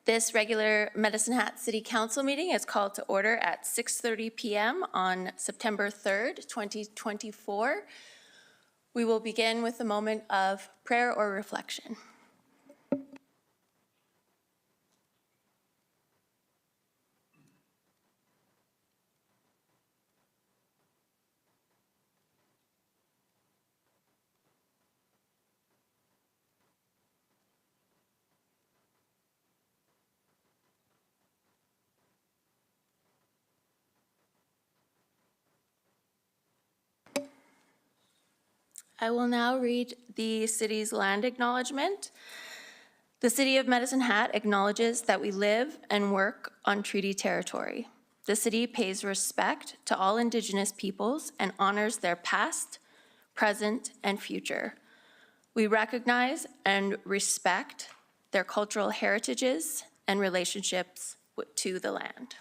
This regular Medicine Hat City Council meeting is called to order at 6:30 p.m. on September 3rd, 2024. We will begin with a moment of prayer or reflection. I will now read the city's land acknowledgement. The City of Medicine Hat acknowledges that we live and work on treaty territory. The city pays respect to all Indigenous peoples and honors their past, present, and future. We recognize and respect their cultural heritages and relationships to the land.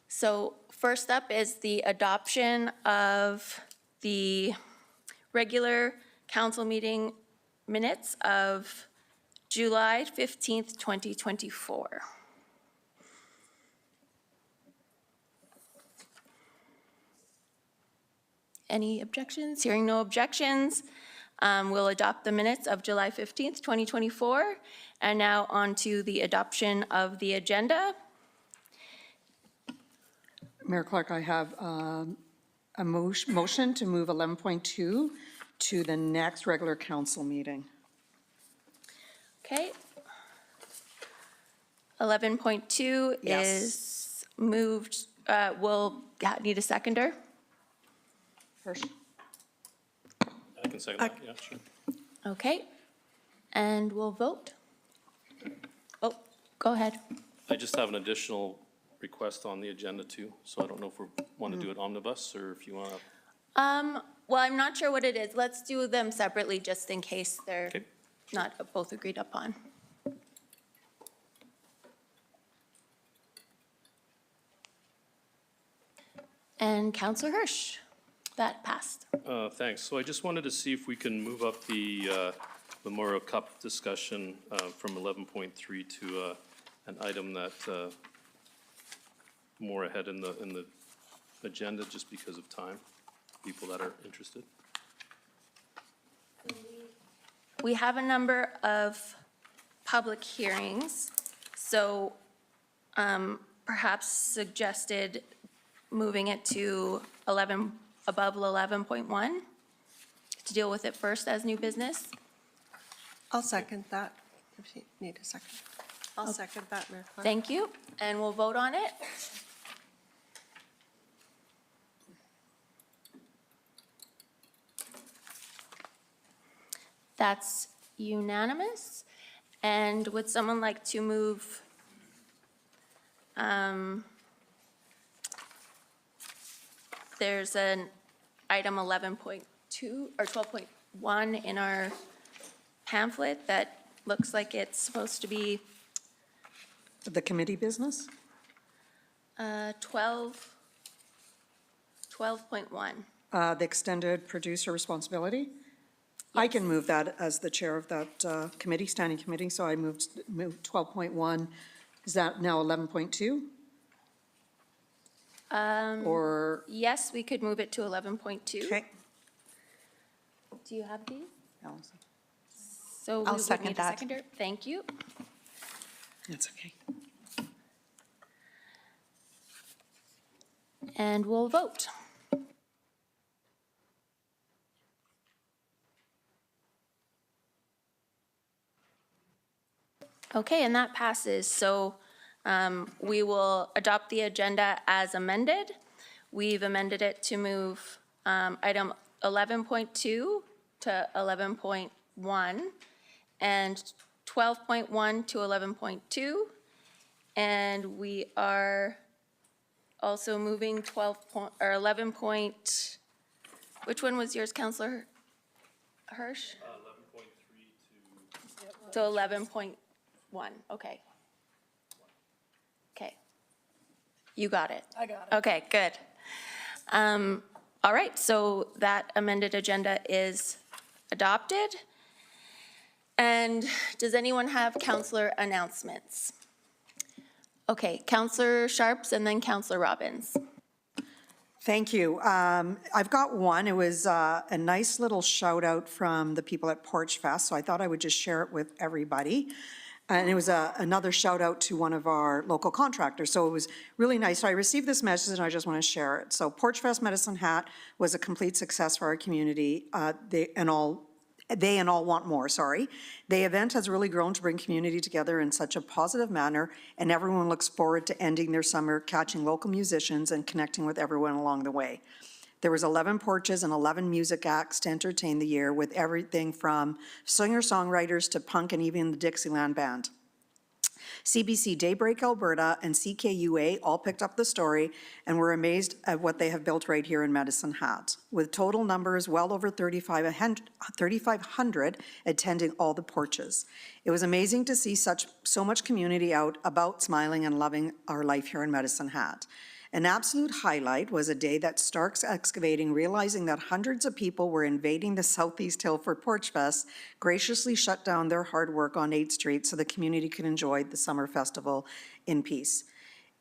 So first up is the adoption of the regular council meeting minutes of July 15th, 2024. Any objections? Hearing no objections, we'll adopt the minutes of July 15th, 2024. And now on to the adoption of the agenda. Mayor Clark, I have a motion to move 11.2 to the next regular council meeting. Okay. 11.2 Yes. is moved. We'll need a seconder. Hirsch. I can second that, yeah, sure. Okay. And we'll vote. Oh, go ahead. I just have an additional request on the agenda too, so I don't know if we want to do it omnibus or if you want to. Well, I'm not sure what it is. Let's do them separately just in case they're Okay. not both agreed upon. And Councillor Hirsch, that passed. Thanks. So I just wanted to see if we can move up the Memorial Cup discussion from 11.3 to an item that more ahead in the agenda, just because of time, people that are interested. We have a number of public hearings, so perhaps suggested moving it to above 11.1 to deal with it first as new business. I'll second that, if you need a second. I'll second that, Mayor Clark. Thank you, and we'll vote on it. That's unanimous. And would someone like to move there's an item 11.2 or 12.1 in our pamphlet that looks like it's supposed to be The committee business? 12.1. The extended producer responsibility? I can move that as the chair of that committee, standing committee, so I moved 12.1. Is that now 11.2? Or, Yes, we could move it to 11.2. okay. Do you have these? Allison. So we I'll would second need a that. seconder. Thank you. That's okay. And we'll vote. Okay, and that passes. So we will adopt the agenda as amended. We've amended it to move item 11.2 to 11.1 and 12.1 to 11.2. And we are also moving 11 point, which one was yours, Councillor Hirsch? 11.3 To 11.1, okay. Okay. You got it. I got it. Okay, good. All right, so that amended agenda is adopted. And does anyone have councillor announcements? Okay, Councillor Sharps and then Councillor Robbins. Thank you. I've got one. It was a nice little shout out from the people at Porch Fest, so I thought I would just share it with everybody. And it was another shout out to one of our local contractors, so it was really nice. So I received this message and I just want to share it. So Porch Fest Medicine Hat was a complete success for our community. They and all want more, sorry. The event has really grown to bring community together in such a positive manner, and everyone looks forward to ending their summer catching local musicians and connecting with everyone along the way. There was 11 porches and 11 music acts to entertain the year, with everything from singer-songwriters to punk and even the Dixieland Band. CBC Daybreak Alberta and CKUA all picked up the story and were amazed at what they have built right here in Medicine Hat, with total numbers well over 3,500 attending all the porches. It was amazing to see so much community out about smiling and loving our life here in Medicine Hat. An absolute highlight was a day that Stark's Excavating, realizing that hundreds of people were invading the Southeast Hill for Porch Fest, graciously shut down their hard work on 8th Street so the community could enjoy the summer festival in peace.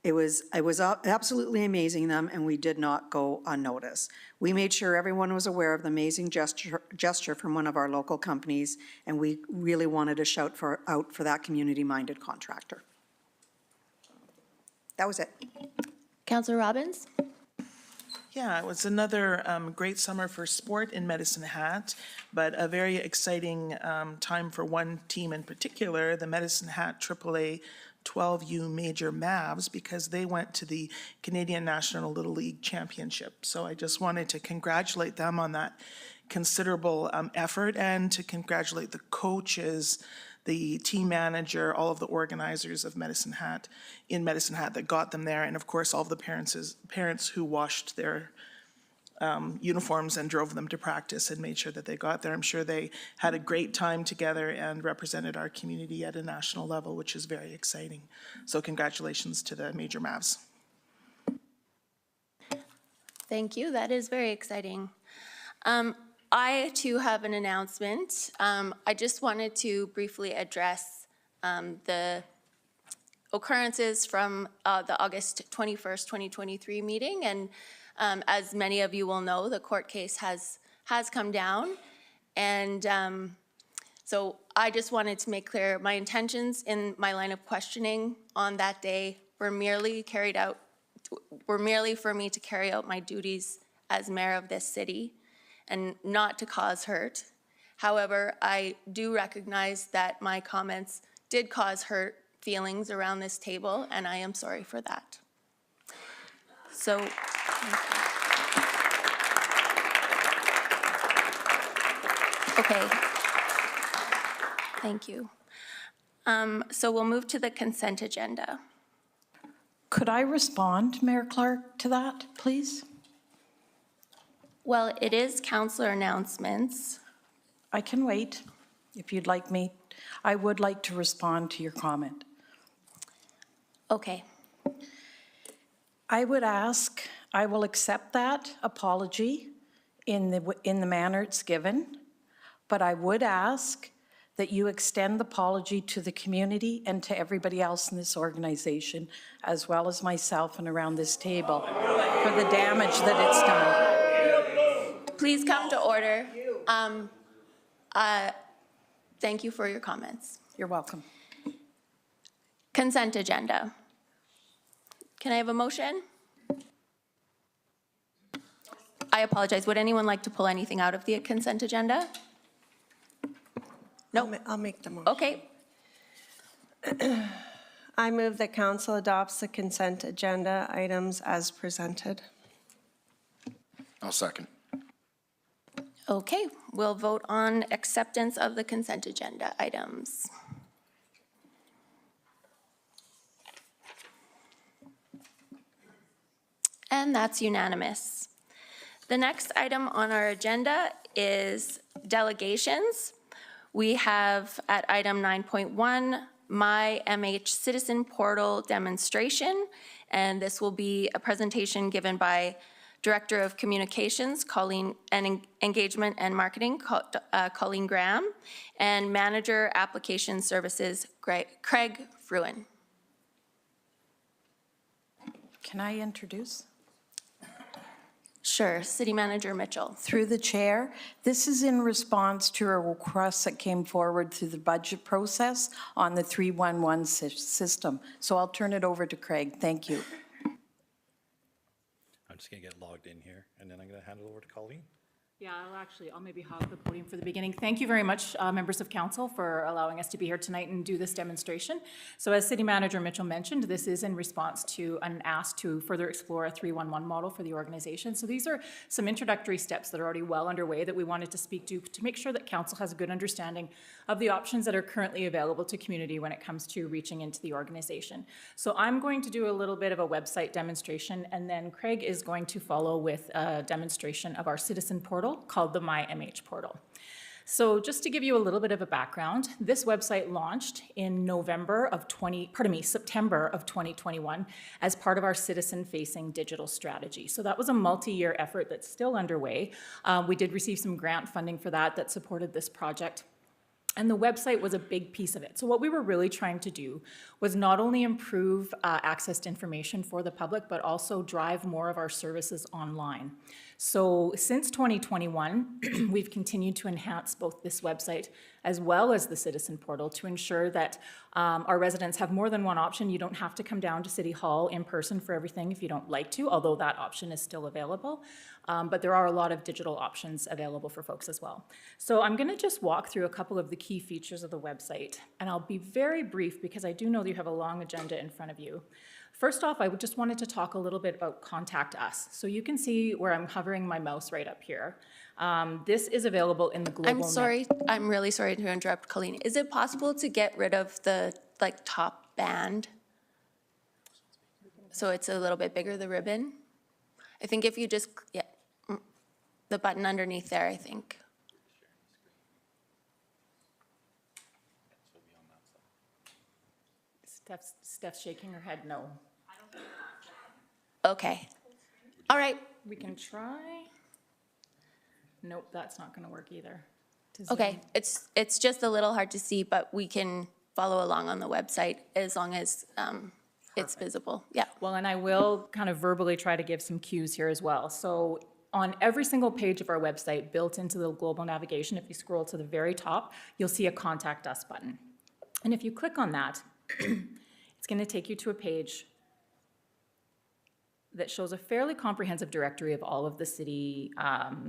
It was absolutely amazing them, and we did not go unnoticed. We made sure everyone was aware of the amazing gesture from one of our local companies, and we really wanted to shout out for that community-minded contractor. That was it. Councillor Robbins? Yeah, it was another great summer for sport in Medicine Hat, but a very exciting time for one team in particular, the Medicine Hat AAA 12U Major Mavs, because they went to the Canadian National Little League Championship. So I just wanted to congratulate them on that considerable effort, and to congratulate the coaches, the team manager, all of the organizers of Medicine Hat, in Medicine Hat that got them there, and of course all of the parents who washed their uniforms and drove them to practice and made sure that they got there. I'm sure they had a great time together and represented our community at a national level, which is very exciting. So congratulations to the Major Mavs. Thank you, that is very exciting. I too have an announcement. I just wanted to briefly address the occurrences from the August 21st, 2023 meeting. And as many of you will know, the court case has come down. And so I just wanted to make clear my intentions in my line of questioning on that day were merely for me to carry out my duties as mayor of this city, and not to cause hurt. However, I do recognize that my comments did cause hurt feelings around this table, and I am sorry for that. So, okay. Thank you. So we'll move to the consent agenda. Could I respond, Mayor Clark, to that, please? Well, it is councillor announcements. I can wait if you'd like me. I would like to respond to your comment. Okay. I would ask, I will accept that apology in the manner it's given, but I would ask that you extend the apology to the community and to everybody else in this organization, as well as myself and around this table, for the damage that it's done. Please come to order. Thank you for your comments. You're welcome. Consent agenda. Can I have a motion? I apologize. Would anyone like to pull anything out of the consent agenda? No. I'll make the motion. Okay. I move that council adopts the consent agenda items as presented. I'll second. Okay, we'll vote on acceptance of the consent agenda items. And that's unanimous. The next item on our agenda is delegations. We have at item 9.1, My MH Citizen Portal demonstration, and this will be a presentation given by Director of Communications, Engagement and Marketing, Colleen Graham, and Manager Application Services, Craig Fruin. Can I introduce? Sure, City Manager Mitchell. Through the chair, this is in response to a request that came forward through the budget process on the 311 system. So I'll turn it over to Craig. Thank you. I'm just going to get logged in here, and then I'm going to hand it over to Colleen. Yeah, I'll maybe hog the podium for the beginning. Thank you very much, members of council, for allowing us to be here tonight and do this demonstration. So as City Manager Mitchell mentioned, this is in response to an ask to further explore a 311 model for the organization. So these are some introductory steps that are already well underway that we wanted to speak to make sure that council has a good understanding of the options that are currently available to community when it comes to reaching into the organization. So I'm going to do a little bit of a website demonstration, and then Craig is going to follow with a demonstration of our citizen portal called the MyMH portal. So just to give you a little bit of a background, this website launched in September of 2021 as part of our citizen-facing digital strategy. So that was a multi-year effort that's still underway. We did receive some grant funding for that supported this project. And the website was a big piece of it. So what we were really trying to do was not only improve access to information for the public, but also drive more of our services online. So since 2021, we've continued to enhance both this website as well as the citizen portal to ensure that our residents have more than one option. You don't have to come down to City Hall in person for everything if you don't like to, although that option is still available. But there are a lot of digital options available for folks as well. So I'm going to just walk through a couple of the key features of the website, and I'll be very brief because I do know that you have a long agenda in front of you. First off, I just wanted to talk a little bit about Contact Us. So you can see where I'm hovering my mouse right up here. This is available in the global. I'm really sorry to interrupt, Colleen. Is it possible to get rid of the top band? So it's a little bit bigger, the ribbon? I think if you just, the button underneath there, I think. Steph's shaking her head no. Okay. All right. We can try. Nope, that's not going to work either. Okay. It's just a little hard to see, but we can follow along on the website as long as it's visible. Yeah. Well, and I will kind of verbally try to give some cues here as well. So on every single page of our website, built into the global navigation, if you scroll to the very top, you'll see a Contact Us button. And if you click on that, it's going to take you to a page that shows a fairly comprehensive directory of all of the city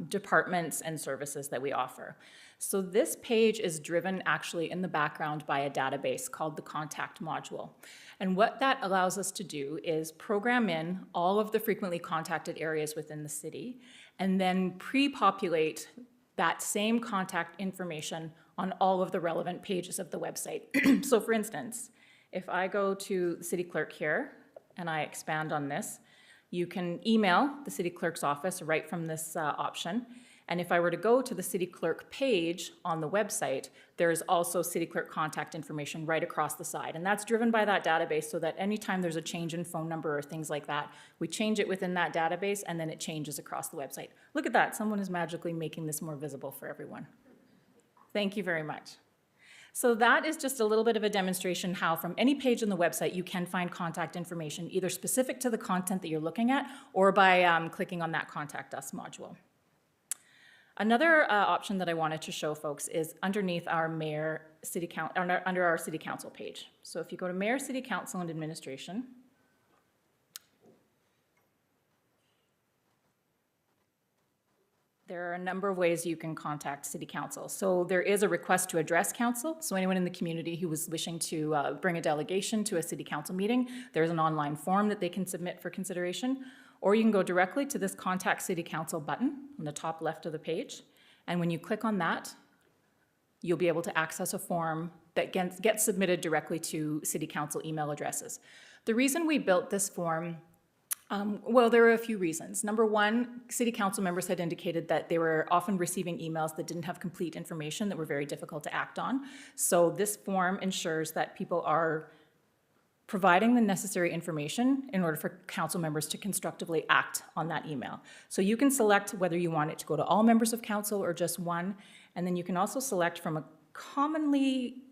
departments and services that we offer. So this page is driven actually in the background by a database called the Contact module. And what that allows us to do is program in all of the frequently contacted areas within the city and then pre-populate that same contact information on all of the relevant pages of the website. So for instance, if I go to the city clerk here and I expand on this, you can email the city clerk's office right from this option. And if I were to go to the city clerk page on the website, there is also city clerk contact information right across the side. And that's driven by that database so that anytime there's a change in phone number or things like that, we change it within that database and then it changes across the website. Look at that, someone is magically making this more visible for everyone. Thank you very much. So that is just a little bit of a demonstration how from any page on the website you can find contact information either specific to the content that you're looking at or by clicking on that Contact Us module. Another option that I wanted to show folks is underneath our Mayor City Council, under our City Council page. So if you go to Mayor, City Council and Administration, there are a number of ways you can contact City Council. So there is a request to address council. So anyone in the community who was wishing to bring a delegation to a City Council meeting, there's an online form that they can submit for consideration. Or you can go directly to this Contact City Council button on the top left of the page. And when you click on that, you'll be able to access a form that gets submitted directly to City Council email addresses. The reason we built this form, well, there are a few reasons. Number one, City Council members had indicated that they were often receiving emails that didn't have complete information that were very difficult to act on. So this form ensures that people are providing the necessary information in order for council members to constructively act on that email. So you can select whether you want it to go to all members of council or just one, and then you can also select from a commonly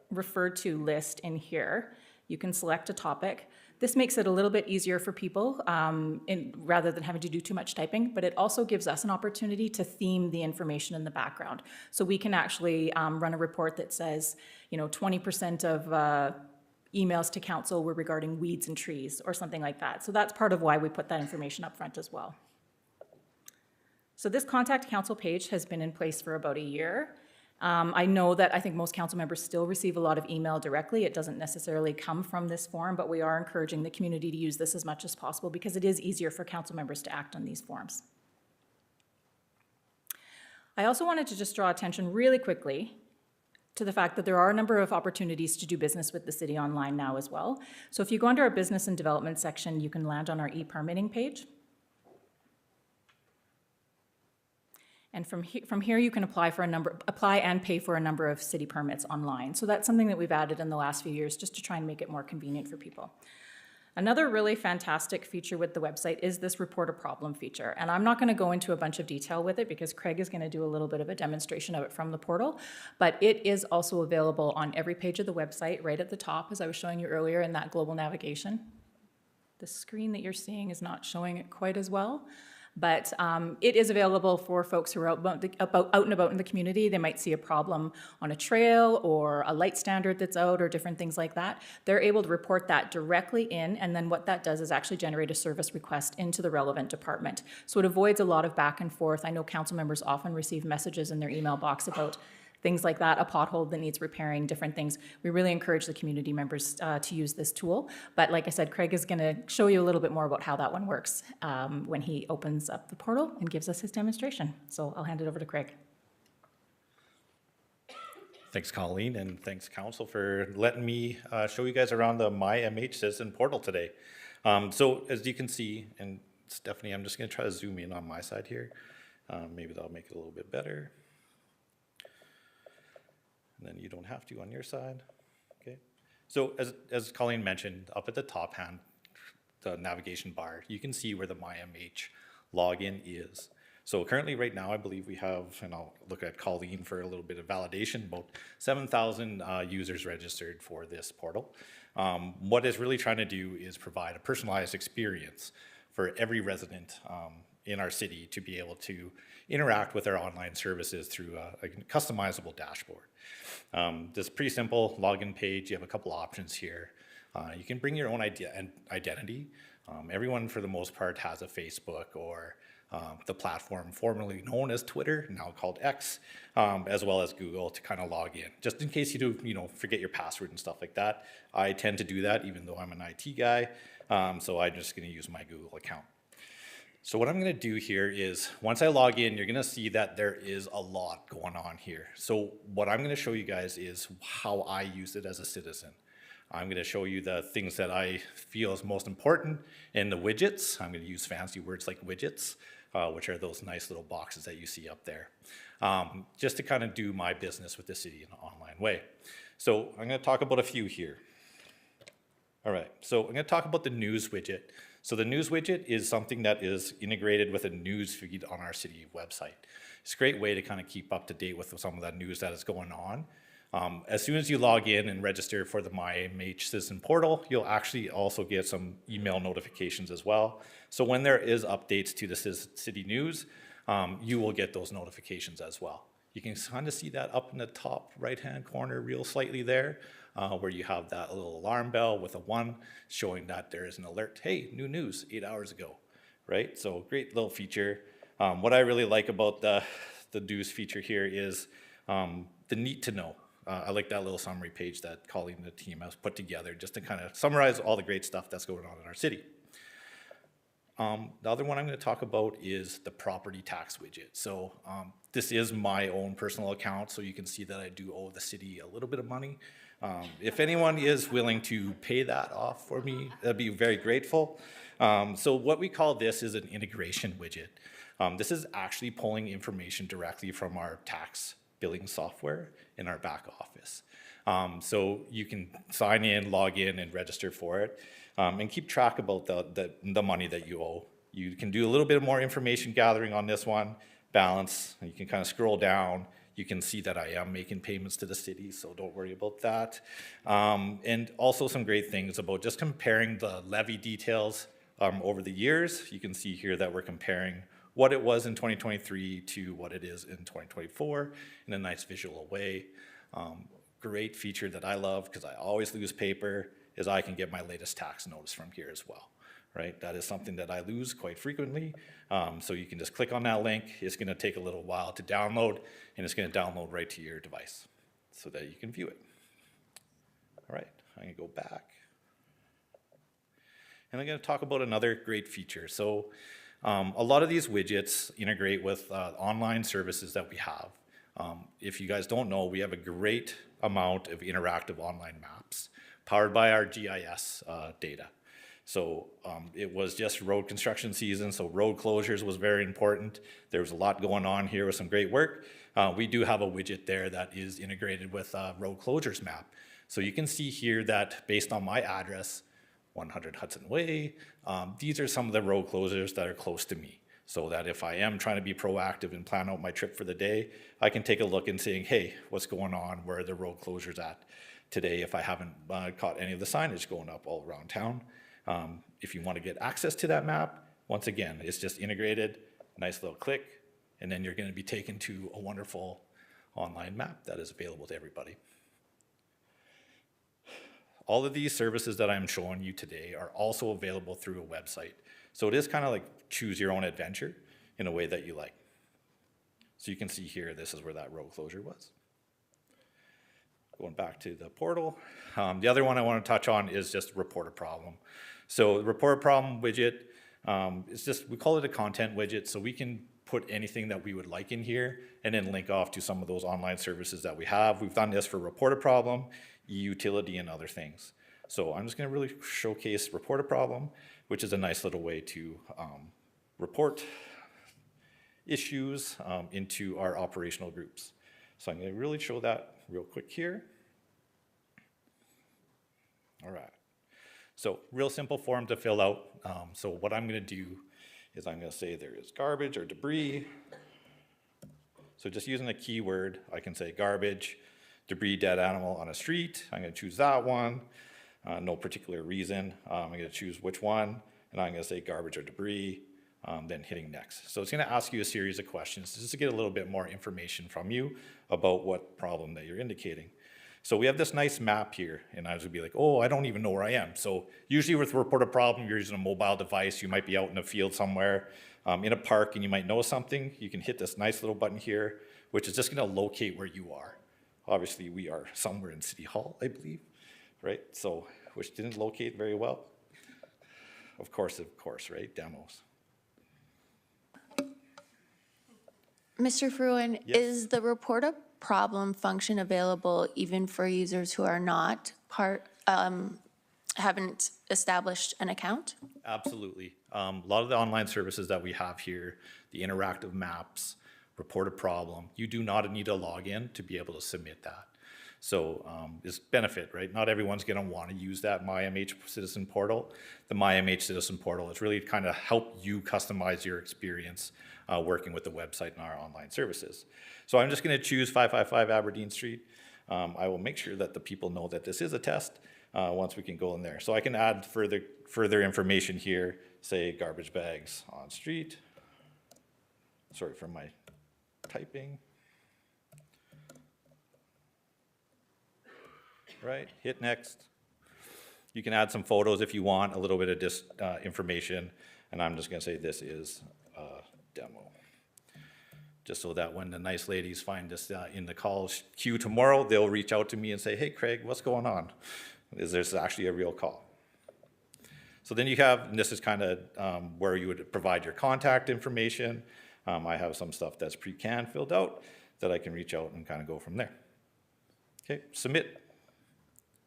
referred to list in here. You can select a topic. This makes it a little bit easier for people rather than having to do too much typing, but it also gives us an opportunity to theme the information in the background. So we can actually run a report that says, 20% of emails to council were regarding weeds and trees or something like that. So that's part of why we put that information up front as well. So this contact council page has been in place for about a year. I know that I think most council members still receive a lot of email directly. It doesn't necessarily come from this form, but we are encouraging the community to use this as much as possible because it is easier for council members to act on these forms. I also wanted to just draw attention really quickly to the fact that there are a number of opportunities to do business with the city online now as well. So if you go under our business and development section, you can land on our e-permitting page. And from here you can apply and pay for a number of city permits online. So that's something that we've added in the last few years just to try and make it more convenient for people. Another really fantastic feature with the website is this report a problem feature. And I'm not going to go into a bunch of detail with it because Craig is going to do a little bit of a demonstration of it from the portal, but it is also available on every page of the website right at the top, as I was showing you earlier in that global navigation. The screen that you're seeing is not showing it quite as well. But it is available for folks who are out and about in the community. They might see a problem on a trail or a light standard that's out or different things like that. They're able to report that directly in, and then what that does is actually generate a service request into the relevant department. So it avoids a lot of back and forth. I know council members often receive messages in their email box about things like that, a pothole that needs repairing, different things. We really encourage the community members to use this tool. But like I said, Craig is going to show you a little bit more about how that one works when he opens up the portal and gives us his demonstration. So I'll hand it over to Craig. Thanks, Colleen, and thanks, Council, for letting me show you guys around the My MH Citizen portal today. So as you can see, and Stephanie, I'm just going to try to zoom in on my side here. Maybe that'll make it a little bit better. And then you don't have to on your side, okay? So as Colleen mentioned, up at the top hand, the navigation bar, you can see where the MyMH login is. So currently right now, I believe we have, and I'll look at Colleen for a little bit of validation, about 7,000 users registered for this portal. What it's really trying to do is provide a personalized experience for every resident in our city to be able to interact with our online services through a customizable dashboard. This is pretty simple login page. You have a couple options here. You can bring your own identity. Everyone, for the most part, has a Facebook or the platform formerly known as Twitter, now called X, as well as Google to kind of log in. Just in case you do, forget your password and stuff like that. I tend to do that even though I'm an IT guy, so I'm just going to use my Google account. So what I'm going to do here is, once I log in, you're going to see that there is a lot going on here. So what I'm going to show you guys is how I use it as a citizen. I'm going to show you the things that I feel is most important in the widgets. I'm going to use fancy words like widgets, which are those nice little boxes that you see up there, just to kind of do my business with the city in an online way. So I'm going to talk about a few here. All right, so I'm going to talk about the news widget. So the news widget is something that is integrated with a news feed on our city website. It's a great way to kind of keep up to date with some of that news that is going on. As soon as you log in and register for the MyMH Citizen portal, you'll actually also get some email notifications as well. So when there is updates to the city news, you will get those notifications as well. You can kind of see that up in the top right-hand corner real slightly there, where you have that little alarm bell with a 1 showing that there is an alert. Hey, new news 8 hours ago, right? So great little feature. What I really like about the news feature here is the need to know. I like that little summary page that Colleen and the team has put together just to kind of summarize all the great stuff that's going on in our city. The other one I'm going to talk about is the property tax widget. So this is my own personal account, so you can see that I do owe the city a little bit of money. If anyone is willing to pay that off for me, I'd be very grateful. So what we call this is an integration widget. This is actually pulling information directly from our tax billing software in our back office. So you can sign in, log in, and register for it, and keep track about the money that you owe. You can do a little bit more information gathering on this one, balance, and you can kind of scroll down. You can see that I am making payments to the city, so don't worry about that. And also some great things about just comparing the levy details over the years. You can see here that we're comparing what it was in 2023 to what it is in 2024 in a nice visual way. Great feature that I love, because I always lose paper, is I can get my latest tax notice from here as well, right? That is something that I lose quite frequently. So you can just click on that link. It's gonna take a little while to download, and it's gonna download right to your device so that you can view it. All right, I'm gonna go back. And I'm gonna talk about another great feature. So a lot of these widgets integrate with online services that we have. If you guys don't know, we have a great amount of interactive online maps powered by our GIS data. So it was just road construction season, so road closures was very important. There was a lot going on here with some great work. We do have a widget there that is integrated with road closures map. So you can see here that based on my address, 100 Hudson Way, these are some of the road closures that are close to me. So that if I am trying to be proactive and plan out my trip for the day, I can take a look and saying, hey, what's going on? Where are the road closures at today if I haven't caught any of the signage going up all around town? If you want to get access to that map, once again, it's just integrated, nice little click, and then you're going to be taken to a wonderful online map that is available to everybody. All of these services that I'm showing you today are also available through a website. So it is kind of like choose your own adventure in a way that you like. So you can see here, this is where that road closure was. Going back to the portal. The other one I want to touch on is just report a problem. So the report a problem widget, it's just, we call it a content widget, so we can put anything that we would like in here and then link off to some of those online services that we have. We've done this for report a problem, e-utility, and other things. So I'm just going to really showcase report a problem, which is a nice little way to report issues into our operational groups. So I'm going to really show that real quick here. All right. So real simple form to fill out. So what I'm going to do is I'm going to say there is garbage or debris. So just using a keyword, I can say garbage, debris, dead animal on a street. I'm going to choose that one. No particular reason. I'm going to choose which one, and I'm going to say garbage or debris, then hitting next. So it's going to ask you a series of questions just to get a little bit more information from you about what problem that you're indicating. So we have this nice map here, and I would be like, oh, I don't even know where I am. So usually with report a problem, you're using a mobile device. You might be out in a field somewhere, in a park, and you might know something. You can hit this nice little button here, which is just going to locate where you are. Obviously, we are somewhere in City Hall, I believe, right? So, which didn't locate very well. Of course, right? Demos. Mr. Fruin, Yes. is the report a problem function available even for users who are not haven't established an account? Absolutely. A lot of the online services that we have here, the interactive maps, report a problem, you do not need a login to be able to submit that. So it's benefit, right? Not everyone's going to want to use that MyMH Citizen Portal. The MyMH Citizen Portal is really kind of help you customize your experience working with the website and our online services. So I'm just going to choose 555 Aberdeen Street. I will make sure that the people know that this is a test once we can go in there. So I can add further information here, say garbage bags on street. Sorry for my typing. Right, hit next. You can add some photos if you want, a little bit of this information, and I'm just gonna say this is a demo. Just so that when the nice ladies find this in the call queue tomorrow, they'll reach out to me and say, hey, Craig, what's going on? Is this actually a real call? So then you have, and this is kind of where you would provide your contact information. I have some stuff that's pre-canned filled out that I can reach out and kind of go from there. Okay, submit.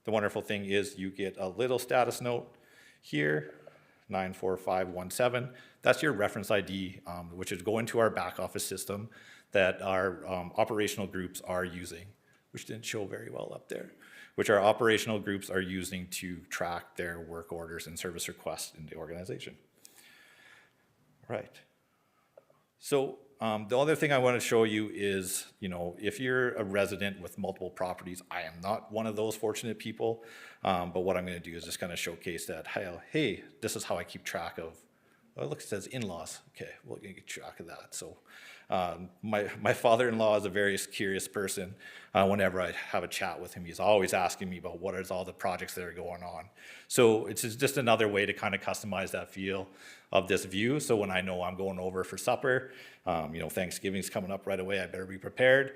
The wonderful thing is you get a little status note here, 94517. That's your reference ID, which is going to our back office system that our operational groups are using which didn't show very well up there, which our operational groups are using to track their work orders and service requests in the organization. Right. So the other thing I want to show you is, if you're a resident with multiple properties, I am not one of those fortunate people, but what I'm going to do is just kind of showcase that, hey, this is how I keep track of, oh, look, it says in-laws. Okay, we're going to keep track of that. So my father-in-law is a very curious person. Whenever I have a chat with him, he's always asking me about what is all the projects that are going on. So it's just another way to kind of customize that feel of this view. So when I know I'm going over for supper, Thanksgiving's coming up right away, I better be prepared.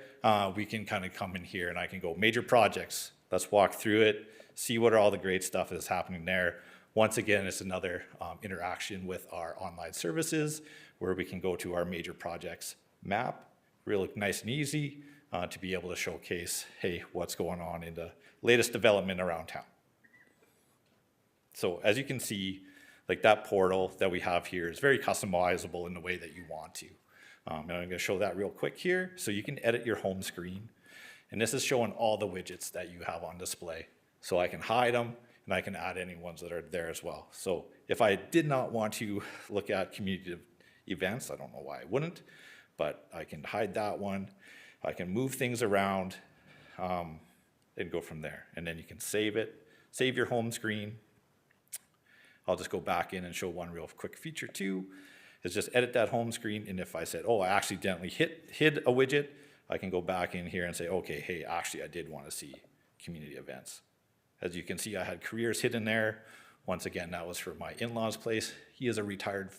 We can kind of come in here and I can go major projects. Let's walk through it, see what all the great stuff is happening there. Once again, it's another interaction with our online services where we can go to our major projects map, really nice and easy to be able to showcase, hey, what's going on in the latest development around town. So as you can see, like that portal that we have here is very customizable in the way that you want to. And I'm going to show that real quick here. So you can edit your home screen. And this is showing all the widgets that you have on display. So I can hide them and I can add any ones that are there as well. So if I did not want to look at community events, I don't know why I wouldn't, but I can hide that one. I can move things around and go from there. And then you can save it, save your home screen. I'll just go back in and show one real quick feature too, is just edit that home screen. And if I said, oh, I accidentally hid a widget, I can go back in here and say, okay, hey, actually I did want to see community events. As you can see, I had careers hidden there. Once again, that was for my in-laws place. He is a retired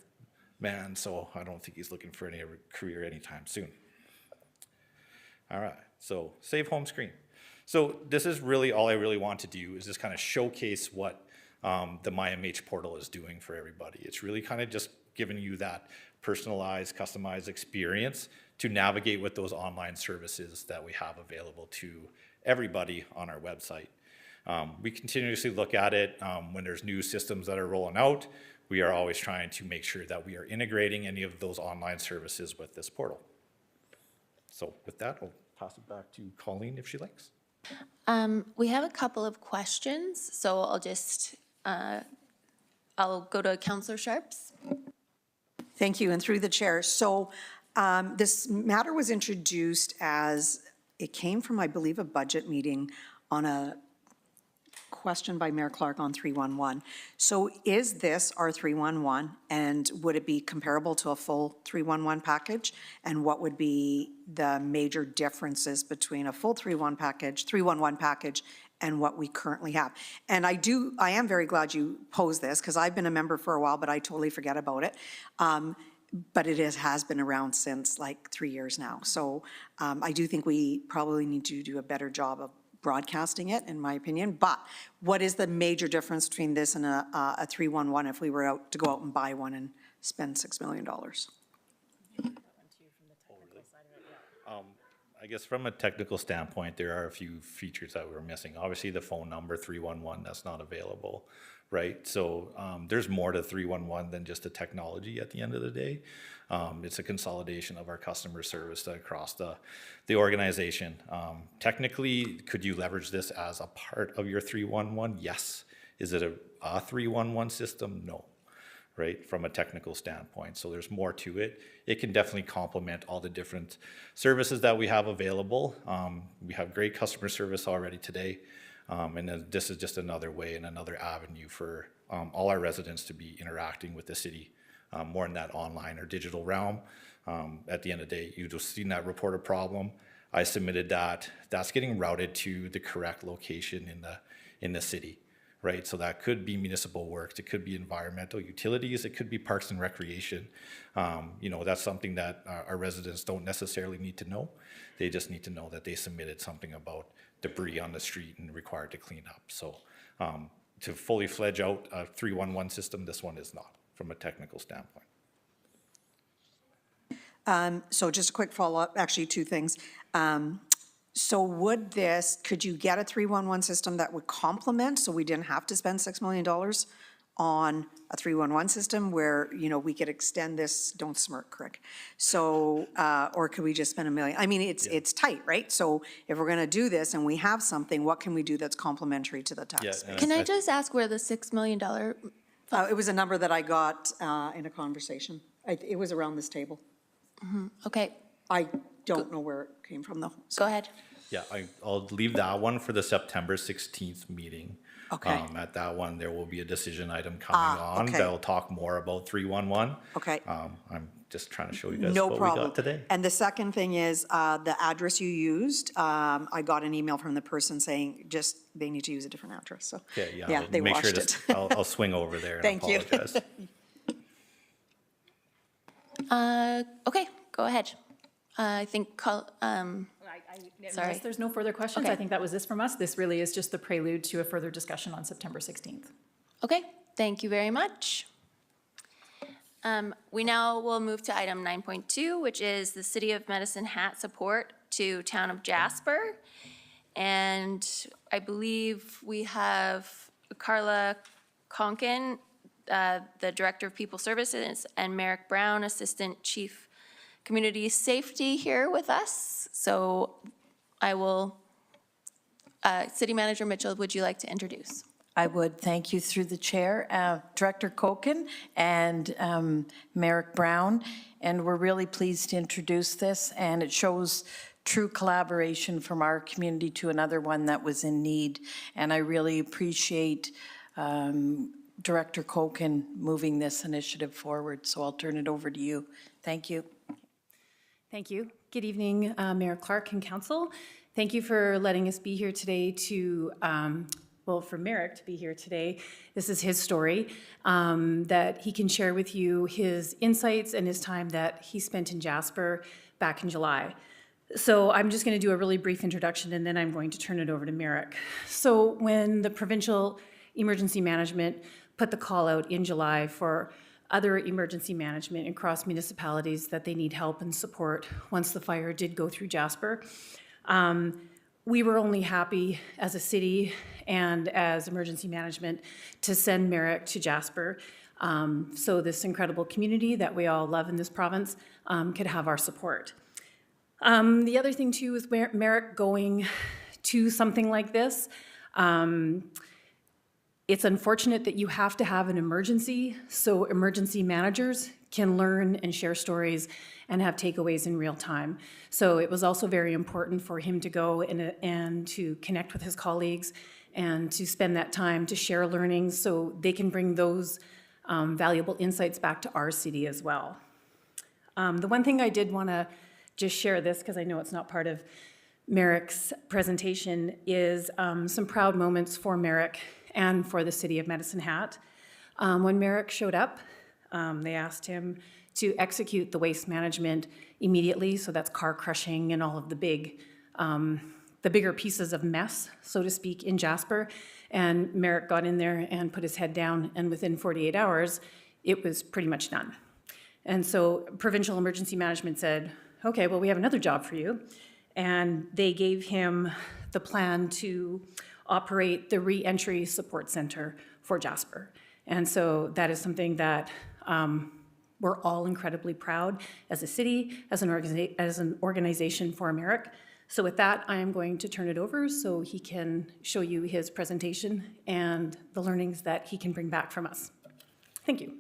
man, so I don't think he's looking for any career anytime soon. All right, so save home screen. So this is really all I really want to do is just kind of showcase what the MyMH portal is doing for everybody. It's really kind of just giving you that personalized, customized experience to navigate with those online services that we have available to everybody on our website. We continuously look at it when there's new systems that are rolling out. We are always trying to make sure that we are integrating any of those online services with this portal. So with that, I'll pass it back to Colleen if she likes. We have a couple of questions, so I'll go to Councillor Sharps. Thank you, and through the chair. So this matter was introduced as, it came from, I believe, a budget meeting on a question by Mayor Clark on 311. So is this our 311, and would it be comparable to a full 311 package? And what would be the major differences between a full 311 package and what we currently have? And I am very glad you posed this, because I've been a member for a while, but I totally forget about it. But it has been around since like 3 years now. So I do think we probably need to do a better job of broadcasting it, in my opinion. But what is the major difference between this and a 311 if we were to go out and buy one and spend $6 million? I guess from a technical standpoint, there are a few features that we're missing. Obviously, the phone number 311, that's not available, right? So there's more to 311 than just the technology at the end of the day. It's a consolidation of our customer service across the organization. Technically, could you leverage this as a part of your 311? Yes. Is it a 311 system? No. Right, from a technical standpoint. So there's more to it. It can definitely complement all the different services that we have available. We have great customer service already today. And then this is just another way and another avenue for all our residents to be interacting with the city more in that online or digital realm. At the end of the day, you've just seen that report a problem. I submitted that. That's getting routed to the correct location in the city. Right, so that could be municipal works, it could be environmental utilities, it could be parks and recreation. That's something that our residents don't necessarily need to know. They just need to know that they submitted something about debris on the street and required to clean up. So to fully fledge out a 311 system, this one is not from a technical standpoint. So just a quick follow-up, actually two things. So could you get a 311 system that would complement, so we didn't have to spend $6 million on a 311 system where, you know, we could extend this, don't smirk, Crick. So, or could we just spend $1 million? I mean, it's tight, right? So if we're gonna do this and we have something, what can we do that's complementary to the tax Yeah, base? and Can I just ask where the $6 million, It was a number that I got in a conversation. It was around this table. okay, I don't know where it came from, though. go ahead. Yeah, I'll leave that one for the September 16th meeting. Okay. At that one, there will be a decision item coming on okay. that'll talk more about 311. Okay. I'm just trying to show you guys No what we problem. got today. And the second thing is, the address you used, I got an email from the person saying just they need to use a different address, so. Okay, yeah, Yeah, I'll they make sure washed to, it. I'll swing over there and Thank you. apologize. Okay, go ahead. I think, Sorry. Unless there's no further questions, Okay. I think that was this from us. This really is just the prelude to a further discussion on September 16th. okay, thank you very much. We now will move to item 9.2, which is the City of Medicine Hat support to Town of Jasper. And I believe we have Carla Conkin, the Director of People Services, and Merrick Brown, Assistant Chief Community Safety, here with us. So I will, City Manager Mitchell, would you like to introduce? I would thank you through the chair, Director Koken and Merrick Brown, and we're really pleased to introduce this, and it shows true collaboration from our community to another one that was in need, and I really appreciate Director Koken moving this initiative forward, so I'll turn it over to you. Thank you. Thank you. Good evening, Mayor Clark and Council. Thank you for letting us be here today to, for Merrick to be here today. This is his story, that he can share with you his insights and his time that he spent in Jasper back in July. So I'm just going to do a really brief introduction and then I'm going to turn it over to Merrick. So when the provincial emergency management put the call out in July for other emergency management across municipalities that they need help and support once the fire did go through Jasper, we were only happy as a city and as emergency management to send Merrick to Jasper, so this incredible community that we all love in this province could have our support. The other thing too is Merrick going to something like this. It's unfortunate that you have to have an emergency so emergency managers can learn and share stories and have takeaways in real time. So it was also very important for him to go and to connect with his colleagues and to spend that time to share learnings so they can bring those valuable insights back to our city as well. The one thing I did want to just share this, because I know it's not part of Merrick's presentation, is some proud moments for Merrick and for the City of Medicine Hat. When Merrick showed up, they asked him to execute the waste management immediately, so that's car crushing and all of the bigger pieces of mess, so to speak, in Jasper. And Merrick got in there and put his head down, and within 48 hours, it was pretty much done. And so provincial emergency management said, okay, well, we have another job for you. And they gave him the plan to operate the re-entry support center for Jasper. And so that is something that we're all incredibly proud as a city, as an organization for Merrick. So with that, I am going to turn it over so he can show you his presentation and the learnings that he can bring back from us. Thank you.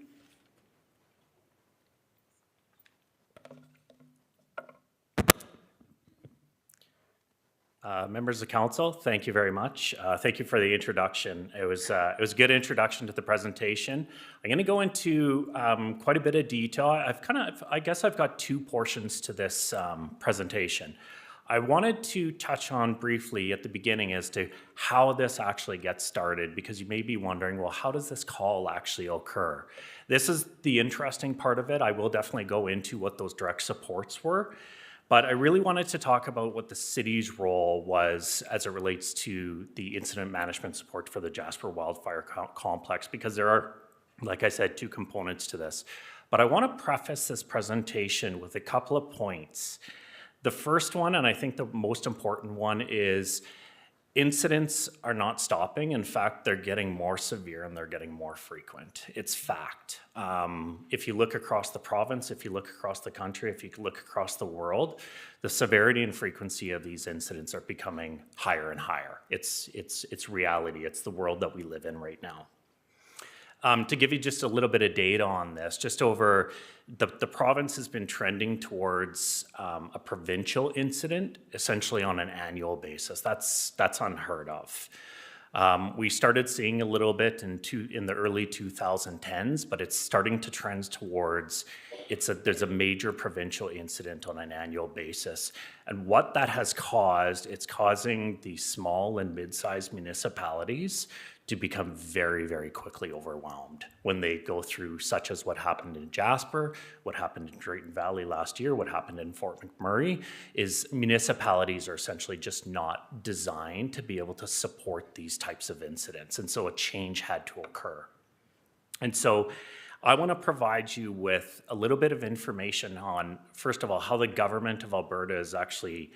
Members of council, thank you very much. Thank you for the introduction. It was a good introduction to the presentation. I'm going to go into quite a bit of detail. I guess I've got two portions to this presentation. I wanted to touch on briefly at the beginning as to how this actually gets started, because you may be wondering, well, how does this call actually occur? This is the interesting part of it. I will definitely go into what those direct supports were. But I really wanted to talk about what the city's role was as it relates to the incident management support for the Jasper Wildfire Complex, because there are, like I said, two components to this. But I want to preface this presentation with a couple of points. The first one, and I think the most important one, is Incidents are not stopping. In fact, they're getting more severe and they're getting more frequent. It's fact. If you look across the province, if you look across the country, if you look across the world, the severity and frequency of these incidents are becoming higher and higher. It's reality. It's the world that we live in right now. To give you just a little bit of data on this, just over the province has been trending towards a provincial incident, essentially on an annual basis. That's unheard of. We started seeing a little bit in the early 2010s, but it's starting to trend towards there's a major provincial incident on an annual basis. And what that has caused, it's causing the small and mid-sized municipalities to become very, very quickly overwhelmed when they go through, such as what happened in Jasper, what happened in Drayton Valley last year, what happened in Fort McMurray, is municipalities are essentially just not designed to be able to support these types of incidents. And so a change had to occur. And so I want to provide you with a little bit of information on, first of all, how the government of Alberta is actually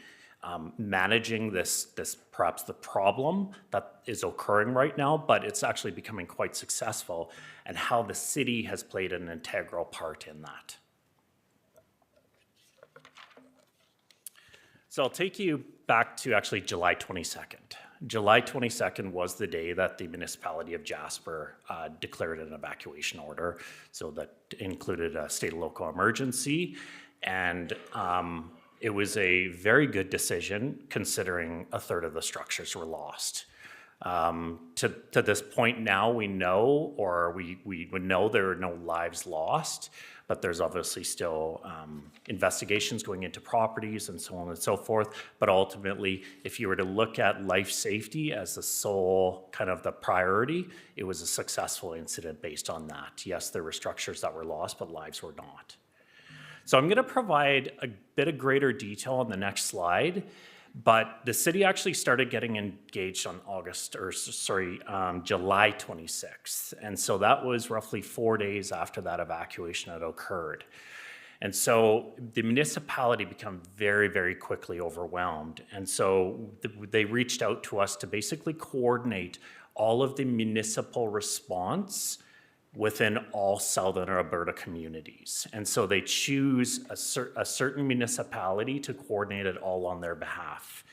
managing this perhaps the problem that is occurring right now, but it's actually becoming quite successful, and how the city has played an integral part in that. So I'll take you back to actually July 22nd. July 22nd was the day that the municipality of Jasper declared an evacuation order. So that included a state and local emergency, and it was a very good decision considering a third of the structures were lost. To this point now, we know, or we would know there are no lives lost, but there's obviously still investigations going into properties and so on and so forth. But ultimately, if you were to look at life safety as the sole kind of the priority, it was a successful incident based on that. Yes, there were structures that were lost, but lives were not. So I'm going to provide a bit of greater detail on the next slide, but the city actually started getting engaged on July 26th. And so that was roughly 4 days after that evacuation had occurred. And so the municipality became very, very quickly overwhelmed. And so they reached out to us to basically coordinate all of the municipal response within all Southern Alberta communities. And so they choose a certain municipality to coordinate it all on their behalf.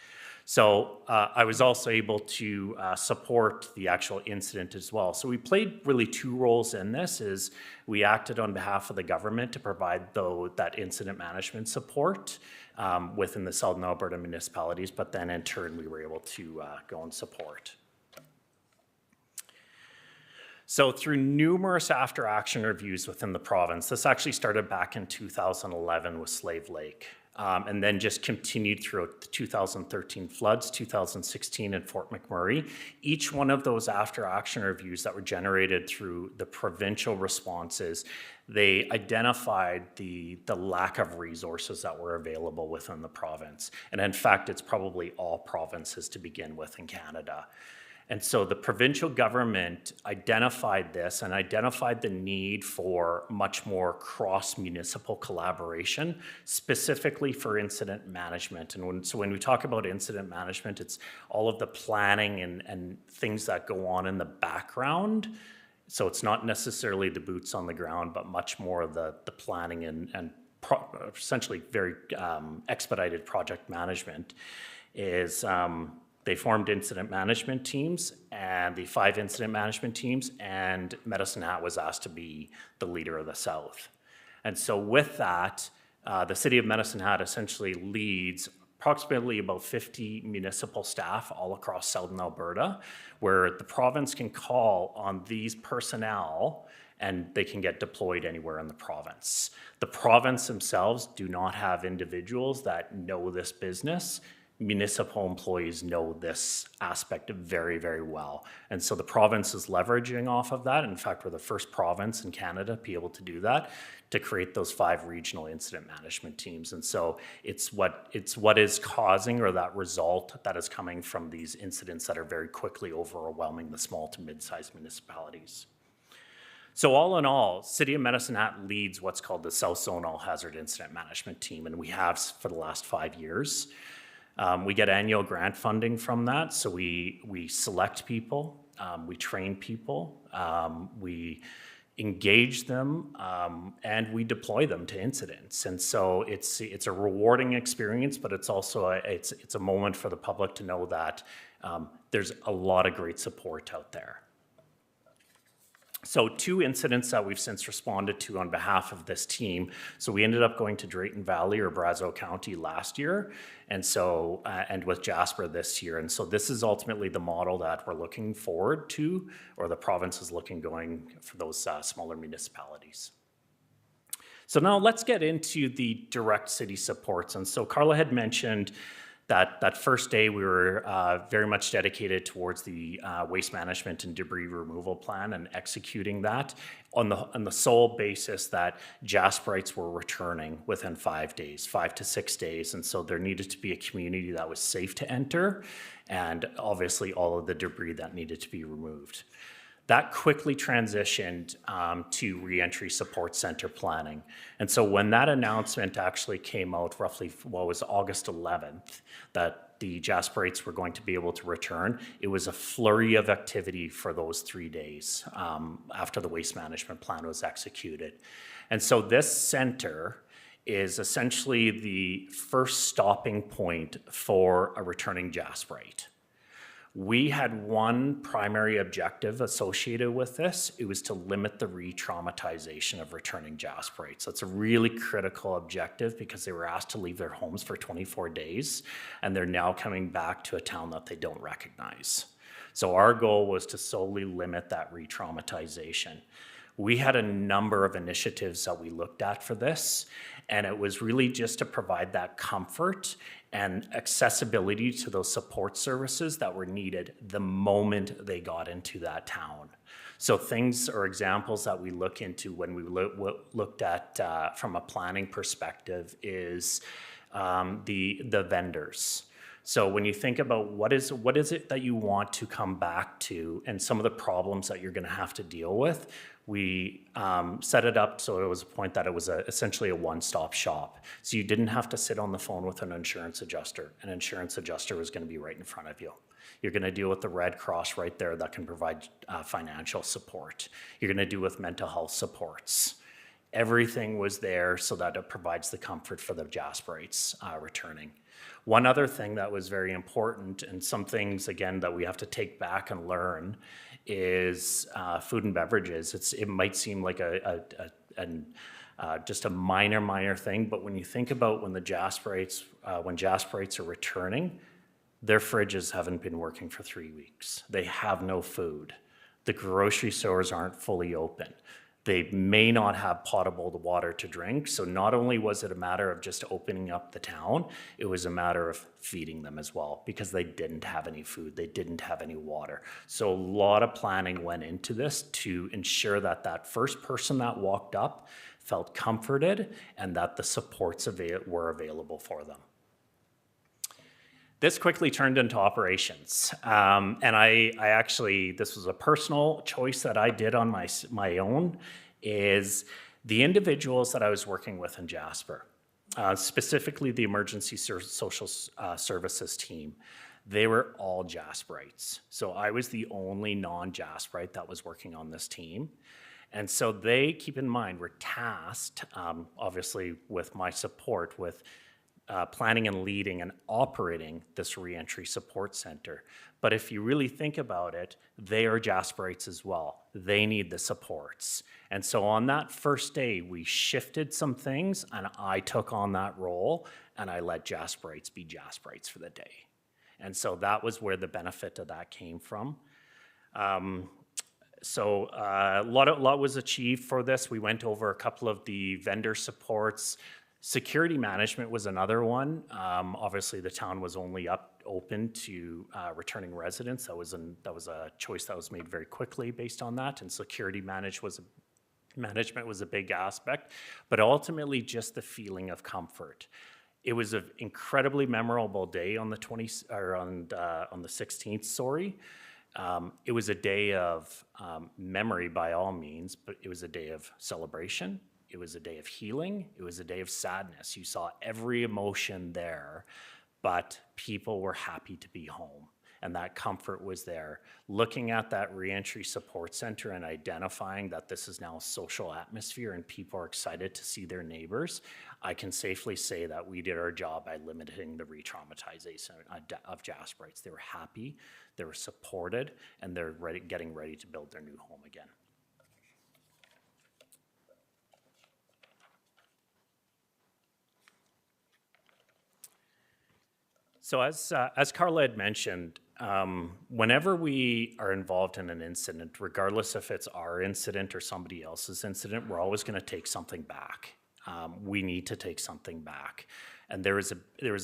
So I was also able to support the actual incident as well. So we played really two roles in this. Is we acted on behalf of the government to provide that incident management support within the Southern Alberta municipalities, but then in turn we were able to go and support. So through numerous after-action reviews within the province, this actually started back in 2011 with Slave Lake, and then just continued throughout the 2013 floods, 2016 in Fort McMurray. Each one of those after-action reviews that were generated through the provincial responses, they identified the lack of resources that were available within the province. And in fact, it's probably all provinces to begin with in Canada. And so the provincial government identified this and identified the need for much more cross-municipal collaboration, specifically for incident management. And so when we talk about incident management, it's all of the planning and things that go on in the background. So it's not necessarily the boots on the ground, but much more of the planning and essentially very expedited project management is they formed incident management teams, and the 5 incident management teams, and Medicine Hat was asked to be the leader of the South. And so with that, the city of Medicine Hat essentially leads approximately about 50 municipal staff all across Southern Alberta, where the province can call on these personnel and they can get deployed anywhere in the province. The province themselves do not have individuals that know this business. Municipal employees know this aspect very, very well. And so the province is leveraging off of that. In fact, we're the first province in Canada to be able to do that, to create those 5 regional incident management teams. And so it's what is causing, or that result that is coming from these incidents that are very quickly overwhelming the small to mid-sized municipalities. So all in all, City of Medicine Hat leads what's called the South Zone All Hazard Incident Management Team, and we have for the last 5 years. We get annual grant funding from that, so we select people, we train people, we engage them, and we deploy them to incidents. And so it's a rewarding experience, but it's also it's a moment for the public to know that there's a lot of great support out there. So 2 incidents that we've since responded to on behalf of this team. So we ended up going to Drayton Valley or Brazeau County last year, and so and with Jasper this year. And so this is ultimately the model that we're looking forward to, or the province is going for those smaller municipalities. So now let's get into the direct city supports. And so Carla had mentioned that first day we were very much dedicated towards the waste management and debris removal plan and executing that on the sole basis that Jasperites were returning within 5 days, 5 to 6 days. And so there needed to be a community that was safe to enter, and obviously all of the debris that needed to be removed. That quickly transitioned to reentry support center planning. And so when that announcement actually came out roughly, was August 11th, that the Jasperites were going to be able to return, it was a flurry of activity for those 3 days after the waste management plan was executed. And so this center is essentially the first stopping point for a returning Jasperite. We had one primary objective associated with this. It was to limit the re-traumatization of returning Jasperites. That's a really critical objective because they were asked to leave their homes for 24 days, and they're now coming back to a town that they don't recognize. So our goal was to solely limit that re-traumatization. We had a number of initiatives that we looked at for this, and it was really just to provide that comfort and accessibility to those support services that were needed the moment they got into that town. So things or examples that we look into when we looked at from a planning perspective is the vendors. So when you think about what is it that you want to come back to and some of the problems that you're going to have to deal with, we set it up so it was a point that it was essentially a one-stop shop. So you didn't have to sit on the phone with an insurance adjuster. An insurance adjuster was going to be right in front of you. You're going to deal with the Red Cross right there that can provide financial support. You're going to deal with mental health supports. Everything was there so that it provides the comfort for the Jasperites returning. One other thing that was very important, and some things, again, that we have to take back and learn, is food and beverages. It might seem like just a minor thing, but when you think about when Jasperites are returning, their fridges haven't been working for 3 weeks. They have no food. The grocery stores aren't fully open. They may not have potable water to drink. So not only was it a matter of just opening up the town, it was a matter of feeding them as well because they didn't have any food. They didn't have any water. So a lot of planning went into this to ensure that that first person that walked up felt comforted and that the supports were available for them. This quickly turned into operations. And I actually, this was a personal choice that I did on my own, is the individuals that I was working with in Jasper, specifically the emergency social services team, they were all Jasperites. So I was the only non-Jasperite that was working on this team. And so they, keep in mind, were tasked, obviously with my support, with planning and leading and operating this reentry support center. But if you really think about it, they are Jasperites as well. They need the supports. And so on that first day, we shifted some things and I took on that role and I let Jasperites be Jasperites for the day. And so that was where the benefit of that came from. So a lot was achieved for this. We went over a couple of the vendor supports. Security management was another one. Obviously, the town was only open to returning residents. That was a choice that was made very quickly based on that, and security management was a big aspect. But ultimately, just the feeling of comfort. It was an incredibly memorable day on the 16th. Sorry. It was a day of memory by all means, but it was a day of celebration. It was a day of healing. It was a day of sadness. You saw every emotion there, but people were happy to be home. And that comfort was there. Looking at that reentry support center and identifying that this is now a social atmosphere and people are excited to see their neighbors, I can safely say that we did our job by limiting the re-traumatization of Jasperites. They were happy, they were supported, and they're getting ready to build their new home again. So as Carla had mentioned, whenever we are involved in an incident, regardless if it's our incident or somebody else's incident, we're always going to take something back. We need to take something back. And there is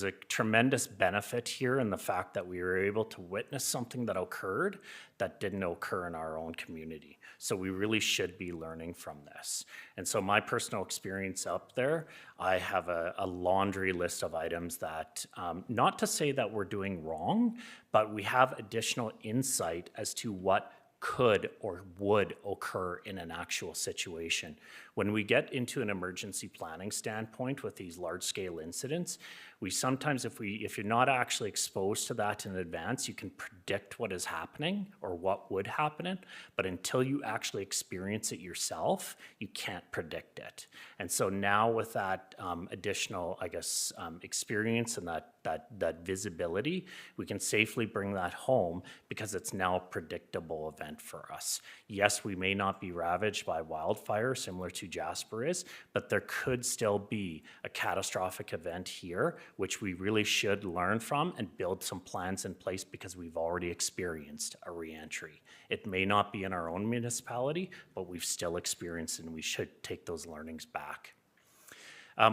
a tremendous benefit here in the fact that we were able to witness something that occurred that didn't occur in our own community. So we really should be learning from this. And so my personal experience up there, I have a laundry list of items that, not to say that we're doing wrong, but we have additional insight as to what could or would occur in an actual situation. When we get into an emergency planning standpoint with these large-scale incidents, we sometimes, if you're not actually exposed to that in advance, you can predict what is happening or what would happen, but until you actually experience it yourself, you can't predict it. And so now with that additional, I guess, experience and that visibility, we can safely bring that home because it's now a predictable event for us. Yes, we may not be ravaged by wildfire similar to Jasper is, but there could still be a catastrophic event here, which we really should learn from and build some plans in place because we've already experienced a reentry. It may not be in our own municipality, but we've still experienced it and we should take those learnings back.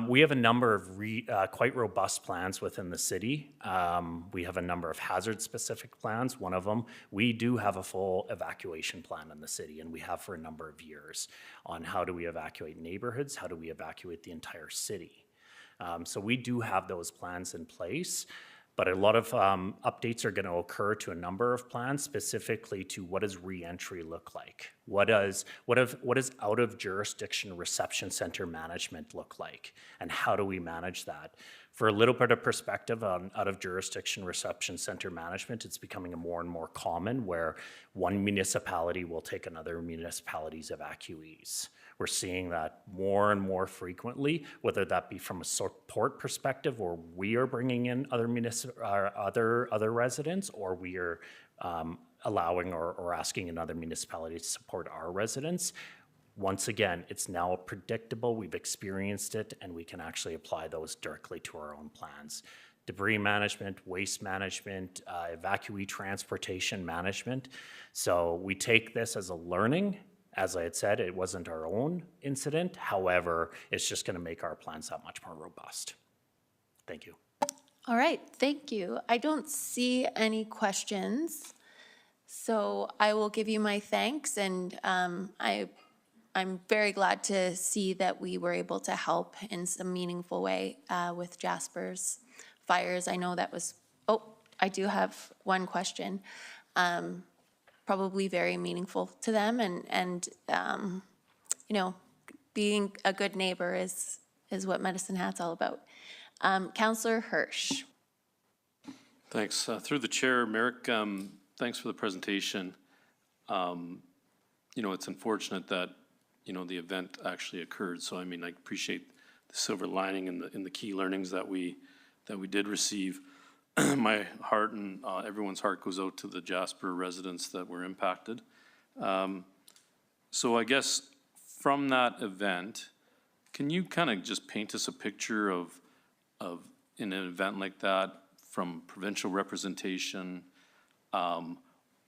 We have a number of quite robust plans within the city. We have a number of hazard-specific plans. One of them, we do have a full evacuation plan in the city, and we have for a number of years on how do we evacuate neighborhoods, how do we evacuate the entire city. So we do have those plans in place. But a lot of updates are going to occur to a number of plans, specifically to what does reentry look like? What does out of jurisdiction reception center management look like? And how do we manage that? For a little bit of perspective on out of jurisdiction reception center management, it's becoming more and more common where one municipality will take another municipality's evacuees. We're seeing that more and more frequently, whether that be from a support perspective or we are bringing in other residents, or we are allowing or asking another municipality to support our residents. Once again, it's now predictable, we've experienced it, and we can actually apply those directly to our own plans. Debris management, waste management, evacuee transportation management. So we take this as a learning. As I had said, it wasn't our own incident. However, it's just going to make our plans that much more robust. Thank you. All right, thank you. I don't see any questions, so I will give you my thanks, and I'm very glad to see that we were able to help in some meaningful way with Jasper's fires. I know that was, I do have one question. Probably very meaningful to them, and you know, being a good neighbor is what Medicine Hat's all about. Councillor Hirsch. Thanks. Through the chair, Merrick, thanks for the presentation. You know, it's unfortunate that, you know, the event actually occurred. So, I mean, I appreciate the silver lining in the key learnings that we did receive. My heart and everyone's heart goes out to the Jasper residents that were impacted. So I guess from that event, can you kind of just paint us a picture of in an event like that from provincial representation? I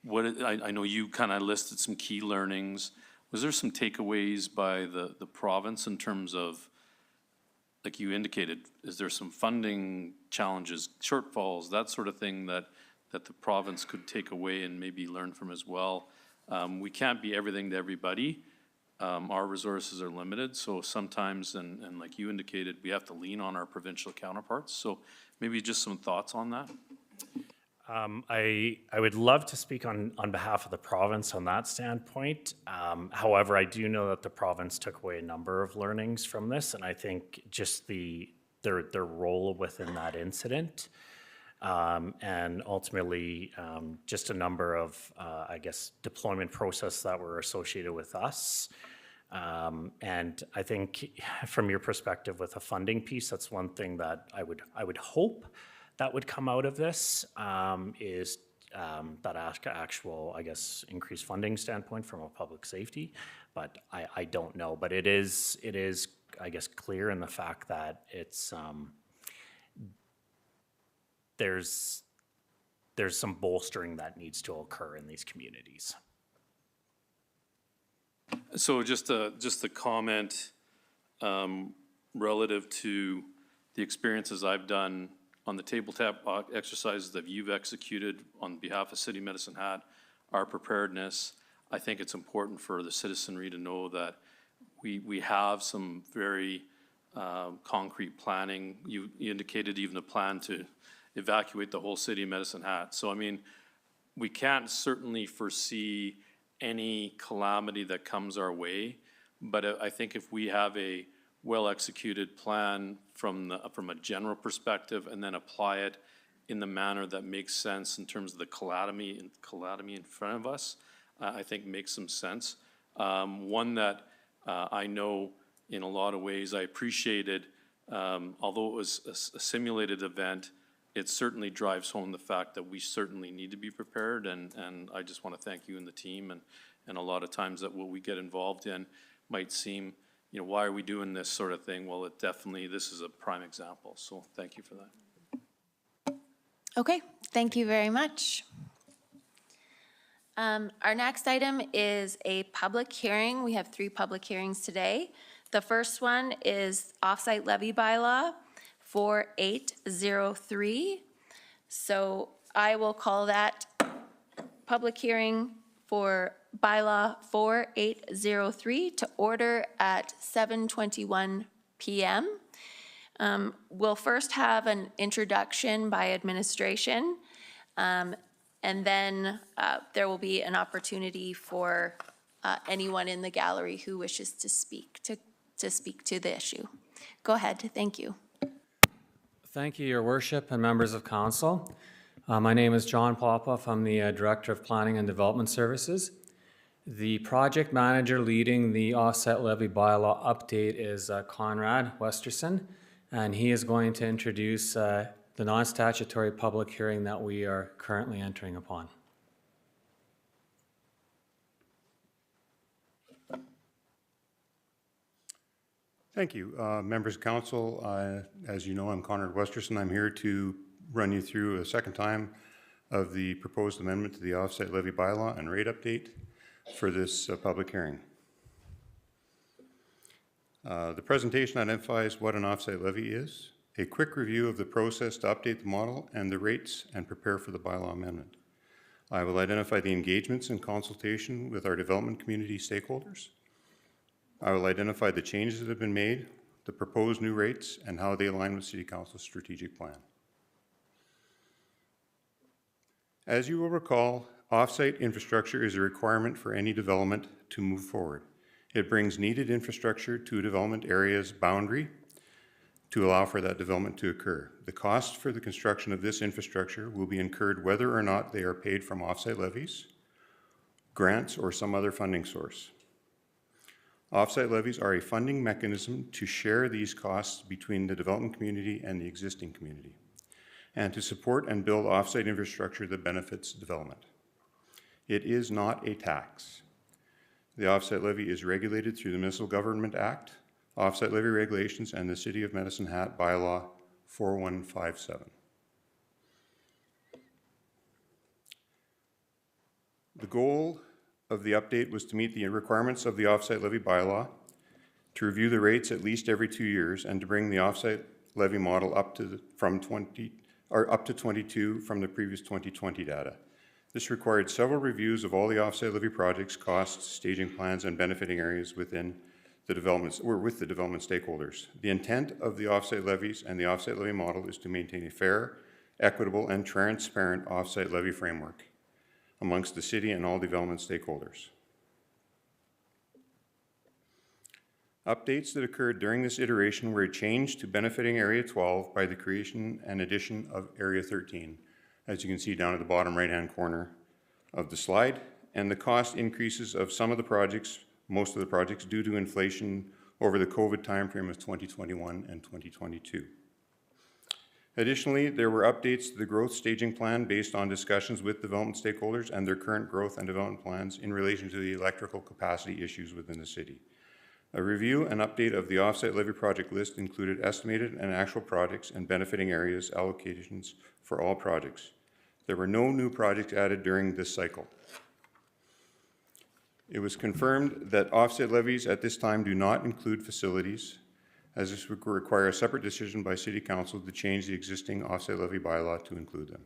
know you kind of listed some key learnings. Was there some takeaways by the province in terms of, like you indicated, is there some funding challenges, shortfalls, that sort of thing that the province could take away and maybe learn from as well? We can't be everything to everybody. Our resources are limited, so sometimes, and like you indicated, we have to lean on our provincial counterparts. So maybe just some thoughts on that? I would love to speak on behalf of the province on that standpoint. However, I do know that the province took away a number of learnings from this, and I think just their role within that incident. and ultimately just a number of, I guess, deployment process that were associated with us. And I think from your perspective with a funding piece, that's one thing that I would hope that would come out of this, is that actual, I guess, increased funding standpoint from a public safety, but I don't know. But it is, I guess, clear in the fact that it's, there's some bolstering that needs to occur in these communities. So just a comment relative to the experiences I've done on the tabletop exercises that you've executed on behalf of City of Medicine Hat, our preparedness. I think it's important for the citizenry to know that we have some very concrete planning. You indicated even a plan to evacuate the whole City of Medicine Hat. So I mean, we can't certainly foresee any calamity that comes our way, but I think if we have a well-executed plan from a general perspective and then apply it in the manner that makes sense in terms of the calamity in front of us, I think makes some sense. One that I know in a lot of ways I appreciated, although it was a simulated event, it certainly drives home the fact that we certainly need to be prepared, and I just want to thank you and the team, and a lot of times that what we get involved in might seem, you know, why are we doing this sort of thing? Well, it definitely, this is a prime example, so thank you for that. Okay, thank you very much. Our next item is a public hearing. We have 3 public hearings today. The first one is Offsite Levy bylaw 4803. So I will call that public hearing for bylaw 4803 to order at 7:21 p.m. We'll first have an introduction by administration, and then there will be an opportunity for anyone in the gallery who wishes to speak to the issue. Go ahead, thank you. Thank you, Your Worship and members of council. My name is John Popoff. I'm the Director of Planning and Development Services. The project manager leading the offset levy bylaw update is Conrad Westerson, and he is going to introduce the non-statutory public hearing that we are currently entering upon. Thank you. Members of council, as you know, I'm Conrad Westerson. I'm here to run you through a second time of the proposed amendment to the offset levy bylaw and rate update for this public hearing. The presentation identifies what an offset levy is, a quick review of the process to update the model and the rates, and prepare for the bylaw amendment. I will identify the engagements and consultation with our development community stakeholders. I will identify the changes that have been made, the proposed new rates, and how they align with City Council's strategic plan. As you will recall, offsite infrastructure is a requirement for any development to move forward. It brings needed infrastructure to a development area's boundary to allow for that development to occur. The cost for the construction of this infrastructure will be incurred whether or not they are paid from offsite levies, grants, or some other funding source. Offsite levies are a funding mechanism to share these costs between the development community and the existing community, and to support and build offsite infrastructure that benefits development. It is not a tax. The offsite levy is regulated through the Municipal Government Act, Offsite Levy Regulations, and the City of Medicine Hat Bylaw 4157. The goal of the update was to meet the requirements of the offsite levy bylaw, to review the rates at least every 2 years, and to bring the offsite levy model up to 22 from the previous 2020 data. This required several reviews of all the offsite levy projects, costs, staging plans, and benefiting areas within the developments or with the development stakeholders. The intent of the offsite levies and the offsite levy model is to maintain a fair, equitable, and transparent offsite levy framework amongst the city and all development stakeholders. Updates that occurred during this iteration were a change to benefiting Area 12 by the creation and addition of Area 13, as you can see down at the bottom right-hand corner of the slide, and the cost increases of some of the projects, most of the projects, due to inflation over the COVID timeframe of 2021 and 2022. Additionally, there were updates to the growth staging plan based on discussions with development stakeholders and their current growth and development plans in relation to the electrical capacity issues within the city. A review and update of the offsite levy project list included estimated and actual projects and benefiting areas allocations for all projects. There were no new projects added during this cycle. It was confirmed that offset levies at this time do not include facilities, as this would require a separate decision by City Council to change the existing offset levy bylaw to include them.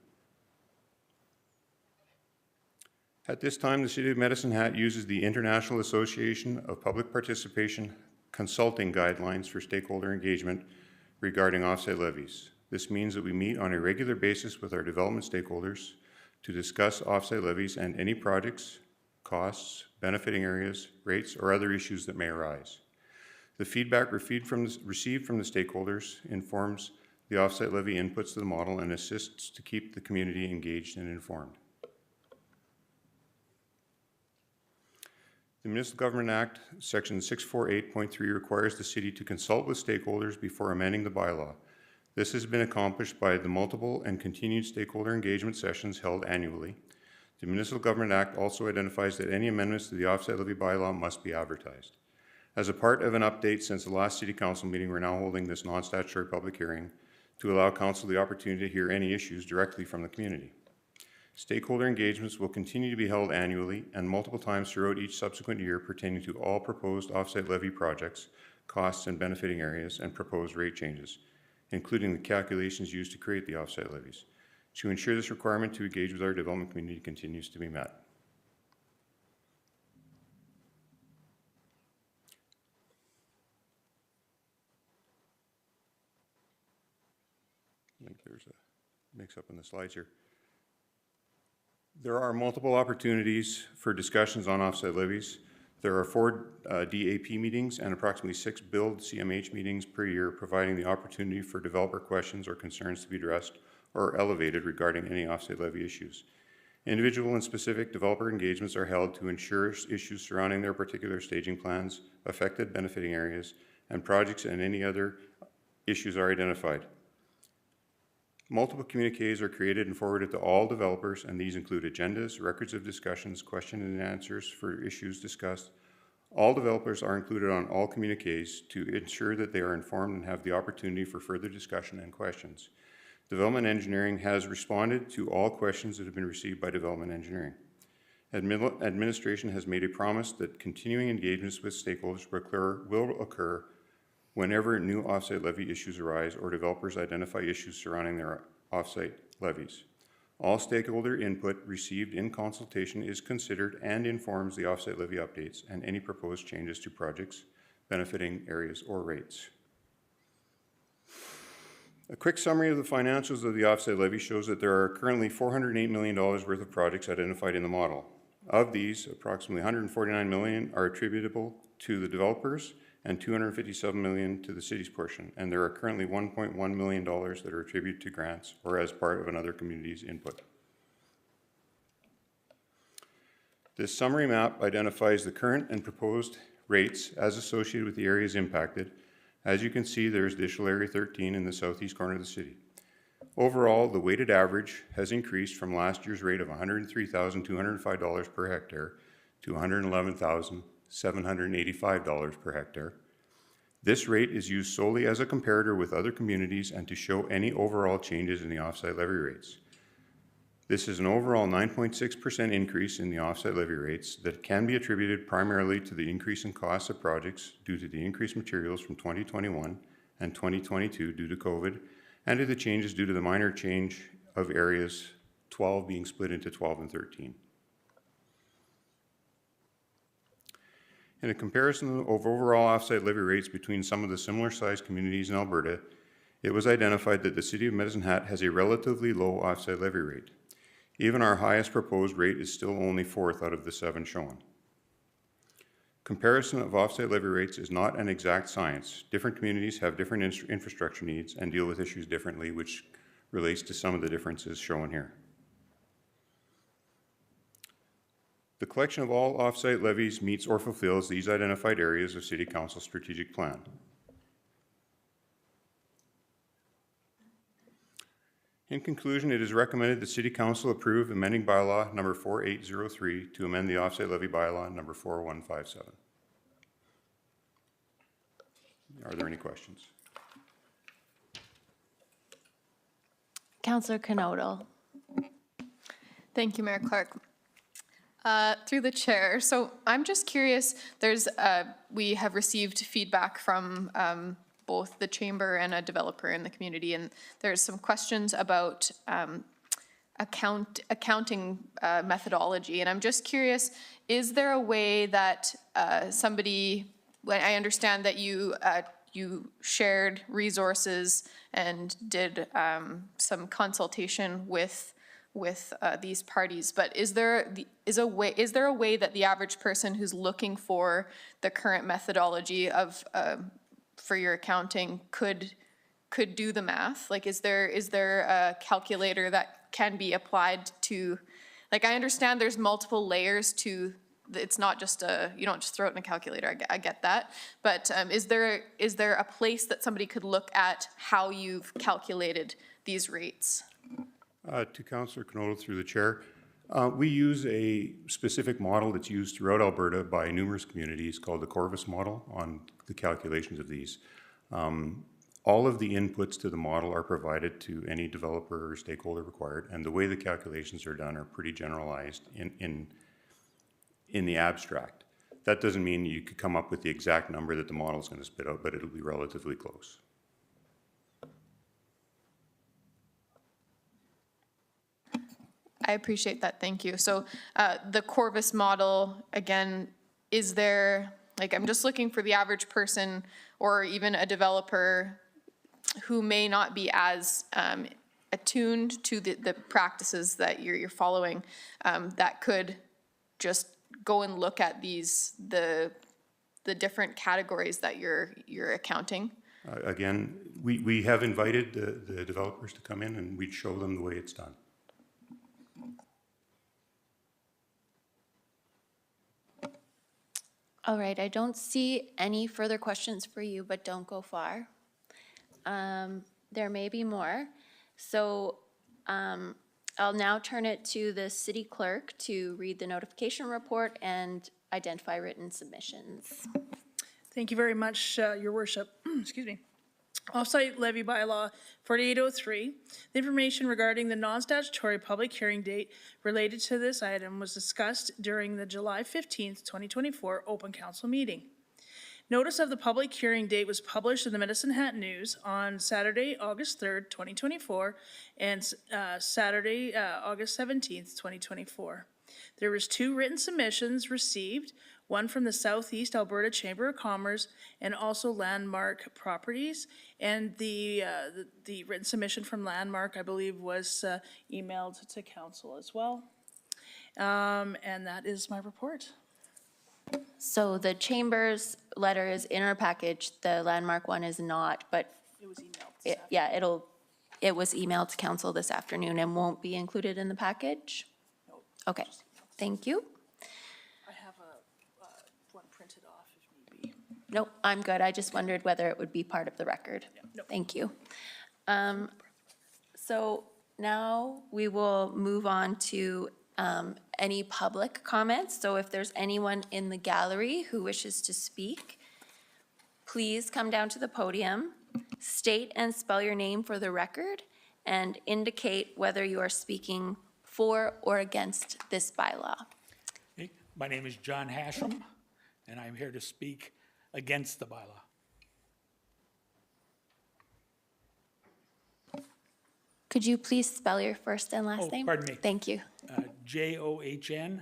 At this time, the City of Medicine Hat uses the International Association of Public Participation Consulting Guidelines for stakeholder engagement regarding offset levies. This means that we meet on a regular basis with our development stakeholders to discuss offset levies and any projects, costs, benefiting areas, rates, or other issues that may arise. The feedback received from the stakeholders informs the offset levy inputs to the model and assists to keep the community engaged and informed. The Municipal Government Act, Section 648.3, requires the city to consult with stakeholders before amending the bylaw. This has been accomplished by the multiple and continued stakeholder engagement sessions held annually. The Municipal Government Act also identifies that any amendments to the offset levy bylaw must be advertised. As a part of an update since the last City Council meeting, we're now holding this non-statutory public hearing to allow Council the opportunity to hear any issues directly from the community. Stakeholder engagements will continue to be held annually and multiple times throughout each subsequent year pertaining to all proposed offset levy projects, costs and benefiting areas, and proposed rate changes, including the calculations used to create the offset levies, to ensure this requirement to engage with our development community continues to be met. I think there's a mix-up in the slides here. There are multiple opportunities for discussions on offset levies. There are 4 DAP meetings and approximately 6 build CMH meetings per year, providing the opportunity for developer questions or concerns to be addressed or elevated regarding any offset levy issues. Individual and specific developer engagements are held to ensure issues surrounding their particular staging plans, affected benefiting areas, and projects and any other issues are identified. Multiple communiques are created and forwarded to all developers, and these include agendas, records of discussions, questions and answers for issues discussed. All developers are included on all communiques to ensure that they are informed and have the opportunity for further discussion and questions. Development Engineering has responded to all questions that have been received by Development Engineering. Administration has made a promise that continuing engagements with stakeholders will occur whenever new offsite levy issues arise or developers identify issues surrounding their offsite levies. All stakeholder input received in consultation is considered and informs the offsite levy updates and any proposed changes to projects, benefiting areas, or rates. A quick summary of the financials of the offsite levy shows that there are currently $408 million worth of projects identified in the model. Of these, approximately $149 million are attributable to the developers and $257 million to the city's portion, and there are currently $1.1 million that are attributed to grants or as part of another community's input. This summary map identifies the current and proposed rates as associated with the areas impacted. As you can see, there is additional Area 13 in the southeast corner of the city. Overall, the weighted average has increased from last year's rate of $103,205 per hectare to $111,785 per hectare. This rate is used solely as a comparator with other communities and to show any overall changes in the offsite levy rates. This is an overall 9.6% increase in the offsite levy rates that can be attributed primarily to the increase in costs of projects due to the increased materials from 2021 and 2022 due to COVID, and to the changes due to the minor change of areas 12 being split into 12 and 13. In a comparison of overall offsite levy rates between some of the similar sized communities in Alberta, it was identified that the City of Medicine Hat has a relatively low offsite levy rate. Even our highest proposed rate is still only 4th out of the 7 shown. Comparison of offsite levy rates is not an exact science. Different communities have different infrastructure needs and deal with issues differently, which relates to some of the differences shown here. The collection of all offsite levies meets or fulfills these identified areas of City Council strategic plan. In conclusion, it is recommended that City Council approve amending bylaw number 4803 to amend the offsite levy bylaw number 4157. Are there any questions? Councillor Knodel. Thank you, Mayor Clark. Through the chair, so I'm just curious, we have received feedback from both the chamber and a developer in the community, and there's some questions about accounting methodology, and I'm just curious, is there a way that I understand that you shared resources and did some consultation with these parties, but is there a way that the average person who's looking for the current methodology of for your accounting could do the math? Like, is there a calculator that can be applied to? Like, I understand there's multiple layers to. It's not just you don't just throw it in a calculator. I get that, but is there a place that somebody could look at how you've calculated these rates? To Councillor Knodel through the chair, we use a specific model that's used throughout Alberta by numerous communities called the Corvus model on the calculations of these. All of the inputs to the model are provided to any developer or stakeholder required, and the way the calculations are done are pretty generalized in the abstract. That doesn't mean you could come up with the exact number that the model is going to spit out, but it'll be relatively close. I appreciate that, thank you. So the Corvus model, again, is there, like, I'm just looking for the average person or even a developer who may not be as attuned to the practices that you're following, that could just go and look at the different categories that you're accounting. Again, we have invited the developers to come in and we'd show them the way it's done. All right, I don't see any further questions for you, but don't go far. There may be more. So I'll now turn it to the city clerk to read the notification report and identify written submissions. Thank you very much, Your Worship. Excuse me. Offsite levy bylaw 4803. The information regarding the non-statutory public hearing date related to this item was discussed during the July 15th, 2024 open council meeting. Notice of the public hearing date was published in the Medicine Hat News on Saturday, August 3rd, 2024, and Saturday, August 17th, 2024. There was 2 written submissions received, one from the Southeast Alberta Chamber of Commerce and also Landmark Properties. And the written submission from Landmark, I believe, was emailed to council as well. And that is my report. So the chamber's letter is in our package, the Landmark one is not, but It was emailed. it was emailed to council this afternoon and won't be included in the package? No. Okay, thank you. I have one printed off if need be. Nope, I'm good. I just wondered whether it would be part of the record. No. Thank you. So now we will move on to any public comments. So if there's anyone in the gallery who wishes to speak, please come down to the podium, state and spell your name for the record, and indicate whether you are speaking for or against this bylaw. My name is John Hashem, and I'm here to speak against the bylaw. Could you please spell your first and last name? Pardon me. Thank you. Johnhashhem.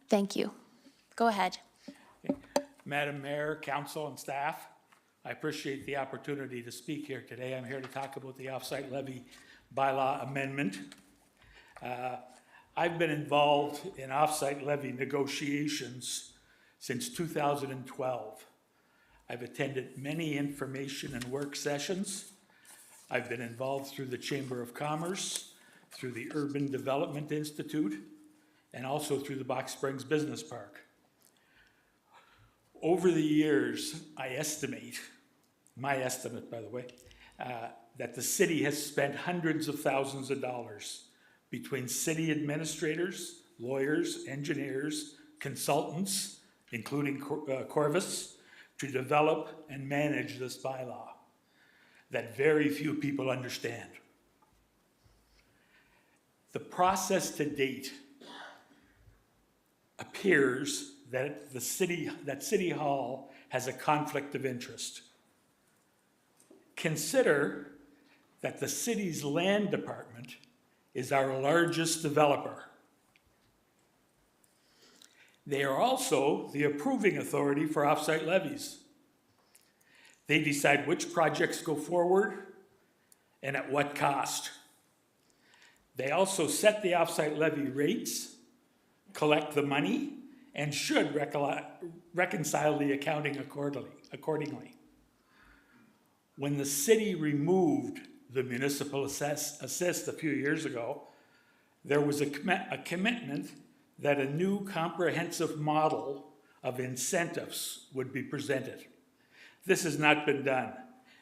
Thank you. Go ahead. Madam Mayor, council, and staff, I appreciate the opportunity to speak here today. I'm here to talk about the offsite levy bylaw amendment. I've been involved in offsite levy negotiations since 2012. I've attended many information and work sessions. I've been involved through the Chamber of Commerce, through the Urban Development Institute, and also through the Box Springs Business Park. Over the years, I estimate, my estimate, by the way, that the city has spent hundreds of thousands of dollars between city administrators, lawyers, engineers, consultants, including Corvus, to develop and manage this bylaw that very few people understand. The process to date appears that City Hall has a conflict of interest. Consider that the city's land department is our largest developer. They are also the approving authority for offsite levies. They decide which projects go forward and at what cost. They also set the offsite levy rates, collect the money, and should reconcile the accounting accordingly. When the city removed the municipal assist a few years ago, there was a commitment that a new comprehensive model of incentives would be presented. This has not been done,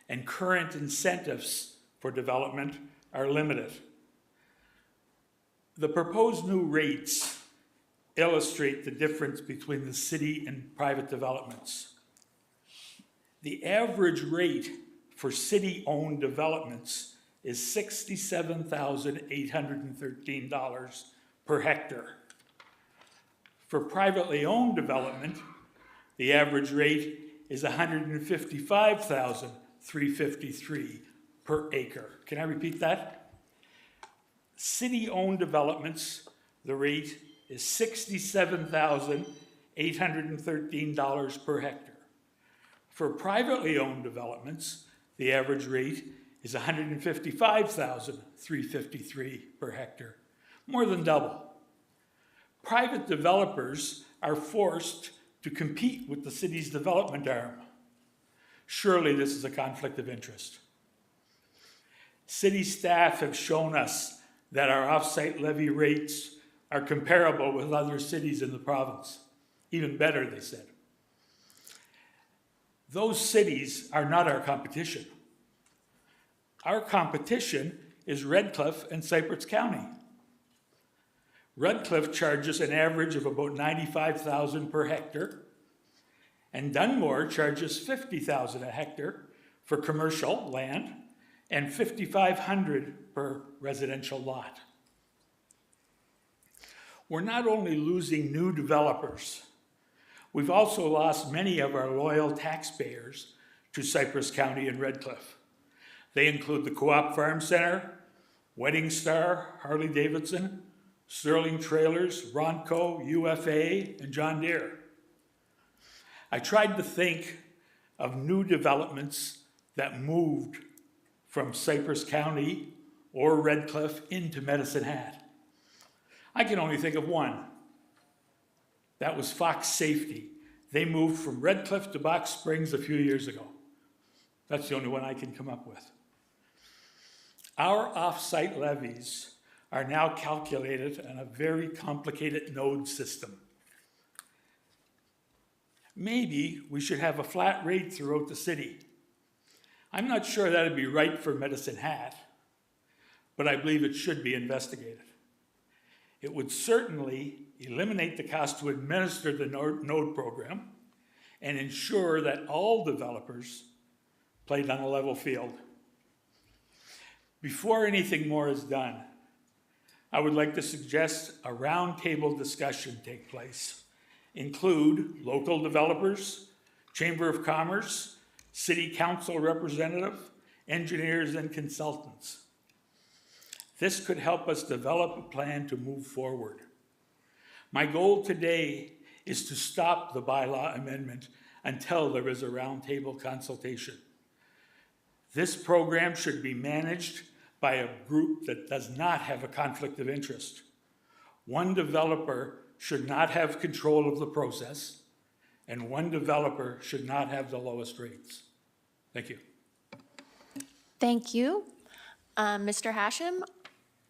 and current incentives for development are limited. The proposed new rates illustrate the difference between the city and private developments. The average rate for city-owned developments is $67,813 per hectare. For privately owned development, the average rate is $155,353 per acre. Can I repeat that? City-owned developments, the rate is $67,813 per hectare. For privately owned developments, the average rate is $155,353 per hectare, more than double. Private developers are forced to compete with the city's development arm. Surely this is a conflict of interest. City staff have shown us that our offsite levy rates are comparable with other cities in the province. Even better, they said. Those cities are not our competition. Our competition is Redcliffe and Cypress County. Redcliffe charges an average of about $95,000 per hectare, and Dunmore charges $50,000 a hectare for commercial land and $5,500 per residential lot. We're not only losing new developers, we've also lost many of our loyal taxpayers to Cypress County and Redcliffe. They include the Co-op Farm Center, Wedding Star, Harley-Davidson, Sterling Trailers, Ronco, UFA, and John Deere. I tried to think of new developments that moved from Cypress County or Redcliffe into Medicine Hat. I can only think of one. That was Fox Safety. They moved from Redcliffe to Box Springs a few years ago. That's the only one I can come up with. Our off-site levies are now calculated on a very complicated node system. Maybe we should have a flat rate throughout the city. I'm not sure that'd be right for Medicine Hat, but I believe it should be investigated. It would certainly eliminate the cost to administer the node program and ensure that all developers played on a level field. Before anything more is done, I would like to suggest a roundtable discussion take place. Include local developers, Chamber of Commerce, City Council representative, engineers, and consultants. This could help us develop a plan to move forward. My goal today is to stop the bylaw amendment until there is a roundtable consultation. This program should be managed by a group that does not have a conflict of interest. One developer should not have control of the process, and one developer should not have the lowest rates. Thank you. Thank you. Mr. Hashem,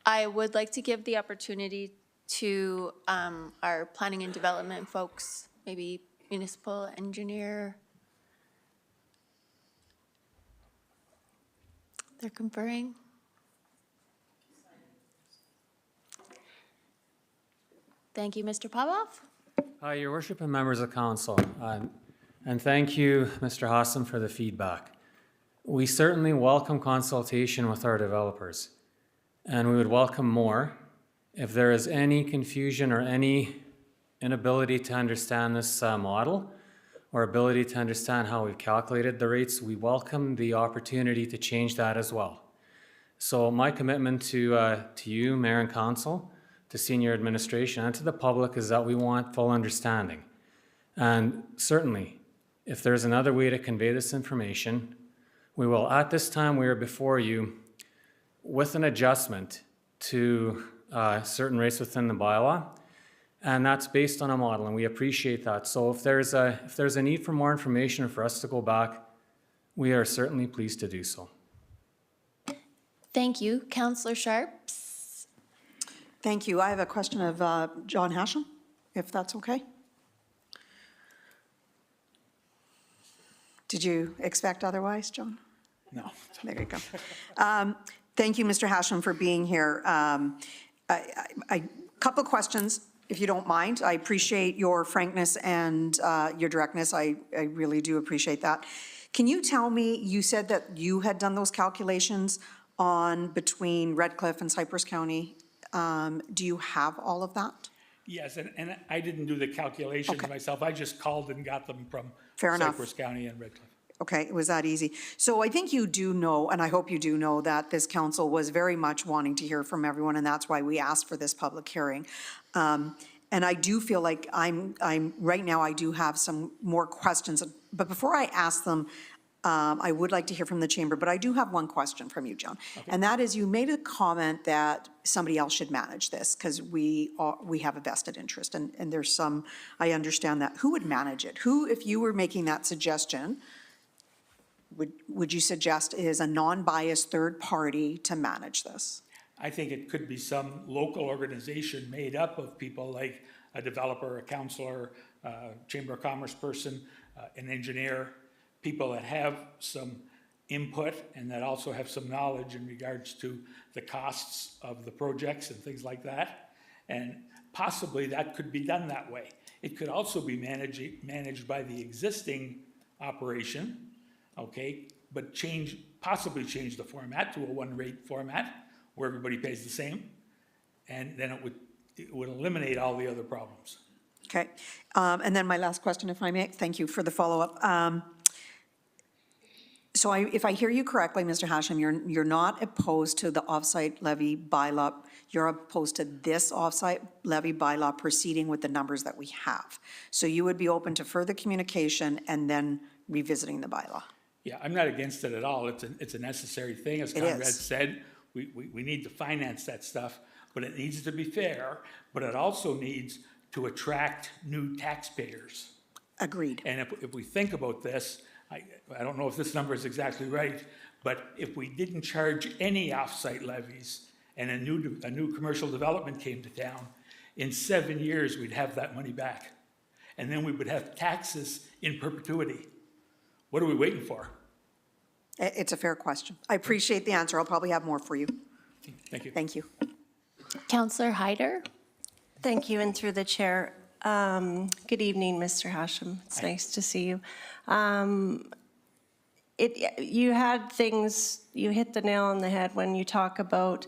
I would like to give the opportunity to our planning and development folks, maybe municipal engineer. They're conferring. Thank you, Mr. Popov. Hi, Your Worship and members of council, and thank you, Mr. Hassan, for the feedback. We certainly welcome consultation with our developers, and we would welcome more. If there is any confusion or any inability to understand this model, or ability to understand how we've calculated the rates, we welcome the opportunity to change that as well. So my commitment to you, Mayor and Council, to senior administration, and to the public is that we want full understanding. And certainly, if there's another way to convey this information, we will. At this time, we are before you with an adjustment to certain rates within the bylaw, and that's based on a model, and we appreciate that. So if there's a need for more information or for us to go back, we are certainly pleased to do so. Thank you. Councillor Sharps. Thank you. I have a question of John Hashem, if that's okay. Did you expect otherwise, John? No. There you go. Thank you, Mr. Hashem, for being here. Couple of questions, if you don't mind. I appreciate your frankness and your directness. I really do appreciate that. Can you tell me, you said that you had done those calculations on between Redcliffe and Cypress County. Do you have all of that? Yes, and I didn't do the calculations Okay. myself. I just called and got them from Fair enough. Cypress County and Redcliffe. Okay, it was that easy. So I think you do know, and I hope you do know, that this council was very much wanting to hear from everyone, and that's why we asked for this public hearing. And I do feel like right now I do have some more questions, but before I ask them, I would like to hear from the chamber, but I do have one question from you, John. Okay. And that is, you made a comment that somebody else should manage this because we have a vested interest, and there's some, I understand that. Who would manage it? Who, if you were making that suggestion, would you suggest is a non-biased third party to manage this? I think it could be some local organization made up of people like a developer, a councillor, chamber of commerce person, an engineer, people that have some input and that also have some knowledge in regards to the costs of the projects and things like that. And possibly that could be done that way. It could also be managed by the existing operation, okay, but possibly change the format to a one-rate format where everybody pays the same, and then it would eliminate all the other problems. Okay, and then my last question, if I may, thank you for the follow-up. So if I hear you correctly, Mr. Hashem, you're not opposed to the offsite levy bylaw. You're opposed to this offsite levy bylaw proceeding with the numbers that we have. So you would be open to further communication and then revisiting the bylaw. Yeah, I'm not against it at all. It's a necessary thing. As Conrad said, we need to finance that stuff, but it needs to be fair, but it also needs to attract new taxpayers. Agreed. And if we think about this, I don't know if this number is exactly right, but if we didn't charge any offsite levies and a new commercial development came to town, in 7 years we'd have that money back. And then we would have taxes in perpetuity. What are we waiting for? It's a fair question. I appreciate the answer. I'll probably have more for you. Thank you. Thank you. Councillor Hyder. Thank you, and through the chair. Good evening, Mr. Hashem. It's nice to see you. You had things, you hit the nail on the head when you talk about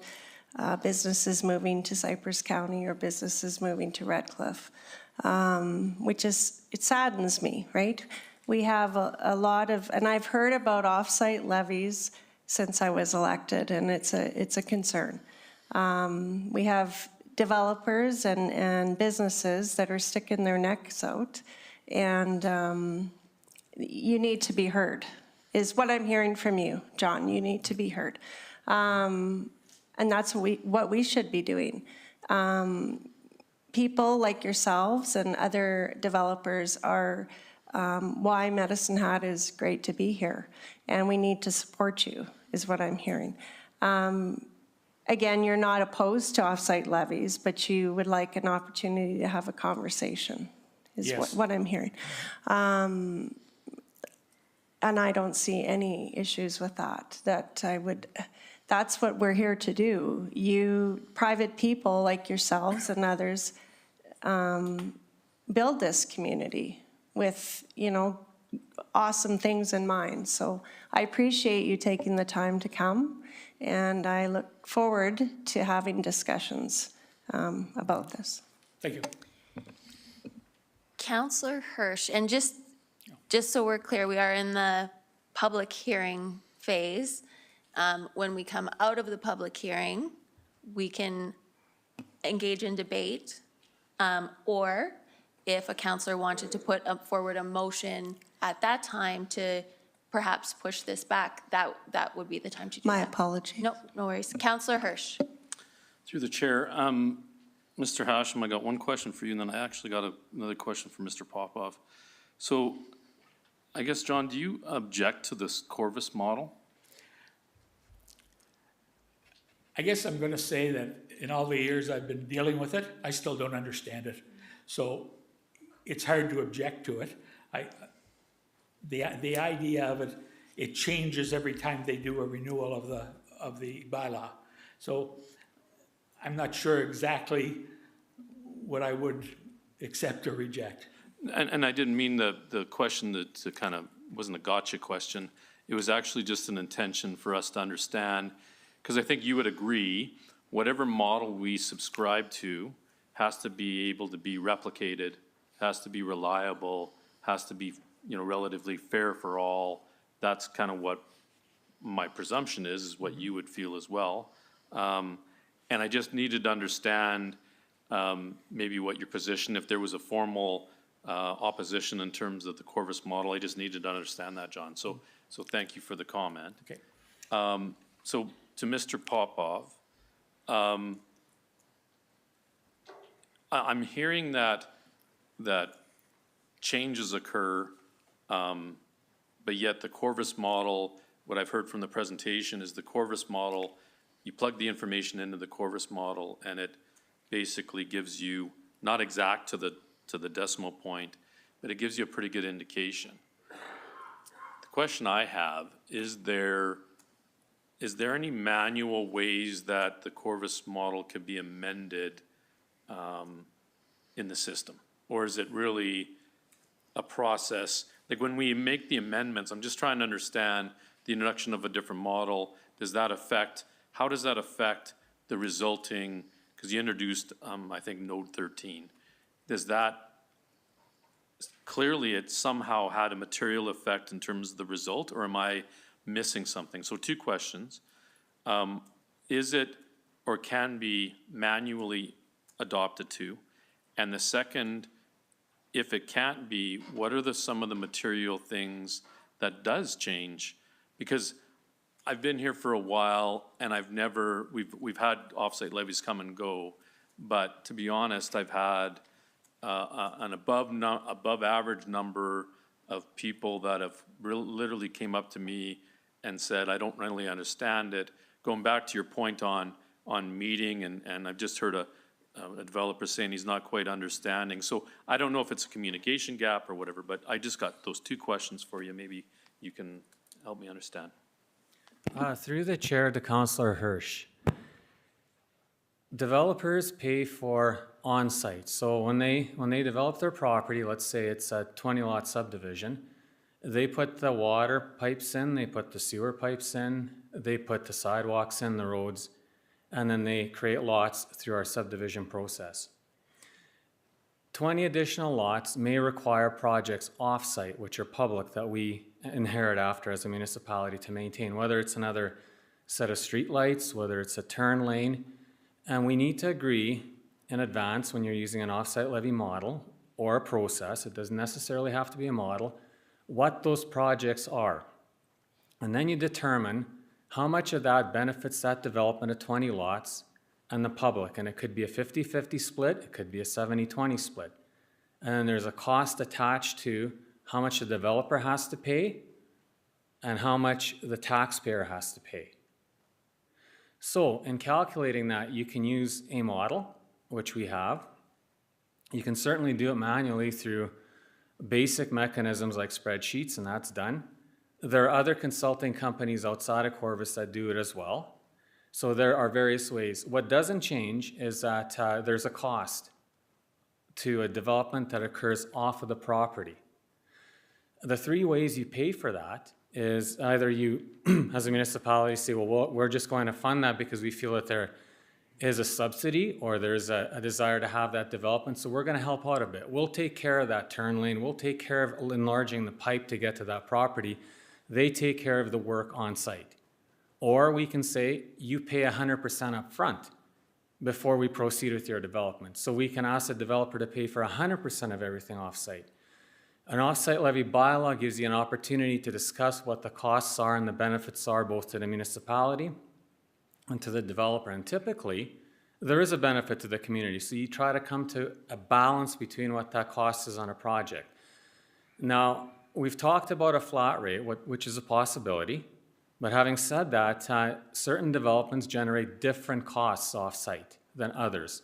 businesses moving to Cypress County or businesses moving to Redcliffe, which is, it saddens me, right? We have a lot of, and I've heard about offsite levies since I was elected, and it's a concern. We have developers and businesses that are sticking their necks out, and you need to be heard, is what I'm hearing from you, John. You need to be heard. And that's what we should be doing. People like yourselves and other developers are why Medicine Hat is great to be here. And we need to support you, is what I'm hearing. Again, you're not opposed to offsite levies, but you would like an opportunity to have a conversation, is Yes. what I'm hearing. And I don't see any issues with that, that's what we're here to do. You, private people like yourselves and others, build this community with, awesome things in mind. So I appreciate you taking the time to come, and I look forward to having discussions about this. Thank you. Councillor Hirsch, and just so we're clear, we are in the public hearing phase. When we come out of the public hearing, we can engage in debate, or if a councillor wanted to put forward a motion at that time to perhaps push this back, that would be the time to do that. My apology. No worries. Councillor Hirsch. Through the chair, Mr. Hashem, I got one question for you, and then I actually got another question for Mr. Popoff. So I guess, John, do you object to this Corvus model? I guess I'm going to say that in all the years I've been dealing with it, I still don't understand it. So it's hard to object to it. The idea of it, it changes every time they do a renewal of the bylaw. So I'm not sure exactly what I would accept or reject. And I didn't mean the question to kind of, wasn't a gotcha question. It was actually just an intention for us to understand, because I think you would agree, whatever model we subscribe to has to be able to be replicated, has to be reliable, has to be, relatively fair for all. That's kind of what my presumption is what you would feel as well. And I just needed to understand maybe what your position, if there was a formal opposition in terms of the Corvus model. I just needed to understand that, John. So thank you for the comment. Okay. So to Mr. Popov, I'm hearing that changes occur, but yet the Corvus model, what I've heard from the presentation is the Corvus model, you plug the information into the Corvus model and it basically gives you, not exact to the decimal point, but it gives you a pretty good indication. The question I have, is there any manual ways that the Corvus model could be amended in the system? Or is it really a process, like when we make the amendments, I'm just trying to understand the introduction of a different model, how does that affect the resulting, because you introduced, I think, Node 13. Does that, clearly it somehow had a material effect in terms of the result, or am I missing something? So two questions. Is it or can be manually adopted to? And the second, if it can't be, what are some of the material things that does change? Because I've been here for a while and we've had offsite levies come and go, but to be honest, I've had an above average number of people that have literally came up to me and said, I don't really understand it. Going back to your point on meeting, and I've just heard a developer saying he's not quite understanding. So I don't know if it's a communication gap or whatever, but I just got those two questions for you. Maybe you can help me understand. Through the chair to Councillor Hirsch. Developers pay for on-site. So when they develop their property, let's say it's a 20-lot subdivision, they put the water pipes in, they put the sewer pipes in, they put the sidewalks in, the roads, and then they create lots through our subdivision process. 20 additional lots may require projects off-site, which are public, that we inherit after as a municipality to maintain, whether it's another set of streetlights, whether it's a turn lane, and we need to agree in advance when you're using an off-site levy model or a process, it doesn't necessarily have to be a model, what those projects are. And then you determine how much of that benefits that development of 20 lots and the public? And it could be a 50-50 split, it could be a 70-20 split. And then there's a cost attached to how much the developer has to pay and how much the taxpayer has to pay. So in calculating that, you can use a model, which we have. You can certainly do it manually through basic mechanisms like spreadsheets, and that's done. There are other consulting companies outside of Corvus that do it as well. So there are various ways. What doesn't change is that there's a cost to a development that occurs off of the property. The three ways you pay for that is either you, as a municipality, say, well, we're just going to fund that because we feel that there is a subsidy or there's a desire to have that development, so we're going to help out a bit. We'll take care of that turn lane. We'll take care of enlarging the pipe to get to that property. They take care of the work on site. Or we can say, you pay 100% up front before we proceed with your development. So we can ask the developer to pay for 100% of everything off-site. An off-site levy bylaw gives you an opportunity to discuss what the costs are and the benefits are both to the municipality and to the developer. And typically, there is a benefit to the community. So you try to come to a balance between what that cost is on a project. Now, we've talked about a flat rate, which is a possibility. But having said that, certain developments generate different costs off-site than others.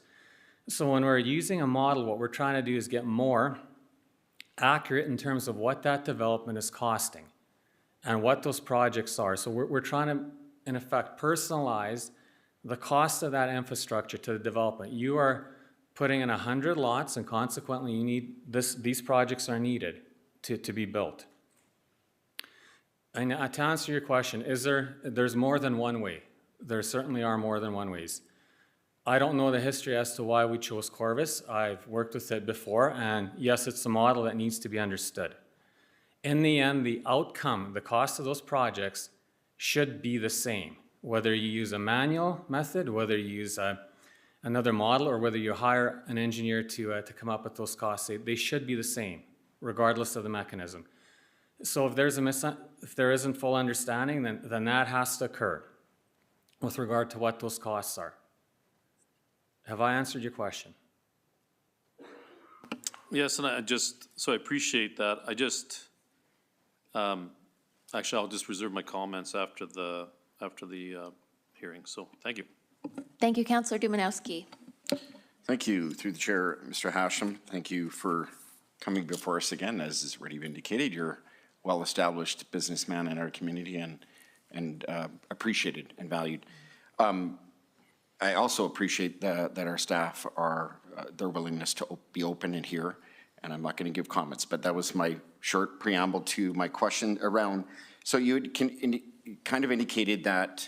So when we're using a model, what we're trying to do is get more accurate in terms of what that development is costing and what those projects are. So we're trying to, in effect, personalize the cost of that infrastructure to the development. You are putting in 100 lots, and consequently, you need these projects are needed to be built. And to answer your question, there's more than one way. There certainly are more than one ways. I don't know the history as to why we chose Corvus. I've worked with it before, and yes, it's a model that needs to be understood. In the end, the outcome, the cost of those projects should be the same, whether you use a manual method, whether you use another model, or whether you hire an engineer to come up with those costs. They should be the same, regardless of the mechanism. So if there isn't full understanding, then that has to occur with regard to what those costs are. Have I answered your question? Yes, and I appreciate that. Actually, I'll just reserve my comments after the hearing, so thank you. Thank you, Councillor Dumanowski. Thank you, through the chair, Mr. Hashem. Thank you for coming before us again. As has already been indicated, you're a well-established businessman in our community and appreciated and valued. I also appreciate that our staff are, their willingness to be open and hear, and I'm not going to give comments, but that was my short preamble to my question around, so you kind of indicated that,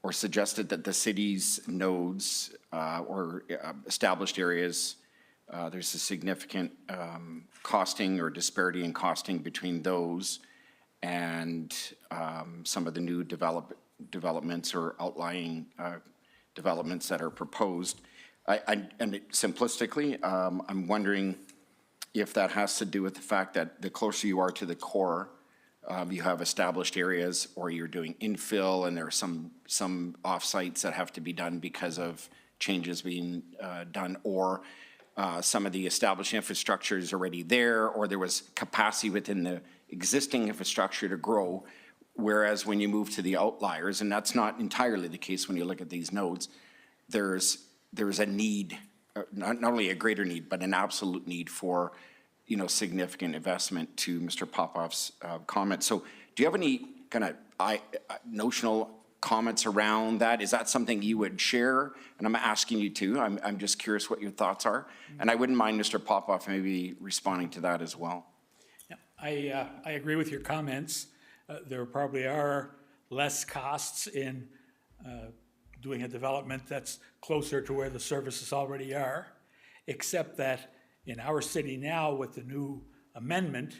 or suggested that the city's nodes or established areas, there's a significant costing or disparity in costing between those and some of the new developments or outlying developments that are proposed. And simplistically, I'm wondering if that has to do with the fact that the closer you are to the core, you have established areas, or you're doing infill, and there are some off-sites that have to be done because of changes being done, or some of the established infrastructure is already there, or there was capacity within the existing infrastructure to grow. Whereas when you move to the outliers, and that's not entirely the case when you look at these nodes, there's a need, not only a greater need, but an absolute need for, significant investment, to Mr. Popoff's comment. So do you have any kind of notional comments around that? Is that something you would share? And I'm asking you to. I'm just curious what your thoughts are. And I wouldn't mind Mr. Popoff maybe responding to that as well. Yeah, I agree with your comments. There probably are less costs in doing a development that's closer to where the services already are, except that in our city now, with the new amendment,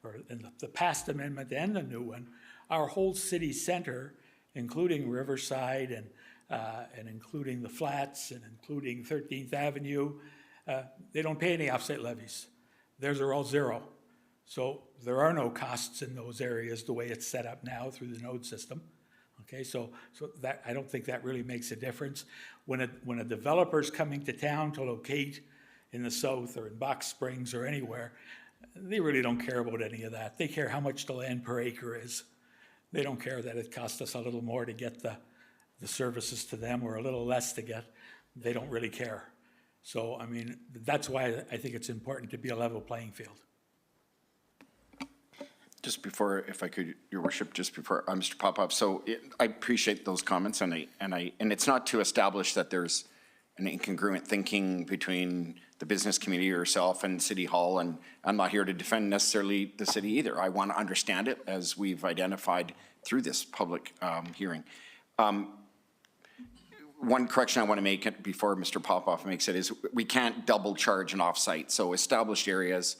or in the past amendment and the new one, our whole city center, including Riverside and including the Flats and including 13th Avenue, they don't pay any offsite levies. Theirs are all zero. So there are no costs in those areas the way it's set up now through the node system, Okay, so that, I don't think that really makes a difference. When a developer's coming to town to locate in the south or in Box Springs or anywhere, they really don't care about any of that. They care how much the land per acre is. They don't care that it costs us a little more to get the services to them or a little less to get. They don't really care. So, I mean, that's why I think it's important to be a level playing field. Just before, if I could, Your Worship, just before, Mr. Popoff, so I appreciate those comments, and it's not to establish that there's an incongruent thinking between the business community, yourself, and City Hall, and I'm not here to defend necessarily the city either. I want to understand it as we've identified through this public hearing. One correction I want to make before Mr. Popoff makes it is we can't double charge an offsite. So established areas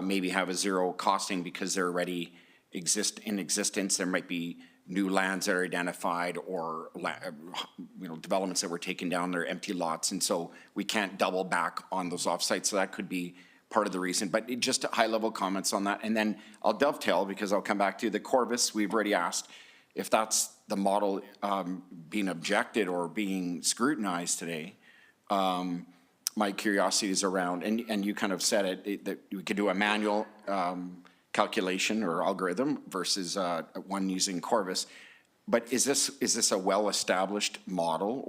maybe have a zero costing because they're already in existence. There might be new lands that are identified or developments that were taken down, they're empty lots, and so we can't double back on those offsites. So that could be part of the reason, but just high-level comments on that. And then I'll dovetail, because I'll come back to the Corvus. We've already asked if that's the model being objected or being scrutinized today. My curiosity is around, and you kind of said it, that we could do a manual calculation or algorithm versus one using Corvus. But is this a well-established model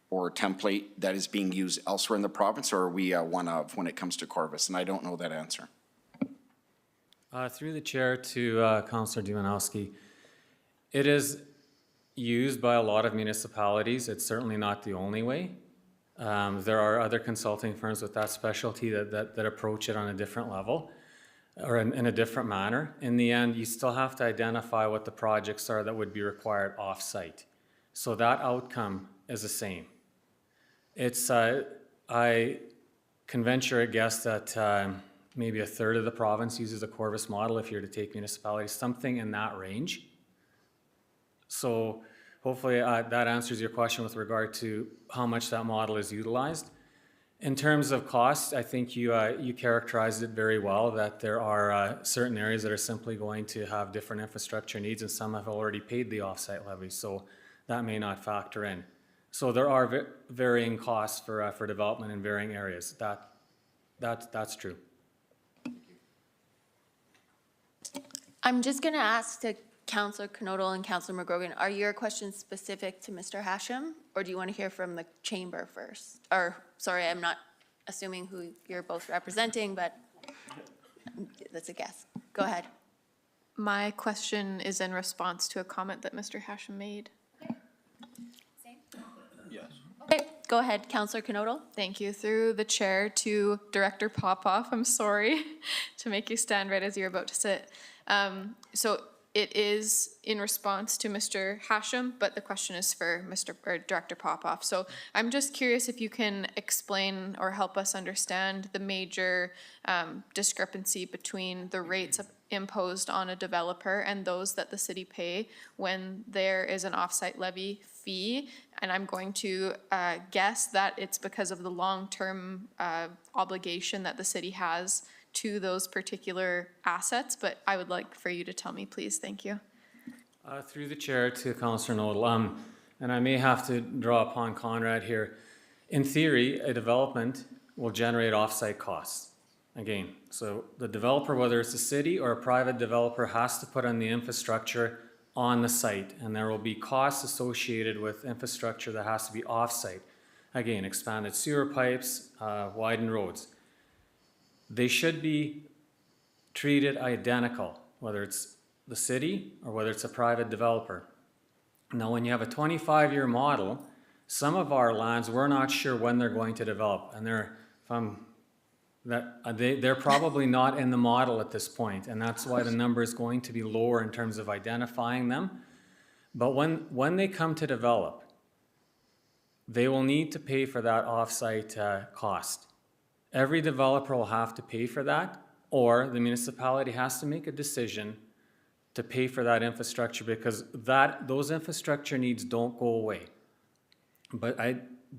or template that is being used elsewhere in the province, or are we one of when it comes to Corvus? And I don't know that answer. Through the chair to Councillor Dumanowski, it is used by a lot of municipalities. It's certainly not the only way. There are other consulting firms with that specialty that approach it on a different level or in a different manner. In the end, you still have to identify what the projects are that would be required off-site. So that outcome is the same. It's, I can venture a guess that maybe a third of the province uses a Corvus model if you're to take municipalities, something in that range. So hopefully that answers your question with regard to how much that model is utilized. In terms of cost, I think you characterized it very well, that there are certain areas that are simply going to have different infrastructure needs, and some have already paid the offsite levy, so that may not factor in. So there are varying costs for development in varying areas. That's true. I'm just going to ask to Councillor Knodel and Councillor McGrogan, are your questions specific to Mr. Hashem, or do you want to hear from the chamber first? Or, sorry, I'm not assuming who you're both representing, but that's a guess. Go ahead. My question is in response to a comment that Mr. Hashem made. Yes. Okay, go ahead, Councillor Knodel. Thank you. Through the chair to Director Popoff, I'm sorry to make you stand right as you're about to sit. So it is in response to Mr. Hashem, but the question is for Director Popoff. So I'm just curious if you can explain or help us understand the major discrepancy between the rates imposed on a developer and those that the city pay when there is an offsite levy fee. And I'm going to guess that it's because of the long-term obligation that the city has to those particular assets, but I would like for you to tell me, please. Thank you. Through the chair to Councillor Knodel, and I may have to draw upon Conrad here. In theory, a development will generate offsite costs. Again, so the developer, whether it's a city or a private developer, has to put on the infrastructure on the site, and there will be costs associated with infrastructure that has to be offsite. Again, expanded sewer pipes, widened roads. They should be treated identical, whether it's the city or whether it's a private developer. Now, when you have a 25-year model, some of our lands, we're not sure when they're going to develop, and they're probably not in the model at this point, and that's why the number is going to be lower in terms of identifying them. But when they come to develop, they will need to pay for that offsite cost. Every developer will have to pay for that, or the municipality has to make a decision to pay for that infrastructure, because those infrastructure needs don't go away. But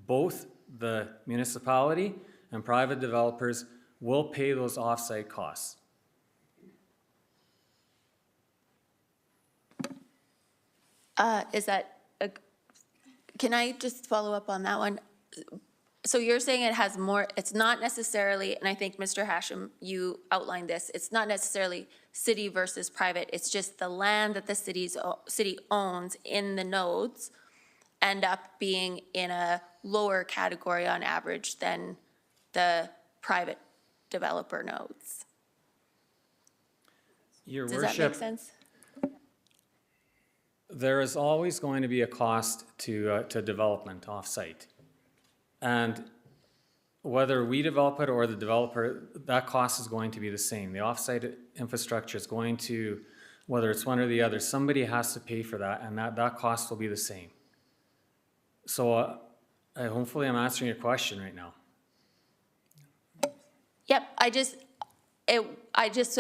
both the municipality and private developers will pay those offsite costs. Is that, can I just follow up on that one? So you're saying it has more, it's not necessarily, and I think Mr. Hashem, you outlined this, it's not necessarily city versus private, it's just the land that the city owns in the nodes end up being in a lower category on average than the private developer nodes. Your Does that make worship, sense? there is always going to be a cost to development off-site. And whether we develop it or the developer, that cost is going to be the same. The off-site infrastructure is going to, whether it's one or the other, somebody has to pay for that, and that cost will be the same. So hopefully I'm answering your question right now. Yep, I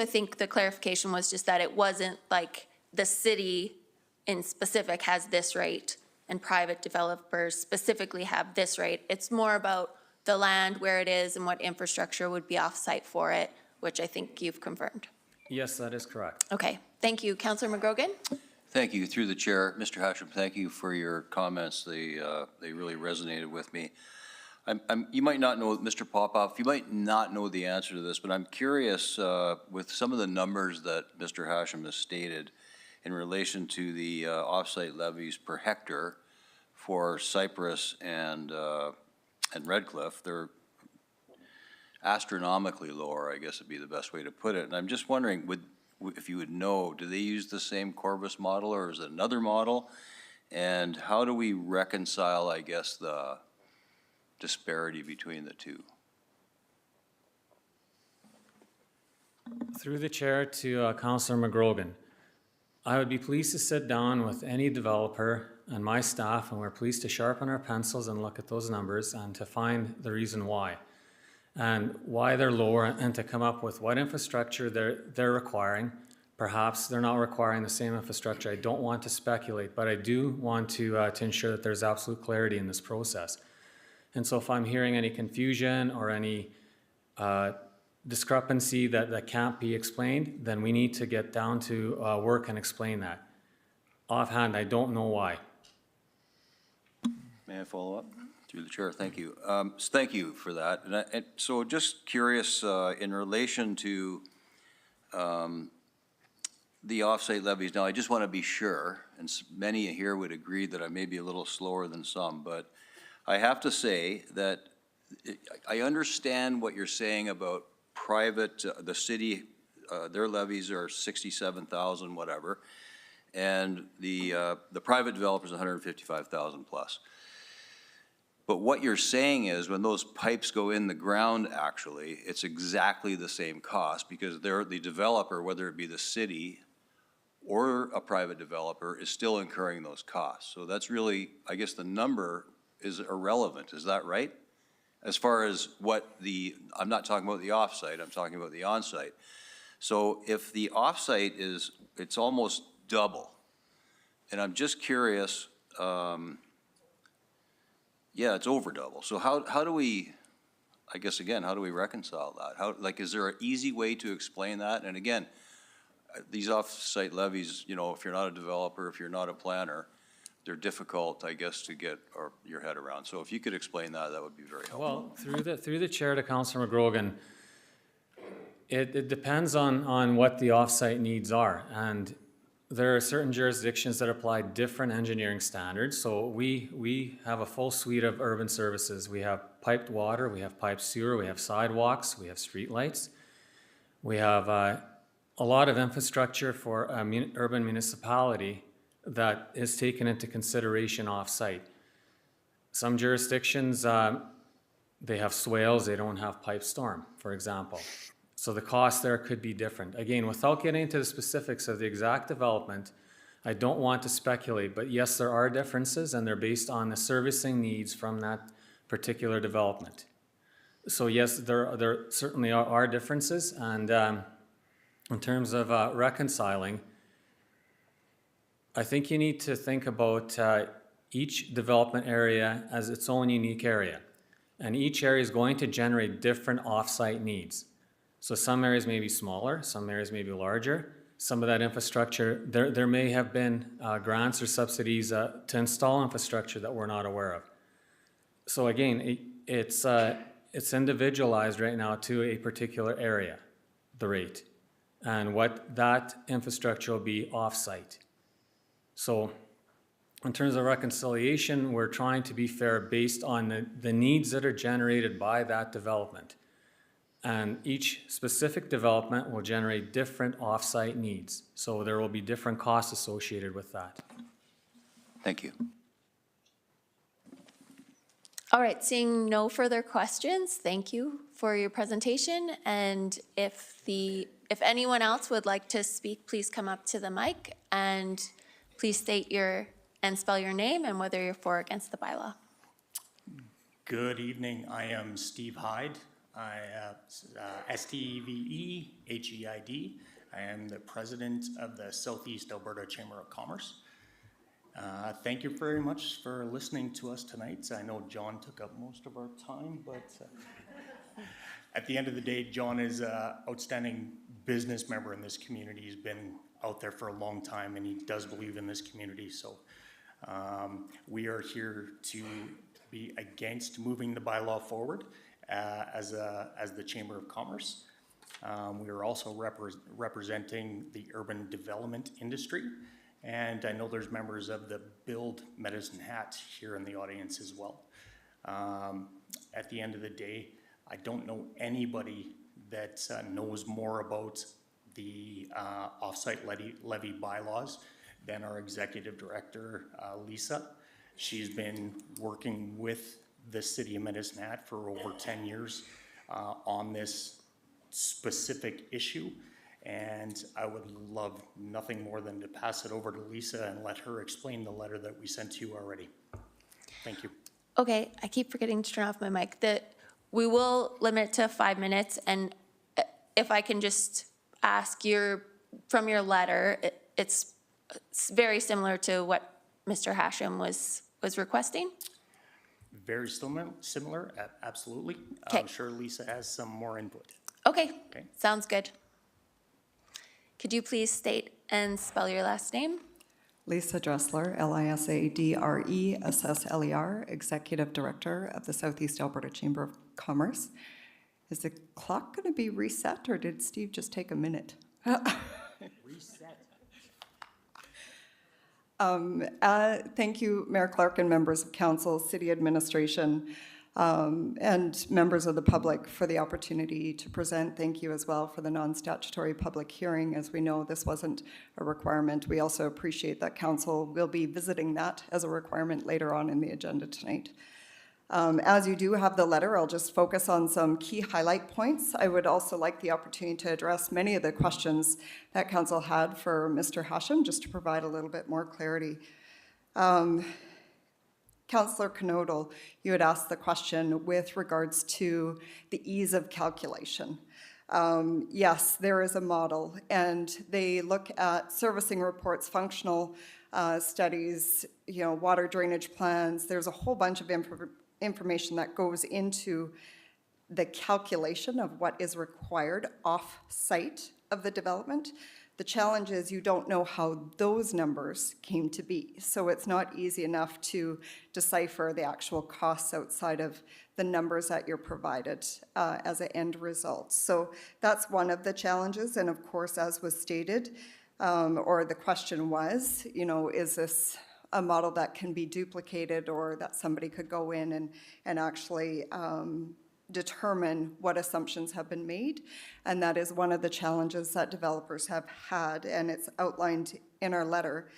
think the clarification was just that it wasn't like the city in specific has this rate and private developers specifically have this rate. It's more about the land, where it is, and what infrastructure would be off-site for it, which I think you've confirmed. Yes, that is correct. Okay, thank you. Councillor McGrogan? Thank you. Through the chair, Mr. Hashem, thank you for your comments. They really resonated with me. You might not know, Mr. Popoff, you might not know the answer to this, but I'm curious with some of the numbers that Mr. Hashem has stated in relation to the off-site levies per hectare for Cypress and Red Cliff. They're astronomically lower, I guess would be the best way to put it. And I'm just wondering, if you would know, do they use the same Corvus model or is it another model? And how do we reconcile, I guess, the disparity between the two? Through the chair to Councillor McGrogan, I would be pleased to sit down with any developer and my staff, and we're pleased to sharpen our pencils and look at those numbers and to find the reason why and why they're lower, and to come up with what infrastructure they're requiring. Perhaps they're not requiring the same infrastructure. I don't want to speculate, but I do want to ensure that there's absolute clarity in this process. And so if I'm hearing any confusion or any discrepancy that can't be explained, then we need to get down to work and explain that. Offhand, I don't know why. May I follow up? Through the chair, thank you. So thank you for that. And so just curious, in relation to the offsite levies, now I just want to be sure, and many here would agree that I may be a little slower than some, but I have to say that I understand what you're saying about private, the city, their levies are 67,000, whatever, and the private developers 155,000 plus. But what you're saying is when those pipes go in the ground, actually, it's exactly the same cost because they're the developer, whether it be the city or a private developer, is still incurring those costs. So that's really, I guess the number is irrelevant. Is that right? As far as what I'm not talking about the offsite, I'm talking about the onsite. So if the offsite is, it's almost double. And I'm just curious, yeah, it's over double. So how do we, I guess again, how do we reconcile that? Is there an easy way to explain that? And again, these offsite levies, you know, if you're not a developer, if you're not a planner, they're difficult, I guess, to get your head around. So if you could explain that, that would be very helpful. Well, through the chair to Councillor McGrogan, it depends on what the offsite needs are. And there are certain jurisdictions that apply different engineering standards. So we have a full suite of urban services. We have piped water, we have piped sewer, we have sidewalks, we have streetlights. We have a lot of infrastructure for an urban municipality that is taken into consideration off-site. Some jurisdictions, they have swales, they don't have pipe storm, for example. So the cost there could be different. Again, without getting into the specifics of the exact development, I don't want to speculate, but yes, there are differences and they're based on the servicing needs from that particular development. So yes, there certainly are differences, and in terms of reconciling, I think you need to think about each development area as its own unique area. And each area is going to generate different off-site needs. So some areas may be smaller, some areas may be larger, some of that infrastructure, there may have been grants or subsidies to install infrastructure that we're not aware of. So again, it's individualized right now to a particular area, the rate, and what that infrastructure will be off-site. So in terms of reconciliation, we're trying to be fair based on the needs that are generated by that development. And each specific development will generate different off-site needs. So there will be different costs associated with that. Thank you. All right, seeing no further questions, thank you for your presentation. And if anyone else would like to speak, please come up to the mic and please state and spell your name and whether you're for or against the bylaw. Good evening. I am Steve Hyde. I STEVEHEID. I am the president of the Southeast Alberta Chamber of Commerce. Thank you very much for listening to us tonight. I know John took up most of our time, but at the end of the day, John is an outstanding business member in this community. He's been out there for a long time, and he does believe in this community. So we are here to be against moving the bylaw forward as the Chamber of Commerce. We are also representing the urban development industry. And I know there's members of the Build Medicine Hat here in the audience as well. At the end of the day, I don't know anybody that knows more about the offsite levy bylaws than our executive director, Lisa. She's been working with the City of Medicine Hat for over 10 years on this specific issue. And I would love nothing more than to pass it over to Lisa and let her explain the letter that we sent to you already. Thank you. Okay, I keep forgetting to turn off my mic. We will limit to 5 minutes, and if I can just ask from your letter, it's very similar to what Mr. Hashem was requesting? Very similar, absolutely. Okay. I'm sure Lisa has some more input. Okay, sounds good. Could you please state and spell your last name? Lisa Dressler, Lisadre SSLER, Executive Director of the Southeast Alberta Chamber of Commerce. Is the clock going to be reset, or did Steve just take a minute? Reset. Thank you, Mayor Clark and members of council, city administration, and members of the public for the opportunity to present. Thank you as well for the non-statutory public hearing. As we know, this wasn't a requirement. We also appreciate that council will be visiting that as a requirement later on in the agenda tonight. As you do have the letter, I'll just focus on some key highlight points. I would also like the opportunity to address many of the questions that council had for Mr. Hashem, just to provide a little bit more clarity. Councillor Knodel, you had asked the question with regards to the ease of calculation. Yes, there is a model, and they look at servicing reports, functional studies, water drainage plans. There's a whole bunch of information that goes into the calculation of what is required off-site of the development. The challenge is you don't know how those numbers came to be. So it's not easy enough to decipher the actual costs outside of the numbers that you're provided as an end result. So that's one of the challenges. And of course, as was stated, or the question was, is this a model that can be duplicated, or that somebody could go in and actually determine what assumptions have been made? And that is one of the challenges that developers have had, and it's outlined in our letter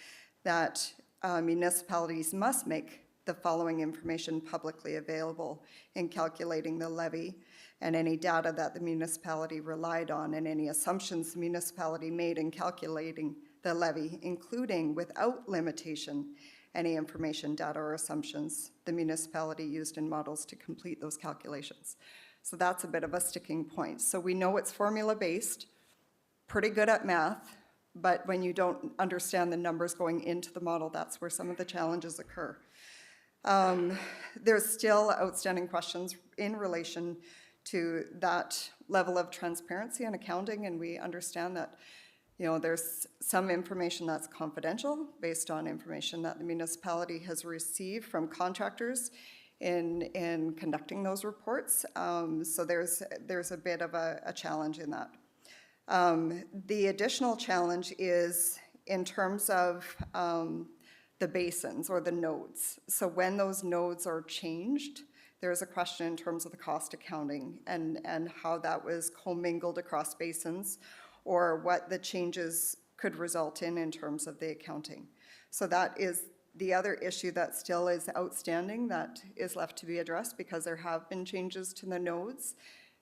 that municipalities must make the following information publicly available in calculating the levy, and any data that the municipality relied on, and any assumptions the municipality made in calculating the levy, including without limitation any information, data, or assumptions the municipality used in models to complete those calculations. So that's a bit of a sticking point. So we know it's formula-based, pretty good at math, but when you don't understand the numbers going into the model, that's where some of the challenges occur. There's still outstanding questions in relation to that level of transparency and accounting, and we understand that You know, there's some information that's confidential based on information that the municipality has received from contractors in conducting those reports. So there's a bit of a challenge in that. The additional challenge is in terms of the basins or the nodes. So when those nodes are changed, there's a question in terms of the cost accounting and how that was commingled across basins, or what the changes could result in terms of the accounting. So that is the other issue that still is outstanding that is left to be addressed, because there have been changes to the nodes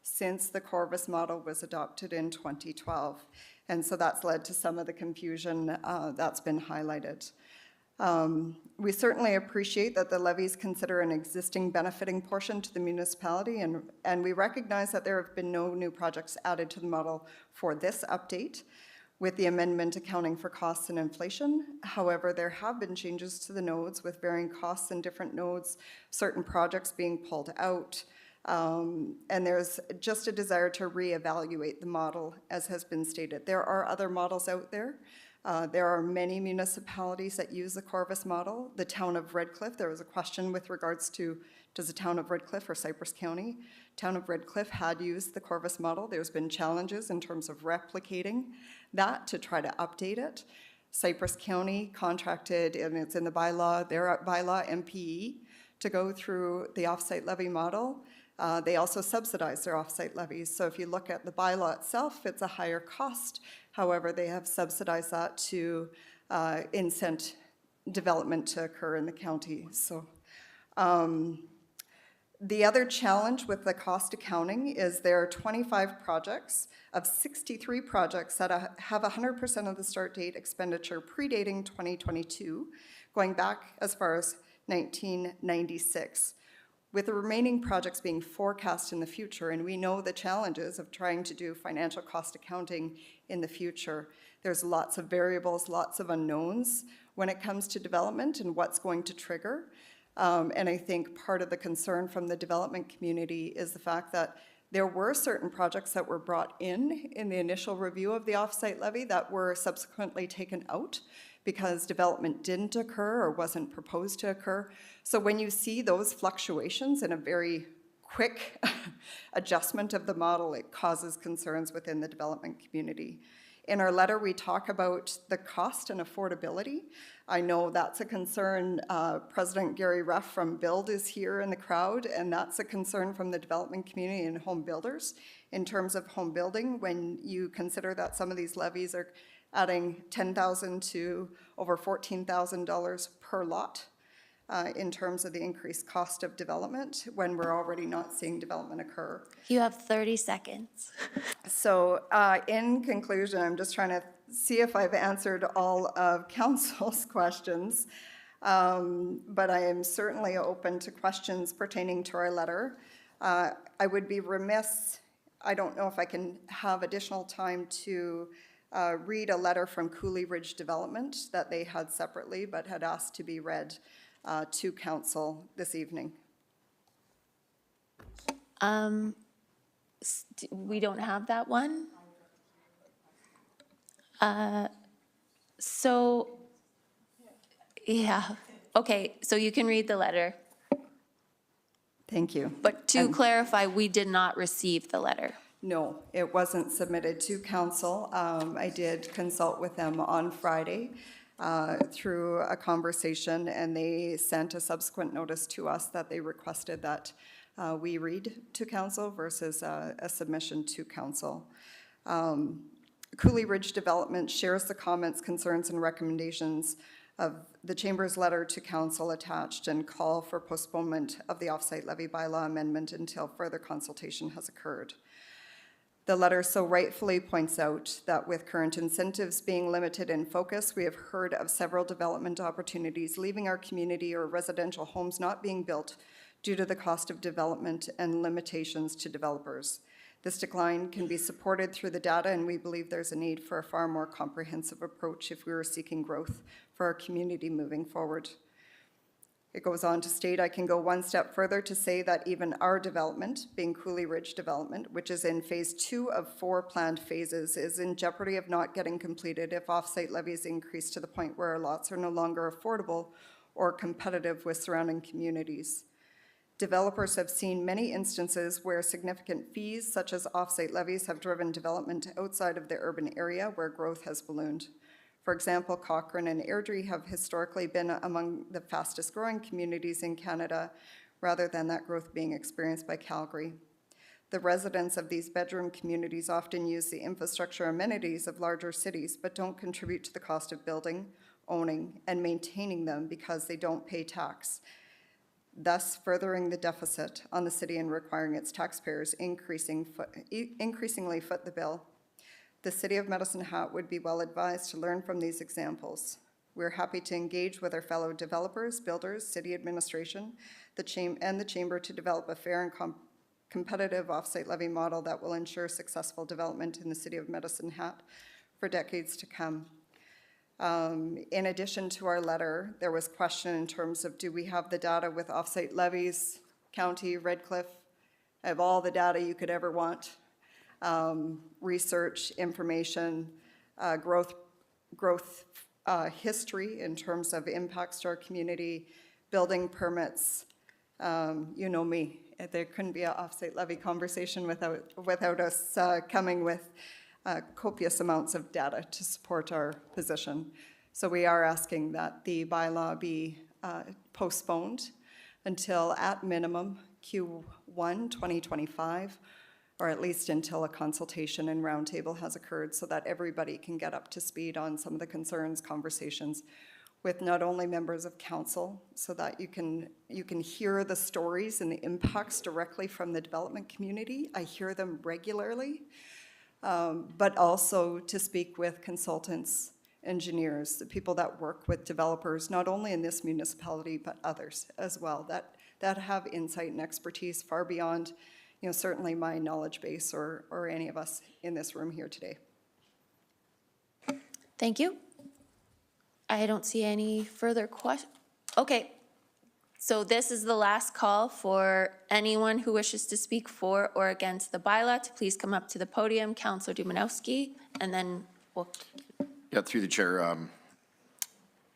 since the Corvus model was adopted in 2012. And so that's led to some of the confusion that's been highlighted. We certainly appreciate that the levies consider an existing benefiting portion to the municipality, and we recognize that there have been no new projects added to the model for this update, with the amendment accounting for costs and inflation. However, there have been changes to the nodes with varying costs in different nodes, certain projects being pulled out, and there's just a desire to reevaluate the model, as has been stated. There are other models out there. There are many municipalities that use the Corvus model. The town of Redcliffe, there was a question with regards to, does the town of Redcliffe or Cypress County? Town of Redcliffe had used the Corvus model. There's been challenges in terms of replicating that to try to update it. Cypress County contracted, and it's in the bylaw, their bylaw MPE, to go through the offsite levy model. They also subsidize their offsite levies. So if you look at the bylaw itself, it's a higher cost. However, they have subsidized that to incent development to occur in the county. So the other challenge with the cost accounting is there are 25 projects of 63 projects that have 100% of the start date expenditure predating 2022, going back as far as 1996. With the remaining projects being forecast in the future, and we know the challenges of trying to do financial cost accounting in the future. There's lots of variables, lots of unknowns when it comes to development and what's going to trigger. And I think part of the concern from the development community is the fact that there were certain projects that were brought in the initial review of the offsite levy that were subsequently taken out because development didn't occur or wasn't proposed to occur. So when you see those fluctuations in a very quick adjustment of the model, it causes concerns within the development community. In our letter, we talk about the cost and affordability. I know that's a concern. President Gary Ruff from Build is here in the crowd, and that's a concern from the development community and home builders in terms of home building. When you consider that some of these levies are adding $10,000 to over $14,000 per lot in terms of the increased cost of development when we're already not seeing development occur. You have 30 seconds. So in conclusion, I'm just trying to see if I've answered all of council's questions, but I am certainly open to questions pertaining to our letter. I would be remiss, I don't know if I can have additional time to read a letter from Cooley Ridge Development that they had separately but had asked to be read to council this evening. We don't have that one. So, yeah, okay, so you can read the letter. Thank you. But to clarify, we did not receive the letter. No, it wasn't submitted to council. I did consult with them on Friday through a conversation, and they sent a subsequent notice to us that they requested that we read to council versus a submission to council. Cooley Ridge Development shares the comments, concerns, and recommendations of the Chamber's letter to council attached and call for postponement of the offsite levy bylaw amendment until further consultation has occurred. The letter so rightfully points out that with current incentives being limited in focus, we have heard of several development opportunities leaving our community or residential homes not being built due to the cost of development and limitations to developers. This decline can be supported through the data, and we believe there's a need for a far more comprehensive approach if we were seeking growth for our community moving forward. It goes on to state, I can go one step further to say that even our development, being Cooley Ridge Development, which is in phase 2 of 4 planned phases, is in jeopardy of not getting completed if offsite levies increase to the point where our lots are no longer affordable or competitive with surrounding communities. Developers have seen many instances where significant fees, such as offsite levies, have driven development outside of the urban area where growth has ballooned. For example, Cochrane and Airdrie have historically been among the fastest growing communities in Canada, rather than that growth being experienced by Calgary. The residents of these bedroom communities often use the infrastructure amenities of larger cities, but don't contribute to the cost of building, owning, and maintaining them because they don't pay tax, thus furthering the deficit on the city and requiring its taxpayers increasingly foot the bill. The City of Medicine Hat would be well advised to learn from these examples. We're happy to engage with our fellow developers, builders, city administration, and the Chamber to develop a fair and competitive offsite levy model that will ensure successful development in the City of Medicine Hat for decades to come. In addition to our letter, there was question in terms of, do we have the data with offsite levies, county, Redcliffe? I have all the data you could ever want. Research, information, growth history in terms of impacts to our community, building permits. You know me, there couldn't be an offsite levy conversation without us coming with copious amounts of data to support our position. So we are asking that the bylaw be postponed until, at minimum, Q1 2025, or at least until a consultation and roundtable has occurred, so that everybody can get up to speed on some of the concerns, conversations with not only members of council, so that you can hear the stories and the impacts directly from the development community. I hear them regularly, but also to speak with consultants, engineers, the people that work with developers, not only in this municipality, but others as well, that have insight and expertise far beyond, certainly my knowledge base or any of us in this room here today. Thank you. I don't see any further questions. Okay, so this is the last call for anyone who wishes to speak for or against the bylaw to please come up to the podium. Councillor Dumanowski, and then we'll... Yeah, through the chair,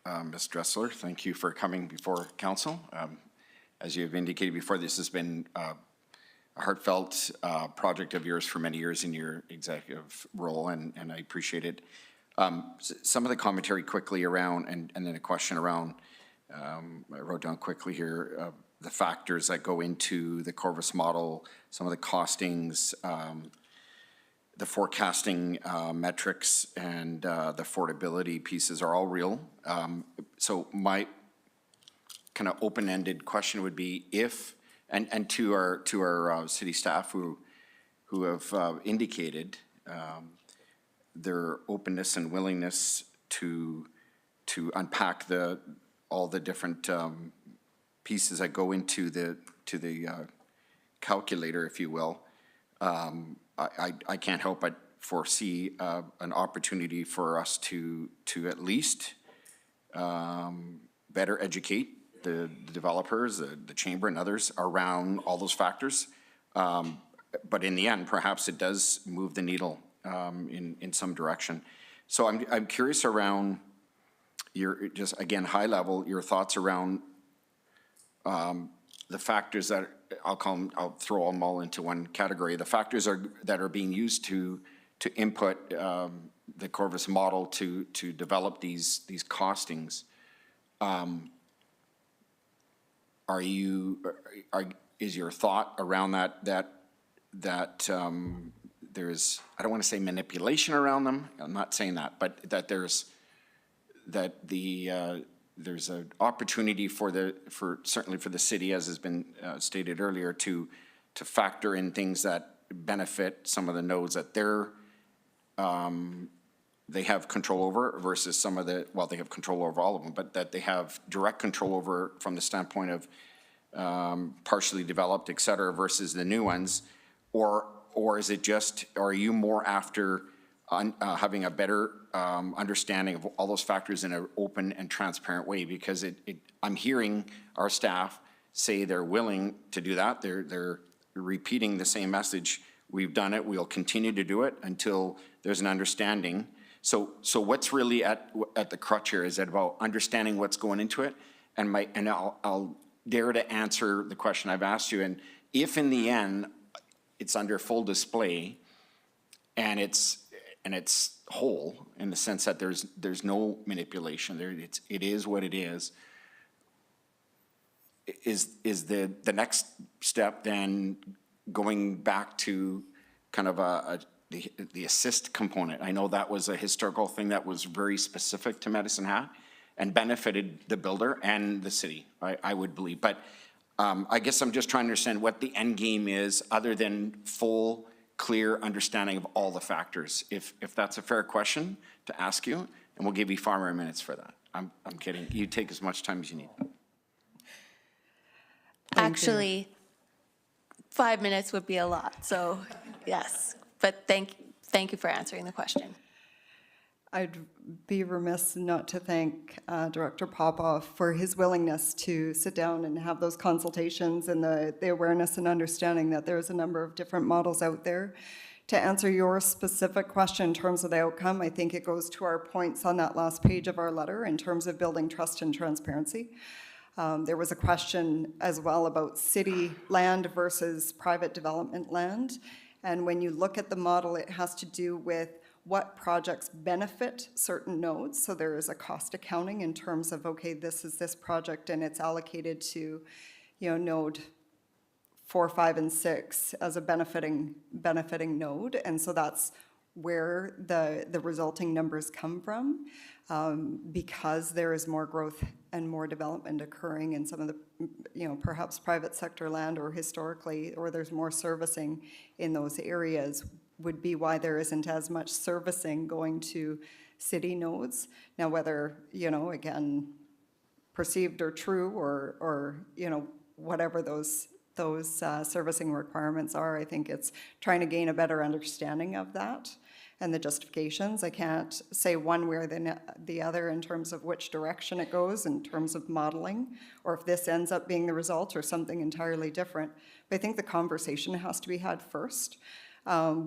Ms. Dressler, thank you for coming before council. As you have indicated before, this has been a heartfelt project of yours for many years in your executive role, and I appreciate it. Some of the commentary quickly around, and then a question around, I wrote down quickly here, the factors that go into the Corvus model, some of the costings, the forecasting metrics, and the affordability pieces are all real. So my kind of open-ended question would be if, and to our city staff who have indicated their openness and willingness to unpack all the different pieces that go into the calculator, if you will. I can't help but foresee an opportunity for us to at least better educate the developers, the chamber and others around all those factors. But in the end, perhaps it does move the needle in some direction. So I'm curious around your, just again, high level, your thoughts around the factors that I'll throw them all into one category. The factors that are being used to input the Corvus model to develop these costings. Is your thought around that there's, I don't want to say manipulation around them, I'm not saying that, but that there's an opportunity certainly for the city, as has been stated earlier, to factor in things that benefit some of the nodes that they have control over versus some of they have control over all of them, but that they have direct control over from the standpoint of partially developed, et cetera, versus the new ones, or is it just, are you more after having a better understanding of all those factors in an open and transparent way, because I'm hearing our staff say they're willing to do that. They're repeating the same message. We've done it. We'll continue to do it until there's an understanding. So what's really at the crutch here? Is it about understanding what's going into it? And I'll dare to answer the question I've asked you. And if in the end it's under full display and it's whole in the sense that there's no manipulation there, it is what it is the next step then going back to kind of the assist component? I know that was a historical thing that was very specific to Medicine Hat and benefited the builder and the city, I would believe. But I guess I'm just trying to understand what the end game is, other than full, clear understanding of all the factors. If that's a fair question to ask you, and we'll give you 5 more minutes for that. I'm kidding. You take as much time as you need. Actually, 5 minutes would be a lot, so yes. But thank you for answering the question. I'd be remiss not to thank Director Popoff for his willingness to sit down and have those consultations and the awareness and understanding that there's a number of different models out there. To answer your specific question in terms of the outcome, I think it goes to our points on that last page of our letter in terms of building trust and transparency. There was a question as well about city land versus private development land. And when you look at the model, it has to do with what projects benefit certain nodes. So there is a cost accounting in terms of, okay, this is this project and it's allocated to, node 4, 5, and 6 as a benefiting node. And so that's where the resulting numbers come from, because there is more growth and more development occurring in some of the, perhaps private sector land, or historically, or there's more servicing in those areas, would be why there isn't as much servicing going to city nodes. Now, whether, again, perceived or true, or whatever those servicing requirements are, I think it's trying to gain a better understanding of that and the justifications. I can't say one way or the other in terms of which direction it goes in terms of modeling, or if this ends up being the result or something entirely different. But I think the conversation has to be had first.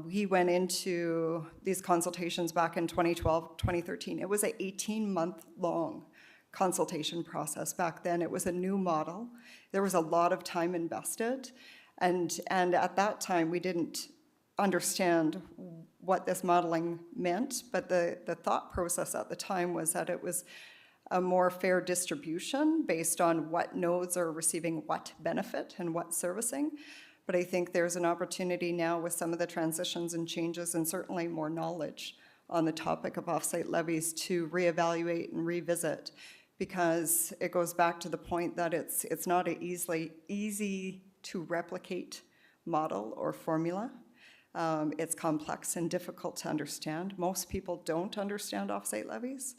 We went into these consultations back in 2012, 2013. It was an 18-month-long consultation process. Back then, it was a new model. There was a lot of time invested. And at that time, we didn't understand what this modeling meant, but the thought process at the time was that it was a more fair distribution based on what nodes are receiving what benefit and what servicing. But I think there's an opportunity now with some of the transitions and changes, and certainly more knowledge on the topic of offsite levies, to reevaluate and revisit, because it goes back to the point that it's not an easy to replicate model or formula. It's complex and difficult to understand. Most people don't understand offsite levies.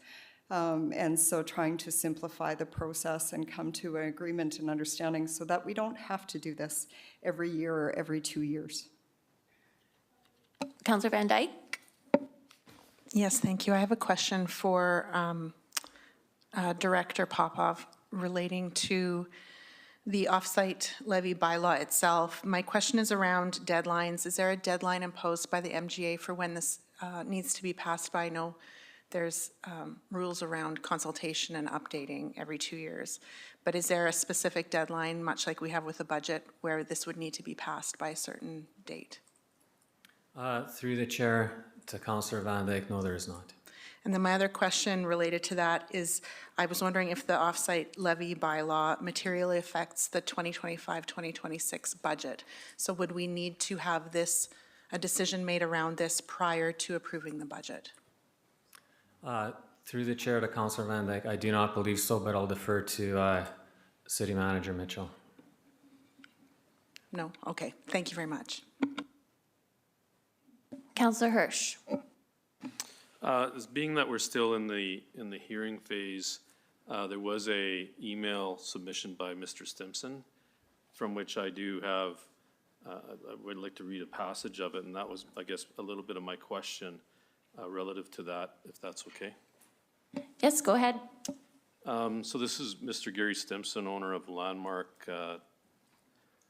And so trying to simplify the process and come to an agreement and understanding so that we don't have to do this every year or every 2 years. Councillor Van Dyke? Yes, thank you. I have a question for Director Popov relating to the offsite levy bylaw itself. My question is around deadlines. Is there a deadline imposed by the MGA for when this needs to be passed by? I know there's rules around consultation and updating every 2 years, but is there a specific deadline, much like we have with the budget, where this would need to be passed by a certain date? Through the chair to Councillor Van Dyke, no, there is not. And then my other question related to that is, I was wondering if the offsite levy bylaw materially affects the 2025-2026 budget. So would we need to have a decision made around this prior to approving the budget? Through the chair to Councillor Van Dyke, I do not believe so, but I'll defer to City Manager Mitchell. No? Okay. Thank you very much. Councillor Hirsch. Being that we're still in the hearing phase, there was a email submission by Mr. Stimson, from which I do have, I would like to read a passage of it, and that was, I guess, a little bit of my question. relative to that, if that's okay. Yes, go ahead. So this is Mr. Gary Stimson, owner of Landmark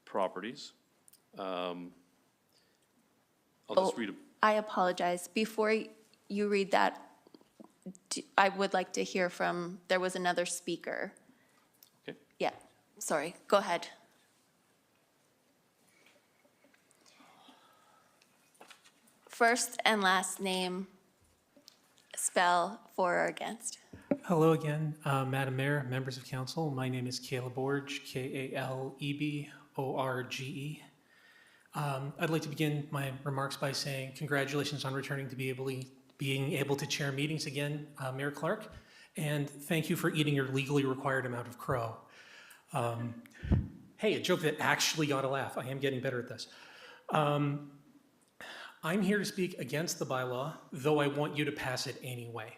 Properties. I'll just read a. I apologize. Before you read that, I would like to hear from, there was another speaker. Okay. Yeah, sorry, go ahead. First and last name, spell for or against. Hello again, Madam Mayor, members of council. My name is Caleb Borge, K-A-L-E-B-O-R-G-E. I'd like to begin my remarks by saying congratulations on returning to being able to chair meetings again, Mayor Clark, and thank you for eating your legally required amount of crow. Hey, a joke that actually got a laugh. I am getting better at this. I'm here to speak against the bylaw, though I want you to pass it anyway.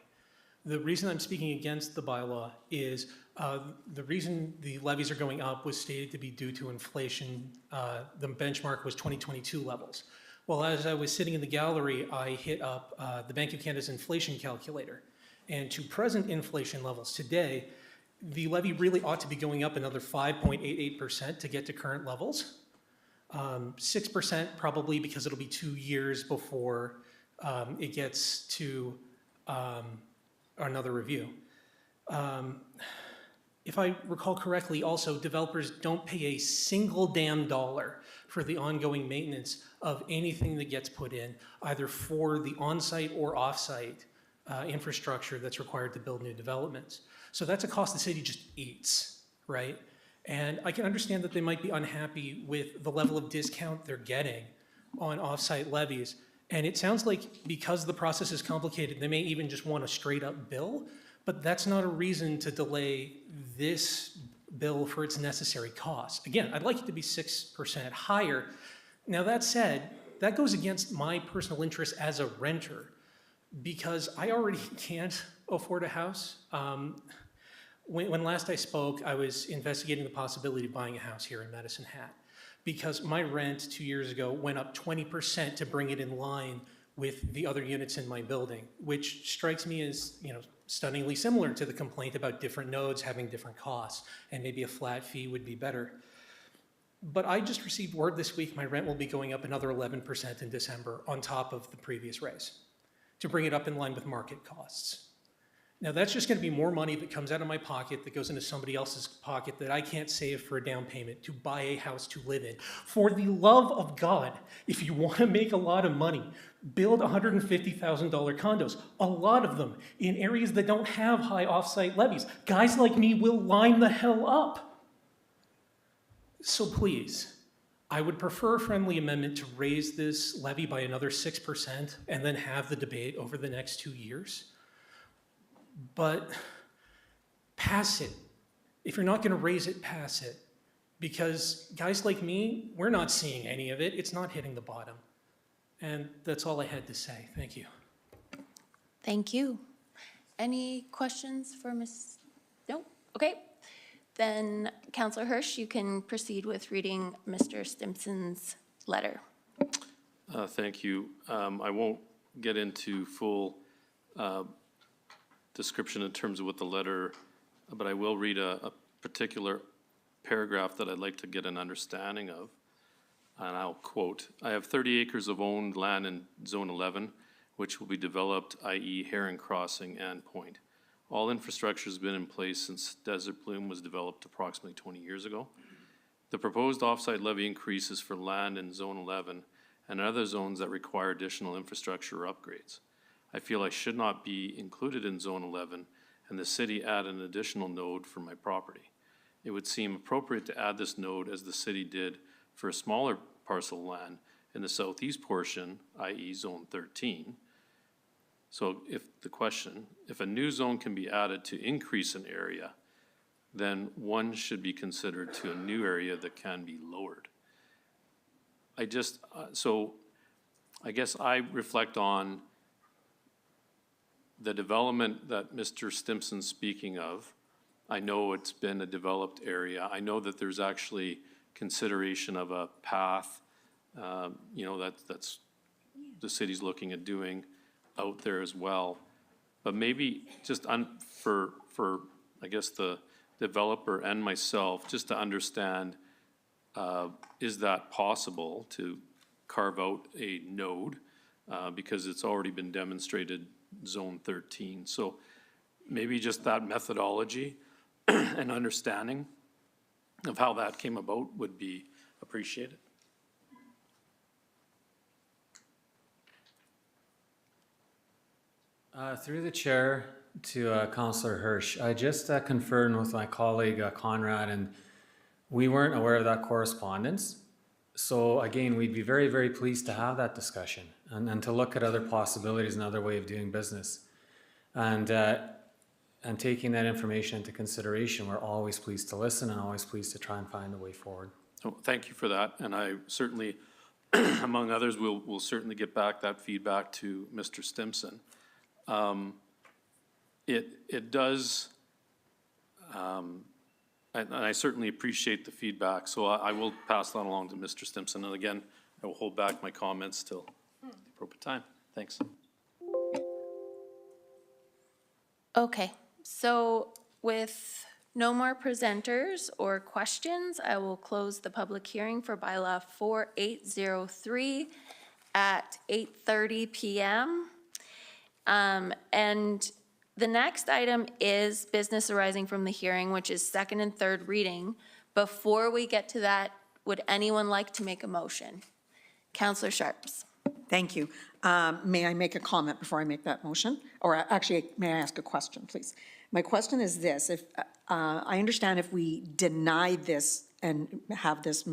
The reason I'm speaking against the bylaw is the reason the levies are going up was stated to be due to inflation. The benchmark was 2022 levels. Well, as I was sitting in the gallery, I hit up the Bank of Canada's inflation calculator. And to present inflation levels today, the levy really ought to be going up another 5.88% to get to current levels. 6% probably because it'll be 2 years before it gets to another review. If I recall correctly, also, developers don't pay a single damn dollar for the ongoing maintenance of anything that gets put in, either for the on-site or off-site infrastructure that's required to build new developments. So that's a cost the city just eats, right? And I can understand that they might be unhappy with the level of discount they're getting on off-site levies. And it sounds like because the process is complicated, they may even just want a straight up bill, but that's not a reason to delay this bill for its necessary costs. Again, I'd like it to be 6% higher. Now that said, that goes against my personal interest as a renter because I already can't afford a house. When last I spoke, I was investigating the possibility of buying a house here in Medicine Hat because my rent 2 years ago went up 20% to bring it in line with the other units in my building, which strikes me as, stunningly similar to the complaint about different nodes having different costs, and maybe a flat fee would be better. But I just received word this week my rent will be going up another 11% in December on top of the previous raise to bring it up in line with market costs. Now that's just going to be more money that comes out of my pocket that goes into somebody else's pocket that I can't save for a down payment to buy a house to live in. For the love of God, if you want to make a lot of money, build $150,000 condos, a lot of them in areas that don't have high off-site levies. Guys like me will line the hell up. So please, I would prefer a friendly amendment to raise this levy by another 6% and then have the debate over the next 2 years. But pass it. If you're not going to raise it, pass it. Because guys like me, we're not seeing any of it. It's not hitting the bottom. And that's all I had to say. Thank you. Thank you. Any questions for Ms.? No? Okay. Then, Councillor Hirsch, you can proceed with reading Mr. Stimson's letter. Thank you. I won't get into full description in terms of what the letter, but I will read a particular paragraph that I'd like to get an understanding of. And I'll quote, "I have 30 acres of owned land in Zone 11, which will be developed, i.e. Heron Crossing and Point. All infrastructure has been in place since Desert Bloom was developed approximately 20 years ago. The proposed offsite levy increases for land in Zone 11 and other zones that require additional infrastructure or upgrades. I feel I should not be included in Zone 11 and the city add an additional node for my property. It would seem appropriate to add this node as the city did for a smaller parcel of land in the southeast portion, i.e. Zone 13. So if a new zone can be added to increase an area, then one should be considered to a new area that can be lowered." So I guess I reflect on the development that Mr. Stimson's speaking of. I know it's been a developed area. I know that there's actually consideration of a path, that's the city's looking at doing. out there as well. But maybe just for, I guess, the developer and myself, just to understand, is that possible to carve out a node? Because it's already been demonstrated zone 13. So maybe just that methodology and understanding of how that came about would be appreciated. Through the chair to Councillor Hirsch, I just conferred with my colleague Conrad, and we weren't aware of that correspondence. So again, we'd be very, very pleased to have that discussion and to look at other possibilities and other way of doing business. And taking that information into consideration, we're always pleased to listen and always pleased to try and find a way forward. So thank you for that. And I certainly, among others, we'll certainly get back that feedback to Mr. Stimson. It does, and I certainly appreciate the feedback, so I will pass that along to Mr. Stimson. And again, I will hold back my comments till the appropriate time. Thanks. Okay, so with no more presenters or questions, I will close the public hearing for bylaw 4803 at 8:30 p.m. And the next item is business arising from the hearing, which is second and third reading. Before we get to that, would anyone like to make a motion? Councillor Sharps. Thank you. May I make a comment before I make that motion? Or actually, may I ask a question, please? My question is this: if I understand if we deny this and have this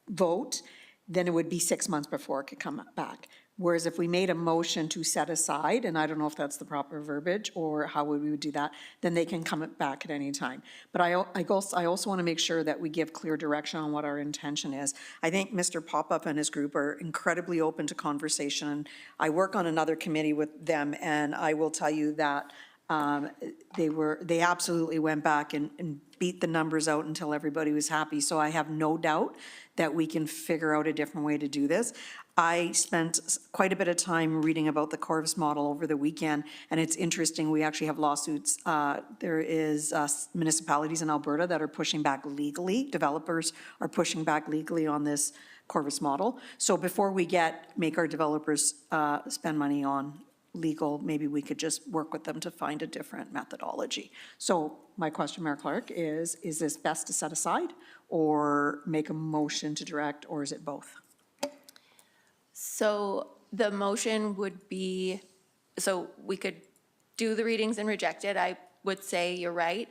vote, then it would be 6 months before it could come back. Whereas if we made a motion to set aside, and I don't know if that's the proper verbiage or how we would do that, then they can come back at any time. But I also want to make sure that we give clear direction on what our intention is. I think Mr. Popoff and his group are incredibly open to conversation. I work on another committee with them, and I will tell you that they absolutely went back and beat the numbers out until everybody was happy. So I have no doubt that we can figure out a different way to do this. I spent quite a bit of time reading about the Corvus model over the weekend, and it's interesting. We actually have lawsuits. There is municipalities in Alberta that are pushing back legally. Developers are pushing back legally on this Corvus model. So before we make our developers spend money on legal, maybe we could just work with them to find a different methodology. So my question, Mayor Clark, is this best to set aside or make a motion to direct, or is it both? So the motion would be, so we could do the readings and reject it. I would say you're right.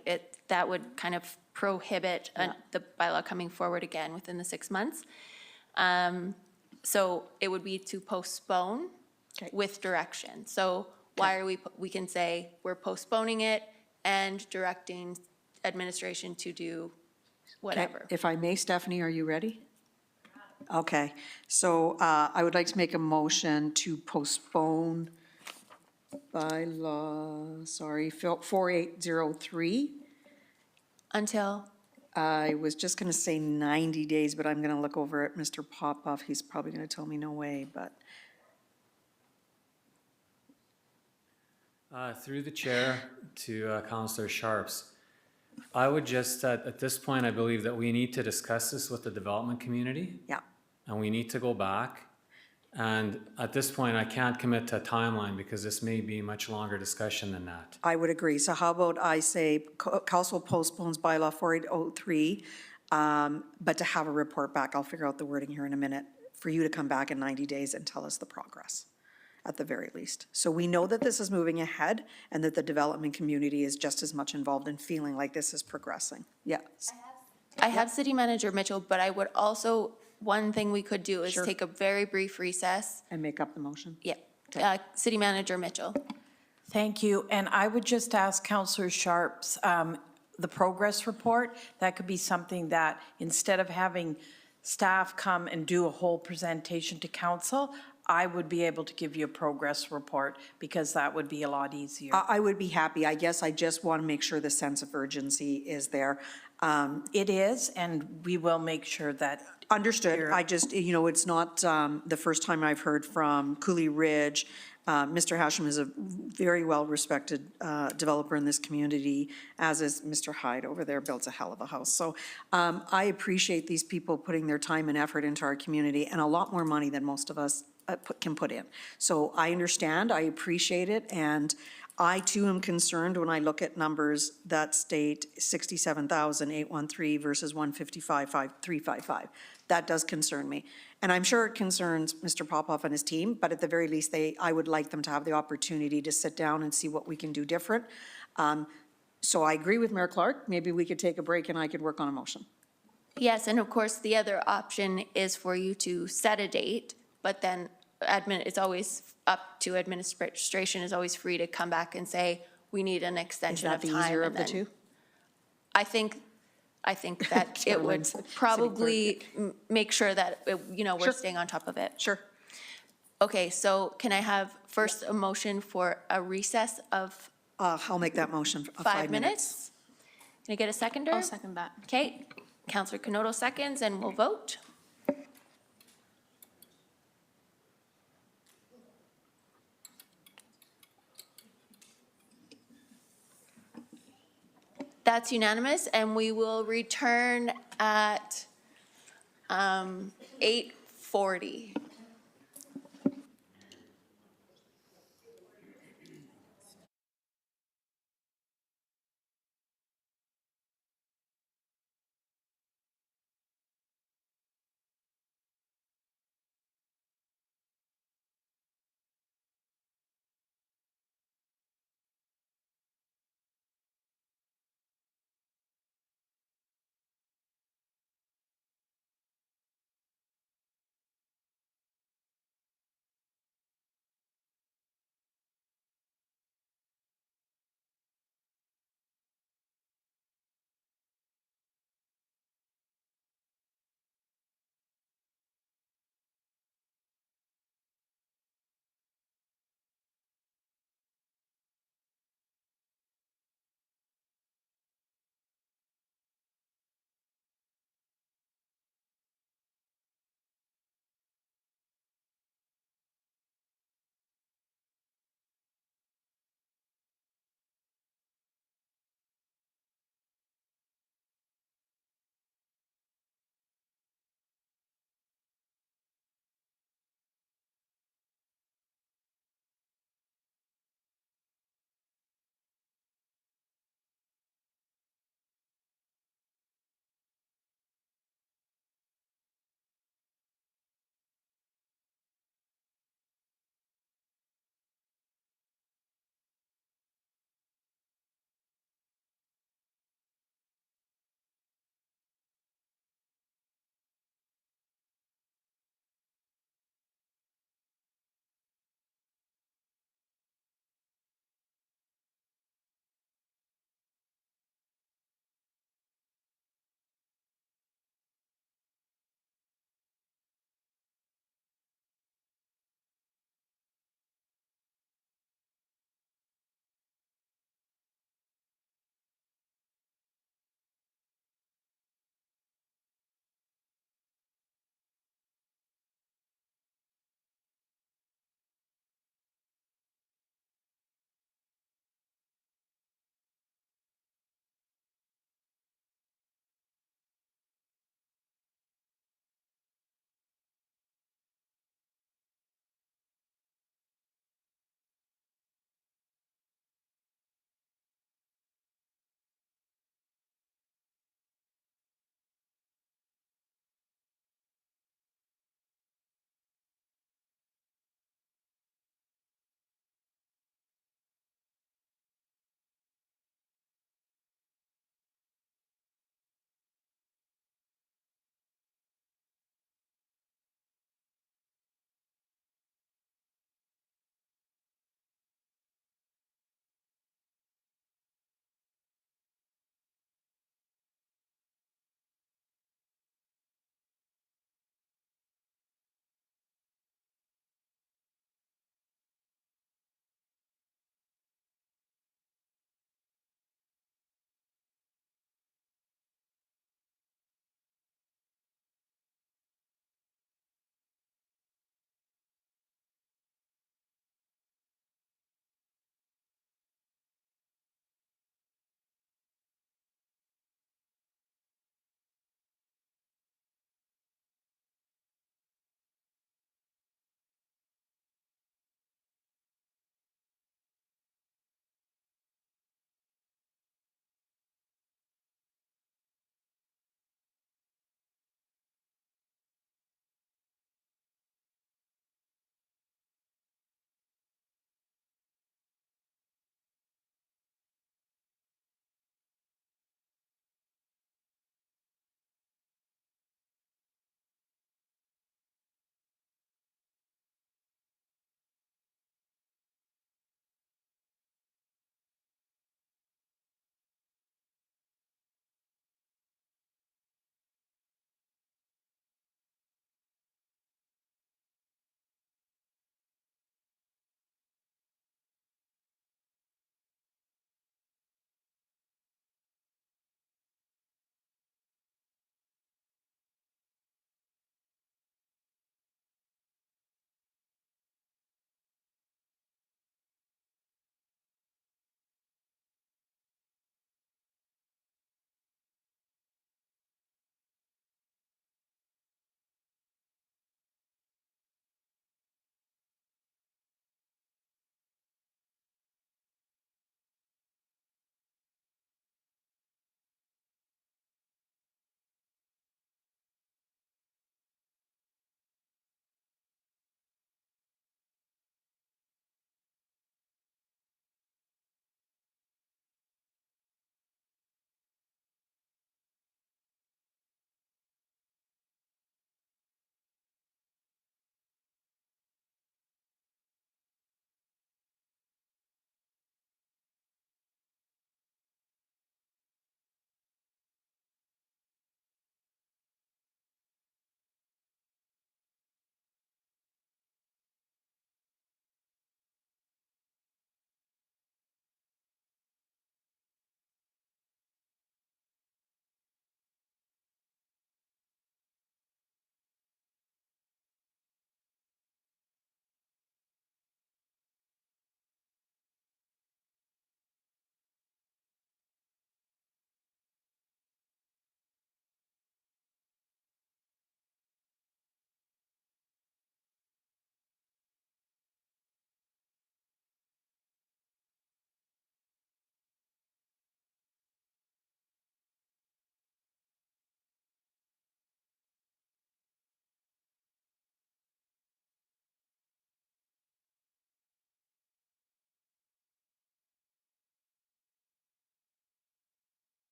That would kind of prohibit the bylaw coming forward again within the 6 months. So it would be to postpone with direction. So why are we can say we're postponing it and directing administration to do whatever. If I may, Stephanie, are you ready? Okay, so I would like to make a motion to postpone bylaw, 4803. Until? I was just going to say 90 days, but I'm going to look over at Mr. Popoff. He's probably going to tell me no way, but. Through the chair to Councillor Sharps, I would just, at this point, I believe that we need to discuss this with the development community. Yeah. And we need to go back. And at this point, I can't commit to a timeline because this may be a much longer discussion than that. I would agree. So how about I say council postpones bylaw 4803, but to have a report back, I'll figure out the wording here in a minute, for you to come back in 90 days and tell us the progress, at the very least. So we know that this is moving ahead and that the development community is just as much involved in feeling like this is progressing. Yeah. I have City Manager Mitchell, but I would also, one thing we could do is Sure. take a very brief recess. And make up the motion. Yeah. City Manager Mitchell. Thank you. And I would just ask Councillor Sharps, the progress report, that could be something that instead of having staff come and do a whole presentation to council, I would be able to give you a progress report because that would be a lot easier. I would be happy. I guess I just want to make sure the sense of urgency is there. It is, and we will make sure that Understood. I just, it's not the first time I've heard from Cooley Ridge. Mr. Hashem is a very well-respected developer in this community, as is Mr. Hyde over there, builds a hell of a house. So I appreciate these people putting their time and effort into our community, and a lot more money than most of us can put in. So I understand, I appreciate it, and I too am concerned when I look at numbers that state 67,813 versus 155,355. That does concern me. And I'm sure it concerns Mr. Popoff and his team, but at the very least, I would like them to have the opportunity to sit down and see what we can do different. So I agree with Mayor Clark. Maybe we could take a break and I could work on a motion. Yes, and of course, the other option is for you to set a date, but then it's always up to administration, is always free to come back and say, we need an extension of time. Is that the easier of the and then- two? I think that it would Carolyn's probably make sure that, we're Sure. staying on top of it. Sure. Okay, so can I have first a motion for a recess of I'll make that motion of 5 minutes? Can I get a seconder? I'll second that. Okay, Counselor Canoto seconds, and we'll vote. That's unanimous, and we will return at 8:40.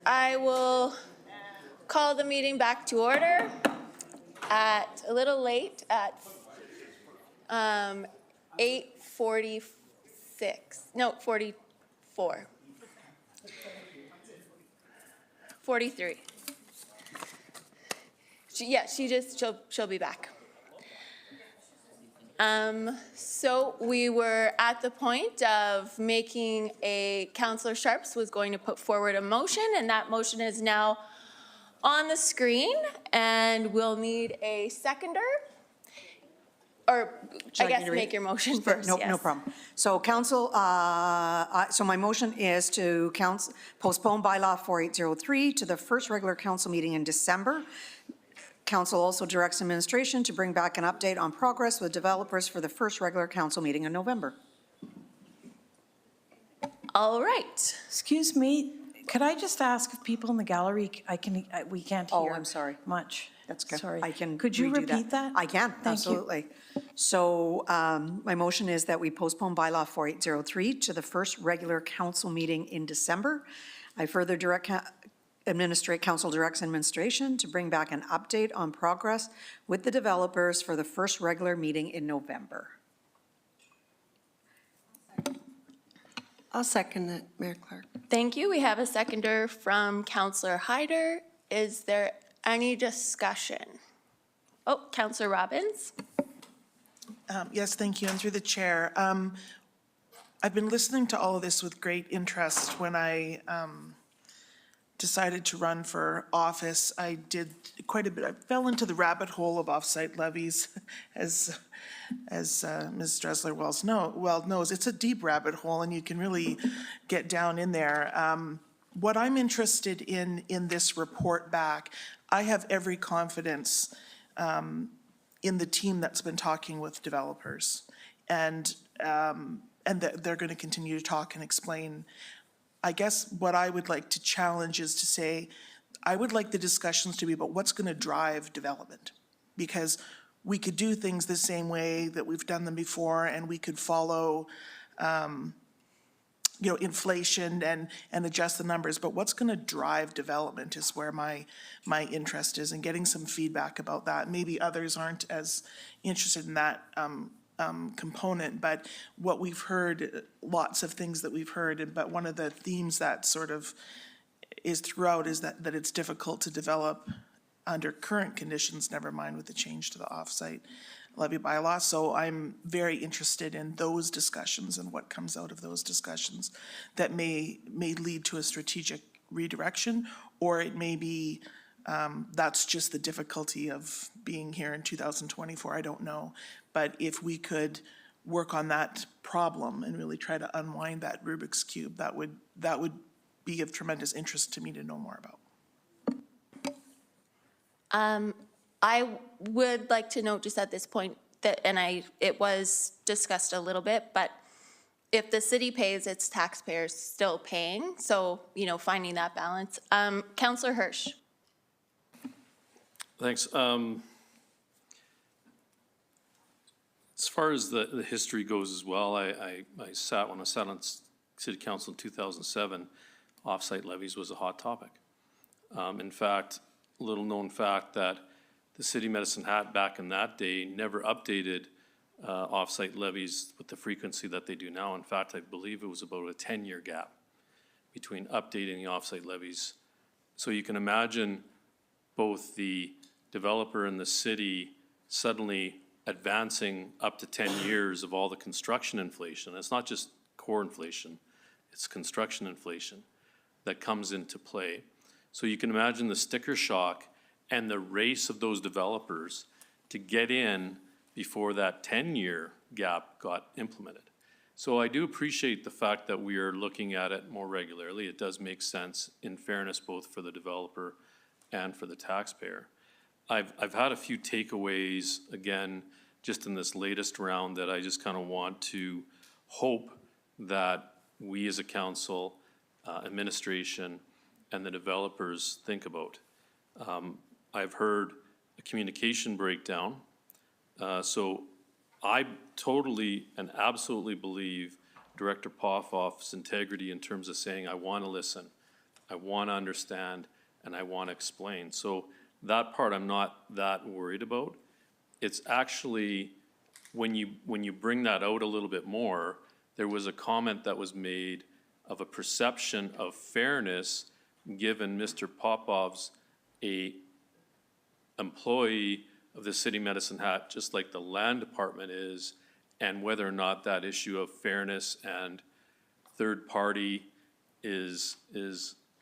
I will call the meeting back to order at a little late at 8:46. No, 44. 43. She'll be back. So we were at the point of making Councillor Sharps was going to put forward a motion, and that motion is now on the screen, and we'll need a seconder. Or I guess make your motion first, No, yes. no problem. So council, so my motion is to postpone bylaw 4803 to the first regular council meeting in December. Council also directs administration to bring back an update on progress with developers for the first regular council meeting in November. All right. Excuse me, could I just ask if people in the gallery, we can't hear. Oh, I'm sorry. Much. That's good. Sorry. I can Could you redo repeat that? I can, Thank you. absolutely. So my motion is that we postpone bylaw 4803 to the first regular council meeting in December. I further council directs administration to bring back an update on progress with the developers for the first regular meeting in November. I'll second it, Mayor Clark. Thank you. We have a seconder from Councillor Hyder. Is there any discussion? Oh, Councillor Robbins. Yes, thank you, and through the chair. I've been listening to all of this with great interest. When I decided to run for office, I did quite a bit. I fell into the rabbit hole of offsite levies, as Ms. Dressler well knows. It's a deep rabbit hole, and you can really get down in there. What I'm interested in this report back, I have every confidence in the team that's been talking with developers, and that they're going to continue to talk and explain. I guess what I would like to challenge is to say, I would like the discussions to be about what's going to drive development, because we could do things the same way that we've done them before, and we could follow inflation and adjust the numbers, but what's going to drive development is where my interest is, and getting some feedback about that. Maybe others aren't as interested in that component, but what we've heard, lots of things that we've heard, but one of the themes that sort of is throughout is that it's difficult to develop under current conditions, never mind with the change to the offsite levy bylaw. So I'm very interested in those discussions and what comes out of those discussions that may lead to a strategic redirection, or it may be that's just the difficulty of being here in 2024, I don't know. But if we could work on that problem and really try to unwind that Rubik's Cube, that would be of tremendous interest to me to know more about. I would like to note just at this point that, it was discussed a little bit, but if the city pays, it's taxpayers still paying. So, finding that balance. Councillor Hirsch. Thanks. As far as the history goes as well, when I sat on City Council in 2007, offsite levies was a hot topic. In fact, little known fact that the City of Medicine Hat back in that day never updated offsite levies with the frequency that they do now. In fact, I believe it was about a 10-year gap between updating the offsite levies. So you can imagine both the developer and the city suddenly advancing up to 10 years of all the construction inflation. It's not just core inflation, it's construction inflation that comes into play. So you can imagine the sticker shock and the race of those developers to get in before that 10-year gap got implemented. So I do appreciate the fact that we are looking at it more regularly. It does make sense, in fairness, both for the developer and for the taxpayer. I've had a few takeaways, again, just in this latest round that I just kind of want to hope that we as a council, administration, and the developers think about. I've heard a communication breakdown. So I totally and absolutely believe Director Poffhoff's integrity in terms of saying, I want to listen. I want to understand, and I want to explain. So that part I'm not that worried about. It's actually, when you bring that out a little bit more, there was a comment that was made of a perception of fairness given Mr. Popov's a employee of the city of Medicine Hat, just like the land department is, and whether or not that issue of fairness and third party is,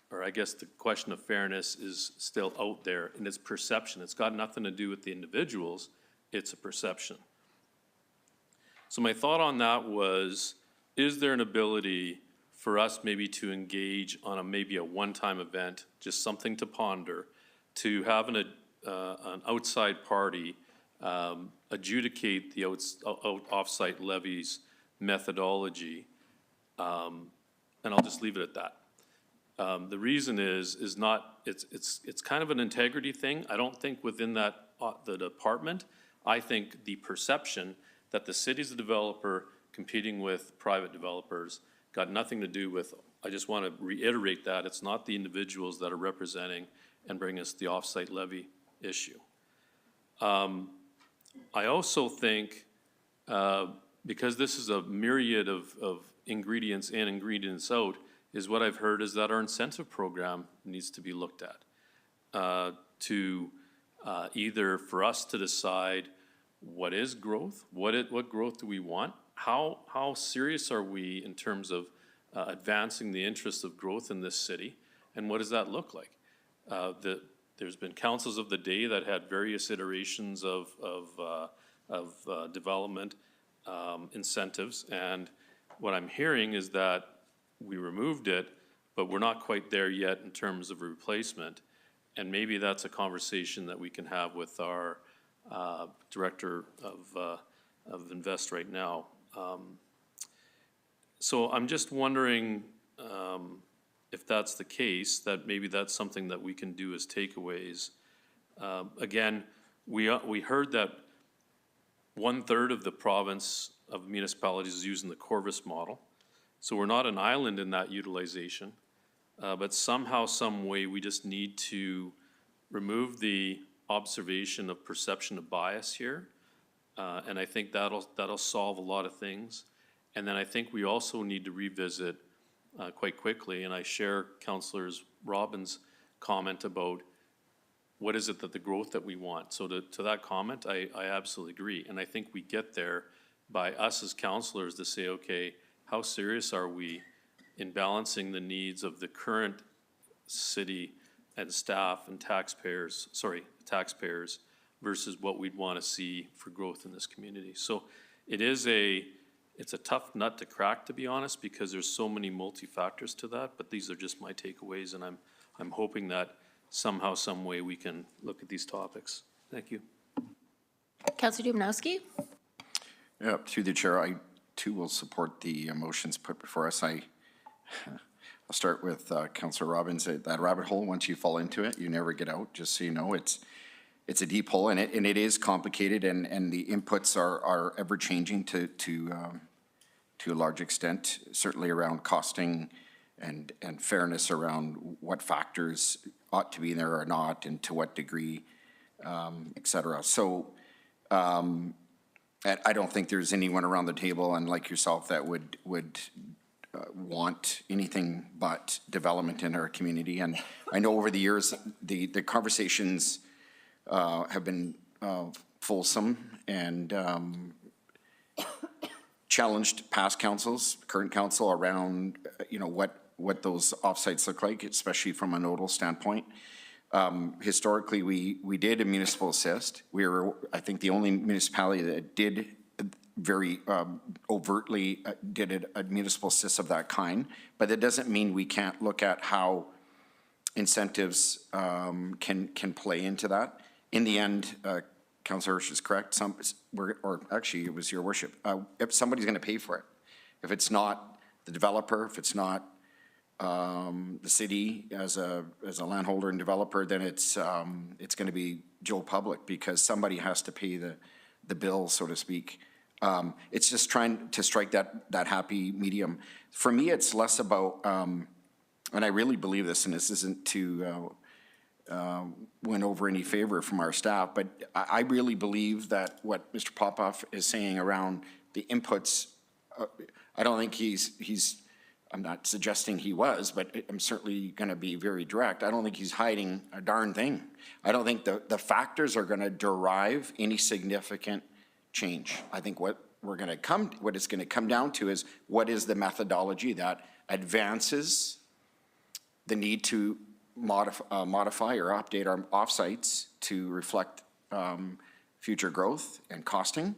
or I guess the question of fairness is still out there in its perception. It's got nothing to do with the individuals, it's a perception. So my thought on that was, is there an ability for us maybe to engage on maybe a one-time event, just something to ponder, to have an outside party adjudicate the offsite levies methodology, and I'll just leave it at that. The reason is not, it's kind of an integrity thing. I don't think within that, the department, I think the perception that the city's a developer competing with private developers got nothing to do with, I just want to reiterate that, it's not the individuals that are representing and bring us the offsite levy issue. I also think, because this is a myriad of ingredients in, ingredients out, is what I've heard is that our incentive program needs to be looked at. Either for us to decide what is growth, what growth do we want, how serious are we in terms of advancing the interests of growth in this city, and what does that look like? There's been councils of the day that had various iterations of development incentives, and what I'm hearing is that we removed it, but we're not quite there yet in terms of replacement, and maybe that's a conversation that we can have with our director of Invest right now. So I'm just wondering if that's the case, that maybe that's something that we can do as takeaways. Again, we heard that 1/3 of the province of municipalities is using the Corvus model. So we're not an island in that utilization, but somehow, some way, we just need to remove the observation of perception of bias here. And I think that'll solve a lot of things. And then I think we also need to revisit quite quickly, and I share Councillor Robbins' comment about what is it that the growth that we want. So to that comment, I absolutely agree. And I think we get there by us as councillors to say, okay, how serious are we in balancing the needs of the current city and staff and taxpayers versus what we'd want to see for growth in this community. So it's a tough nut to crack, to be honest, because there's so many multi-factors to that, but these are just my takeaways, and I'm hoping that somehow, some way we can look at these topics. Thank you. Councillor Dubnowski? Yeah, through the chair, I too will support the motions put before us. I'll start with Councillor Robbins. That rabbit hole, once you fall into it, you never get out, just so you know. It's a deep hole, and it is complicated, and the inputs are ever changing to a large extent, certainly around costing and fairness around what factors ought to be in there or not, and to what degree, et cetera. So I don't think there's anyone around the table, unlike yourself, that would want anything but development in our community. And I know over the years, the conversations have been fulsome and challenged past councils, current council, around what those offsites look like, especially from a nodal standpoint. Historically, we did a municipal assist. We were, I think, the only municipality that did very overtly did a municipal assist of that kind, but that doesn't mean we can't look at how incentives can play into that. In the end, Councillor Hirsch is correct, or actually it was your worship, if somebody's gonna pay for it. If it's not the developer, if it's not the city as a landholder and developer, then it's gonna be Joe Public, because somebody has to pay the bill, so to speak. It's just trying to strike that happy medium. For me, it's less about and I really believe this, and this isn't to win over any favor from our staff, but I really believe that what Mr. Popoff is saying around the inputs, I don't think I'm not suggesting he was, but I'm certainly going to be very direct. I don't think he's hiding a darn thing. I don't think the factors are going to derive any significant change. I think what it's going to come down to is what is the methodology that advances the need to modify or update our offsites to reflect future growth and costing,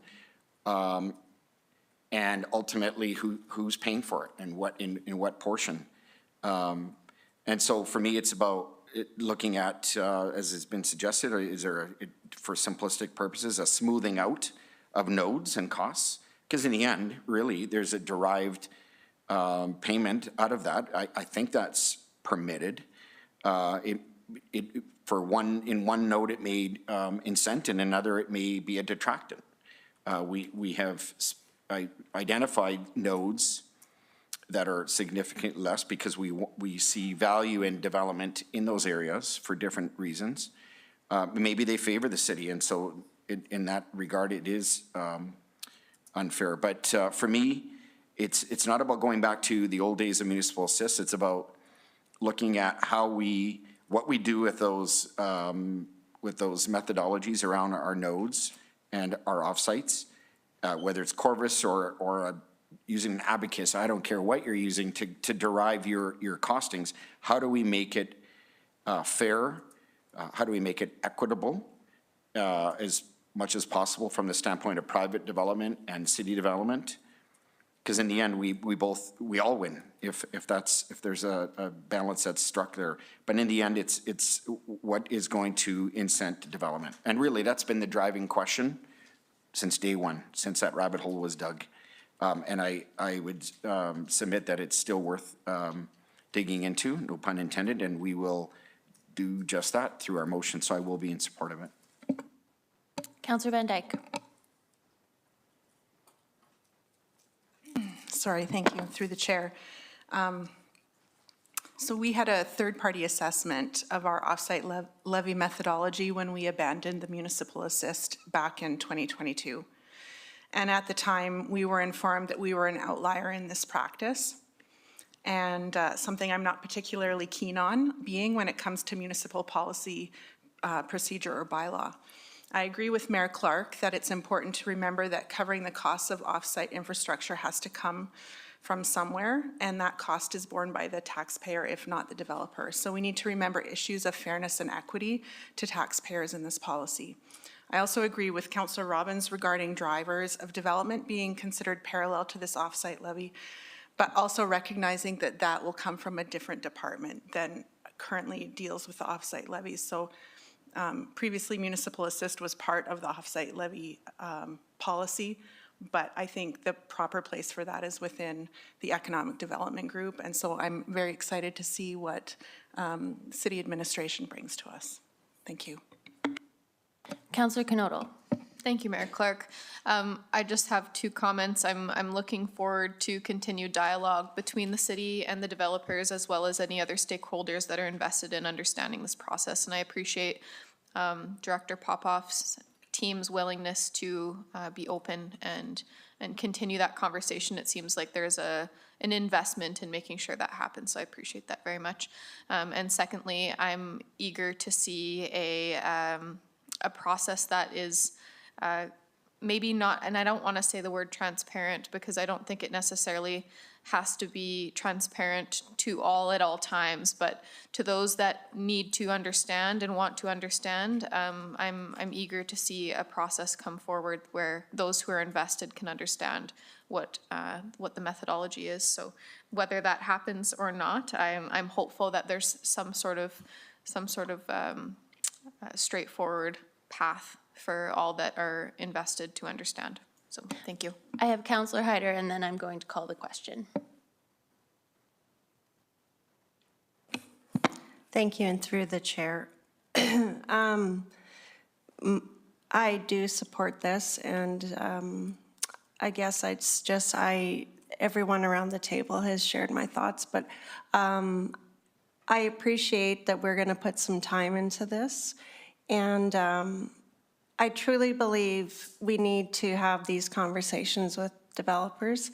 and ultimately who's paying for it and in what portion. And so for me, it's about looking at, as has been suggested, or is there, for simplistic purposes, a smoothing out of nodes and costs? Because in the end, really, there's a derived payment out of that. I think that's permitted. In one node it may incent, in another it may be a detractant. We have identified nodes that are significantly less because we see value in development in those areas for different reasons. Maybe they favor the city, and so in that regard it is unfair. But for me, it's not about going back to the old days of municipal assist. It's about looking at what we do with those methodologies around our nodes and our offsites, whether it's Corvus or using an abacus. I don't care what you're using to derive your costings. How do we make it fair? How do we make it equitable as much as possible from the standpoint of private development and city development? Because in the end, we all win if there's a balance that's struck there. But in the end, it's what is going to incent development. And really, that's been the driving question since day one, since that rabbit hole was dug. And I would submit that it's still worth digging into, no pun intended, and we will do just that through our motion, so I will be in support of it. Councillor Van Dyke. Sorry, thank you, through the chair. So we had a third-party assessment of our offsite levy methodology when we abandoned the municipal assist back in 2022. And at the time, we were informed that we were an outlier in this practice, and something I'm not particularly keen on being when it comes to municipal policy, procedure, or bylaw. I agree with Mayor Clark that it's important to remember that covering the costs of offsite infrastructure has to come from somewhere, and that cost is borne by the taxpayer, if not the developer. So we need to remember issues of fairness and equity to taxpayers in this policy. I also agree with Councillor Robbins regarding drivers of development being considered parallel to this offsite levy, but also recognizing that that will come from a different department than currently deals with the offsite levies. So previously, municipal assist was part of the offsite levy policy, but I think the proper place for that is within the economic development group. And so I'm very excited to see what city administration brings to us. Thank you. Councillor Knodel. Thank you, Mayor Clark. I just have two comments. I'm looking forward to continued dialogue between the city and the developers, as well as any other stakeholders that are invested in understanding this process. And I appreciate Director Popoff's team's willingness to be open and continue that conversation. It seems like there's an investment in making sure that happens, so I appreciate that very much. And secondly, I'm eager to see a process that is maybe not, and I don't want to say the word transparent because I don't think it necessarily has to be transparent to all at all times, but to those that need to understand and want to understand, I'm eager to see a process come forward where those who are invested can understand what the methodology is. So whether that happens or not, I'm hopeful that there's some sort of straightforward path for all that are invested to understand. So thank you. I have Councillor Hyder, and then I'm going to call the question. Thank you, and through the chair. I do support this, and I guess everyone around the table has shared my thoughts, but I appreciate that we're going to put some time into this. And I truly believe we need to have these conversations with developers.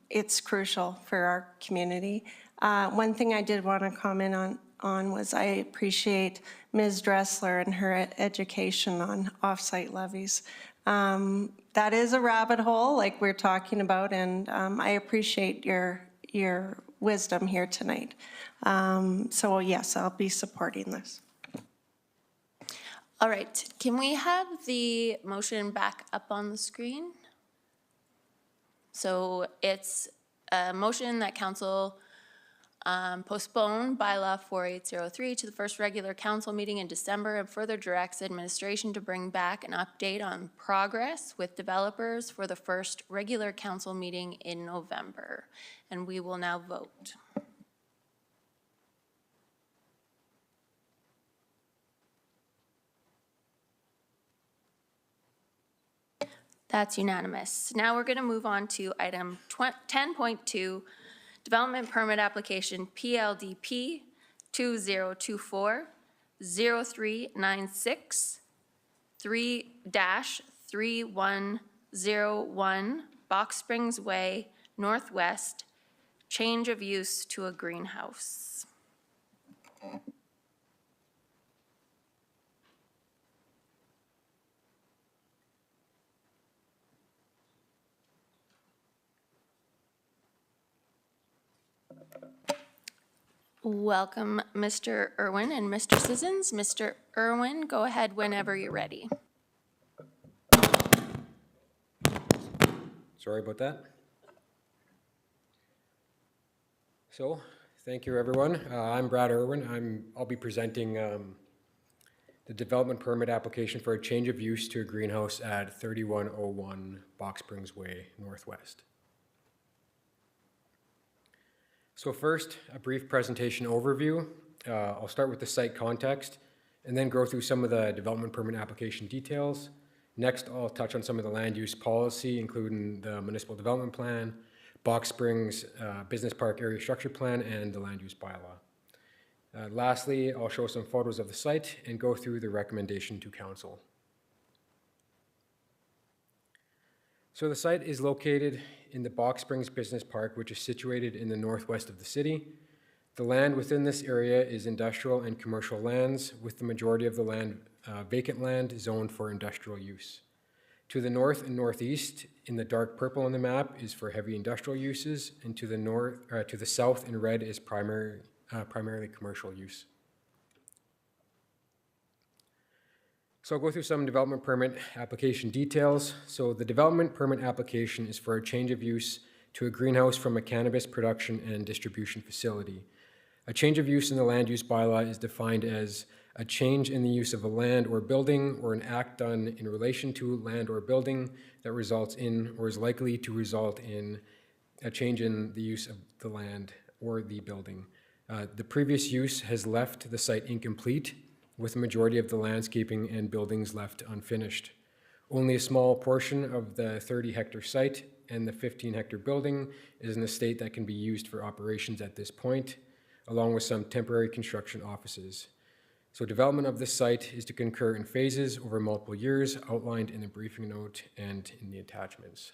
It's crucial for our community. One thing I did want to comment on was I appreciate Ms. Dressler and her education on offsite levies. That is a rabbit hole like we're talking about, and I appreciate your wisdom here tonight. So yes, I'll be supporting this. All right, can we have the motion back up on the screen? So it's a motion that council postpone bylaw 4803 to the first regular council meeting in December and further directs administration to bring back an update on progress with developers for the first regular council meeting in November. And we will now vote. That's unanimous. Now we're going to move on to item 10.2, Development Permit Application PLDP 2024-0396 3-3101 Box Springs Way, Northwest, change of use to a greenhouse. Welcome, Mr. Irwin and Mr. Sissons. Mr. Irwin, go ahead whenever you're ready. Sorry about that. So, thank you, everyone. I'm Brad Irwin. I'll be presenting the development permit application for a change of use to a greenhouse at 3101 Box Springs Way, Northwest. So first, a brief presentation overview. I'll start with the site context and then go through some of the development permit application details. Next, I'll touch on some of the land use policy, including the municipal development plan, Box Springs Business Park Area Structure Plan, and the land use bylaw. Lastly, I'll show some photos of the site and go through the recommendation to council. So the site is located in the Box Springs Business Park, which is situated in the northwest of the city. The land within this area is industrial and commercial lands, with the majority of the land vacant land zoned for industrial use. To the north and northeast, in the dark purple on the map, is for heavy industrial uses, and to the south in red is primarily commercial use. So I'll go through some development permit application details. So the development permit application is for a change of use to a greenhouse from a cannabis production and distribution facility. A change of use in the land use bylaw is defined as a change in the use of a land or building or an act done in relation to land or building that results in or is likely to result in a change in the use of the land or the building. The previous use has left the site incomplete, with the majority of the landscaping and buildings left unfinished. Only a small portion of the 30-hectare site and the 15-hectare building is in a state that can be used for operations at this point, along with some temporary construction offices. So development of this site is to concur in phases over multiple years, outlined in the briefing note and in the attachments.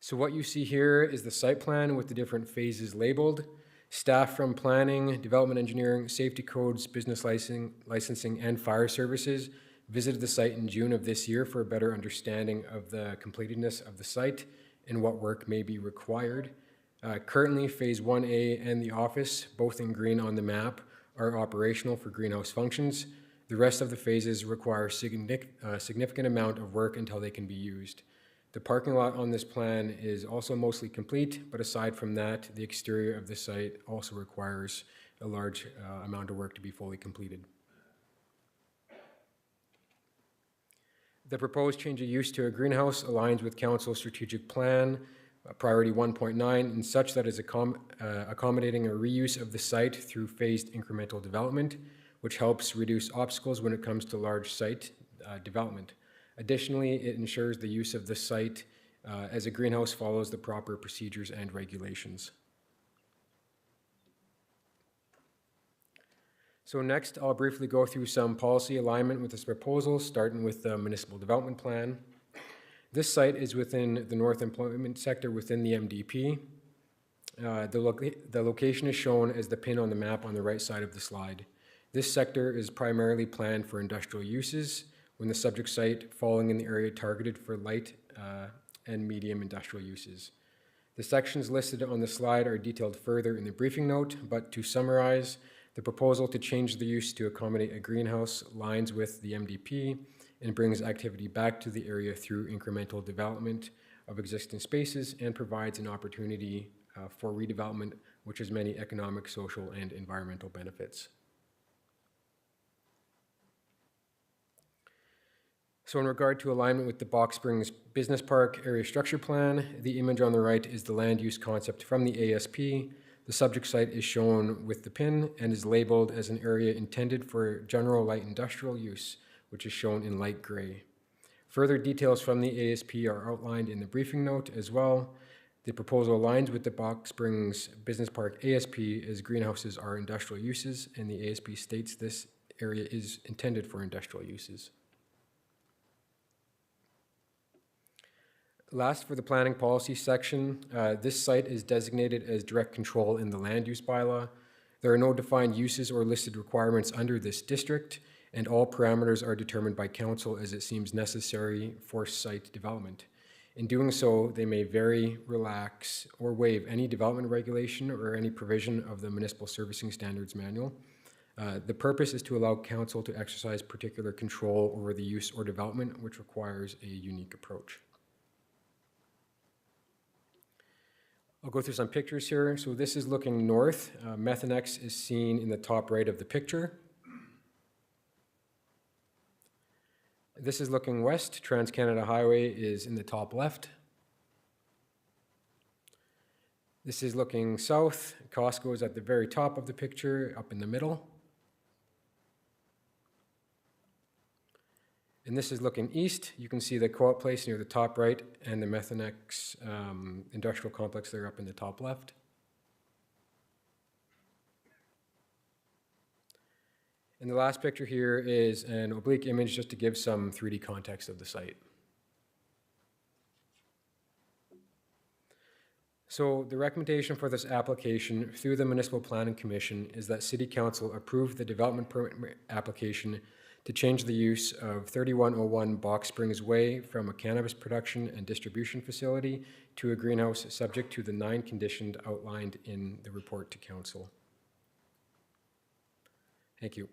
So what you see here is the site plan with the different phases labeled. Staff from planning, development engineering, safety codes, business licensing, and fire services visited the site in June of this year for a better understanding of the completedness of the site and what work may be required. Currently, Phase 1A and the office, both in green on the map, are operational for greenhouse functions. The rest of the phases require a significant amount of work until they can be used. The parking lot on this plan is also mostly complete, but aside from that, the exterior of the site also requires a large amount of work to be fully completed. The proposed change of use to a greenhouse aligns with Council's strategic plan, priority 1.9, and such that is accommodating a reuse of the site through phased incremental development, which helps reduce obstacles when it comes to large site development. Additionally, it ensures the use of the site as a greenhouse follows the proper procedures and regulations. So next, I'll briefly go through some policy alignment with this proposal, starting with the municipal development plan. This site is within the North Employment Sector within the MDP. The location is shown as the pin on the map on the right side of the slide. This sector is primarily planned for industrial uses, when the subject site falling in the area targeted for light and medium industrial uses. The sections listed on the slide are detailed further in the briefing note, but to summarize, the proposal to change the use to accommodate a greenhouse aligns with the MDP and brings activity back to the area through incremental development of existing spaces and provides an opportunity for redevelopment, which has many economic, social, and environmental benefits. So in regard to alignment with the Box Springs Business Park Area Structure Plan, the image on the right is the land use concept from the ASP. The subject site is shown with the pin and is labeled as an area intended for general light industrial use, which is shown in light gray. Further details from the ASP are outlined in the briefing note as well. The proposal aligns with the Box Springs Business Park ASP as greenhouses are industrial uses, and the ASP states this area is intended for industrial uses. Last, for the planning policy section, this site is designated as direct control in the land use bylaw. There are no defined uses or listed requirements under this district, and all parameters are determined by council as it seems necessary for site development. In doing so, they may vary, relax, or waive any development regulation or any provision of the Municipal Servicing Standards Manual. The purpose is to allow council to exercise particular control over the use or development, which requires a unique approach. I'll go through some pictures here. So this is looking north. Methanex is seen in the top right of the picture. This is looking west. Trans-Canada Highway is in the top left. This is looking south. Costco is at the very top of the picture, up in the middle. And this is looking east. You can see the Co-op Place near the top right and the Methanex industrial complex there up in the top left. And the last picture here is an oblique image just to give some 3D context of the site. So the recommendation for this application through the Municipal Planning Commission is that City Council approve the development permit application to change the use of 3101 Box Springs Way from a cannabis production and distribution facility to a greenhouse subject to the 9 conditions outlined in the report to Council. Thank you.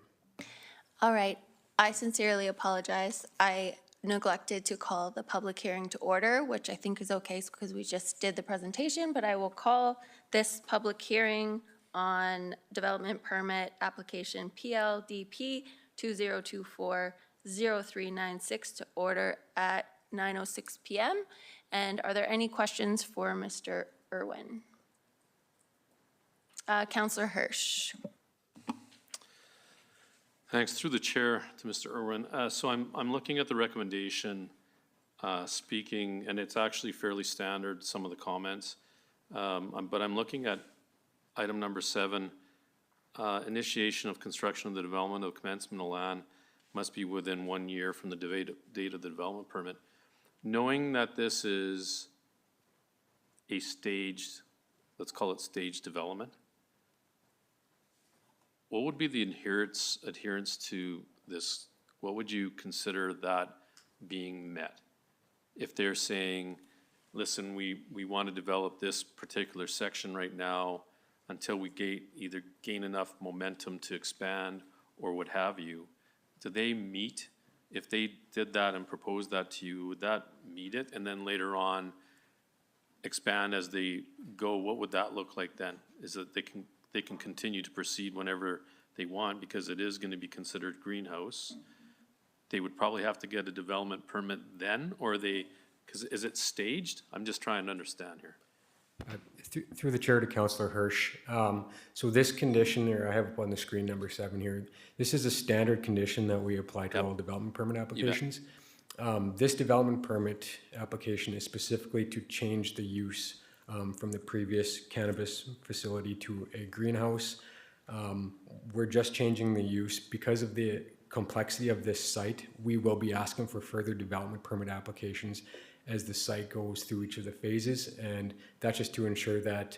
All right, I sincerely apologize. I neglected to call the public hearing to order, which I think is okay because we just did the presentation, but I will call this public hearing on development permit application PLDP 2024-0396 to order at 9:06 p.m. And are there any questions for Mr. Irwin? Councillor Hirsch. Thanks. Through the chair to Mr. Irwin. So I'm looking at the recommendation, speaking, and it's actually fairly standard, some of the comments. But I'm looking at item number 7, initiation of construction of the development of commencement of land must be within 1 year from the date of the development permit. Knowing that this is a staged, let's call it staged development, what would be the adherence to this? What would you consider that being met? If they're saying, listen, we want to develop this particular section right now until we either gain enough momentum to expand or what have you, do they meet? If they did that and proposed that to you, would that meet it? And then later on expand as they go, what would that look like then? Is that they can continue to proceed whenever they want because it is going to be considered greenhouse. They would probably have to get a development permit then, or because is it staged? I'm just trying to understand here. Through the chair to Councillor Hirsch. So this condition there, I have up on the screen number 7 here. This is a standard condition that we apply to all development permit applications. This development permit application is specifically to change the use from the previous cannabis facility to a greenhouse. We're just changing the use because of the complexity of this site. We will be asking for further development permit applications as the site goes through each of the phases, and that's just to ensure that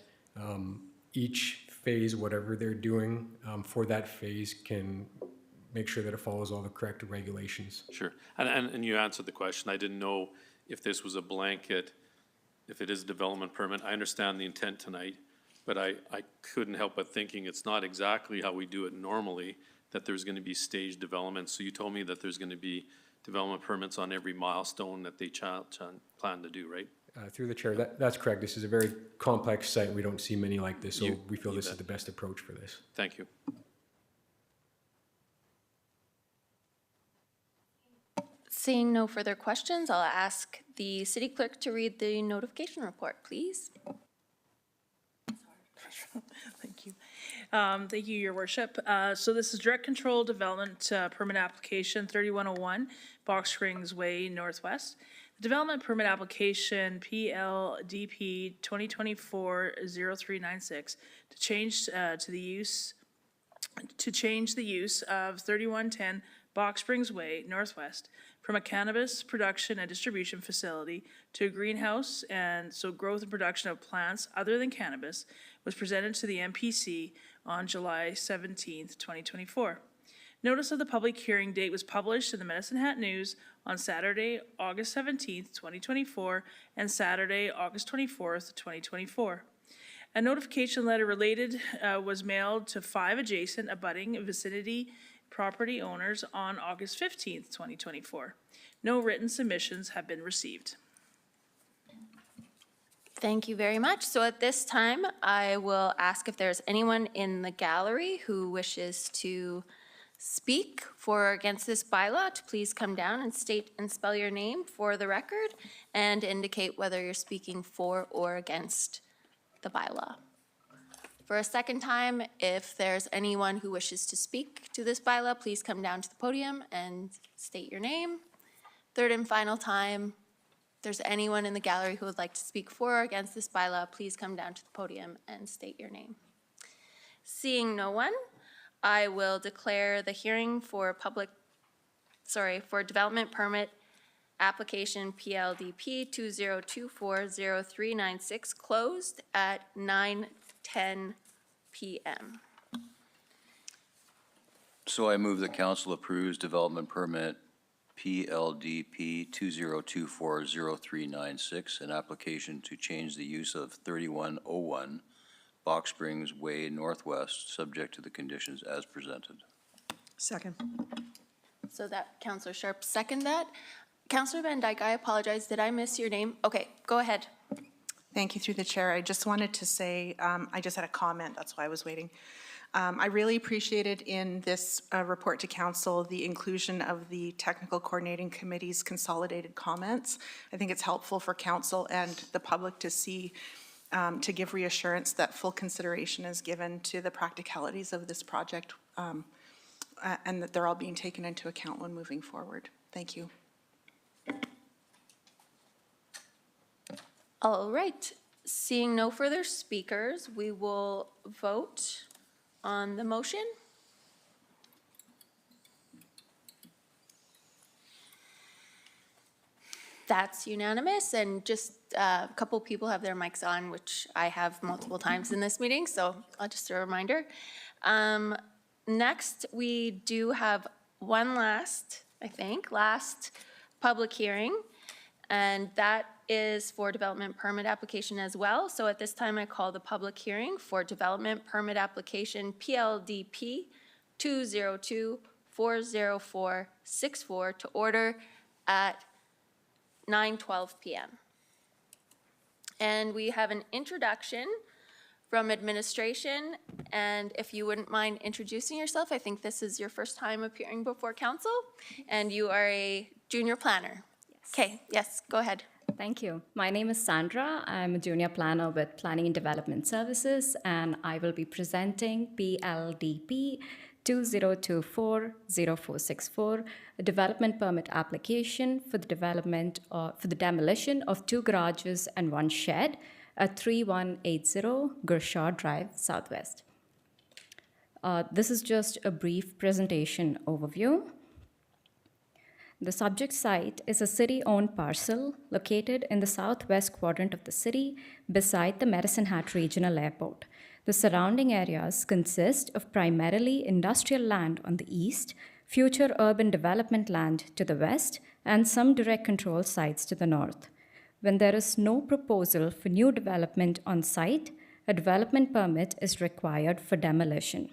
each phase, whatever they're doing for that phase, can make sure that it follows all the correct regulations. Sure, and you answered the question. I didn't know if this was a blanket, if it is a development permit. I understand the intent tonight, but I couldn't help but thinking it's not exactly how we do it normally, that there's gonna be staged development. So you told me that there's gonna be development permits on every milestone that they plan to do, right? Through the chair, that's correct. This is a very complex site. We don't see many like this, so we feel this is the best approach for this. Thank you. Seeing no further questions, I'll ask the city clerk to read the notification report, please. Thank you. Thank you, Your Worship. So this is Direct Control Development Permit Application 3101, Box Springs Way Northwest. The development permit application PLDP 2024-0396 to change the use of 3110 Box Springs Way Northwest from a cannabis production and distribution facility to a greenhouse, and so growth and production of plants other than cannabis was presented to the MPC on July 17th, 2024. Notice of the public hearing date was published in the Medicine Hat News on Saturday, August 17th, 2024, and Saturday, August 24th, 2024. A notification letter related was mailed to 5 adjacent abutting vicinity property owners on August 15th, 2024. No written submissions have been received. Thank you very much. So at this time, I will ask if there's anyone in the gallery who wishes to speak for or against this bylaw to please come down and state and spell your name for the record and indicate whether you're speaking for or against the bylaw. For a second time, if there's anyone who wishes to speak to this bylaw, please come down to the podium and state your name. Third and final time, if there's anyone in the gallery who would like to speak for or against this bylaw, please come down to the podium and state your name. Seeing no one, I will declare the hearing for development permit application PLDP 2024-0396 closed at 9:10 p.m. So I move the council approves development permit PLDP 2024-0396, an application to change the use of 3101 Box Springs Way Northwest, subject to the conditions as presented. Second. So that Councillor Sharp seconded that. Councillor Van Dyke, I apologize. Did I miss your name? Okay, go ahead. Thank you, through the chair. I just wanted to say, I just had a comment, that's why I was waiting. I really appreciated in this report to council the inclusion of the Technical Coordinating Committee's consolidated comments. I think it's helpful for council and the public to see, to give reassurance that full consideration is given to the practicalities of this project and that they're all being taken into account when moving forward. Thank you. All right, seeing no further speakers, we will vote on the motion. That's unanimous, and just a couple people have their mics on, which I have multiple times in this meeting, so I'll just a reminder. Next, we do have one last public hearing, and that is for development permit application as well. So at this time, I call the public hearing for development permit application PLDP 202-40464 to order at 9:12 p.m. And we have an introduction from administration, and if you wouldn't mind introducing yourself, I think this is your first time appearing before council, and you are a junior planner. Okay, yes, go ahead. Thank you. My name is Sandra. I'm a junior planner with Planning and Development Services, and I will be presenting PLDP 2024-0464, a development permit application for the demolition of 2 garages and 1 shed at 3180 Gershaw Drive, Southwest. This is just a brief presentation overview. The subject site is a city-owned parcel located in the southwest quadrant of the city beside the Medicine Hat Regional Airport. The surrounding areas consist of primarily industrial land on the east, future urban development land to the west, and some direct control sites to the north. When there is no proposal for new development on site, a development permit is required for demolition.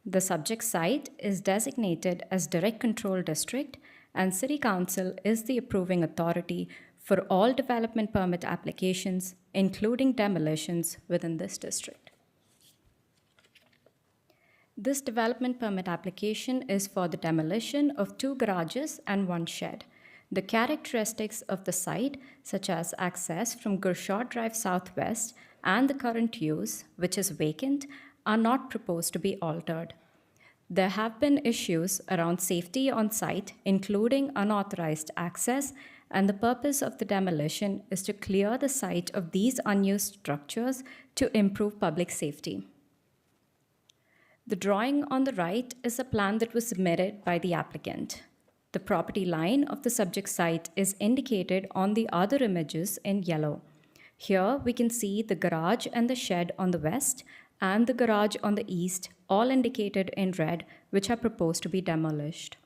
The subject site is designated as Direct Control District, and City Council is the approving authority for all development permit applications, including demolitions within this district. This development permit application is for the demolition of 2 garages and 1 shed. The characteristics of the site, such as access from Gershaw Drive Southwest and the current use, which is vacant, are not proposed to be altered. There have been issues around safety on site, including unauthorized access, and the purpose of the demolition is to clear the site of these unused structures to improve public safety. The drawing on the right is a plan that was submitted by the applicant. The property line of the subject site is indicated on the other images in yellow. Here we can see the garage and the shed on the west and the garage on the east, all indicated in red, which are proposed to be demolished.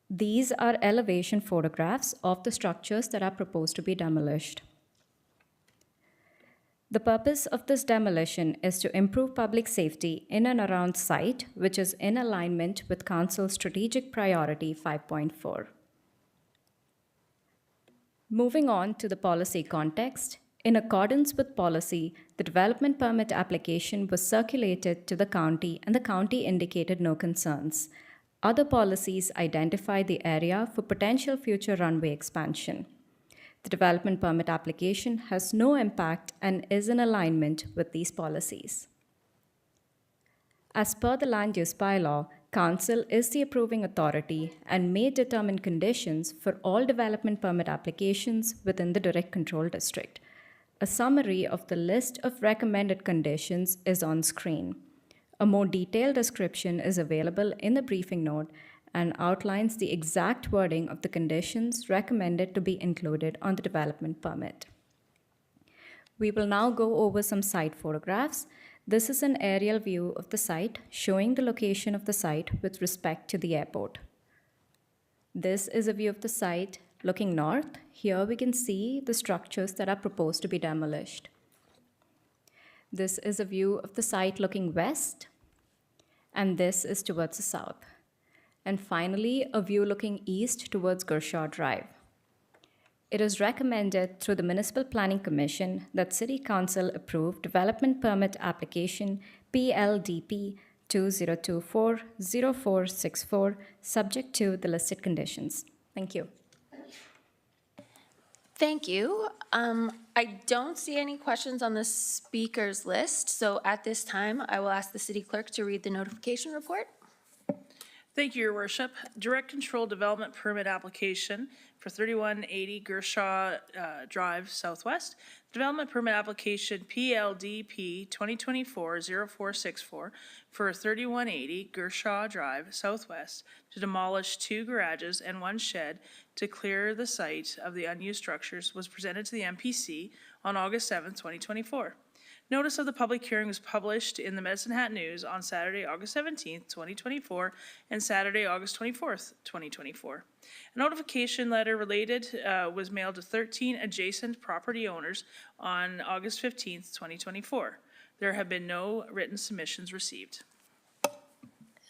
These are elevation photographs of the structures that are proposed to be demolished. The purpose of this demolition is to improve public safety in and around site, which is in alignment with Council's Strategic Priority 5.4. Moving on to the policy context, in accordance with policy, the development permit application was circulated to the county and the county indicated no concerns. Other policies identify the area for potential future runway expansion. The development permit application has no impact and is in alignment with these policies. As per the land use bylaw, Council is the approving authority and may determine conditions for all development permit applications within the direct control district. A summary of the list of recommended conditions is on screen. A more detailed description is available in the briefing note and outlines the exact wording of the conditions recommended to be included on the development permit. We will now go over some site photographs. This is an aerial view of the site showing the location of the site with respect to the airport. This is a view of the site looking north. Here we can see the structures that are proposed to be demolished. This is a view of the site looking west, and this is towards the south. And finally, a view looking east towards Gershaw Drive. It is recommended through the Municipal Planning Commission that City Council approve development permit application PLDP 2024-0464, subject to the listed conditions. Thank you. Thank you. I don't see any questions on the speakers list, so at this time, I will ask the city clerk to read the notification report. Thank you, Your Worship. Direct Control Development Permit Application for 3180 Gershaw Drive Southwest. Development Permit Application PLDP 2024-0464 for 3180 Gershaw Drive Southwest to demolish 2 garages and 1 shed to clear the site of the unused structures was presented to the MPC on August 7, 2024. Notice of the public hearing was published in the Medicine Hat News on Saturday, August 17th, 2024, and Saturday, August 24th, 2024. A notification letter related was mailed to 13 adjacent property owners on August 15th, 2024. There have been no written submissions received.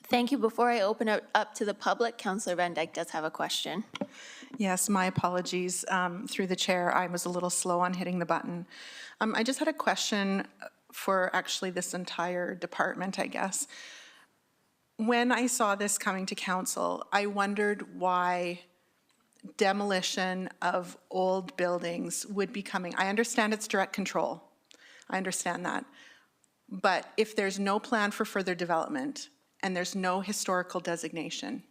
Thank you. Before I open it up to the public, Councillor Van Dyke does have a question. Yes, my apologies. Through the chair, I was a little slow on hitting the button. I just had a question for actually this entire department, I guess. When I saw this coming to council, I wondered why demolition of old buildings would be coming. I understand it's direct control. I understand that. But if there's no plan for further development and there's no historical designation,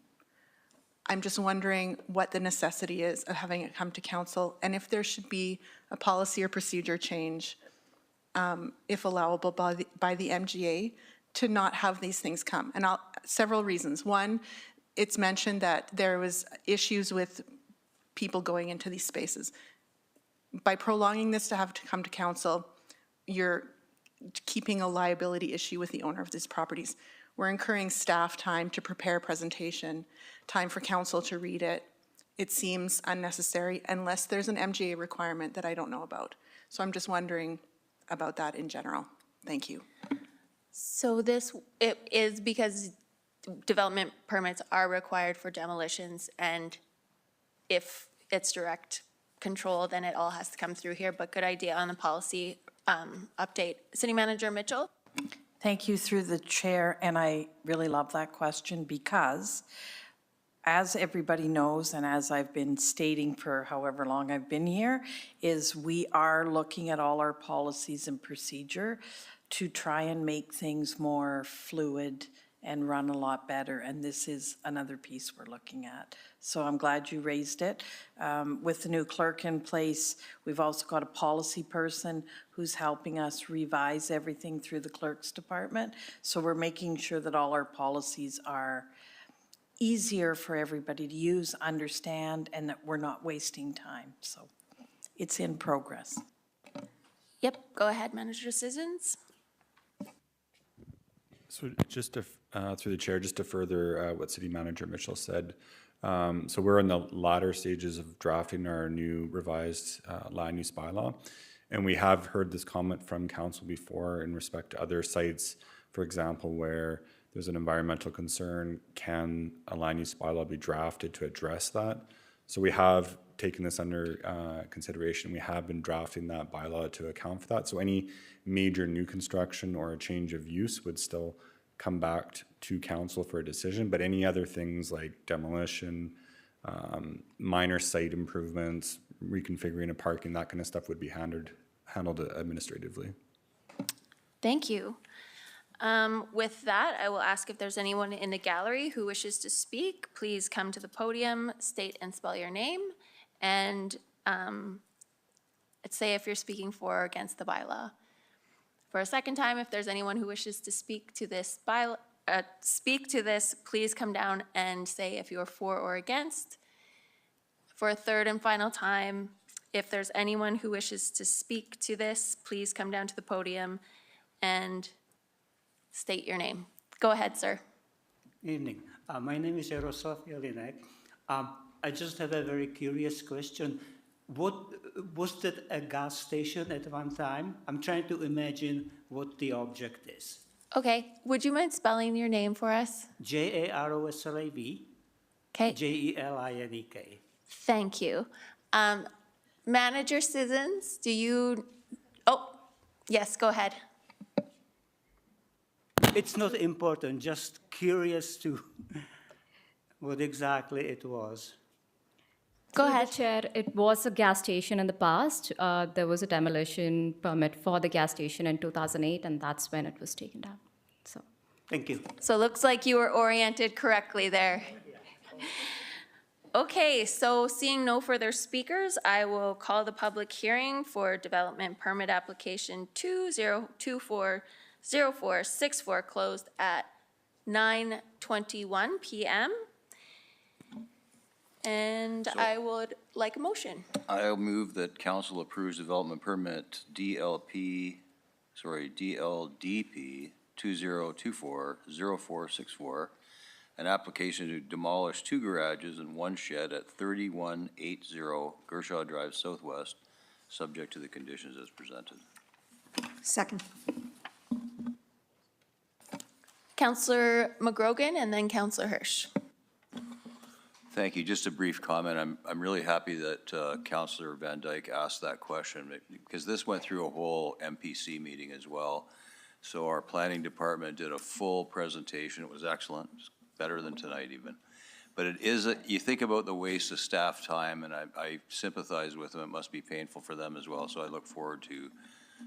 I'm just wondering what the necessity is of having it come to council, and if there should be a policy or procedure change, if allowable by the MGA, to not have these things come. And several reasons. One, it's mentioned that there was issues with people going into these spaces. By prolonging this to have to come to council, you're keeping a liability issue with the owner of these properties. We're incurring staff time to prepare a presentation, time for council to read it. It seems unnecessary unless there's an MGA requirement that I don't know about. So I'm just wondering about that in general. Thank you. So it is because development permits are required for demolitions, and if it's direct control, then it all has to come through here, but good idea on the policy update. City Manager Mitchell? Thank you through the chair, and I really love that question because as everybody knows, and as I've been stating for however long I've been here, is we are looking at all our policies and procedure to try and make things more fluid and run a lot better, and this is another piece we're looking at. So I'm glad you raised it. With the new clerk in place, we've also got a policy person who's helping us revise everything through the clerk's department. So we're making sure that all our policies are easier for everybody to use, understand, and that we're not wasting time. So it's in progress. Yep, go ahead, Manager Sissons. So just to, through the chair, just to further what City Manager Mitchell said, so we're in the latter stages of drafting our new revised land use bylaw. And we have heard this comment from council before in respect to other sites, for example, where there's an environmental concern, can a land use bylaw be drafted to address that? So we have taken this under consideration. We have been drafting that bylaw to account for that. So any major new construction or a change of use would still come back to council for a decision, but any other things like demolition, minor site improvements, reconfiguring a parking, that kind of stuff would be handled administratively. Thank you. With that, I will ask if there's anyone in the gallery who wishes to speak. Please come to the podium, state and spell your name, and say if you're speaking for or against the bylaw. For a second time, if there's anyone who wishes to speak to this please come down and say if you're for or against. For a third and final time, if there's anyone who wishes to speak to this, please come down to the podium and state your name. Go ahead, sir. Evening. My name is Yaroslav Jelinek. I just have a very curious question. Was that a gas station at one time? I'm trying to imagine what the object is. Okay, would you mind spelling your name for us? Jaroslav. Okay. Jelinek. Thank you. Manager Sissons, do you, yes, go ahead. It's not important, just curious to what exactly it was. Go ahead. Chair, it was a gas station in the past. There was a demolition permit for the gas station in 2008, and that's when it was taken down. So. Thank you. So it looks like you were oriented correctly there. Okay, so seeing no further speakers, I will call the public hearing for development permit application 2024-0464 closed at 9:21 p.m. And I would like a motion. I'll move that council approves development permit DLDP 2024-0464, an application to demolish 2 garages and 1 shed at 3180 Gershaw Drive Southwest, subject to the conditions as presented. Second. Councillor McGrogan and then Councillor Hirsch. Thank you. Just a brief comment. I'm really happy that Councillor Van Dyke asked that question because this went through a whole MPC meeting as well. So our planning department did a full presentation. It was excellent. It was better than tonight even. But it is, you think about the waste of staff time, and I sympathize with them. It must be painful for them as well. So I look forward to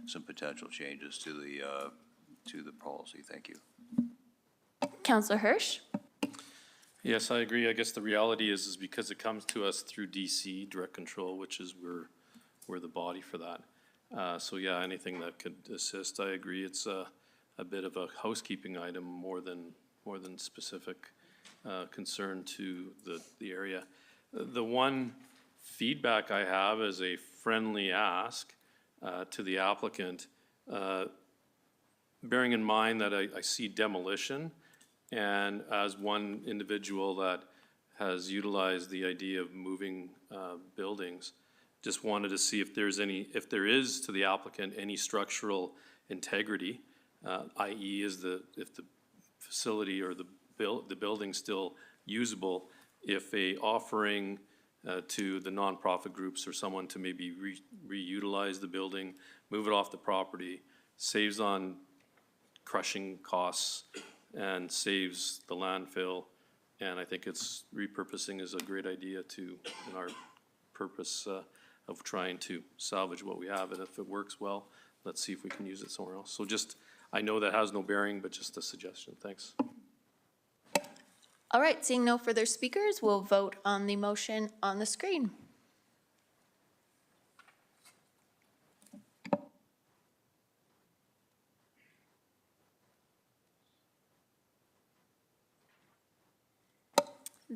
some potential changes to to the policy. Thank you. Councillor Hirsch? Yes, I agree. I guess the reality is because it comes to us through DC, direct control, which is we're the body for that. So yeah, anything that could assist, I agree. It's a bit of a housekeeping item more than specific concern to the area. The one feedback I have is a friendly ask to the applicant, bearing in mind that I see demolition, and as one individual that has utilized the idea of moving buildings, just wanted to see if there is to the applicant any structural integrity, i.e. if the facility or the building still usable, if a offering to the nonprofit groups or someone to maybe reutilize the building, move it off the property, saves on crushing costs and saves the landfill. And I think it's repurposing is a great idea in our purpose of trying to salvage what we have. And if it works well, let's see if we can use it somewhere else. So just, I know that has no bearing, but just a suggestion. Thanks. All right, seeing no further speakers, we'll vote on the motion on the screen.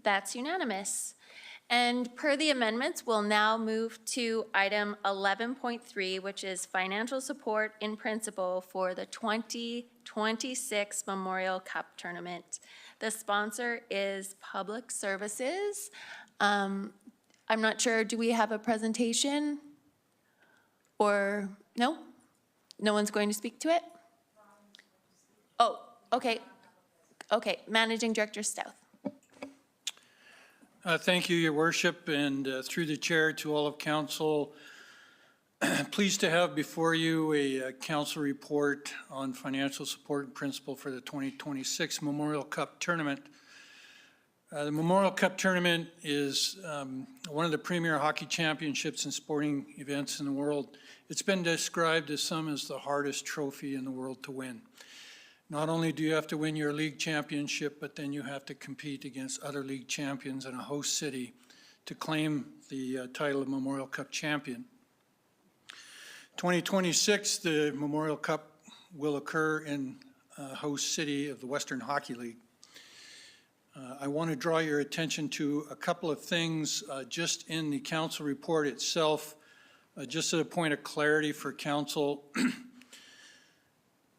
That's unanimous. And per the amendments, we'll now move to item 11.3, which is financial support in principle for the 2026 Memorial Cup Tournament. The sponsor is Public Services. I'm not sure, do we have a presentation? Or no? No one's going to speak to it? Oh, okay. Okay, Managing Director Stouth. Thank you, Your Worship, and through the chair to all of council. Pleased to have before you a council report on financial support and principle for the 2026 Memorial Cup Tournament. The Memorial Cup Tournament is one of the premier hockey championships and sporting events in the world. It's been described as some as the hardest trophy in the world to win. Not only do you have to win your league championship, but then you have to compete against other league champions in a host city to claim the title of Memorial Cup champion. 2026, the Memorial Cup will occur in a host city of the Western Hockey League. I want to draw your attention to a couple of things just in the council report itself, just as a point of clarity for council.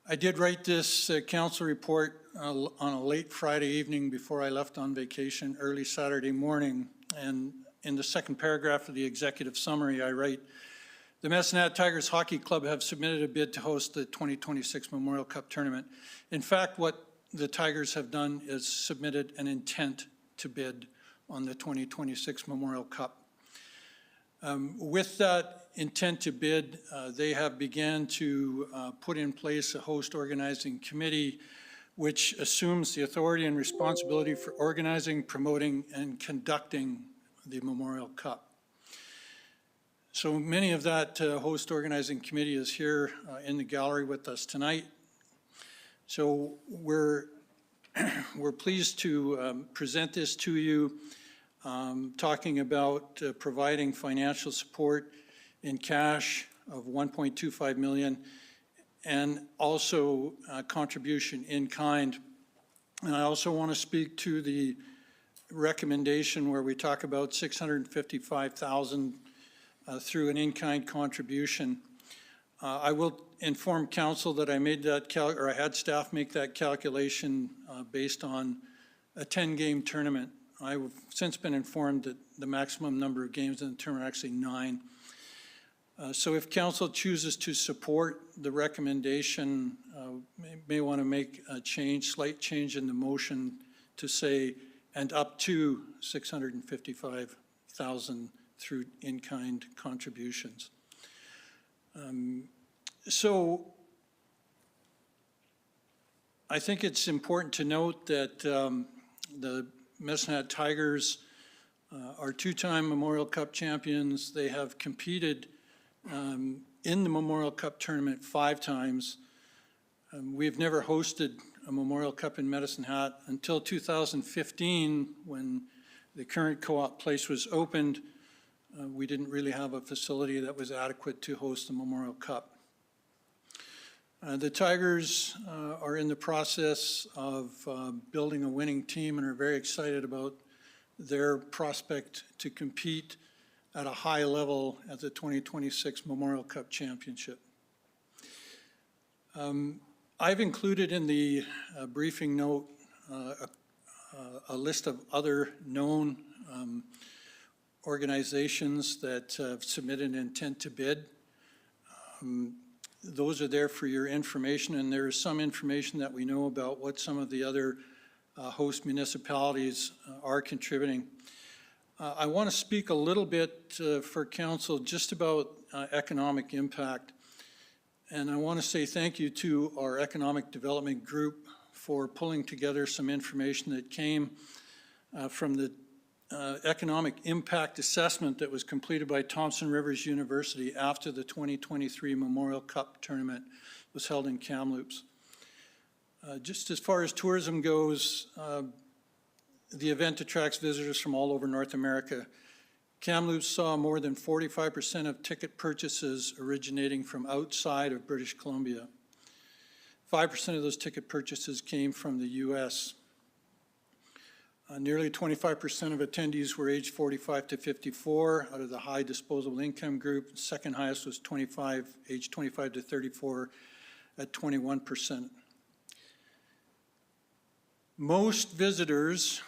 I did write this council report on a late Friday evening before I left on vacation, early Saturday morning. And in the second paragraph of the executive summary, I write, the Medicine Hat Tigers Hockey Club have submitted a bid to host the 2026 Memorial Cup Tournament. In fact, what the Tigers have done is submitted an intent to bid on the 2026 Memorial Cup. With that intent to bid, they have began to put in place a host organizing committee which assumes the authority and responsibility for organizing, promoting, and conducting the Memorial Cup. So many of that host organizing committee is here in the gallery with us tonight. So we're pleased to present this to you, talking about providing financial support in cash of $1.25 million and also contribution in kind. And I also want to speak to the recommendation where we talk about $655,000 through an in-kind contribution. I will inform council that I made that I had staff make that calculation based on a 10-game tournament. I've since been informed that the maximum number of games in the tournament are actually 9. So if council chooses to support the recommendation, may want to make a slight change in the motion to say, and up to $655,000 through in-kind contributions. So I think it's important to note that the Medicine Hat Tigers are two-time Memorial Cup champions. They have competed in the Memorial Cup tournament 5 times. We've never hosted a Memorial Cup in Medicine Hat until 2015, when the current co-op place was opened. We didn't really have a facility that was adequate to host the Memorial Cup. The Tigers are in the process of building a winning team and are very excited about their prospect to compete at a high level at the 2026 Memorial Cup Championship. I've included in the briefing note a list of other known organizations that have submitted an intent to bid. Those are there for your information, and there is some information that we know about what some of the other host municipalities are contributing. I want to speak a little bit for council just about economic impact. And I want to say thank you to our economic development group for pulling together some information that came from the economic impact assessment that was completed by Thompson Rivers University after the 2023 Memorial Cup tournament was held in Kamloops. Just as far as tourism goes, the event attracts visitors from all over North America. Kamloops saw more than 45% of ticket purchases originating from outside of British Columbia. 5% of those ticket purchases came from the US. Nearly 25% of attendees were aged 45 to 54 out of the high disposable income group. The second highest was aged 25 to 34 at 21%. Most visitors,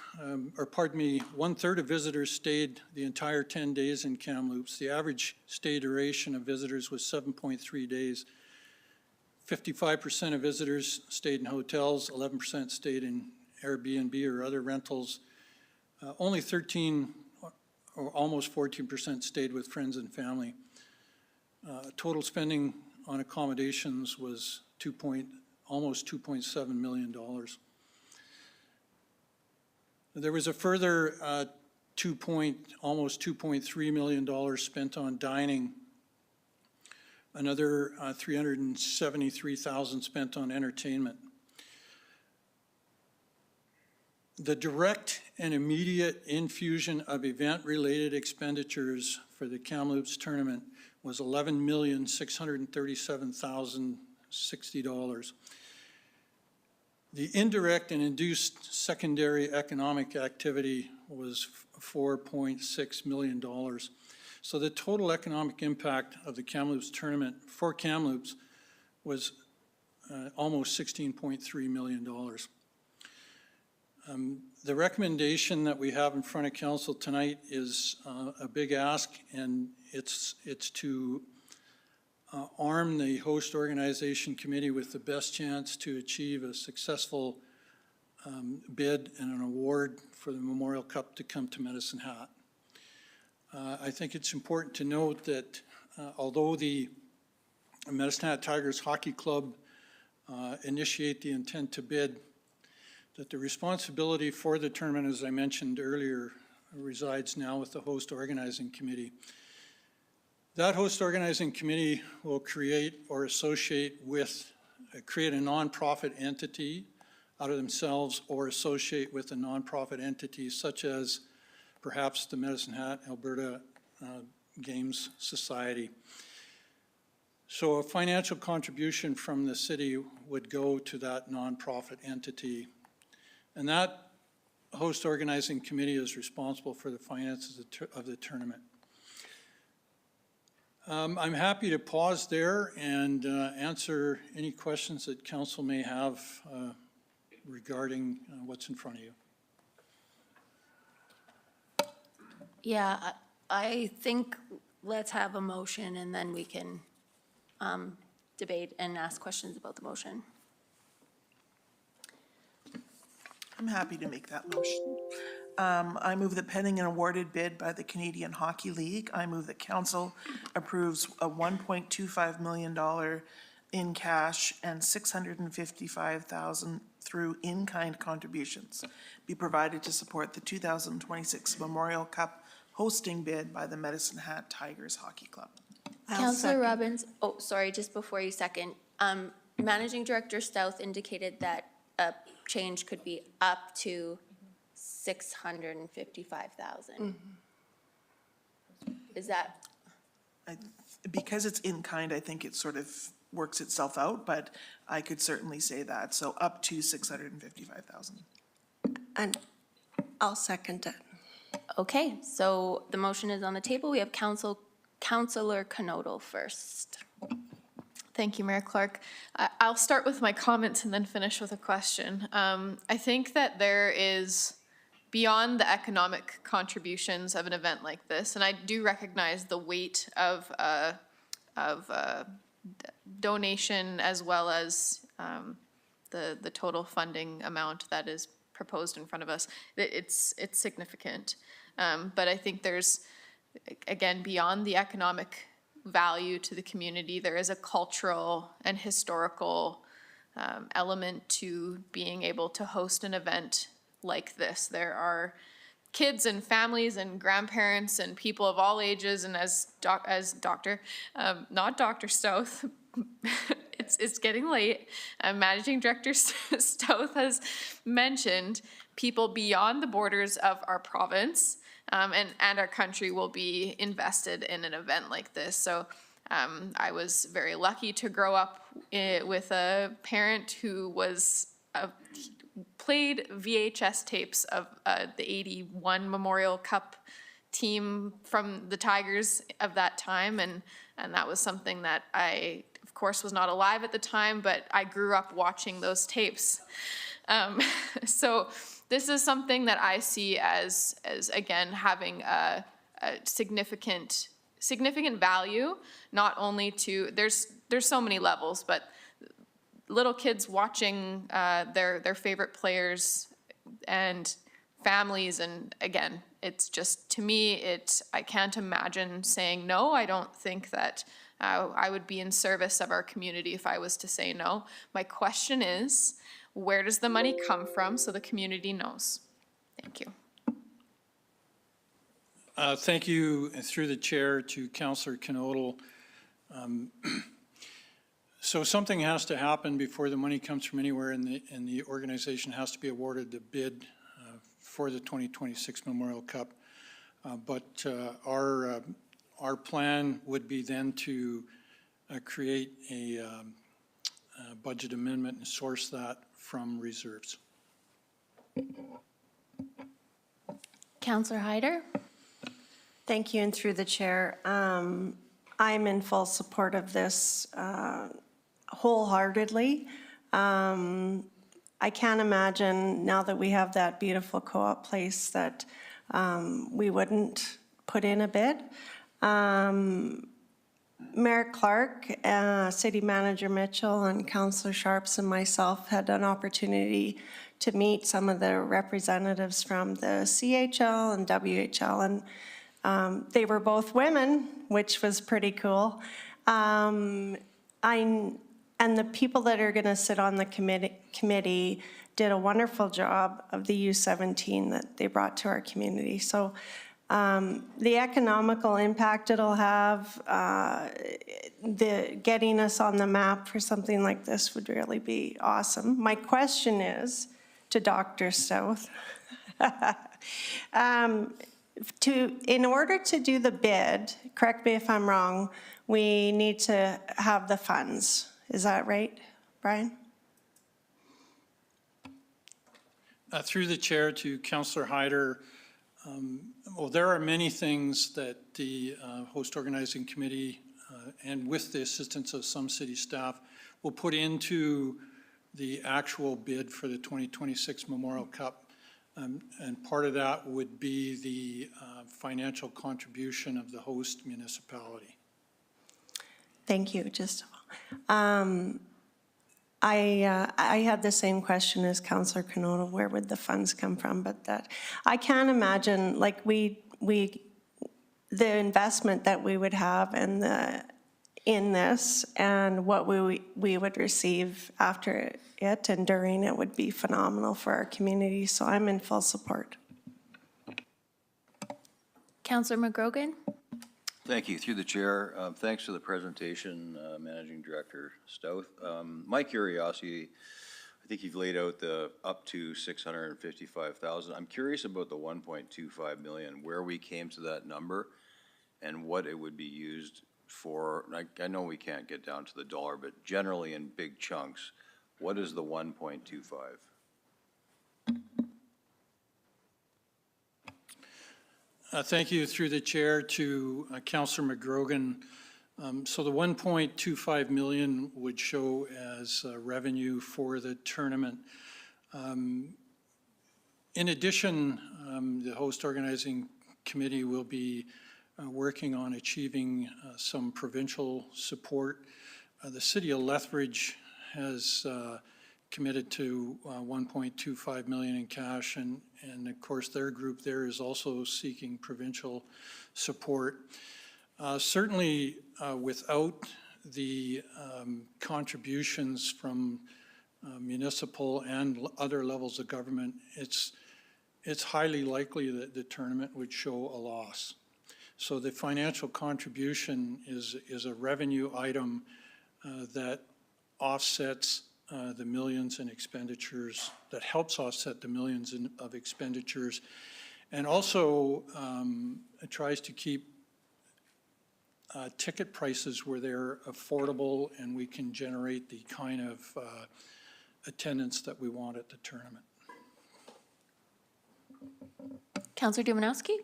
or pardon me, 1/3 of visitors stayed the entire 10 days in Kamloops. The average stay duration of visitors was 7.3 days. 55% of visitors stayed in hotels, 11% stayed in Airbnb or other rentals. Only 13 or almost 14% stayed with friends and family. Total spending on accommodations was almost $2.7 million. There was a further almost $2.3 million spent on dining. Another $373,000 spent on entertainment. The direct and immediate infusion of event-related expenditures for the Kamloops tournament was $11,637,060. The indirect and induced secondary economic activity was $4.6 million. So the total economic impact of the Kamloops tournament for Kamloops was almost $16.3 million. The recommendation that we have in front of council tonight is a big ask, and it's to arm the host organization committee with the best chance to achieve a successful bid and an award for the Memorial Cup to come to Medicine Hat. I think it's important to note that although the Medicine Hat Tigers Hockey Club initiate the intent to bid, that the responsibility for the tournament, as I mentioned earlier, resides now with the host organizing committee. That host organizing committee will create or associate with, create a nonprofit entity out of themselves or associate with a nonprofit entity such as perhaps the Medicine Hat Alberta Games Society. So a financial contribution from the city would go to that nonprofit entity. And that host organizing committee is responsible for the finances of the tournament. I'm happy to pause there and answer any questions that council may have regarding what's in front of you. Yeah, I think let's have a motion and then we can debate and ask questions about the motion. I'm happy to make that motion. I move that pending an awarded bid by the Canadian Hockey League, I move that council approves a $1.25 million in cash and $655,000 through in-kind contributions be provided to support the 2026 Memorial Cup hosting bid by the Medicine Hat Tigers Hockey Club. Councillor Robbins, oh, sorry, just before you second, Managing Director Stout indicated that a change could be up to 655,000. Is that, Because it's in kind, I think it sort of works itself out, but I could certainly say that. So up to 655,000. And I'll second it. okay, so the motion is on the table. We have Councillor Knodel first. Thank you, Mayor Clark. I'll start with my comments and then finish with a question. I think that there is, beyond the economic contributions of an event like this, and I do recognize the weight of donation as well as the total funding amount that is proposed in front of us. It's significant. But I think there's, again, beyond the economic value to the community, there is a cultural and historical element to being able to host an event like this. There are kids and families and grandparents and people of all ages, and as not Dr. Stout, it's getting late. Managing Director Stout has mentioned people beyond the borders of our province and our country will be invested in an event like this. So I was very lucky to grow up with a parent who was played VHS tapes of the 81 Memorial Cup team from the Tigers of that time, and that was something that I, of course, was not alive at the time, but I grew up watching those tapes. So this is something that I see as again, having a significant value, not only to, there's so many levels, but little kids watching their favorite players and families, and again, it's just, to me, I can't imagine saying no. I don't think that I would be in service of our community if I was to say no. My question is, where does the money come from so the community knows? Thank you. Thank you, through the chair, to Councillor Knodel. So something has to happen before the money comes from anywhere, and the organization has to be awarded the bid for the 2026 Memorial Cup. But our plan would be then to create a budget amendment and source that from reserves. Councillor Hyder? Thank you, and through the chair, I'm in full support of this wholeheartedly. I can't imagine, now that we have that beautiful co-op place, that we wouldn't put in a bid. Mayor Clark, City Manager Mitchell, and Councillor Sharps and myself had an opportunity to meet some of the representatives from the CHL and WHL, and they were both women, which was pretty cool. And the people that are going to sit on the committee did a wonderful job of the U17 that they brought to our community. So the economical impact it'll have, getting us on the map for something like this would really be awesome. My question is to Dr. Stout. In order to do the bid, correct me if I'm wrong, we need to have the funds. Is that right, Brian? Through the chair, to Councillor Hyder, well, there are many things that the host organizing committee and with the assistance of some city staff will put into the actual bid for the 2026 Memorial Cup. And part of that would be the financial contribution of the host municipality. Thank you. Just, I had the same question as Councillor Knodel, where would the funds come from? But that, I can't imagine, like the investment that we would have in this and what we would receive after it and during it would be phenomenal for our community. So I'm in full support. Councillor McGrogan? Thank you. Through the chair, thanks for the presentation, Managing Director Stouth. My curiosity, I think you've laid out the up to 655,000. I'm curious about the 1.25 million, where we came to that number and what it would be used for. I know we can't get down to the dollar, but generally in big chunks, what is the 1.25? Thank you, through the chair, to Councillor McGrogan. So the 1.25 million would show as revenue for the tournament. In addition, the host organizing committee will be working on achieving some provincial support. The city of Lethbridge has committed to 1.25 million in cash, and of course their group there is also seeking provincial support. Certainly without the contributions from municipal and other levels of government, it's highly likely that the tournament would show a loss. So the financial contribution is a revenue item that offsets the millions in expenditures, that helps offset the millions of expenditures, and also it tries to keep ticket prices where they're affordable and we can generate the kind of attendance that we want at the tournament. Councillor Dumanowski?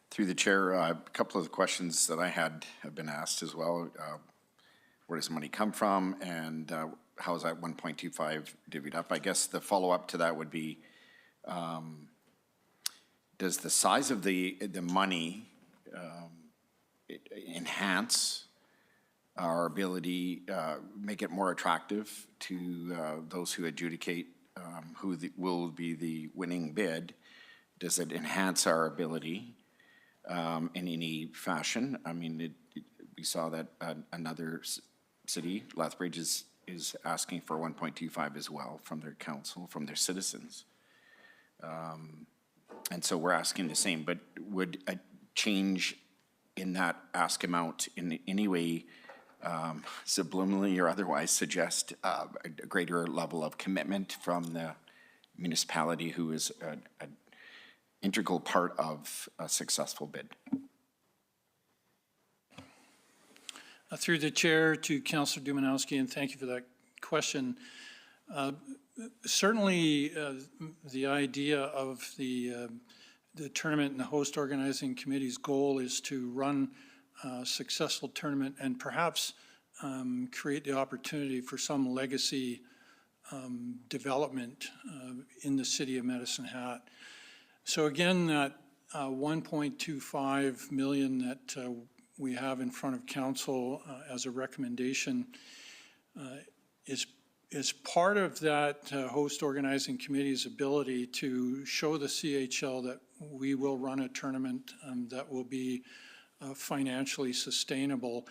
Through the chair, a couple of the questions that I had have been asked as well. Where does money come from, and how is that 1.25 divvied up? I guess the follow-up to that would be, does the size of the money enhance our ability, make it more attractive to those who adjudicate who will be the winning bid? Does it enhance our ability in any fashion? I mean, we saw that another city, Lethbridge, is asking for 1.25 as well from their council, from their citizens. And so we're asking the same, but would a change in that ask amount in any way subliminally or otherwise suggest a greater level of commitment from the municipality who is an integral part of a successful bid? Through the chair to Councillor Dumanowski, and thank you for that question. Certainly the idea of the tournament and the host organizing committee's goal is to run a successful tournament and perhaps create the opportunity for some legacy development in the city of Medicine Hat. So again, that 1.25 million that we have in front of council as a recommendation is part of that host organizing committee's ability to show the CHL that we will run a tournament that will be financially sustainable.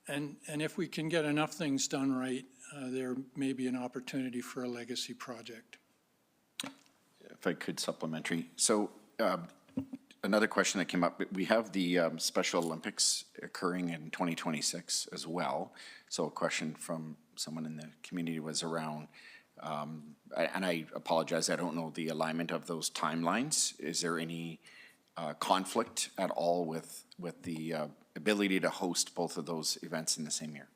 And if we can get enough things done right, there may be an opportunity for a legacy project. If I could supplementary. So another question that came up, we have the Special Olympics occurring in 2026 as well. So a question from someone in the community was around, and I apologize, I don't know the alignment of those timelines. Is there any conflict at all with the ability to host both of those events in the same year?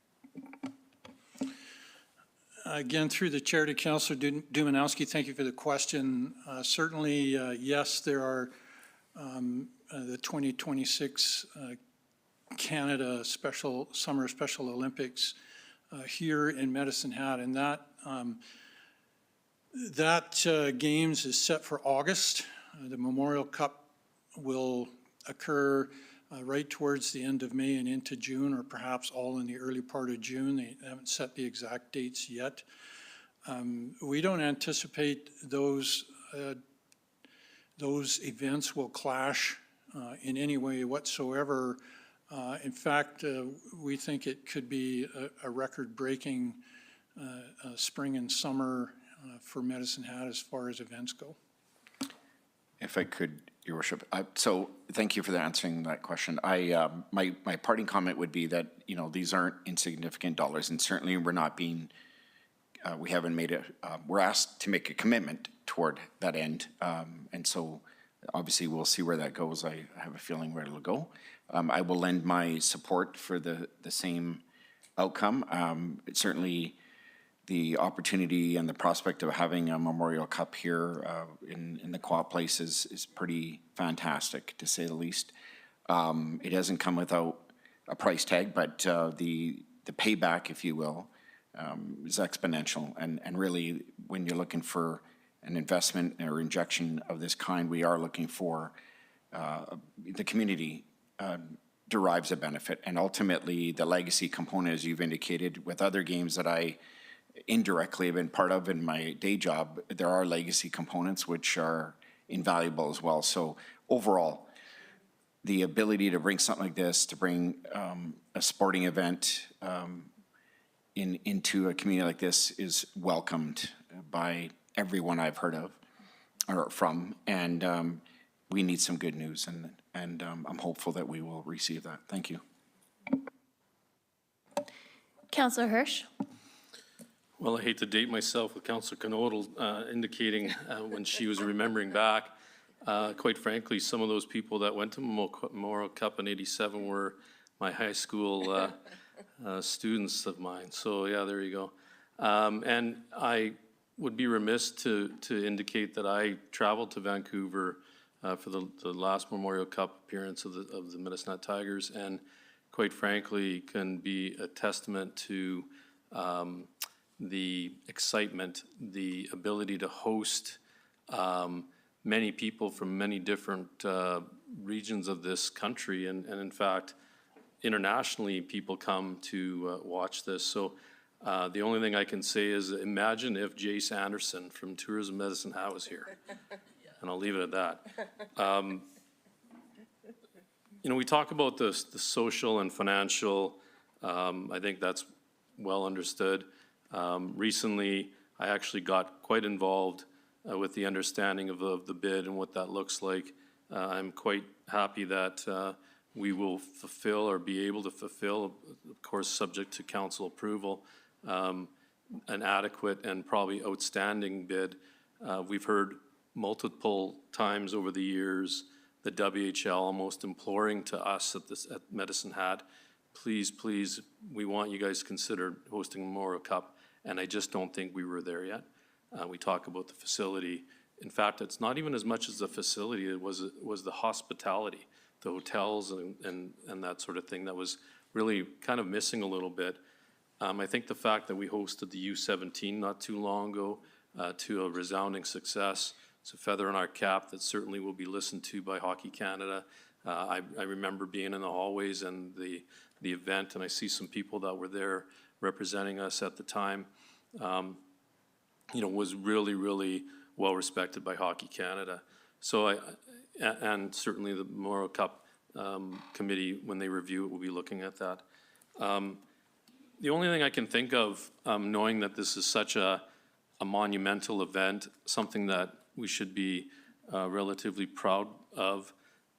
Again, through the chair to Councillor Dumanowski, thank you for the question. Certainly, yes, there are the 2026 Canada Summer Special Olympics here in Medicine Hat, and that games is set for August. The Memorial Cup will occur right towards the end of May and into June, or perhaps all in the early part of June. They haven't set the exact dates yet. We don't anticipate those events will clash in any way whatsoever. In fact, we think it could be a record-breaking spring and summer for Medicine Hat as far as events go. If I could, Your Worship. So thank you for answering that question. My parting comment would be that, these aren't insignificant dollars, and certainly we're not being, we haven't made it, we're asked to make a commitment toward that end. And so obviously we'll see where that goes. I have a feeling where it'll go. I will lend my support for the same outcome. Certainly the opportunity and the prospect of having a Memorial Cup here in the Co-op Place is pretty fantastic, to say the least. It doesn't come without a price tag, but the payback, if you will, is exponential. And really, when you're looking for an investment or injection of this kind, we are looking for the community derives a benefit. And ultimately, the legacy component, as you've indicated, with other games that I indirectly have been part of in my day job, there are legacy components which are invaluable as well. So overall, the ability to bring something like this, to bring a sporting event into a community like this is welcomed by everyone I've heard of or from, and we need some good news, and I'm hopeful that we will receive that. Thank you. Councillor Hirsch. Well, I hate to date myself with Councillor Knodel indicating when she was remembering back. Quite frankly, some of those people that went to Memorial Cup in '87 were my high school students of mine. So yeah, there you go. And I would be remiss to indicate that I traveled to Vancouver for the last Memorial Cup appearance of the Medicine Hat Tigers, and quite frankly can be a testament to the excitement, the ability to host many people from many different regions of this country, and in fact, internationally, people come to watch this. So the only thing I can say is imagine if Jace Anderson from Tourism Medicine Hat was here, and I'll leave it at that. We talk about the social and financial. I think that's well understood. Recently, I actually got quite involved with the understanding of the bid and what that looks like. I'm quite happy that we will fulfill or be able to fulfill, of course, subject to council approval, an adequate and probably outstanding bid. We've heard multiple times over the years the WHL almost imploring to us at Medicine Hat, please, we want you guys to consider hosting Memorial Cup, and I just don't think we were there yet. We talk about the facility. In fact, it's not even as much as the facility, it was the hospitality, the hotels and that sort of thing that was really kind of missing a little bit. I think the fact that we hosted the U17 not too long ago to a resounding success, it's a feather in our cap that certainly will be listened to by Hockey Canada. I remember being in the hallways and the event, and I see some people that were there representing us at the time. Was really, really well respected by Hockey Canada. So and certainly the Memorial Cup committee, when they review it, will be looking at that. The only thing I can think of, knowing that this is such a monumental event, something that we should be relatively proud of,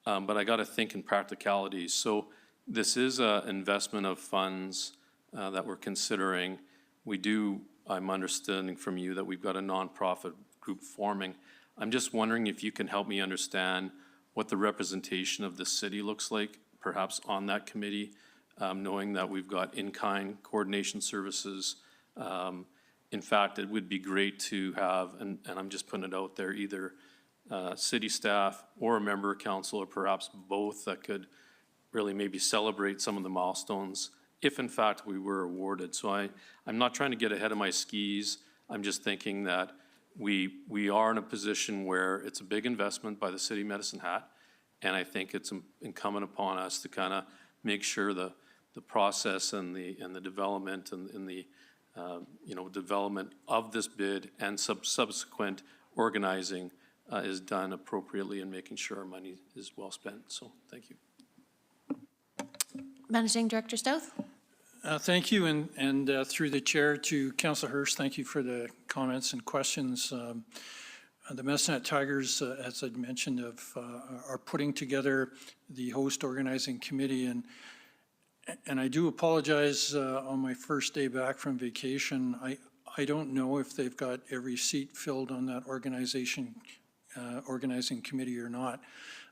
but I got to think in practicalities. So this is an investment of funds that we're considering. I'm understanding from you that we've got a nonprofit group forming. I'm just wondering if you can help me understand what the representation of the city looks like, perhaps on that committee, knowing that we've got in-kind coordination services. In fact, it would be great to have, and I'm just putting it out there, either city staff or a member of council, or perhaps both, that could really maybe celebrate some of the milestones if in fact we were awarded. So I'm not trying to get ahead of my skis. I'm just thinking that we are in a position where it's a big investment by the city of Medicine Hat, and I think it's incumbent upon us to kind of make sure the process and the development and the development of this bid and subsequent organizing is done appropriately, and making sure our money is well spent. So thank you. Managing Director Stouth. Thank you, and through the chair to Councillor Hirsch, thank you for the comments and questions. The Medicine Tigers, as I mentioned, are putting together the host organizing committee, and I do apologize on my first day back from vacation. I don't know if they've got every seat filled on that organizing committee or not.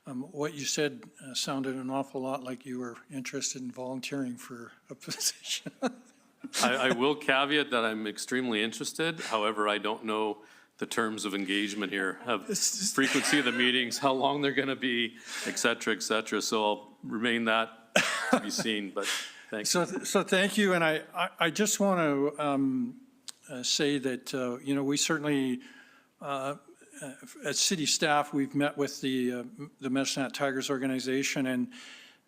What you said sounded an awful lot like you were interested in volunteering for a position. I will caveat that I'm extremely interested. However, I don't know the terms of engagement here, of frequency of the meetings, how long they're going to be, et cetera, et cetera. So I'll remain that to be seen, but thank you. So thank you, and I just want to say that, you know, we certainly, as city staff, we've met with the Medicine Hat Tigers organization,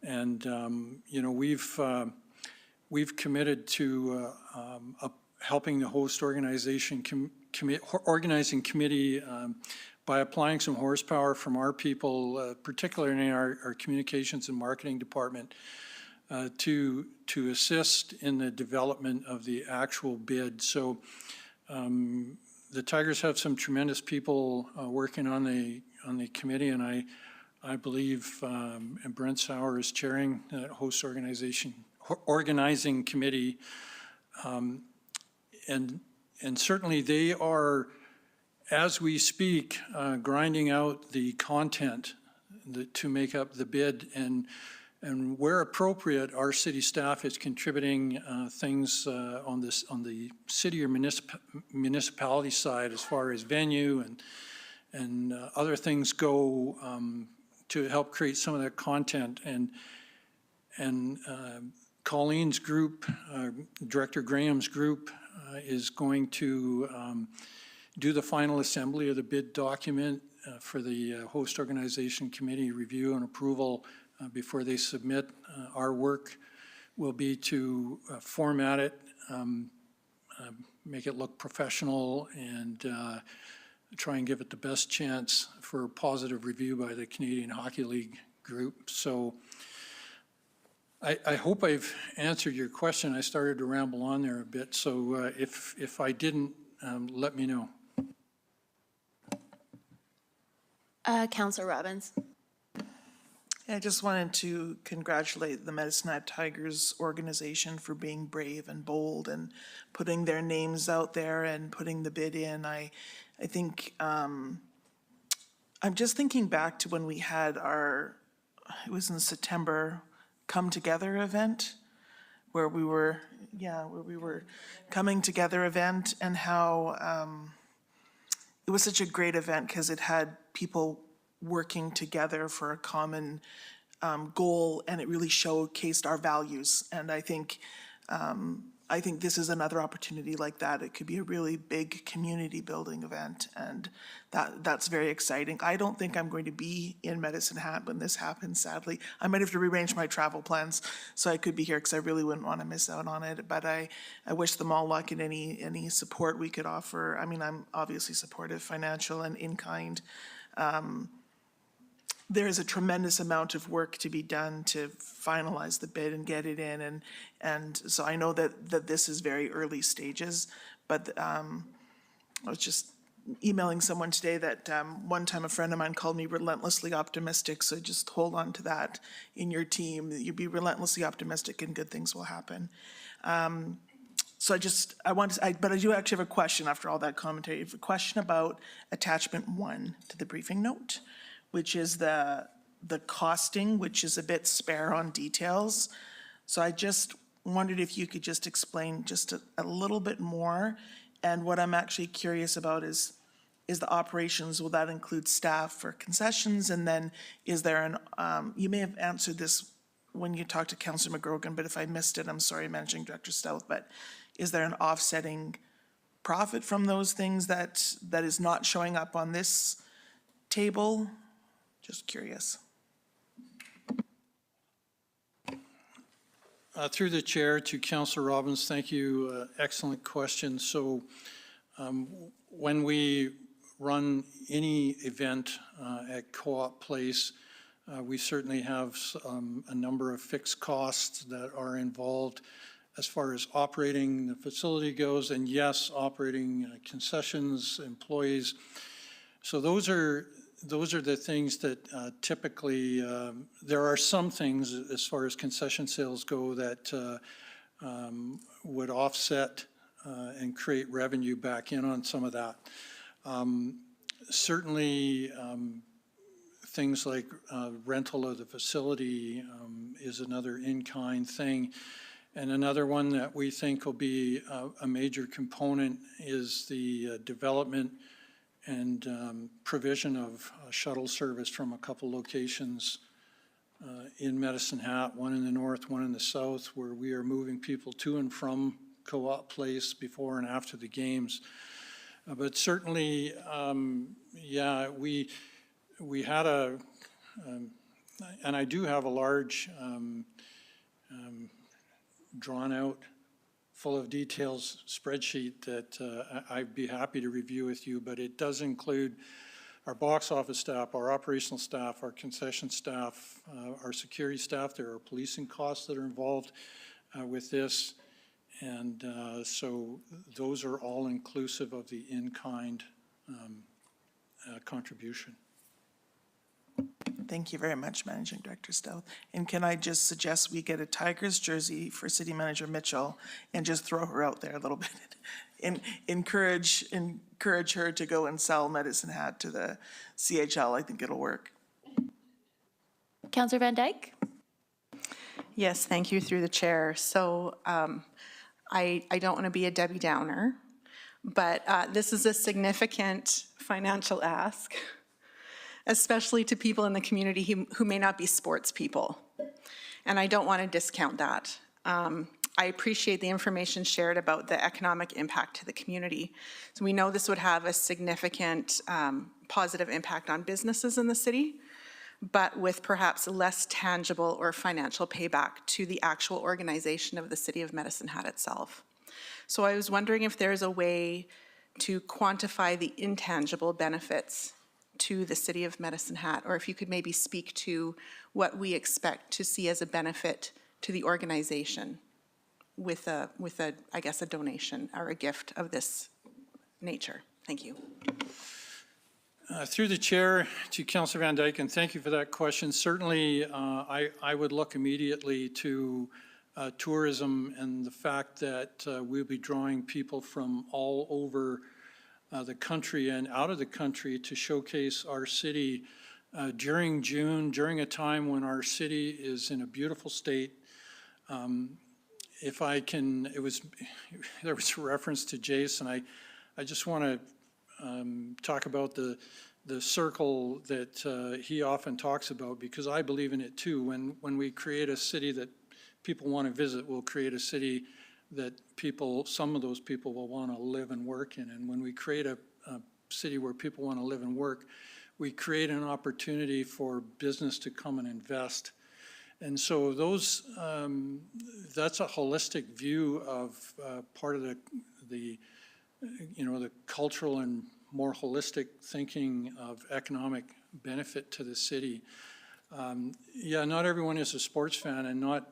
and you know, we've committed to helping the host organizing committee by applying some horsepower from our people, particularly in our communications and marketing department, to assist in the development of the actual bid. So the Tigers have some tremendous people working on the committee, and I believe and Brent Sauer is chairing that host organizing committee, and certainly they are, as we speak, grinding out the content to make up the bid, and where appropriate, our city staff is contributing things on the city or municipality side as far as venue and other things go, to help create some of that content. And Colleen's group, Director Graham's group, is going to do the final assembly of the bid document for the host organization committee review and approval before they submit. Our work will be to format it, make it look professional, and try and give it the best chance for positive review by the Canadian Hockey League group. So I hope I've answered your question. I started to ramble on there a bit, so if I didn't, let me know. Councillor Robbins. I just wanted to congratulate the Medicine Hat Tigers organization for being brave and bold and putting their names out there and putting the bid in. I think, I'm just thinking back to when we had it was in September, Come Together event, where we were coming together event, and how it was such a great event because it had people working together for a common goal, and it really showcased our values. And I think this is another opportunity like that. It could be a really big community building event, and that's very exciting. I don't think I'm going to be in Medicine Hat when this happens, sadly. I might have to rearrange my travel plans so I could be here, because I really wouldn't want to miss out on it. But I wish them all luck in any support we could offer. I mean, I'm obviously supportive, financial and in-kind. There is a tremendous amount of work to be done to finalize the bid and get it in, and so I know that this is very early stages, but I was just emailing someone today that one time a friend of mine called me relentlessly optimistic, so just hold on to that in your team. You be relentlessly optimistic and good things will happen. So but I do actually have a question after all that commentary. I have a question about attachment 1 to the briefing note, which is the costing, which is a bit spare on details. So I just wondered if you could just explain just a little bit more. And what I'm actually curious about is the operations. Will that include staff for concessions? And then is there you may have answered this when you talked to Councillor McGrogan, but if I missed it, I'm sorry, Managing Director Stout, but is there an offsetting profit from those things that is not showing up on this table? Just curious. Through the chair to Councillor Robbins, thank you. Excellent question. So when we run any event at Co-op Place, we certainly have a number of fixed costs that are involved as far as operating the facility goes, and yes, operating concessions, employees. So those are the things that typically, there are some things as far as concession sales go that would offset and create revenue back in on some of that. Certainly, things like rental of the facility is another in-kind thing. And another one that we think will be a major component is the development and provision of shuttle service from a couple locations in Medicine Hat, one in the north, one in the south, where we are moving people to and from Co-op Place before and after the games. But certainly, yeah, we had and I do have a large drawn out, full of details spreadsheet that I'd be happy to review with you, but it does include our box office staff, our operational staff, our concession staff, our security staff. There are policing costs that are involved with this. And so those are all inclusive of the in-kind contribution. Thank you very much, Managing Director Stout. And can I just suggest we get a Tigers jersey for City Manager Mitchell and just throw her out there a little bit and encourage her to go and sell Medicine Hat to the CHL. I think it'll work. Councillor Van Dyke? Yes, thank you through the chair. So I don't want to be a Debbie Downer, but this is a significant financial ask, especially to people in the community who may not be sports people. And I don't want to discount that. I appreciate the information shared about the economic impact to the community. So we know this would have a significant positive impact on businesses in the city, but with perhaps less tangible or financial payback to the actual organization of the City of Medicine Hat itself. So I was wondering if there's a way to quantify the intangible benefits to the City of Medicine Hat, or if you could maybe speak to what we expect to see as a benefit to the organization with a I guess, a donation or a gift of this nature. Thank you. Through the chair to Councillor Van Dyke, and thank you for that question. Certainly, I would look immediately to tourism and the fact that we'll be drawing people from all over the country and out of the country to showcase our city during June, during a time when our city is in a beautiful state. If I can, there was a reference to Jason. I just want to talk about the circle that he often talks about, because I believe in it too. When we create a city that people want to visit, we'll create a city that some of those people will want to live and work in. And when we create a city where people want to live and work, we create an opportunity for business to come and invest. And so that's a holistic view of part of the cultural and more holistic thinking of economic benefit to the city. Yeah, not everyone is a sports fan, and not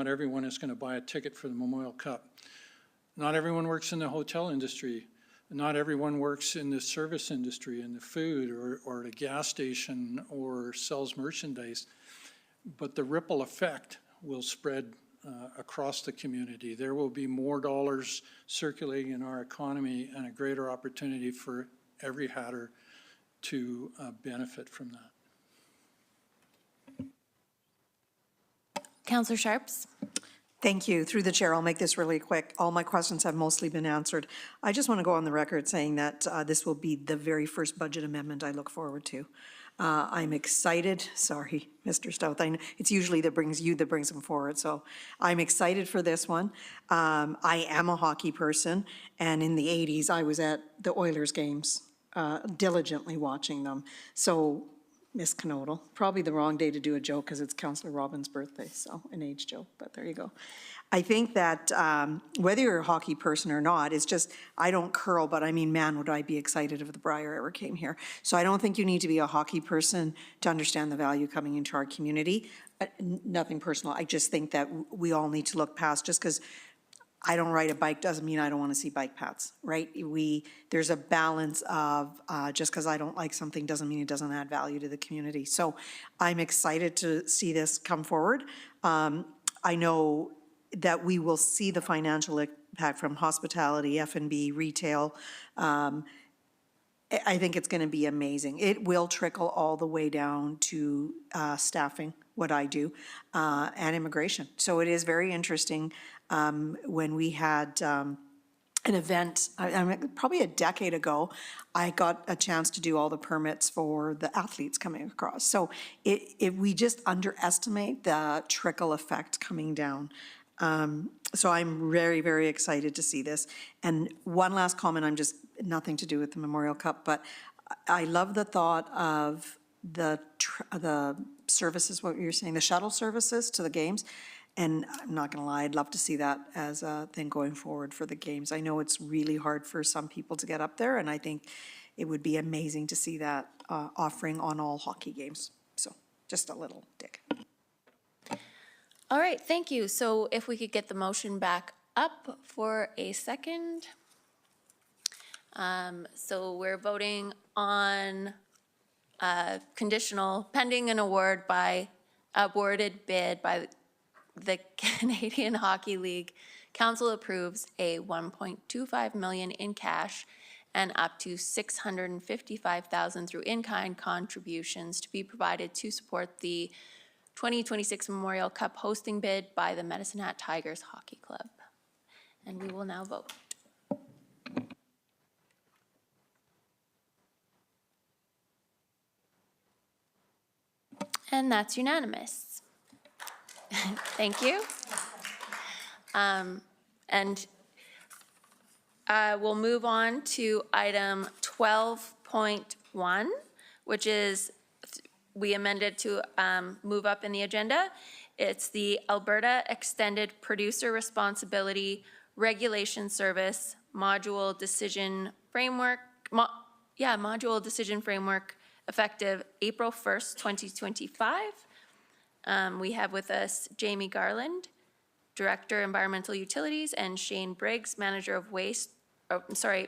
everyone is going to buy a ticket for the Memorial Cup. Not everyone works in the hotel industry. Not everyone works in the service industry, in the food or at a gas station or sells merchandise. But the ripple effect will spread across the community. There will be more dollars circulating in our economy and a greater opportunity for every Hatter to benefit from that. Councillor Sharps? Thank you. Through the chair, I'll make this really quick. All my questions have mostly been answered. I just want to go on the record saying that this will be the very first budget amendment I look forward to. I'm excited. Sorry, Mr. Stout. It's usually that brings them forward. So I'm excited for this one. I am a hockey person, and in the 80s, I was at the Oilers games, diligently watching them. So, Ms. Knodel, probably the wrong day to do a joke because it's Councillor Robbins' birthday, so an age joke, but there you go. I think that whether you're a hockey person or not, it's just, I don't curl, but I mean, man, would I be excited if the Brier ever came here. So I don't think you need to be a hockey person to understand the value coming into our community. Nothing personal. I just think that we all need to look past, just because I don't ride a bike doesn't mean I don't want to see bike paths, right? There's a balance of, just because I don't like something doesn't mean it doesn't add value to the community. So I'm excited to see this come forward. I know that we will see the financial impact from hospitality, F&B, retail. I think it's going to be amazing. It will trickle all the way down to staffing, what I do, and immigration. So it is very interesting. When we had an event, probably a decade ago, I got a chance to do all the permits for the athletes coming across. So if we just underestimate the trickle effect coming down. So I'm very, very excited to see this. And one last comment, nothing to do with the Memorial Cup, but I love the thought of the services, what you're saying, the shuttle services to the games. And I'm not going to lie, I'd love to see that as a thing going forward for the games. I know it's really hard for some people to get up there, and I think it would be amazing to see that offering on all hockey games. So just a little dig. All right, thank you. So if we could get the motion back up for a second. So we're voting on conditional pending an awarded bid by the Canadian Hockey League. Council approves a $1.25 million in cash and up to $655,000 through in-kind contributions to be provided to support the 2026 Memorial Cup hosting bid by the Medicine Hat Tigers Hockey Club. And we will now vote. And that's unanimous. Thank you. And we'll move on to item 12.1, which is we amended to move up in the agenda. It's the Alberta Extended Producer Responsibility Regulation Service Module Decision Framework. Module Decision Framework effective April 1st, 2025. We have with us Jamie Garland, Director, Environmental Utilities, and Shane Briggs, Manager of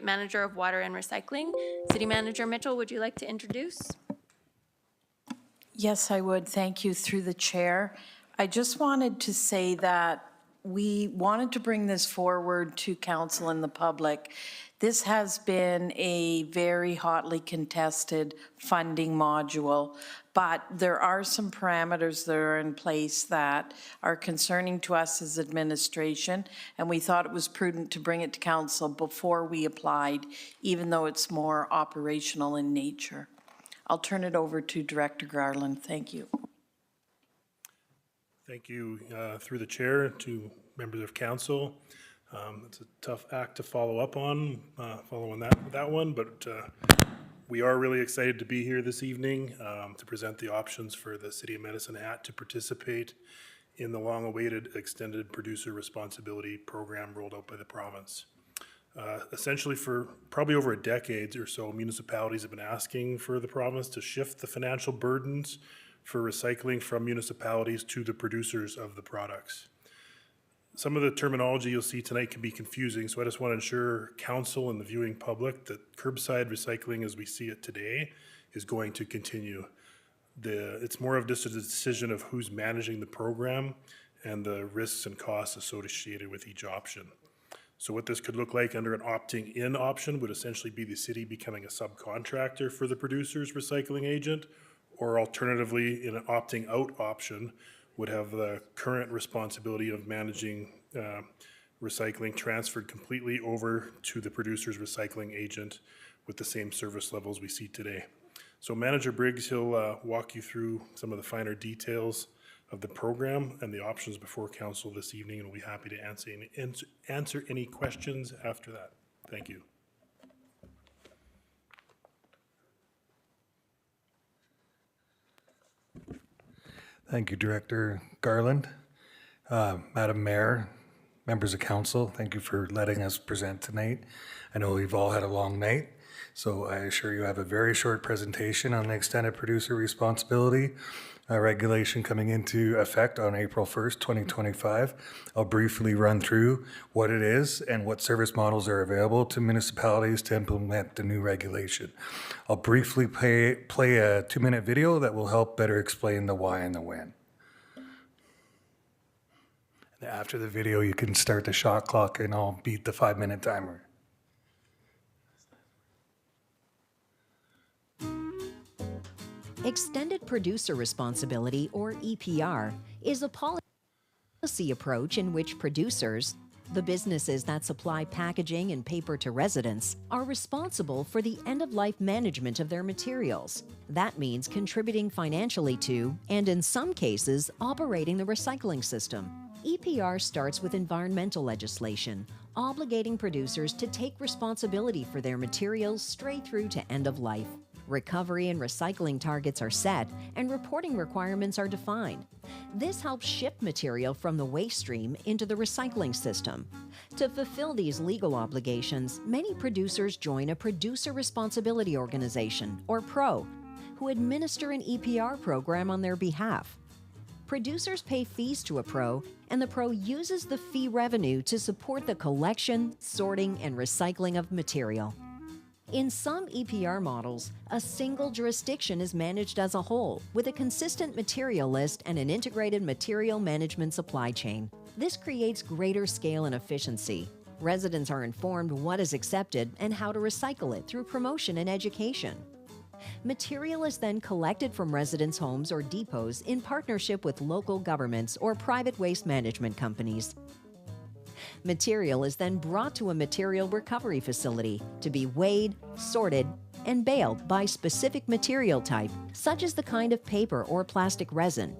Manager of Water and Recycling. City Manager Mitchell, would you like to introduce? Yes, I would. Thank you, through the chair. I just wanted to say that we wanted to bring this forward to council and the public. This has been a very hotly contested funding module, but there are some parameters that are in place that are concerning to us as administration, and we thought it was prudent to bring it to council before we applied, even though it's more operational in nature. I'll turn it over to Director Garland. Thank you. Thank you, through the chair, to members of council. It's a tough act to follow up on, following that one, but we are really excited to be here this evening to present the options for the City of Medicine Hat to participate in the long-awaited Extended Producer Responsibility Program rolled out by the province. Essentially, for probably over a decade or so, municipalities have been asking for the province to shift the financial burdens for recycling from municipalities to the producers of the products. Some of the terminology you'll see tonight can be confusing, so I just want to ensure council and the viewing public that curbside recycling as we see it today is going to continue. It's more of just a decision of who's managing the program and the risks and costs associated with each option. So what this could look like under an opting in option would essentially be the city becoming a subcontractor for the producer's recycling agent, or alternatively, in an opting out option, would have the current responsibility of managing recycling transferred completely over to the producer's recycling agent with the same service levels we see today. So Manager Briggs, he'll walk you through some of the finer details of the program and the options before council this evening, and we'll be happy to answer any questions after that. Thank you. Thank you, Director Garland. Madam Mayor, members of council, thank you for letting us present tonight. I know we've all had a long night. So I assure you I have a very short presentation on the extended producer responsibility regulation coming into effect on April 1st, 2025. I'll briefly run through what it is and what service models are available to municipalities to implement the new regulation. I'll briefly play a 2-minute video that will help better explain the why and the when. And after the video, you can start the shot clock and I'll beat the 5-minute timer. Extended Producer Responsibility, or EPR, is a policy approach in which producers, the businesses that supply packaging and paper to residents, are responsible for the end-of-life management of their materials. That means contributing financially to, and in some cases, operating the recycling system. EPR starts with environmental legislation, obligating producers to take responsibility for their materials straight through to end of life. Recovery and recycling targets are set, and reporting requirements are defined. This helps shift material from the waste stream into the recycling system. To fulfill these legal obligations, many producers join a Producer Responsibility Organization, or PRO, who administer an EPR program on their behalf. Producers pay fees to a PRO, and the PRO uses the fee revenue to support the collection, sorting, and recycling of material. In some EPR models, a single jurisdiction is managed as a whole, with a consistent material list and an integrated material management supply chain. This creates greater scale and efficiency. Residents are informed what is accepted and how to recycle it through promotion and education. Material is then collected from residents' homes or depots in partnership with local governments or private waste management companies. Material is then brought to a material recovery facility to be weighed, sorted, and baled by specific material type, such as the kind of paper or plastic resin.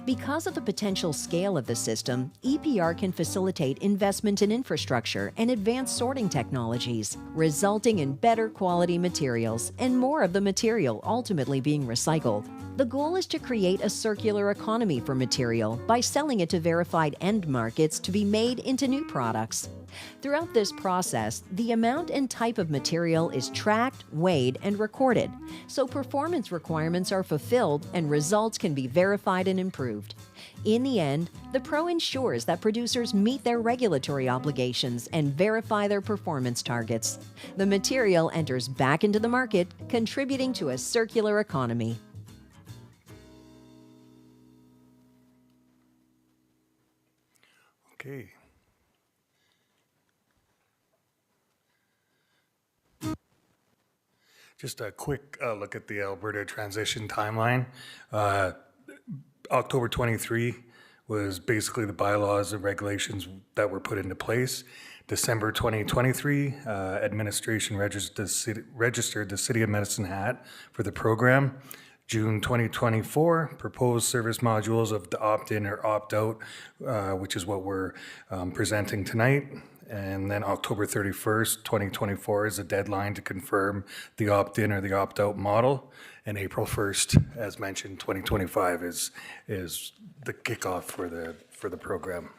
Because of the potential scale of the system, EPR can facilitate investment in infrastructure and advanced sorting technologies, resulting in better quality materials and more of the material ultimately being recycled. The goal is to create a circular economy for material by selling it to verified end markets to be made into new products. Throughout this process, the amount and type of material is tracked, weighed, and recorded, so performance requirements are fulfilled and results can be verified and improved. In the end, the PRO ensures that producers meet their regulatory obligations and verify their performance targets. The material enters back into the market, contributing to a circular economy. Okay. Just a quick look at the Alberta transition timeline. October 23 was basically the bylaws and regulations that were put into place. December 2023, administration registered the City of Medicine Hat for the program. June 2024, proposed service modules of the opt-in or opt-out, which is what we're presenting tonight. And then October 31st, 2024 is the deadline to confirm the opt-in or the opt-out model. And April 1st, as mentioned, 2025 is the kickoff for the program.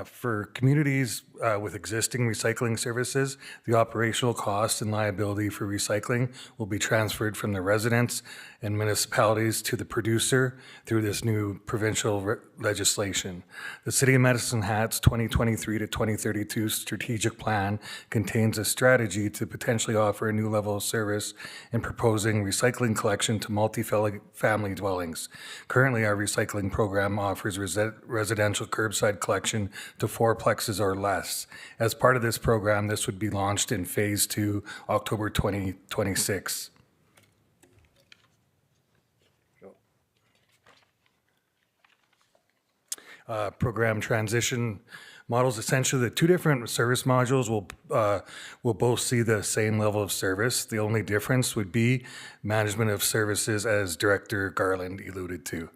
For communities with existing recycling services, the operational cost and liability for recycling will be transferred from the residents and municipalities to the producer through this new provincial legislation. The City of Medicine Hat's 2023 to 2032 strategic plan contains a strategy to potentially offer a new level of service in proposing recycling collection to multi-family dwellings. Currently, our recycling program offers residential curbside collection to 4 plexes or less. As part of this program, this would be launched in Phase 2, October 2026. Program transition models, essentially the 2 different service modules will both see the same level of service. The only difference would be management of services, as Director Garland alluded to.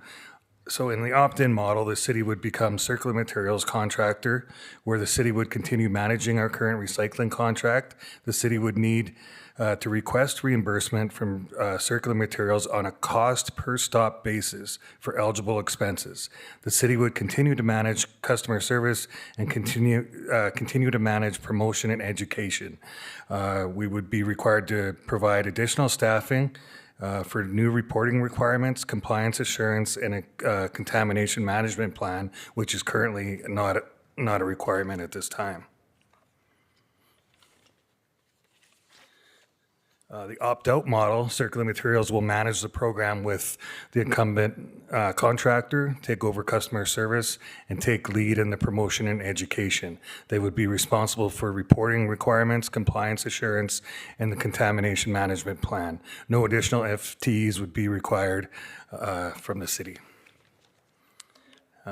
So in the opt-in model, the city would become circular materials contractor, where the city would continue managing our current recycling contract. The city would need to request reimbursement from circular materials on a cost per stop basis for eligible expenses. The city would continue to manage customer service and continue to manage promotion and education. We would be required to provide additional staffing for new reporting requirements, compliance assurance, and a contamination management plan, which is currently not a requirement at this time. The opt-out model, Circular Materials will manage the program with the incumbent contractor, take over customer service, and take lead in the promotion and education. They would be responsible for reporting requirements, compliance assurance, and the contamination management plan. No additional FTEs would be required from the city.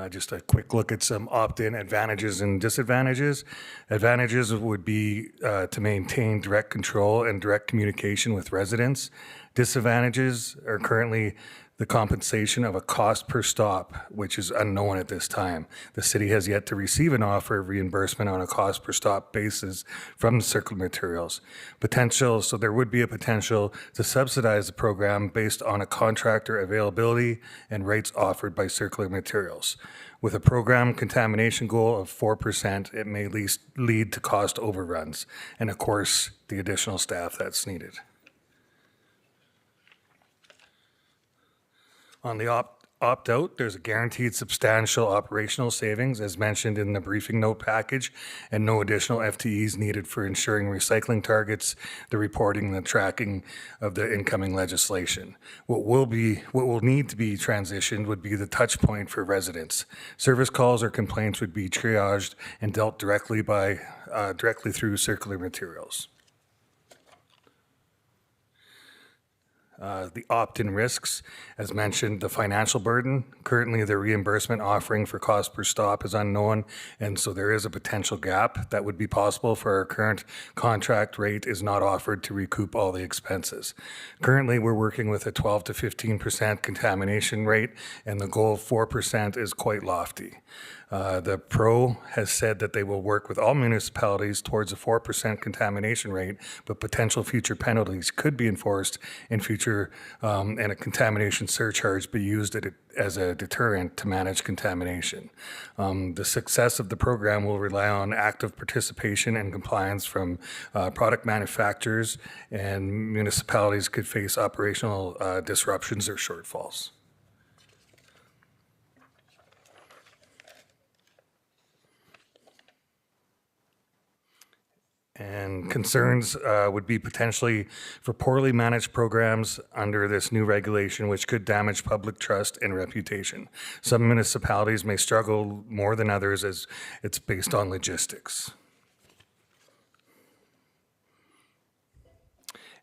Just a quick look at some opt-in advantages and disadvantages. Advantages would be to maintain direct control and direct communication with residents. Disadvantages are currently the compensation of a cost per stop, which is unknown at this time. The city has yet to receive an offer of reimbursement on a cost per stop basis from the circular materials. So there would be a potential to subsidize the program based on a contractor availability and rates offered by circular materials. With a program contamination goal of 4%, it may lead to cost overruns, and of course, the additional staff that's needed. On the opt-out, there's a guaranteed substantial operational savings, as mentioned in the briefing note package, and no additional FTEs needed for ensuring recycling targets, the reporting, and the tracking of the incoming legislation. What will need to be transitioned would be the touch point for residents. Service calls or complaints would be triaged and dealt directly through circular materials. The opt-in risks, as mentioned, the financial burden. Currently, the reimbursement offering for cost per stop is unknown, and so there is a potential gap that would be possible for our current contract rate is not offered to recoup all the expenses. Currently, we're working with a 12 to 15% contamination rate, and the goal of 4% is quite lofty. The PRO has said that they will work with all municipalities towards a 4% contamination rate, but potential future penalties could be enforced in future, and a contamination surcharge be used as a deterrent to manage contamination. The success of the program will rely on active participation and compliance from product manufacturers, and municipalities could face operational disruptions or shortfalls. And concerns would be potentially for poorly managed programs under this new regulation, which could damage public trust and reputation. Some municipalities may struggle more than others as it's based on logistics.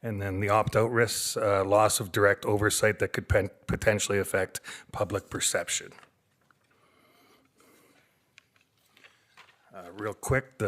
And then the opt-out risks, loss of direct oversight that could potentially affect public perception. Real quick,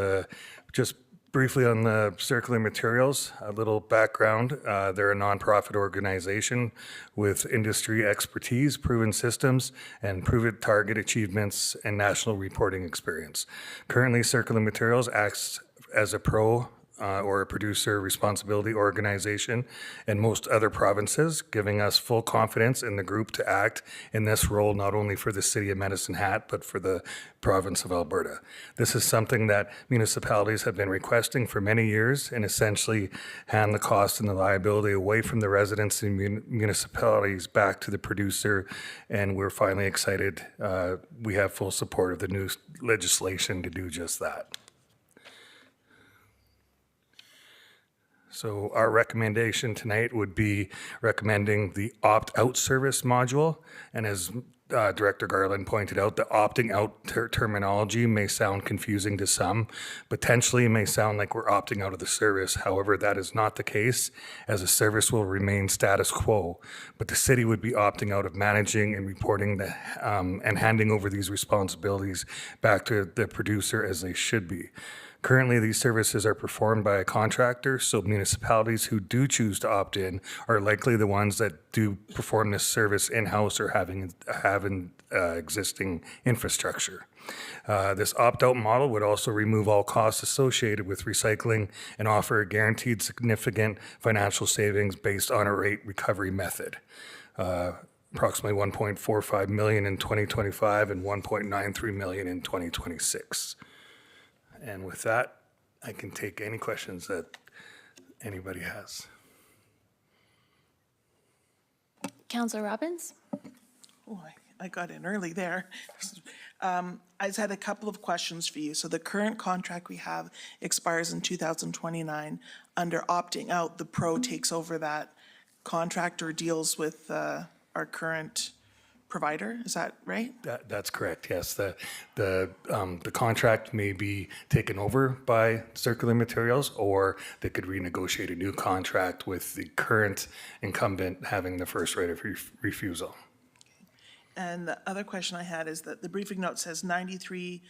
just briefly on the circular materials, a little background. They're a nonprofit organization with industry expertise, proven systems, and proven target achievements and national reporting experience. Currently, Circular Materials acts as a pro or a producer responsibility organization in most other provinces, giving us full confidence in the group to act in this role, not only for the city of Medicine Hat, but for the province of Alberta. This is something that municipalities have been requesting for many years, and essentially hand the cost and the liability away from the residents and municipalities back to the producer. And we're finally excited. We have full support of the new legislation to do just that. So our recommendation tonight would be recommending the opt-out service module. And as Director Garland pointed out, the opting out terminology may sound confusing to some. Potentially may sound like we're opting out of the service. However, that is not the case, as the service will remain status quo. But the city would be opting out of managing and reporting and handing over these responsibilities back to the producer as they should be. Currently, these services are performed by a contractor, so municipalities who do choose to opt in are likely the ones that do perform this service in-house or having existing infrastructure. This opt-out model would also remove all costs associated with recycling and offer a guaranteed significant financial savings based on a rate recovery method. Approximately 1.45 million in 2025 and 1.93 million in 2026. And with that, I can take any questions that anybody has. Councillor Robbins? Oh, I got in early there. I just had a couple of questions for you. So the current contract we have expires in 2029. Under opting out, the pro takes over that contract or deals with our current provider, is that right? That's correct, yes. The contract may be taken over by Circular Materials, or they could renegotiate a new contract with the current incumbent having the first right of refusal. And the other question I had is that the briefing note says 93%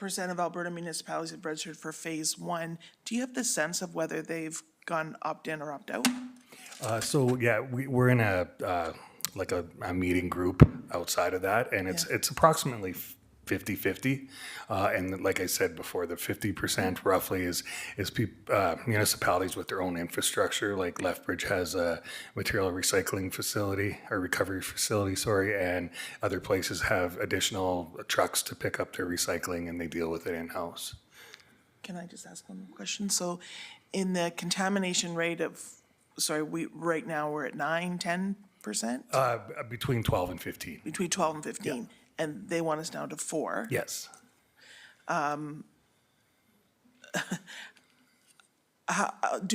of Alberta municipalities have registered for phase 1. Do you have the sense of whether they've gone opt-in or opt-out? So yeah, we're in a meeting group outside of that, and it's approximately 50-50. And like I said before, the 50% roughly is municipalities with their own infrastructure. Like Lethbridge has a material recycling facility or recovery facility, and other places have additional trucks to pick up their recycling, and they deal with it in-house. Can I just ask one more question? So in the contamination rate of, right now we're at 9-10%? Between 12 and 15. Between 12 and 15. Yeah. And they want us down to 4. Yes. Do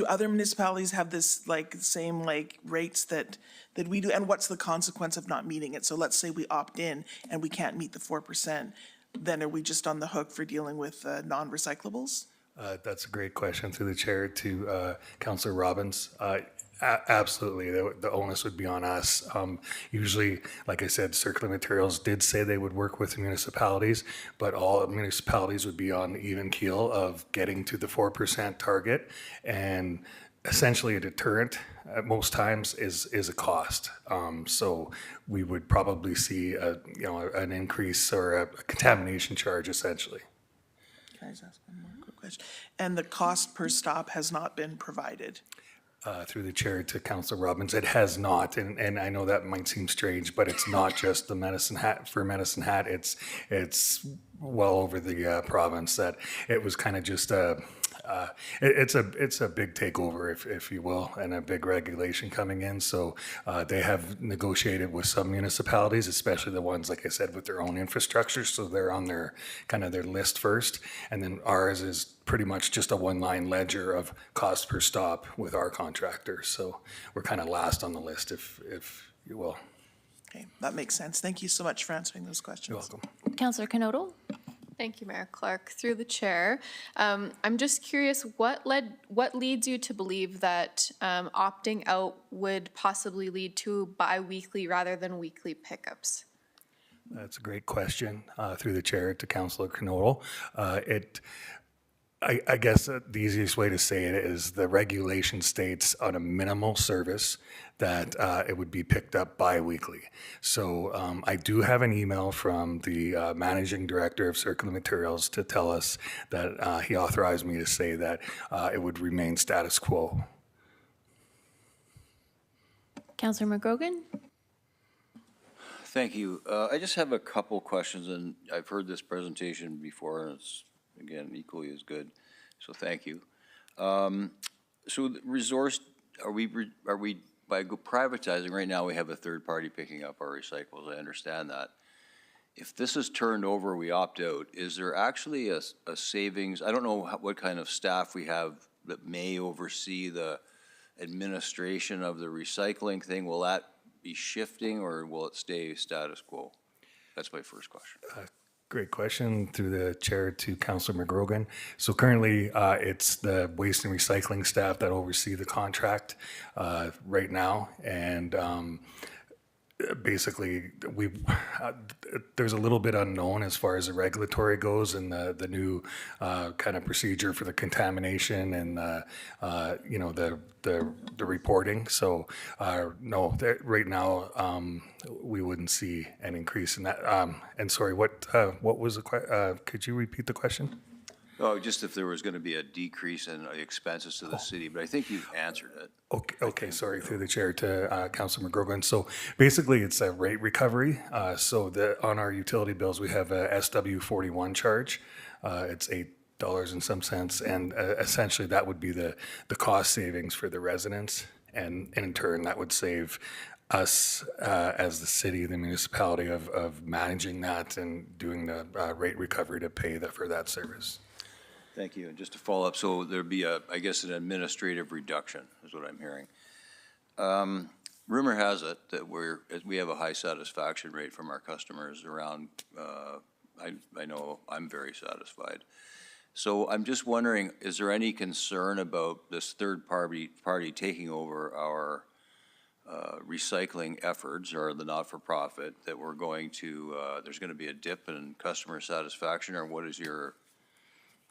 other municipalities have this same rates that we do? And what's the consequence of not meeting it? So let's say we opt in and we can't meet the 4%. Then are we just on the hook for dealing with non-recyclables? That's a great question through the chair to Councillor Robbins. Absolutely, the onus would be on us. Usually, like I said, Circular Materials did say they would work with municipalities, but all municipalities would be on the even keel of getting to the 4% target, and essentially a deterrent at most times is a cost. So we would probably see an increase or a contamination charge essentially. Can I just ask one more quick question? And the cost per stop has not been provided? Through the chair to Councillor Robbins, it has not, and I know that might seem strange, but it's not just the Medicine Hat. For Medicine Hat, it's well over the province that it was kind of just it's a big takeover, if you will, and a big regulation coming in. So they have negotiated with some municipalities, especially the ones, like I said, with their own infrastructure. So they're on their list first, and then ours is pretty much just a one-line ledger of cost per stop with our contractors. So we're kind of last on the list, if you will. Okay, that makes sense. Thank you so much for answering those questions. You're welcome. Councillor Knodel? Thank you, Mayor Clark. Through the chair, I'm just curious, what leads you to believe that opting out would possibly lead to bi-weekly rather than weekly pickups? That's a great question. Through the chair to Councillor Knodel. I guess the easiest way to say it is the regulation states on a minimal service that it would be picked up bi-weekly. So I do have an email from the managing director of Circular Materials to tell us that he authorized me to say that it would remain status quo. Councillor McGrogan? Thank you. I just have a couple questions, and I've heard this presentation before, and it's, again, equally as good, so thank you. So the resource, are we by privatizing, right now we have a third party picking up our recyclables, I understand that. If this is turned over, we opt out, is there actually a savings? I don't know what kind of staff we have that may oversee the administration of the recycling thing. Will that be shifting, or will it stay status quo? That's my first question. Great question through the chair to Councillor McGrogan. So currently it's the waste and recycling staff that oversee the contract right now. And basically, there's a little bit unknown as far as the regulatory goes and the new kind of procedure for the contamination and, the reporting. So, no, right now, we wouldn't see an increase in that. And sorry, what was could you repeat the question? Oh, just if there was going to be a decrease in expenses to the city, but I think you've answered it. Okay, sorry, through the chair to Councilor McGrogan. So basically, it's a rate recovery. So on our utility bills, we have a SW41 charge. It's $8 and some cents, and essentially that would be the cost savings for the residents, and in turn that would save us as the city, the municipality, of managing that and doing the rate recovery to pay for that service. Thank you. And just to follow up, so there'd be I guess, an administrative reduction is what I'm hearing. Rumor has it that we have a high satisfaction rate from our customers around, I know I'm very satisfied. So I'm just wondering, is there any concern about this third party taking over our recycling efforts or the not-for-profit, that we're going to, there's going to be a dip in customer satisfaction, or what is your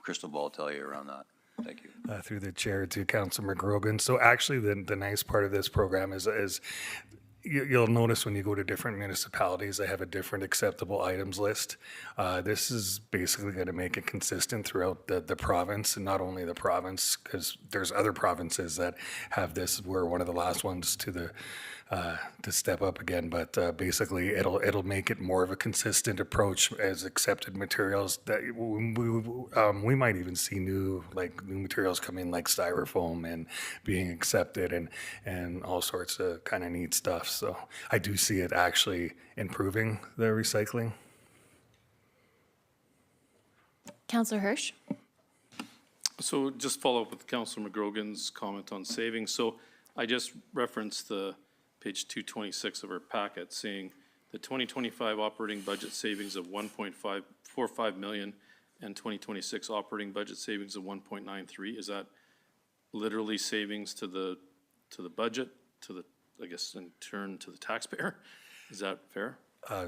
crystal ball tell you around that? Thank you. Through the chair to Councilor McGrogan. So actually, the nice part of this program is you'll notice when you go to different municipalities, they have a different acceptable items list. This is basically going to make it consistent throughout the province, and not only the province, because there's other provinces that have this. We're one of the last ones to step up again, but basically it'll make it more of a consistent approach as accepted materials. That we might even see new materials come in, like styrofoam, and being accepted, and all sorts of kind of neat stuff. So I do see it actually improving the recycling. Councillor Hirsch? So just follow up with Councilor McGrogan's comment on savings. So I just referenced the page 226 of our packet, saying the 2025 operating budget savings of 1.545 million and 2026 operating budget savings of 1.93. Is that literally savings to the budget, I guess, in turn to the taxpayer? Is that fair?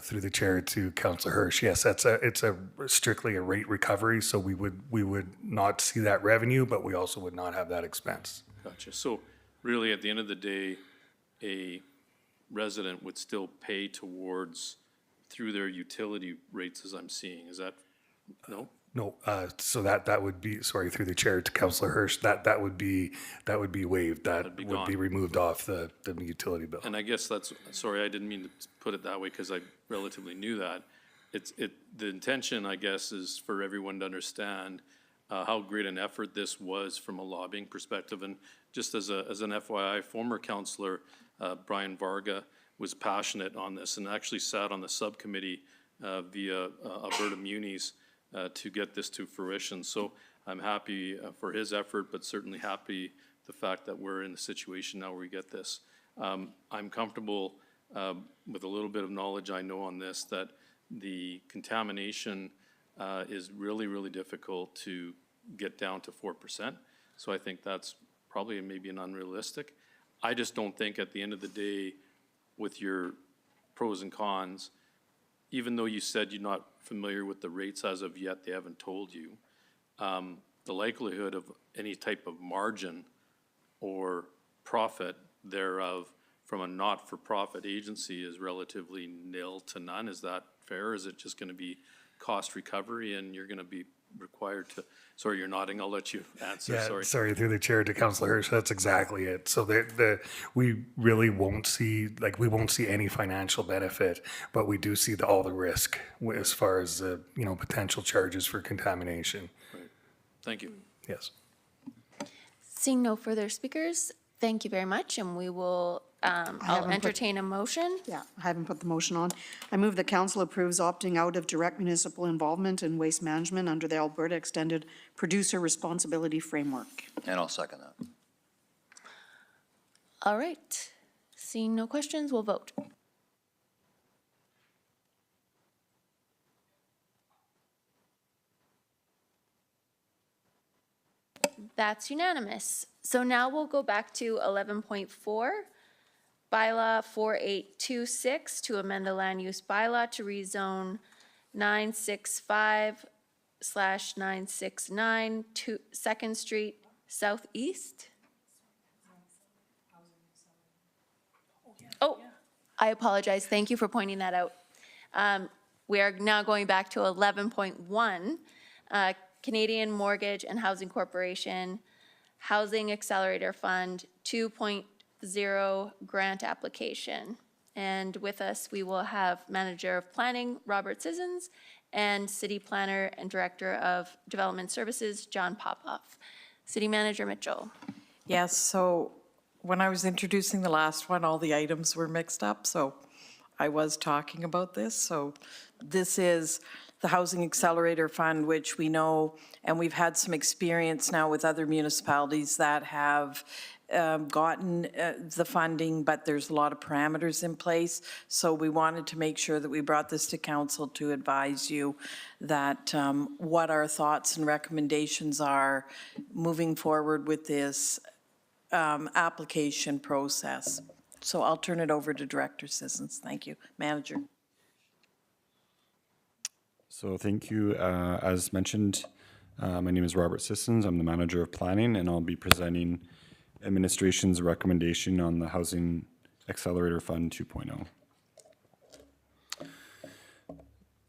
Through the chair to Councilor Hirsch, yes, it's strictly a rate recovery, so we would not see that revenue, but we also would not have that expense. Gotcha. So really, at the end of the day, a resident would still pay towards through their utility rates, as I'm seeing. Is that, no? No, so that would be, sorry, through the chair to Councilor Hirsch, that would be waived. That would be removed off the utility bill. And I guess that's, sorry, I didn't mean to put it that way because I relatively knew that. The intention, I guess, is for everyone to understand how great an effort this was from a lobbying perspective. And just as an FYI, former councillor Brian Varga was passionate on this and actually sat on the subcommittee via Alberta Munis to get this to fruition. So I'm happy for his effort, but certainly happy the fact that we're in the situation now where we get this. I'm comfortable with a little bit of knowledge I know on this, that the contamination is really, really difficult to get down to 4%. So I think that's probably maybe an unrealistic. I just don't think at the end of the day, with your pros and cons, even though you said you're not familiar with the rates as of yet, they haven't told you, the likelihood of any type of margin or profit thereof from a not-for-profit agency is relatively nil to none. Is that fair? Is it just going to be cost recovery and you're going to be required to, sorry, you're nodding, I'll let you answer, Yeah, sorry, through the chair to Councilor Hirsch, that's exactly it. So we really won't see, we won't see any financial benefit, but we do see all the risk as far as the, potential charges for contamination. Right. Thank you. Yes. Seeing no further speakers, thank you very much, and we will, I'll entertain a motion. Yeah, I haven't put the motion on. I move that council approves opting out of direct municipal involvement in waste management under the Alberta Extended Producer Responsibility Framework. And I'll second that. All right. Seeing no questions, we'll vote. That's unanimous. So now we'll go back to 11.4. bylaw 4826 to amend the land use bylaw to rezone 965/969 to 2nd Street Southeast. Oh, I apologize. Thank you for pointing that out. We are now going back to 11.1, Canadian Mortgage and Housing Corporation, Housing Accelerator Fund 2.0 grant application. And with us, we will have Manager of Planning, Robert Sissons, and City Planner and Director of Development Services, John Popoff. City Manager Mitchell. Yes, so when I was introducing the last one, all the items were mixed up, so I was talking about this. So this is the Housing Accelerator Fund, which we know, and we've had some experience now with other municipalities that have gotten the funding, but there's a lot of parameters in place. So we wanted to make sure that we brought this to council to advise you that what our thoughts and recommendations are moving forward with this application process. So I'll turn it over to Director Sissons. Thank you. Manager. So thank you. As mentioned, my name is Robert Sissons. I'm the Manager of Planning, and I'll be presenting administration's recommendation on the Housing Accelerator Fund 2.0.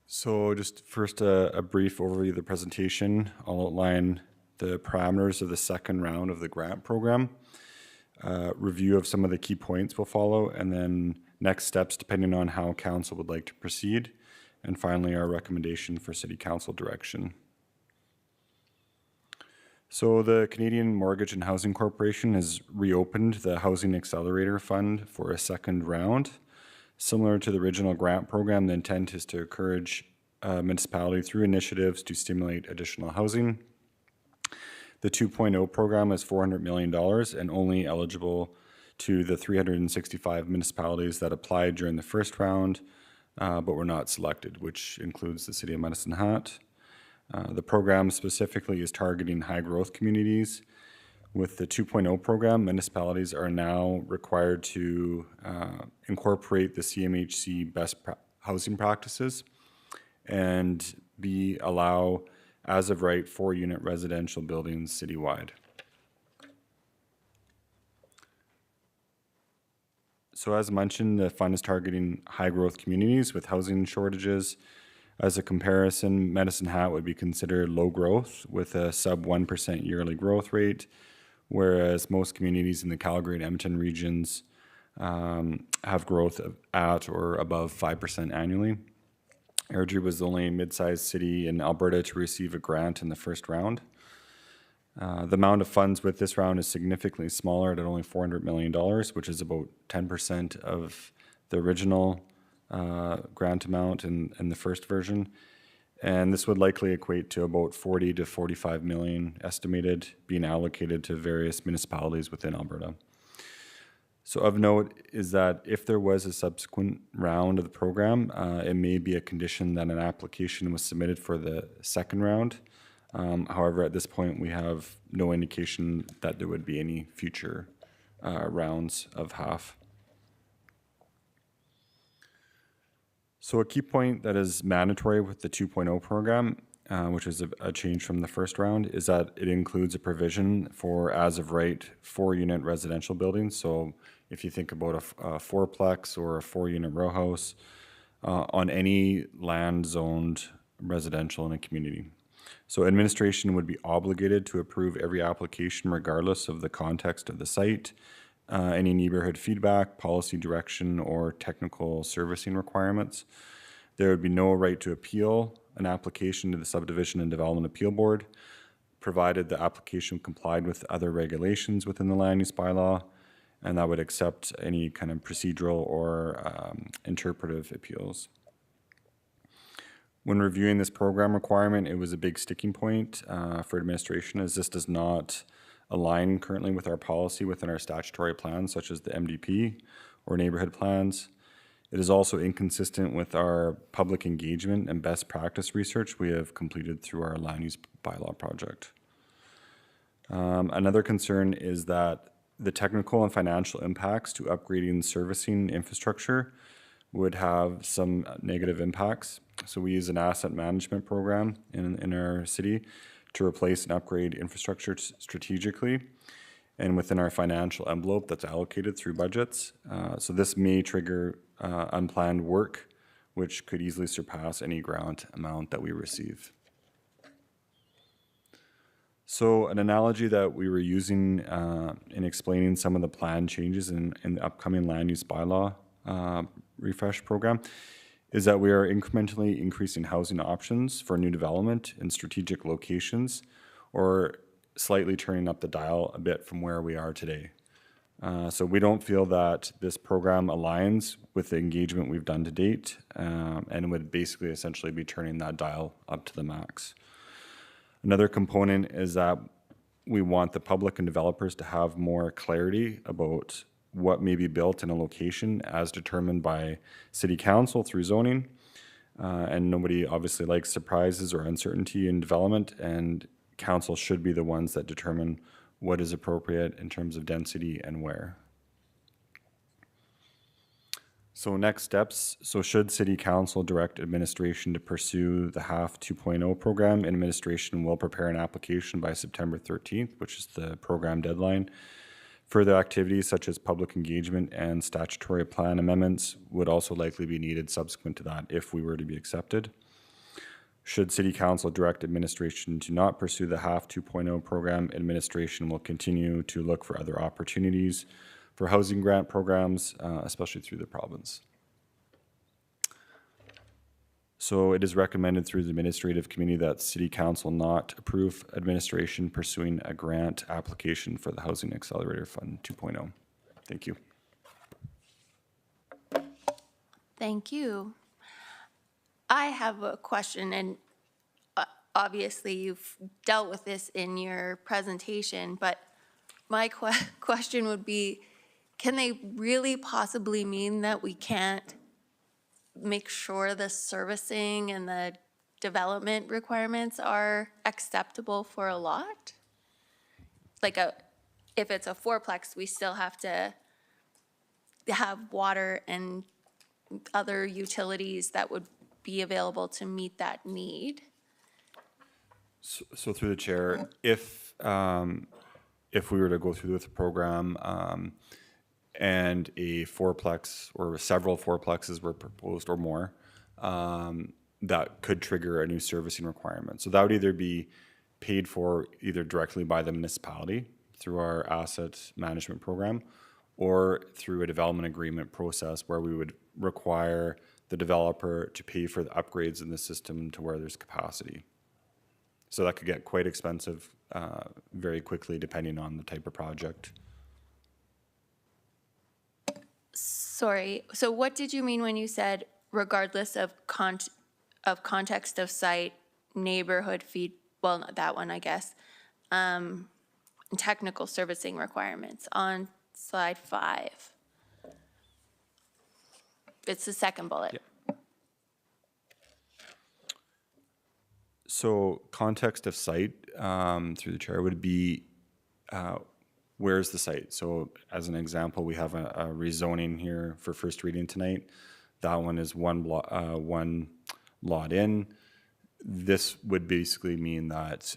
So just first a brief overview of the presentation. I'll outline the parameters of the second round of the grant program. Review of some of the key points will follow, and then next steps depending on how council would like to proceed, and finally our recommendation for city council direction. So the Canadian Mortgage and Housing Corporation has reopened the Housing Accelerator Fund for a second round. Similar to the original grant program, the intent is to encourage municipality through initiatives to stimulate additional housing. The 2.0 program is $400 million and only eligible to the 365 municipalities that applied during the first round, but were not selected, which includes the City of Medicine Hat. The program specifically is targeting high-growth communities. With the 2.0 program, municipalities are now required to incorporate the CMHC best housing practices and allow, as of right, 4-unit residential buildings citywide. So as mentioned, the fund is targeting high-growth communities with housing shortages. As a comparison, Medicine Hat would be considered low growth with a sub 1% yearly growth rate, whereas most communities in the Calgary and Edmonton regions have growth at or above 5% annually. Airdrie was the only mid-sized city in Alberta to receive a grant in the first round. The amount of funds with this round is significantly smaller at only $400 million, which is about 10% of the original grant amount in the first version. And this would likely equate to about 40 to 45 million estimated being allocated to various municipalities within Alberta. So of note is that if there was a subsequent round of the program, it may be a condition that an application was submitted for the second round. However, at this point, we have no indication that there would be any future rounds of HAF. So a key point that is mandatory with the 2.0 program, which is a change from the first round, is that it includes a provision for as of right 4-unit residential buildings. So if you think about a fourplex or a 4-unit row house on any land zoned residential in a community. So administration would be obligated to approve every application regardless of the context of the site, any neighborhood feedback, policy direction, or technical servicing requirements. There would be no right to appeal an application to the Subdivision and Development Appeal Board, provided the application complied with other regulations within the land use bylaw, and that would accept any kind of procedural or interpretive appeals. When reviewing this program requirement, it was a big sticking point for administration, as this does not align currently with our policy within our statutory plans, such as the MDP or neighborhood plans. It is also inconsistent with our public engagement and best practice research we have completed through our land use bylaw project. Another concern is that the technical and financial impacts to upgrading servicing infrastructure would have some negative impacts. So we use an asset management program in our city to replace and upgrade infrastructure strategically and within our financial envelope that's allocated through budgets. So this may trigger unplanned work, which could easily surpass any grant amount that we receive. So an analogy that we were using in explaining some of the planned changes in the upcoming land use bylaw refresh program is that we are incrementally increasing housing options for new development in strategic locations, or slightly turning up the dial a bit from where we are today. So we don't feel that this program aligns with the engagement we've done to date, and would basically essentially be turning that dial up to the max. Another component is that we want the public and developers to have more clarity about what may be built in a location as determined by city council through zoning. And nobody obviously likes surprises or uncertainty in development, and council should be the ones that determine what is appropriate in terms of density and where. So next steps, so should City Council direct administration to pursue the HAF 2.0 program, administration will prepare an application by September 13th, which is the program deadline. Further activities such as public engagement and statutory plan amendments would also likely be needed subsequent to that if we were to be accepted. Should City Council direct administration to not pursue the HAF 2.0 program, administration will continue to look for other opportunities for housing grant programs, especially through the province. So it is recommended through the administrative committee that City Council not approve administration pursuing a grant application for the Housing Accelerator Fund 2.0. Thank you. Thank you. I have a question, and obviously you've dealt with this in your presentation, but my question would be, can they really possibly mean that we can't make sure the servicing and the development requirements are acceptable for a lot? Like if it's a fourplex, we still have to have water and other utilities that would be available to meet that need. So through the chair, if we were to go through with the program and a fourplex or several fourplexes were proposed or more, that could trigger a new servicing requirement. So that would either be paid for either directly by the municipality through our asset management program, or through a development agreement process where we would require the developer to pay for the upgrades in the system to where there's capacity. So that could get quite expensive very quickly depending on the type of project. Sorry, so what did you mean when you said regardless of context of site, neighborhood feed, well, not that one, I guess, technical servicing requirements on slide 5? It's the second bullet. Yep. So context of site, through the chair, would be where's the site? So as an example, we have a rezoning here for first reading tonight. That one is one lot in. This would basically mean that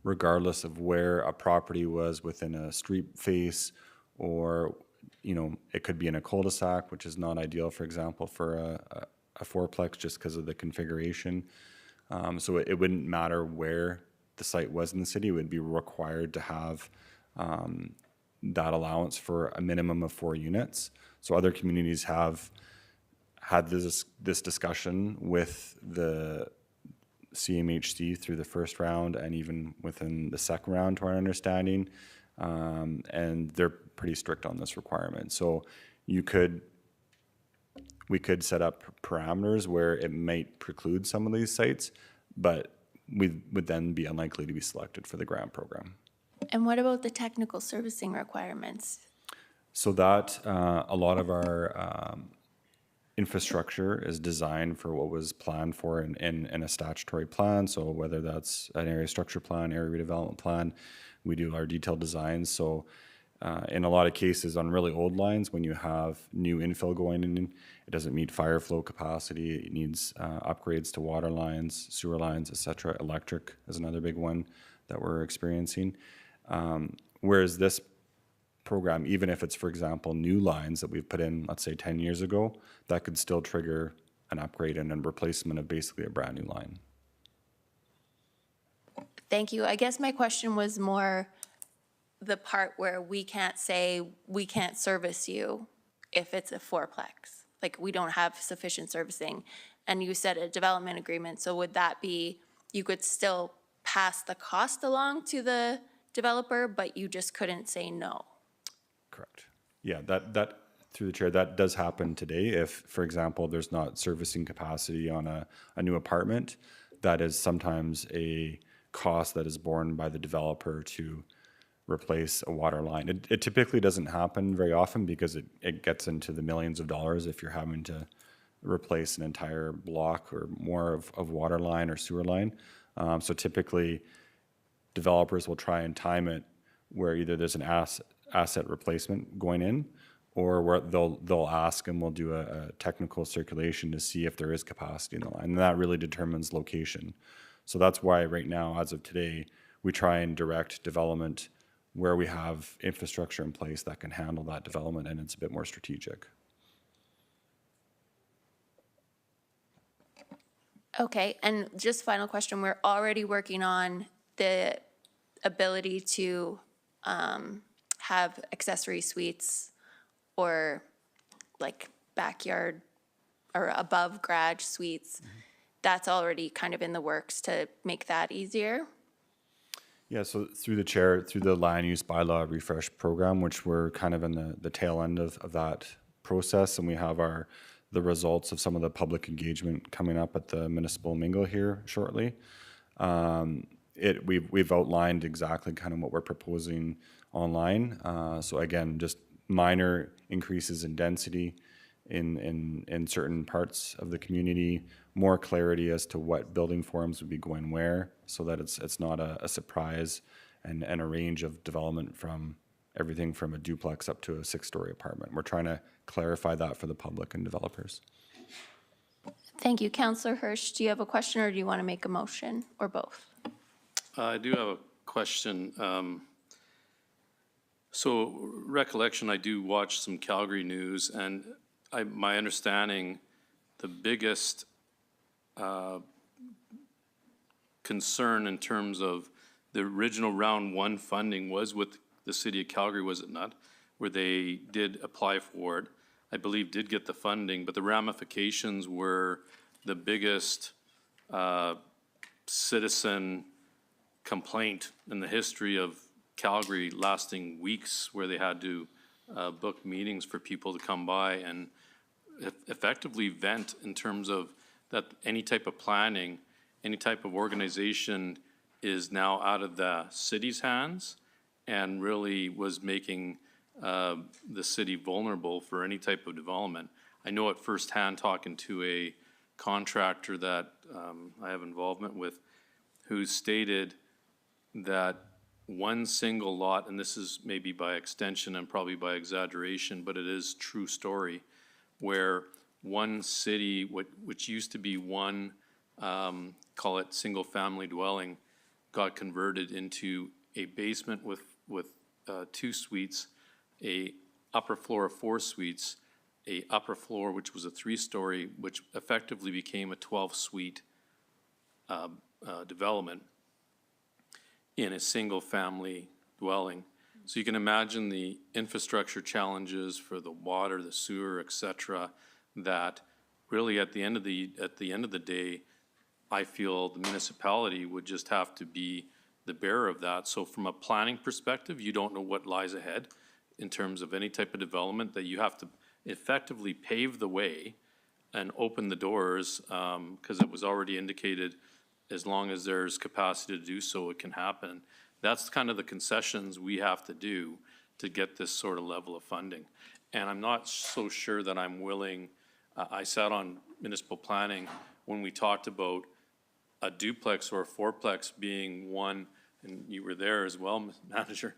regardless of where a property was within a street face, or it could be in a cul-de-sac, which is not ideal, for example, for a fourplex just because of the configuration. So it wouldn't matter where the site was in the city, it would be required to have that allowance for a minimum of 4 units. So other communities have had this discussion with the CMHC through the first round and even within the second round, to our understanding, and they're pretty strict on this requirement. So we could set up parameters where it might preclude some of these sites, but we would then be unlikely to be selected for the grant program. And what about the technical servicing requirements? So that a lot of our infrastructure is designed for what was planned for in a statutory plan. So whether that's an area structure plan, area redevelopment plan, we do our detailed designs. So in a lot of cases on really old lines, when you have new infill going in, it doesn't meet fire flow capacity. It needs upgrades to water lines, sewer lines, et cetera. Electric is another big one that we're experiencing. Whereas this program, even if it's, for example, new lines that we've put in, let's say 10 years ago, that could still trigger an upgrade and a replacement of basically a brand new line. Thank you. I guess my question was more the part where we can't say we can't service you if it's a fourplex. Like, we don't have sufficient servicing. And you said a development agreement, so would that be, you could still pass the cost along to the developer, but you just couldn't say no? Correct. Yeah, that through the chair, that does happen today. If, for example, there's not servicing capacity on a new apartment, that is sometimes a cost that is borne by the developer to replace a water line. It typically doesn't happen very often because it gets into the millions of dollars if you're having to replace an entire block or more of water line or sewer line. So typically, developers will try and time it where either there's an asset replacement going in, or where they'll ask and we'll do a technical circulation to see if there is capacity in the line. And that really determines location. So that's why right now, as of today, we try and direct development where we have infrastructure in place that can handle that development, and it's a bit more strategic. Okay, and just final question, we're already working on the ability to have accessory suites or like backyard or above garage suites. That's already kind of in the works to make that easier? Yeah, so through the chair, through the land use bylaw refresh program, which we're kind of in the tail end of that process, and we have the results of some of the public engagement coming up at the municipal mingle here shortly. We've outlined exactly kind of what we're proposing online. So again, just minor increases in density in certain parts of the community, more clarity as to what building forms would be going where, so that it's not a surprise, and a range of development from everything from a duplex up to a 6-story apartment. We're trying to clarify that for the public and developers. Thank you. Councillor Hirsch, do you have a question or do you want to make a motion, or both? I do have a question. So recollection, I do watch some Calgary news, and my understanding, the biggest concern in terms of the original round one funding was with the city of Calgary, was it not? Where they did apply for it, I believe did get the funding, but the ramifications were the biggest citizen complaint in the history of Calgary, lasting weeks, where they had to book meetings for people to come by and effectively vent in terms of that any type of planning, any type of organization is now out of the city's hands, and really was making the city vulnerable for any type of development. I know it firsthand talking to a contractor that I have involvement with, who stated that one single lot, and this is maybe by extension and probably by exaggeration, but it is true story, where one city, which used to be one, call it single-family dwelling, got converted into a basement with 2 suites, a upper floor of 4 suites, a upper floor which was a 3-story, which effectively became a 12-suite development in a single-family dwelling. So you can imagine the infrastructure challenges for the water, the sewer, et cetera, that really at the end of the day, I feel the municipality would just have to be the bearer of that. So from a planning perspective, you don't know what lies ahead in terms of any type of development, that you have to effectively pave the way and open the doors, because it was already indicated as long as there's capacity to do so, it can happen. That's kind of the concessions we have to do to get this sort of level of funding. And I'm not so sure that I'm willing, I sat on municipal planning when we talked about a duplex or a fourplex being one, and you were there as well, Manager,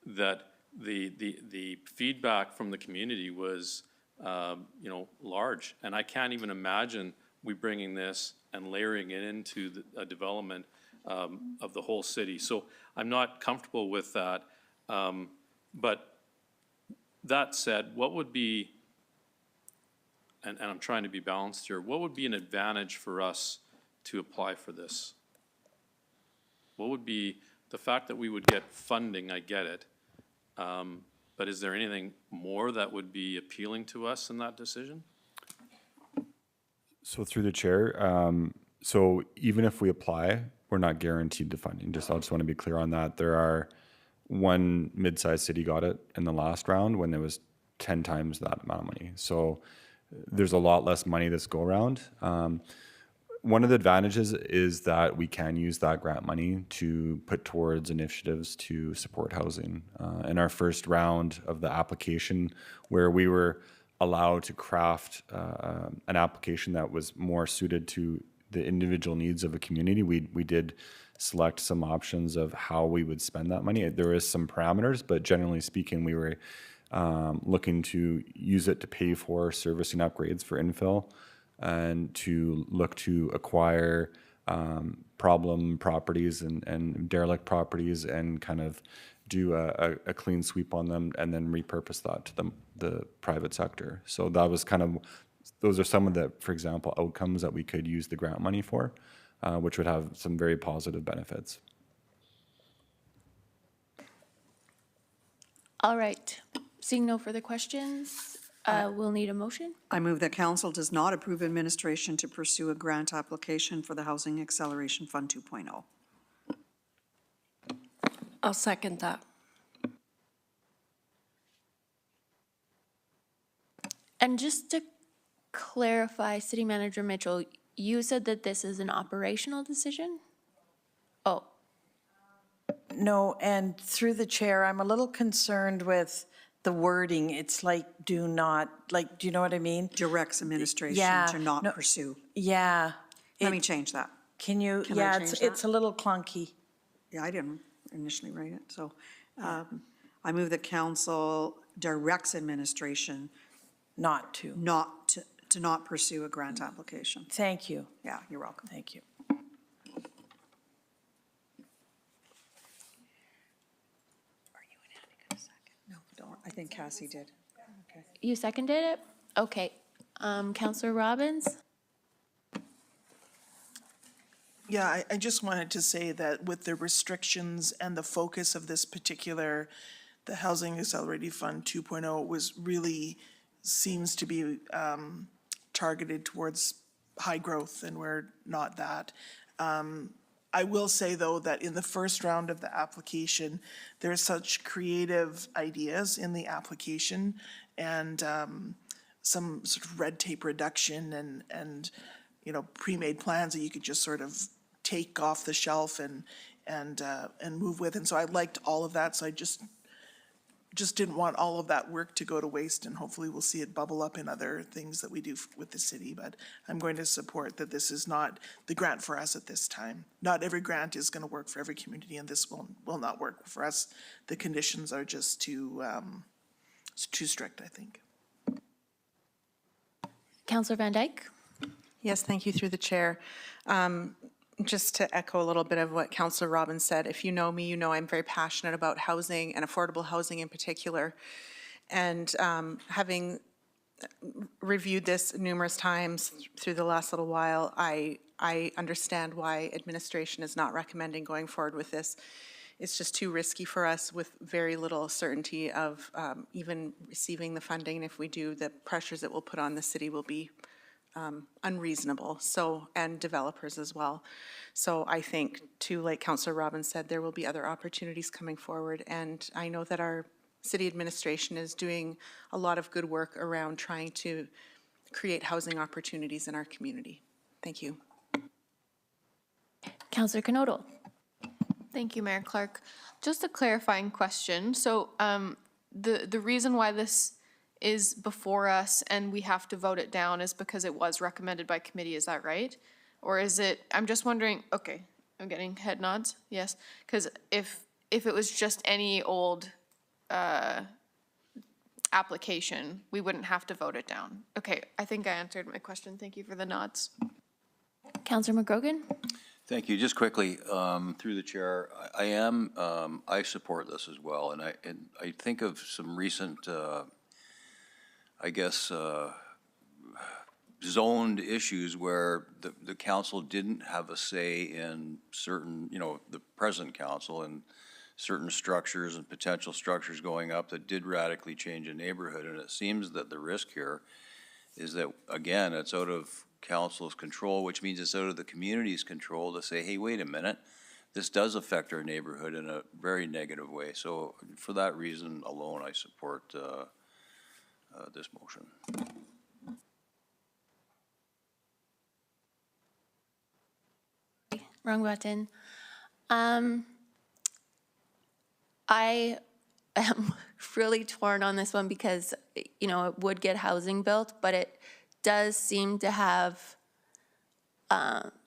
that the feedback from the community was, you know, large. And I can't even imagine we bringing this and layering it into a development of the whole city. So I'm not comfortable with that. But that said, what would be, and I'm trying to be balanced here, what would be an advantage for us to apply for this? What would be, the fact that we would get funding, I get it. But is there anything more that would be appealing to us in that decision? So through the chair, so even if we apply, we're not guaranteed the funding. I just want to be clear on that. There are one mid-sized city got it in the last round when there was 10 times that amount of money. So there's a lot less money this go around. One of the advantages is that we can use that grant money to put towards initiatives to support housing. In our first round of the application, where we were allowed to craft an application that was more suited to the individual needs of a community, we did select some options of how we would spend that money. There is some parameters, but generally speaking, we were looking to use it to pay for servicing upgrades for infill and to look to acquire problem properties and derelict properties and kind of do a clean sweep on them and then repurpose that to the private sector. So that was kind of, those are some of the, for example, outcomes that we could use the grant money for, which would have some very positive benefits. All right. Seeing no further questions, we'll need a motion. I move that council does not approve administration to pursue a grant application for the Housing Acceleration Fund 2.0. I'll second that. And just to clarify, City Manager Mitchell, you said that this is an operational decision? Oh, No, and through the chair, I'm a little concerned with the wording. It's like, do not, like, do you know what I mean? Directs administration Yeah, to not no, pursue. Yeah. Let me change that. Can you, Can I yeah, change it's a little clunky. Yeah, I didn't initially write it, so I move that council directs administration Not to. to not pursue a grant application. Thank you. Yeah, you're welcome. Thank you. No, don't, I think Cassie did. Okay. you seconded it? Okay. Councillor Robbins? Yeah, I just wanted to say that with the restrictions and the focus of this particular, the Housing Accelerated Fund 2.0 was really, seems to be targeted towards high growth, and we're not that. I will say, though, that in the first round of the application, there's such creative ideas in the application and some sort of red tape reduction and you know, pre-made plans that you could just sort of take off the shelf and move with. And so I liked all of that. So I just didn't want all of that work to go to waste, and hopefully we'll see it bubble up in other things that we do with the city. But I'm going to support that this is not the grant for us at this time. Not every grant is going to work for every community, and this will not work for us. The conditions are just too strict, I think. Councillor Van Dyke? Yes, thank you through the chair. Just to echo a little bit of what Councillor Robbins said, if you know me, you know I'm very passionate about housing and affordable housing in particular. And having reviewed this numerous times through the last little while, I understand why administration is not recommending going forward with this. It's just too risky for us with very little certainty of even receiving the funding. And if we do, the pressures it will put on the city will be unreasonable, and developers as well. So I think, too, like Councillor Robbins said, there will be other opportunities coming forward, and I know that our city administration is doing a lot of good work around trying to create housing opportunities in our community. Thank you. Councillor Knodel? Thank you, Mayor Clark. Just a clarifying question. So the reason why this is before us and we have to vote it down is because it was recommended by committee, is that right? Or is it, I'm just wondering, okay, I'm getting head nods, yes. Because if it was just any old application, we wouldn't have to vote it down. Okay, I think I answered my question. Thank you for the nods. Councillor McGrogan? Thank you. Just quickly, through the chair, I support this as well, and I think of some recent, I guess, zoned issues where the council didn't have a say in certain, the present council and certain structures and potential structures going up that did radically change a neighborhood. And it seems that the risk here is that, again, it's out of council's control, which means it's out of the community's control to say, hey, wait a minute, this does affect our neighborhood in a very negative way. So for that reason alone, I support this motion. Wrong button. I am really torn on this one because, it would get housing built, but it does seem to have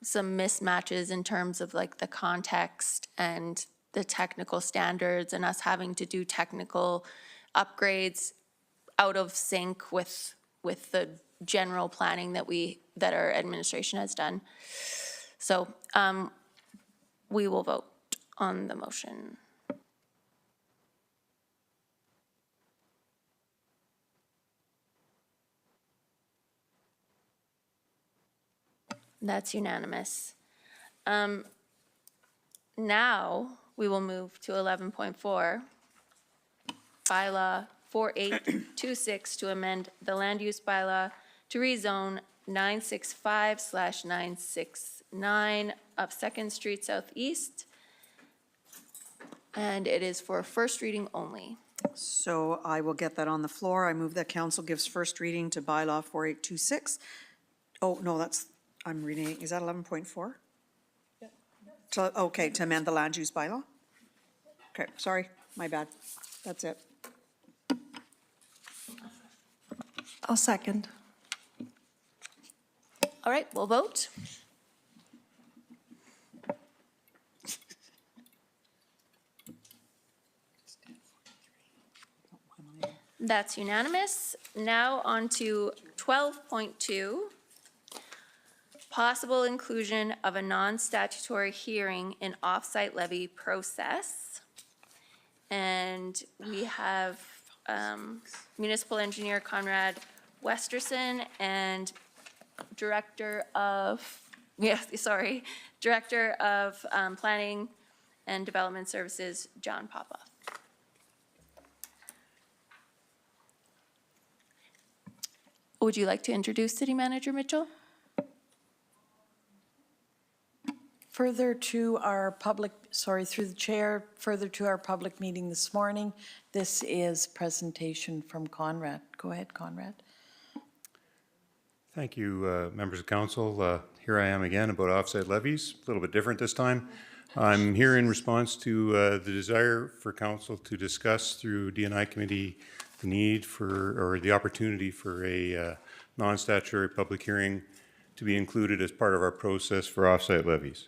some mismatches in terms of like the context and the technical standards and us having to do technical upgrades out of sync with the general planning that our administration has done. So we will vote on the motion. That's unanimous. Now we will move to 11.4, bylaw 4826 to amend the land use bylaw to rezone 965/969 of 2nd Street Southeast. And it is for first reading only. So I will get that on the floor. I move that council gives first reading to bylaw 4826. Oh, no, I'm reading, is that 11.4? Yeah. Okay, to amend the land use bylaw? Okay, sorry, my bad. That's it. I'll second. All right, we'll vote. That's unanimous. Now on to 12.2. Possible inclusion of a non-statutory hearing in offsite levy process. And we have municipal engineer Conrad Westerson and Director of Planning and Development Services, John Popoff. Would you like to introduce City Manager Mitchell? Further to our public, through the chair, further to our public meeting this morning, this is presentation from Conrad. Go ahead, Conrad. Thank you, members of council. Here I am again about offsite levies, a little bit different this time. I'm here in response to the desire for council to discuss through D&I committee the need for, or the opportunity for a non-statutory public hearing to be included as part of our process for offsite levies.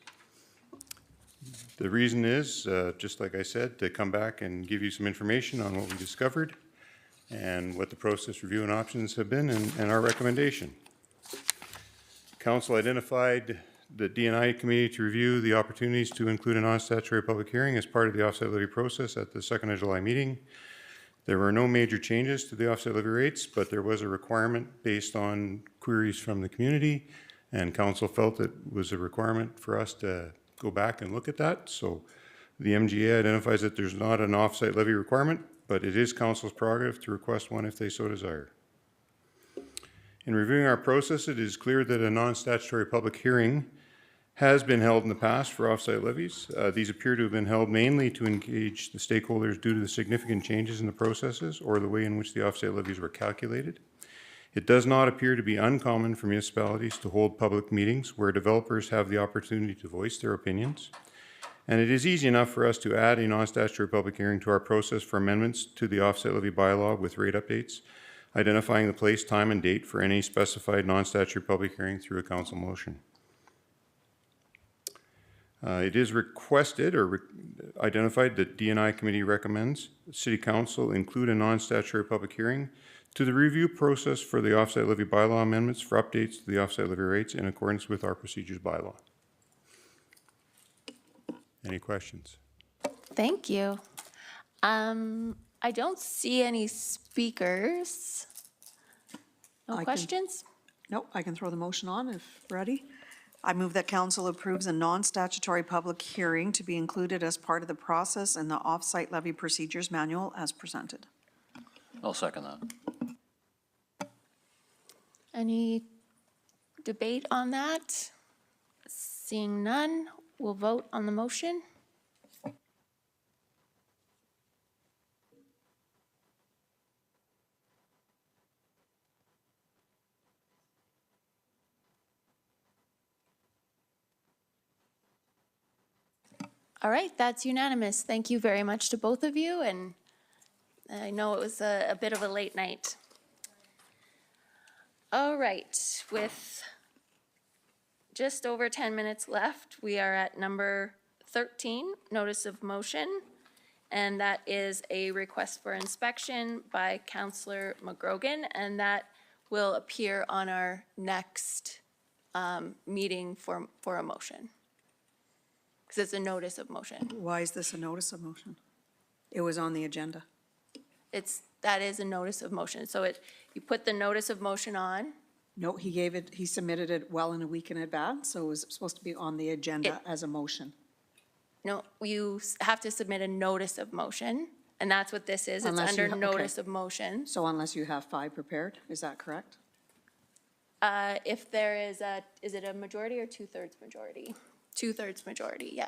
The reason is, just like I said, to come back and give you some information on what we discovered and what the process review and options have been and our recommendation. Council identified the D&I committee to review the opportunities to include a non-statutory public hearing as part of the offsite levy process at the 2nd of July meeting. There were no major changes to the offsite levy rates, but there was a requirement based on queries from the community, and council felt it was a requirement for us to go back and look at that. So the MGA identifies that there's not an offsite levy requirement, but it is council's prerogative to request one if they so desire. In reviewing our process, it is clear that a non-statutory public hearing has been held in the past for offsite levies. These appear to have been held mainly to engage the stakeholders due to the significant changes in the processes or the way in which the offsite levies were calculated. It does not appear to be uncommon for municipalities to hold public meetings where developers have the opportunity to voice their opinions. And it is easy enough for us to add a non-statutory public hearing to our process for amendments to the offsite levy bylaw with rate updates, identifying the place, time, and date for any specified non-statutory public hearing through a council motion. It is requested or identified that D&I committee recommends City Council include a non-statutory public hearing to the review process for the offsite levy bylaw amendments for updates to the offsite levy rates in accordance with our procedures bylaw. Any questions? Thank you. I don't see any speakers. No questions? Nope, I can throw the motion on if ready. I move that council approves a non-statutory public hearing to be included as part of the process in the off-site levy procedures manual as presented. I'll second that. Any debate on that? Seeing none, we'll vote on the motion. All right, that's unanimous. Thank you very much to both of you, and I know it was a bit of a late night. All right, with just over 10 minutes left, we are at number 13, notice of motion, and that is a request for inspection by Councillor McGrogan, and that will appear on our next meeting for a motion. Because it's a notice of motion. Why is this a notice of motion? It was on the agenda. That is a notice of motion. So you put the notice of motion on. No, he submitted it well in a week in advance, so it was supposed to be on the agenda as a motion. No, you have to submit a notice of motion, and that's what this is. It's under notice of motion. So unless you have 5 prepared, is that correct? If there is it a majority or 2/3 majority? 2/3 majority, yeah.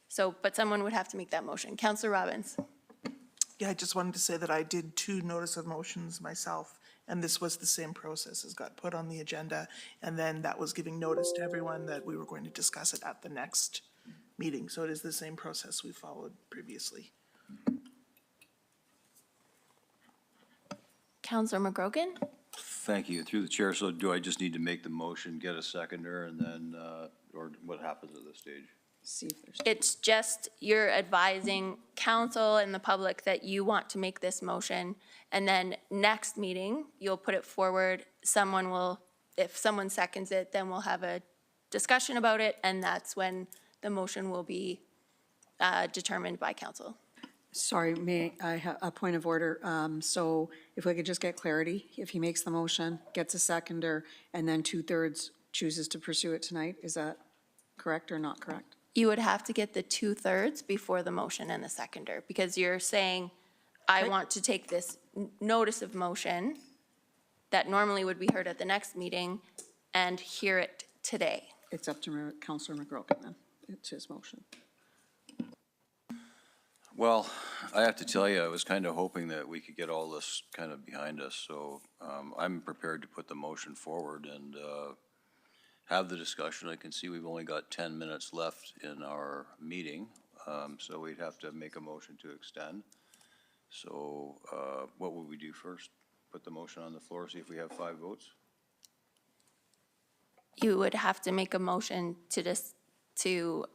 So, but someone would have to make that motion. Councillor Robbins. Yeah, I just wanted to say that I did 2 notice of motions myself, and this was the same process as got put on the agenda, and then that was giving notice to everyone that we were going to discuss it at the next meeting. So it is the same process we followed previously. Councillor McGrogan? Thank you. Through the chair, so do I just need to make the motion, get a seconder, and then, or what happens at this stage? See if there's. It's just you're advising council and the public that you want to make this motion, and then next meeting, you'll put it forward. Someone will, if someone seconds it, then we'll have a discussion about it, and that's when the motion will be determined by council. Sorry, may I have a point of order? So if we could just get clarity, if he makes the motion, gets a seconder, and then 2/3 chooses to pursue it tonight, is that correct or not correct? You would have to get the 2/3 before the motion and the seconder, because you're saying, I want to take this notice of motion that normally would be heard at the next meeting and hear it today. It's up to Councillor McGrogan then. It's his motion. Well, I have to tell you, I was kind of hoping that we could get all this kind of behind us, so I'm prepared to put the motion forward and have the discussion. I can see we've only got 10 minutes left in our meeting, so we'd have to make a motion to extend. So what would we do first? Put the motion on the floor, see if we have 5 votes? You would have to make a motion to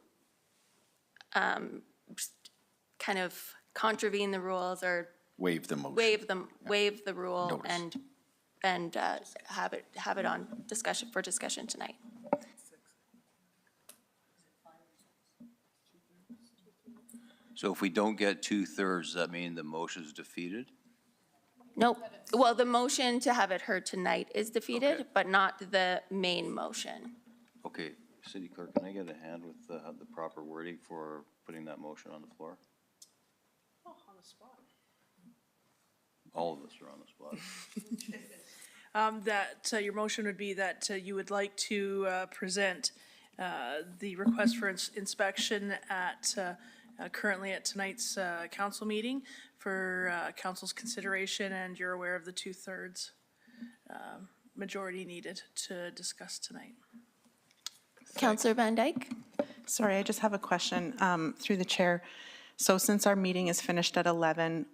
kind of contravene the rules or Waive the motion. waive the rule Notice. and have it on discussion tonight. So if we don't get 2/3, does that mean the motion's defeated? Nope. Well, the motion to have it heard tonight is defeated, Okay. but not the main motion. Okay, City Clerk, can I get a hand with the proper wording for putting that motion on the floor? On the spot. All of us are on the spot. That your motion would be that you would like to present the request for inspection at, currently at tonight's council meeting for council's consideration, and you're aware of the 2/3 majority needed to discuss tonight. Councillor Van Dyke? Sorry, I just have a question through the chair. So since our meeting is finished at 11,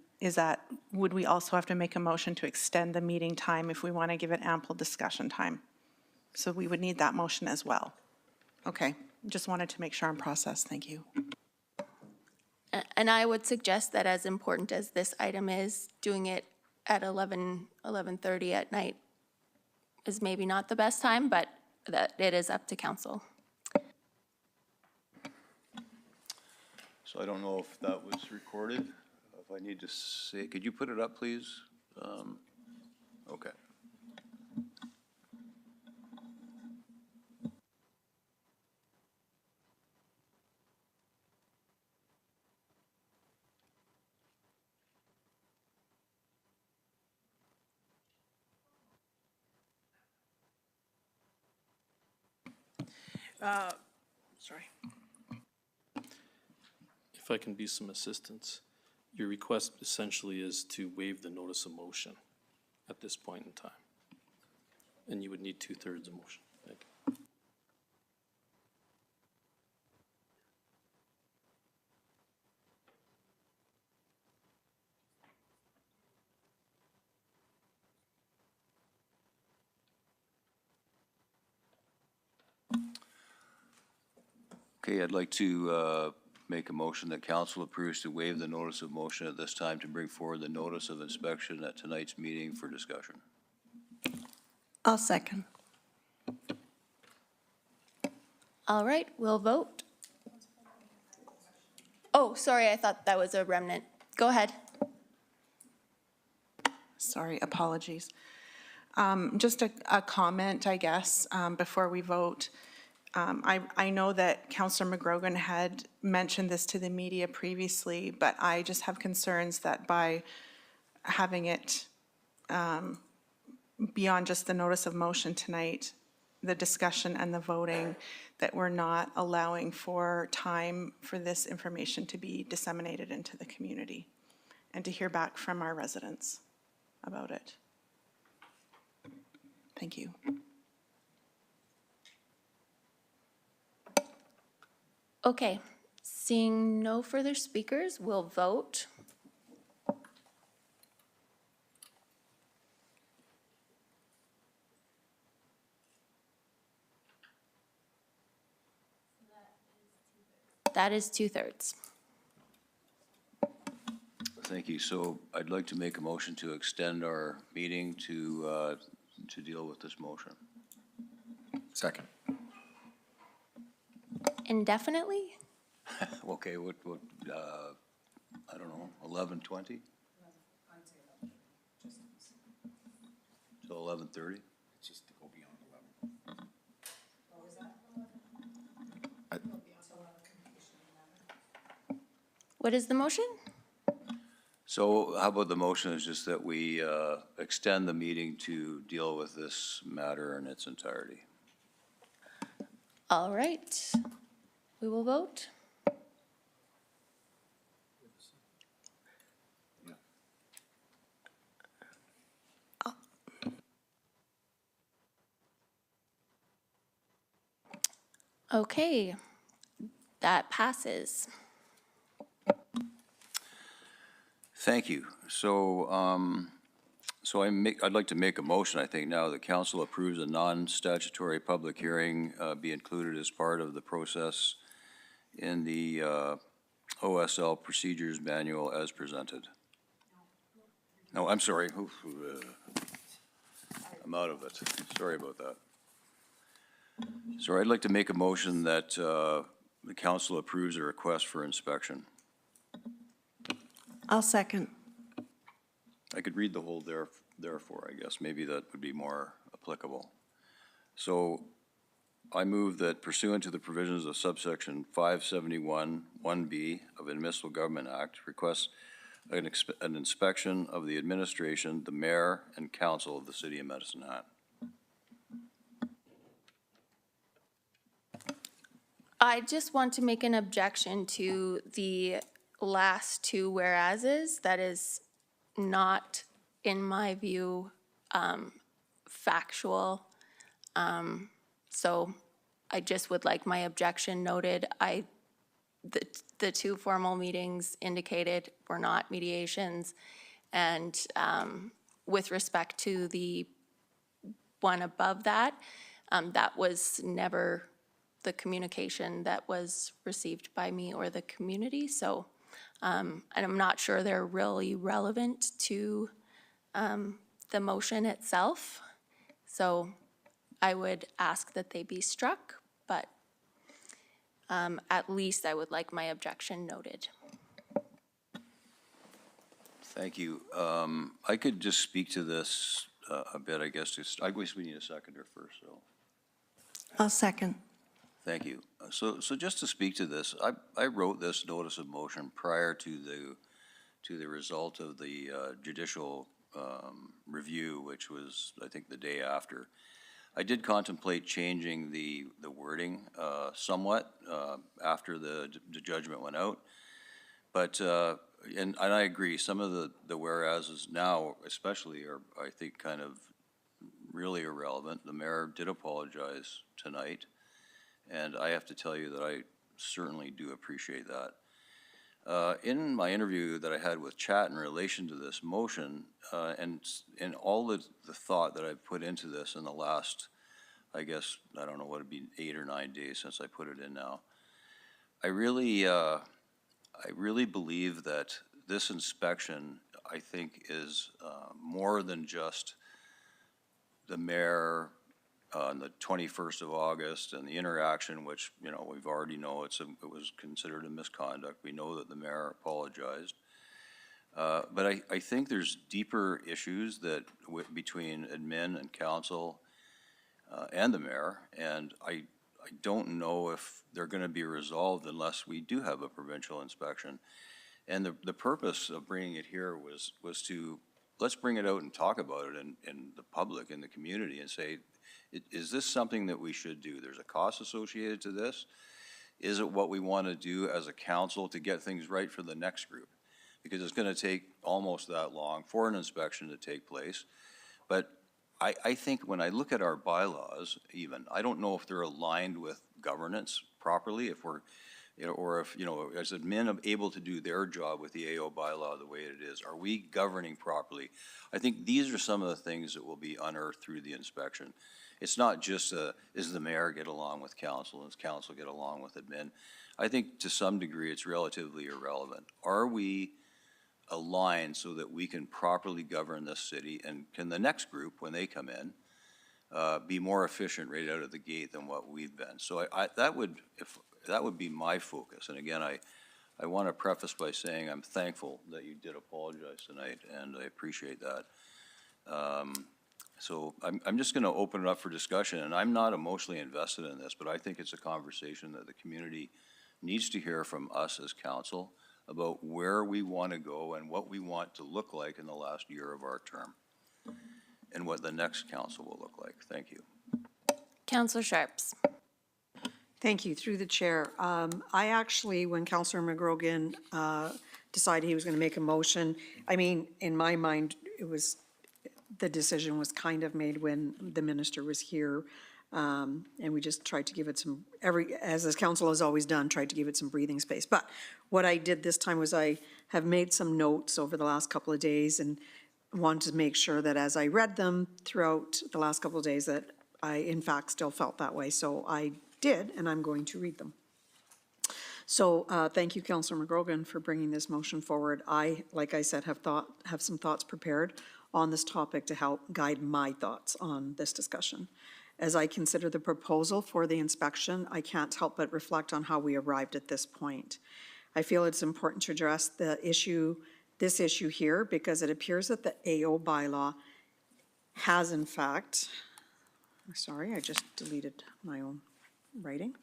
would we also have to make a motion to extend the meeting time if we want to give it ample discussion time? So we would need that motion as well. Okay, just wanted to make sure I'm processed, thank you. And I would suggest that as important as this item is, doing it at 11:30 at night is maybe not the best time, but that it is up to council. So I don't know if that was recorded. If I need to say, could you put it up, please? Okay. Sorry. If I can be some assistance, your request essentially is to waive the notice of motion at this point in time. And you would need 2/3 of motion. Thank you. Okay, I'd like to make a motion that council approves to waive the notice of motion at this time to bring forward the notice of inspection at tonight's meeting for discussion. I'll second. All right, we'll vote. Oh, sorry, I thought that was a remnant. Go ahead. Sorry, apologies. Just a comment, I guess, before we vote. I know that Councillor McGrogan had mentioned this to the media previously, but I just have concerns that by having it beyond just the notice of motion tonight, the discussion and the voting, that we're not allowing for time for this information to be disseminated into the community and to hear back from our residents about it. Thank you. Okay, seeing no further speakers, we'll vote. That is 2/3. Thank you. So I'd like to make a motion to extend our meeting to deal with this motion. Second. Indefinitely? Okay, what, I don't know, 11:20? Till 11:30? Just to go beyond 11. What is the motion? So how about the motion is just that we extend the meeting to deal with this matter in its entirety? All right, we will vote. Okay, that passes. Thank you. So, I'd like to make a motion, I think now, that council approves a non-statutory public hearing be included as part of the process in the OSL Procedures Manual as presented. No, I'm sorry. I'm out of it. Sorry about that. So I'd like to make a motion that the council approves a request for inspection. I'll second. I could read the whole therefore, I guess. Maybe that would be more applicable. So I move that pursuant to the provisions of subsection 571 1B of the Municipal Government Act, request an inspection of the administration, the mayor, and council of the city of Medicine Hat. I just want to make an objection to the last two whereases. That is not, in my view, factual. So I just would like my objection noted. The two formal meetings indicated were not mediations. And with respect to the one above that, that was never the communication that was received by me or the community. So, and I'm not sure they're really relevant to the motion itself. So I would ask that they be struck, but at least I would like my objection noted. Thank you. I could just speak to this a bit, I guess. I guess we need a seconder first, so. I'll second. Thank you. So just to speak to this, I wrote this notice of motion prior to the result of the judicial review, which was, I think, the day after. I did contemplate changing the wording somewhat after the judgment went out. But, and I agree, some of the whereases now especially are, I think, kind of really irrelevant. The mayor did apologize tonight, and I have to tell you that I certainly do appreciate that. In my interview that I had with Chat in relation to this motion, and all the thought that I've put into this in the last, I guess, I don't know what it'd be, 8 or 9 days since I put it in now, I really believe that this inspection, I think, is more than just the mayor on the 21st of August and the interaction, which, you know, we've already know it was considered a misconduct. We know that the mayor apologized. But I think there's deeper issues that between admin and council and the mayor, and I don't know if they're going to be resolved unless we do have a provincial inspection. And the purpose of bringing it here was to, let's bring it out and talk about it in the public, in the community, and say, is this something that we should do? There's a cost associated to this. Is it what we want to do as a council to get things right for the next group? Because it's going to take almost that long for an inspection to take place. But I think when I look at our bylaws, even, I don't know if they're aligned with governance properly, if we're, you know, or if, you know, as admin able to do their job with the AO bylaw the way it is, are we governing properly? I think these are some of the things that will be unearthed through the inspection. It's not just, is the mayor get along with council, does council get along with admin? I think to some degree it's relatively irrelevant. Are we aligned so that we can properly govern this city, and can the next group, when they come in, be more efficient right out of the gate than what we've been? So that would be my focus. And again, I want to preface by saying I'm thankful that you did apologize tonight, and I appreciate that. So I'm just going to open it up for discussion, and I'm not emotionally invested in this, but I think it's a conversation that the community needs to hear from us as council about where we want to go and what we want to look like in the last year of our term, and what the next council will look like. Thank you. Councillor Sharps. Thank you, through the chair. I actually, when Councillor McGrogan decided he was going to make a motion, I mean, in my mind, the decision was kind of made when the minister was here, and we just tried to give it some, as this council has always done, tried to give it some breathing space. But what I did this time was I have made some notes over the last couple of days and wanted to make sure that as I read them throughout the last couple of days that I, in fact, still felt that way. So I did, and I'm going to read them. So thank you, Councillor McGrogan, for bringing this motion forward. I, like I said, have some thoughts prepared on this topic to help guide my thoughts on this discussion. As I consider the proposal for the inspection, I can't help but reflect on how we arrived at this point. I feel it's important to address this issue here because it appears that the AO bylaw has in fact, sorry, I just deleted my own writing.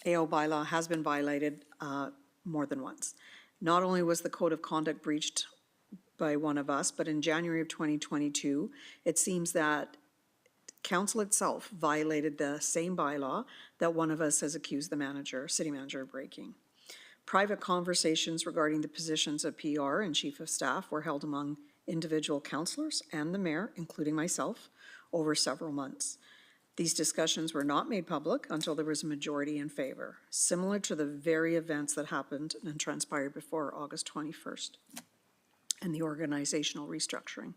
AO bylaw has been violated more than once. Not only was the code of conduct breached by one of us, but in January of 2022, it seems that council itself violated the same bylaw that one of us has accused the city manager of breaking. Private conversations regarding the positions of PR and chief of staff were held among individual councillors and the mayor, including myself, over several months. These discussions were not made public until there was a majority in favor, similar to the very events that happened and transpired before August 21st and the organizational restructuring.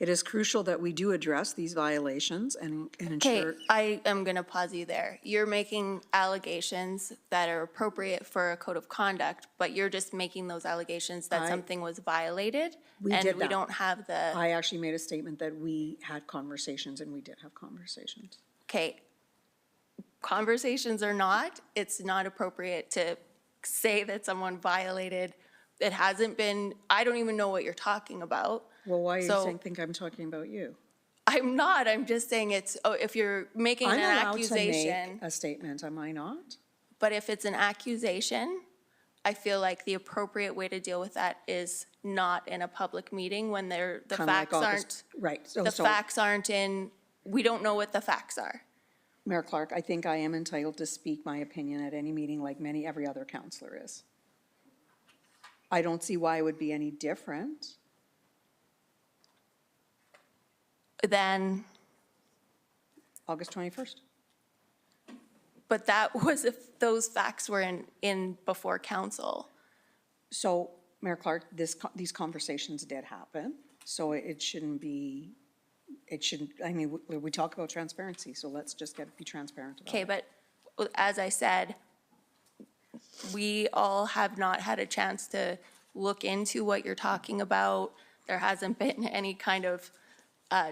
It is crucial that we do address these violations and Okay, ensure. I am going to pause you there. You're making allegations that are appropriate for a code of conduct, but you're just making those allegations that something was violated, and we don't have the, I actually made a statement that we had conversations, and we did have conversations. okay, conversations or not, it's not appropriate to say that someone violated. It hasn't been, I don't even know what you're talking about. Well, why do So- you think I'm talking about you? I'm not, I'm just saying it's, if you're making an I'm allowed to accusation. make a statement, am I not? But if it's an accusation, I feel like the appropriate way to deal with that is not in a public meeting when the Kinda like facts aren't, August- Right. the facts aren't in, we don't know what the facts are. Mayor Clark, I think I am entitled to speak my opinion at any meeting like every other counselor is. I don't see why it would be any different. Then, August 21st. but that was if those facts were in before council. So, Mayor Clark, these conversations did happen, so it shouldn't be, I mean, we talk about transparency, so let's just be transparent about it. Okay, but as I said, we all have not had a chance to look into what you're talking about. There hasn't been any kind of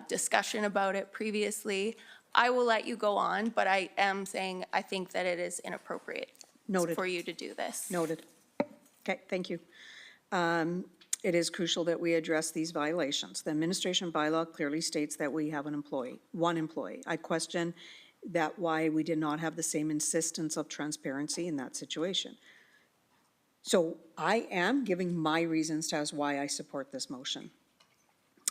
discussion about it previously. I will let you go on, but I am saying I think that it is inappropriate Noted. for you to do this. Noted. Okay, thank you. It is crucial that we address these violations. The administration bylaw clearly states that we have one employee. I question that why we did not have the same insistence of transparency in that situation. So I am giving my reasons as why I support this motion.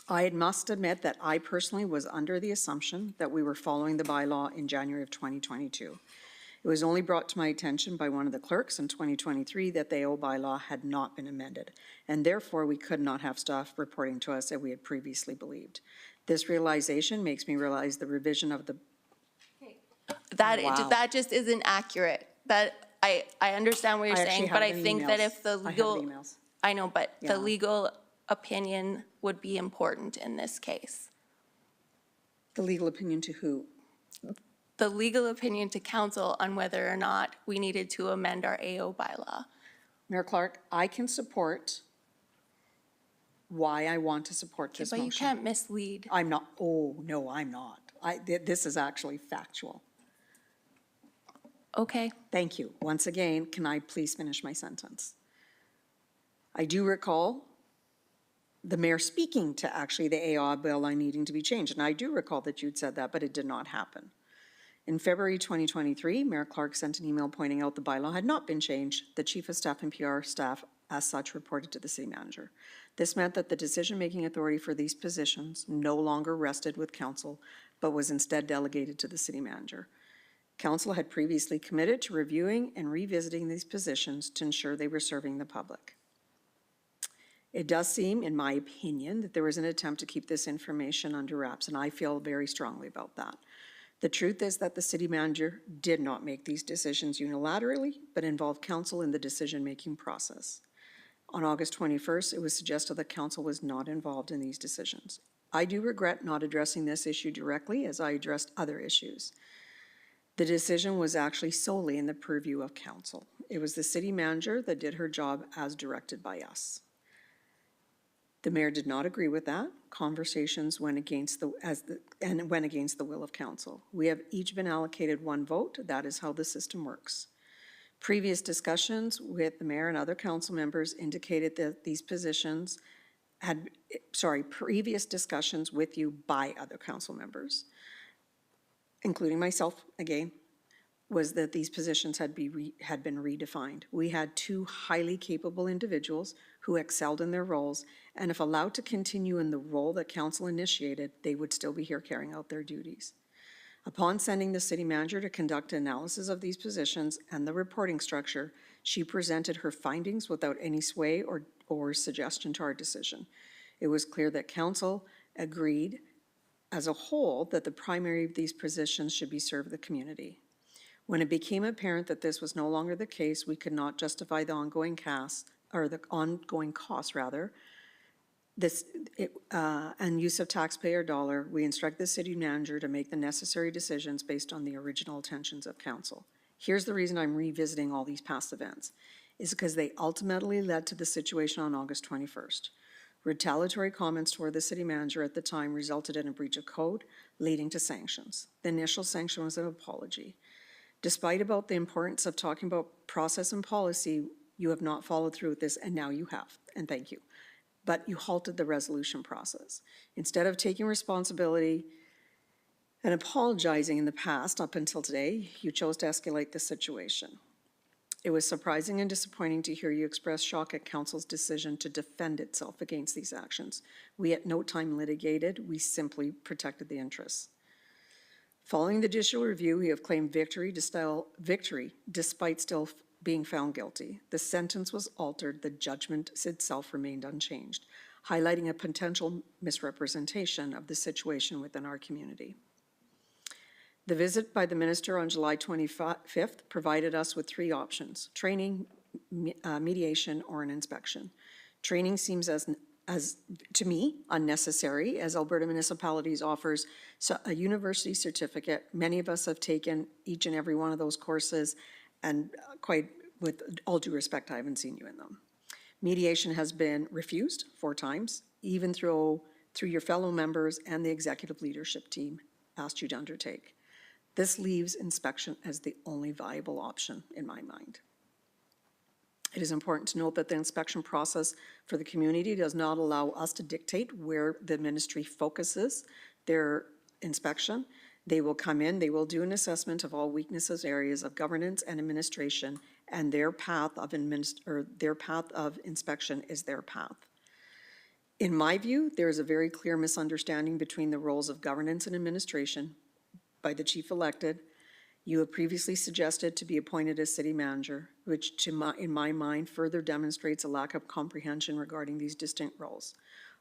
I must admit that I personally was under the assumption that we were following the bylaw in January of 2022. It was only brought to my attention by one of the clerks in 2023 that the AO bylaw had not been amended, and therefore we could not have staff reporting to us that we had previously believed. This realization makes me realize the revision of the. Wow. That just isn't accurate. That, I understand what you're I actually saying, have but I the think that emails. if the I have the legal, emails. I know, but Yeah. the legal opinion would be important in this case. The legal opinion to who? The legal opinion to council on whether or not we needed to amend our AO bylaw. Mayor Clark, I can support why I want to support this But motion. you can't mislead. I'm not, oh, no, I'm not. This is actually factual. Okay. Thank you. Once again, can I please finish my sentence? I do recall the mayor speaking to actually the AO bylaw needing to be changed, and I do recall that you'd said that, but it did not happen. In February 2023, Mayor Clark sent an email pointing out the bylaw had not been changed. The chief of staff and PR staff, as such, reported to the city manager. This meant that the decision-making authority for these positions no longer rested with council, but was instead delegated to the city manager. Council had previously committed to reviewing and revisiting these positions to ensure they were serving the public. It does seem, in my opinion, that there was an attempt to keep this information under wraps, and I feel very strongly about that. The truth is that the city manager did not make these decisions unilaterally, but involved council in the decision-making process. On August 21st, it was suggested that council was not involved in these decisions. I do regret not addressing this issue directly as I addressed other issues. The decision was actually solely in the purview of council. It was the city manager that did her job as directed by us. The mayor did not agree with that. Conversations went against the will of council. We have each been allocated one vote. That is how the system works. Previous discussions with the mayor and other council members indicated that these positions previous discussions with you by other council members, including myself again, was that these positions had been redefined. We had two highly capable individuals who excelled in their roles, and if allowed to continue in the role that council initiated, they would still be here carrying out their duties. Upon sending the city manager to conduct analysis of these positions and the reporting structure, she presented her findings without any sway or suggestion to our decision. It was clear that council agreed as a whole that the primary of these positions should be serve the community. When it became apparent that this was no longer the case, we could not justify the ongoing costs and use of taxpayer dollar, we instruct the city manager to make the necessary decisions based on the original intentions of council. Here's the reason I'm revisiting all these past events, is because they ultimately led to the situation on August 21st. Retaliatory comments toward the city manager at the time resulted in a breach of code, leading to sanctions. The initial sanction was an apology. Despite about the importance of talking about process and policy, you have not followed through with this, and now you have, and thank you. But you halted the resolution process. Instead of taking responsibility and apologizing in the past up until today, you chose to escalate the situation. It was surprising and disappointing to hear you express shock at council's decision to defend itself against these actions. We at no time litigated, we simply protected the interests. Following the judicial review, we have claimed victory despite still being found guilty. The sentence was altered, the judgment itself remained unchanged, highlighting a potential misrepresentation of the situation within our community. The visit by the minister on July 25th provided us with three options: training, mediation, or an inspection. Training seems as to me unnecessary, as Alberta Municipalities offers a university certificate. Many of us have taken each and every one of those courses, and quite with all due respect, I haven't seen you in them. Mediation has been refused 4 times, even through your fellow members and the executive leadership team asked you to undertake. This leaves inspection as the only viable option in my mind. It is important to note that the inspection process for the community does not allow us to dictate where the ministry focuses their inspection. They will come in, they will do an assessment of all weaknesses, areas of governance and administration, and their path of inspection is their path. In my view, there is a very clear misunderstanding between the roles of governance and administration by the chief elected. You have previously suggested to be appointed as city manager, which in my mind further demonstrates a lack of comprehension regarding these distinct roles.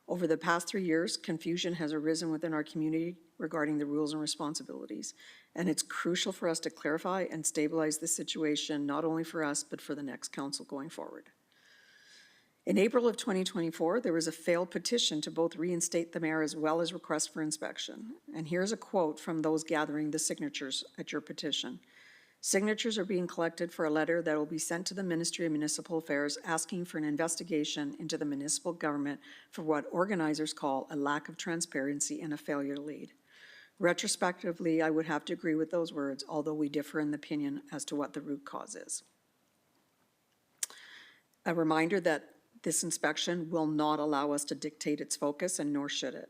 Over the past 3 years, confusion has arisen within our community regarding the rules and responsibilities, and it's crucial for us to clarify and stabilize the situation, not only for us, but for the next council going forward. In April of 2024, there was a failed petition to both reinstate the mayor as well as request for inspection. And here's a quote from those gathering the signatures at your petition. Signatures are being collected for a letter that will be sent to the Ministry of Municipal Affairs asking for an investigation into the municipal government for what organizers call a lack of transparency and a failure to lead. Retrospectively, I would have to agree with those words, although we differ in opinion as to what the root cause is. A reminder that this inspection will not allow us to dictate its focus, and nor should it.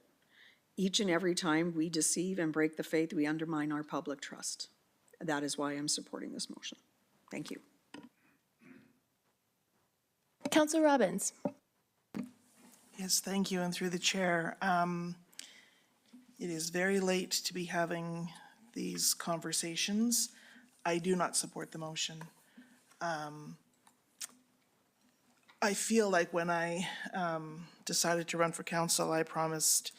Each and every time we deceive and break the faith, we undermine our public trust. That is why I'm supporting this motion. Thank you. Councillor Robbins. Yes, thank you, and through the chair. It is very late to be having these conversations. I do not support the motion. I feel like when I decided to run for council, I promised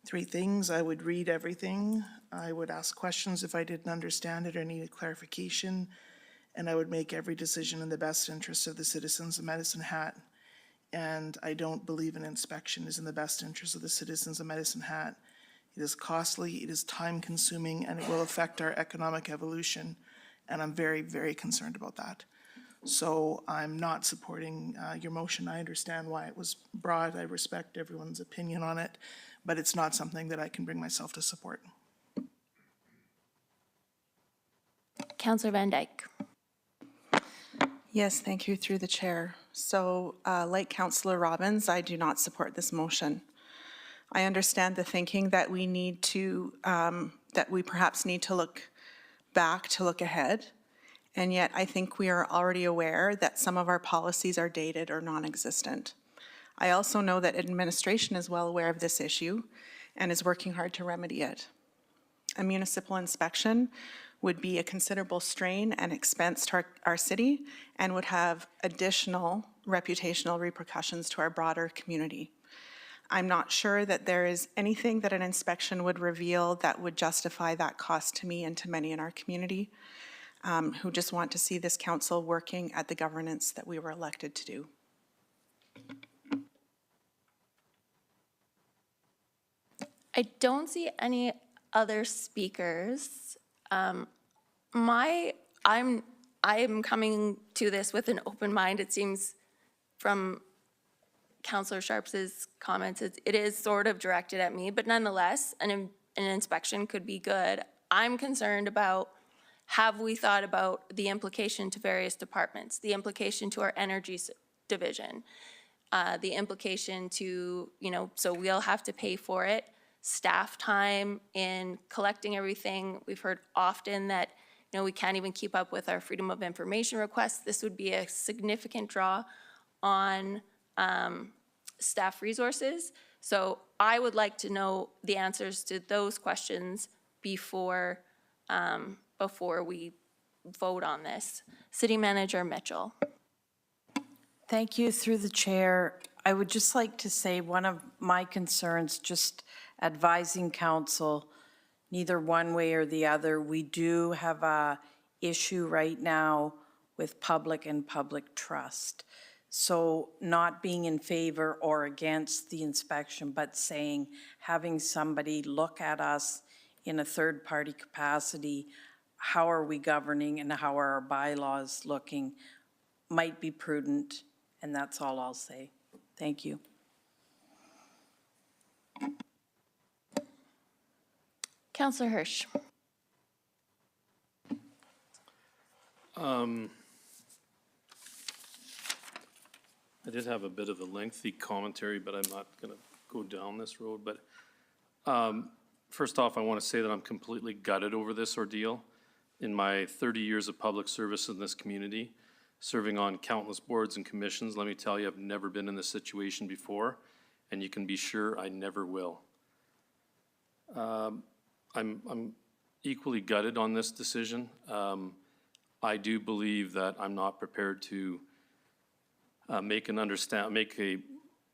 3 things. I would read everything. I would ask questions if I didn't understand it or needed clarification. And I would make every decision in the best interest of the citizens of Medicine Hat. And I don't believe an inspection is in the best interest of the citizens of Medicine Hat. It is costly, it is time consuming, and it will affect our economic evolution. And I'm very, very concerned about that. So I'm not supporting your motion. I understand why it was brought. I respect everyone's opinion on it, but it's not something that I can bring myself to support. Councillor Van Dyke. Yes, thank you, through the chair. So like Councillor Robbins, I do not support this motion. I understand the thinking that we need to, that we perhaps need to look back to look ahead. And yet I think we are already aware that some of our policies are dated or non-existent. I also know that administration is well aware of this issue and is working hard to remedy it. A municipal inspection would be a considerable strain and expense to our city and would have additional reputational repercussions to our broader community. I'm not sure that there is anything that an inspection would reveal that would justify that cost to me and to many in our community. Who just want to see this council working at the governance that we were elected to do. I don't see any other speakers. I'm coming to this with an open mind. It seems from Councillor Sharps's comments, it is sort of directed at me, but nonetheless, an inspection could be good. I'm concerned about, have we thought about the implication to various departments, the implication to our energy division, the implication to, so we'll have to pay for it, staff time in collecting everything. We've heard often that, we can't even keep up with our freedom of information requests. This would be a significant draw on staff resources. So I would like to know the answers to those questions before we vote on this. City Manager Mitchell. Thank you. Through the chair, I would just like to say one of my concerns, just advising council, neither one way or the other, we do have a issue right now with public and public trust. So not being in favor or against the inspection, but saying, having somebody look at us in a third-party capacity, how are we governing and how are our bylaws looking, might be prudent, and that's all I'll say. Thank you. Councillor Hirsch. I did have a bit of a lengthy commentary, but I'm not going to go down this road. But first off, I want to say that I'm completely gutted over this ordeal. In my 30 years of public service in this community, serving on countless boards and commissions, let me tell you, I've never been in this situation before, and you can be sure I never will. I'm equally gutted on this decision. I do believe that I'm not prepared to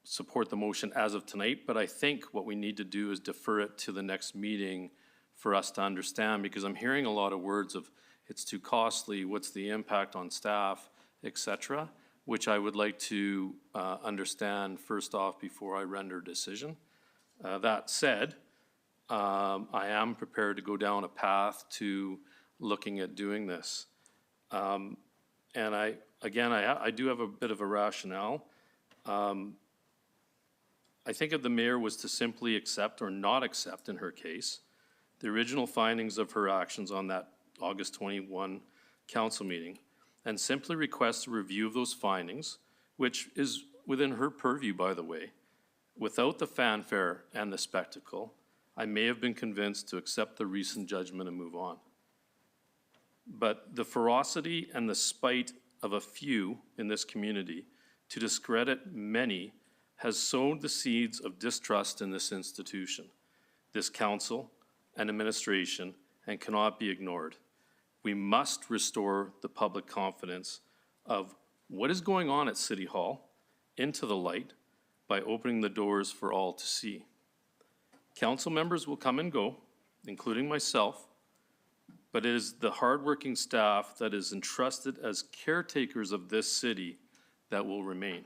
support the motion as of tonight, but I think what we need to do is defer it to the next meeting for us to understand, because I'm hearing a lot of words of it's too costly, what's the impact on staff, et cetera, which I would like to understand first off before I render a decision. That said, I am prepared to go down a path to looking at doing this. And I do have a bit of a rationale. I think if the mayor was to simply accept or not accept in her case, the original findings of her actions on that August 21 council meeting, and simply request a review of those findings, which is within her purview, by the way, without the fanfare and the spectacle, I may have been convinced to accept the recent judgment and move on. But the ferocity and the spite of a few in this community to discredit many has sowed the seeds of distrust in this institution, this council and administration, and cannot be ignored. We must restore the public confidence of what is going on at City Hall into the light by opening the doors for all to see. Council members will come and go, including myself, but it is the hardworking staff that is entrusted as caretakers of this city that will remain.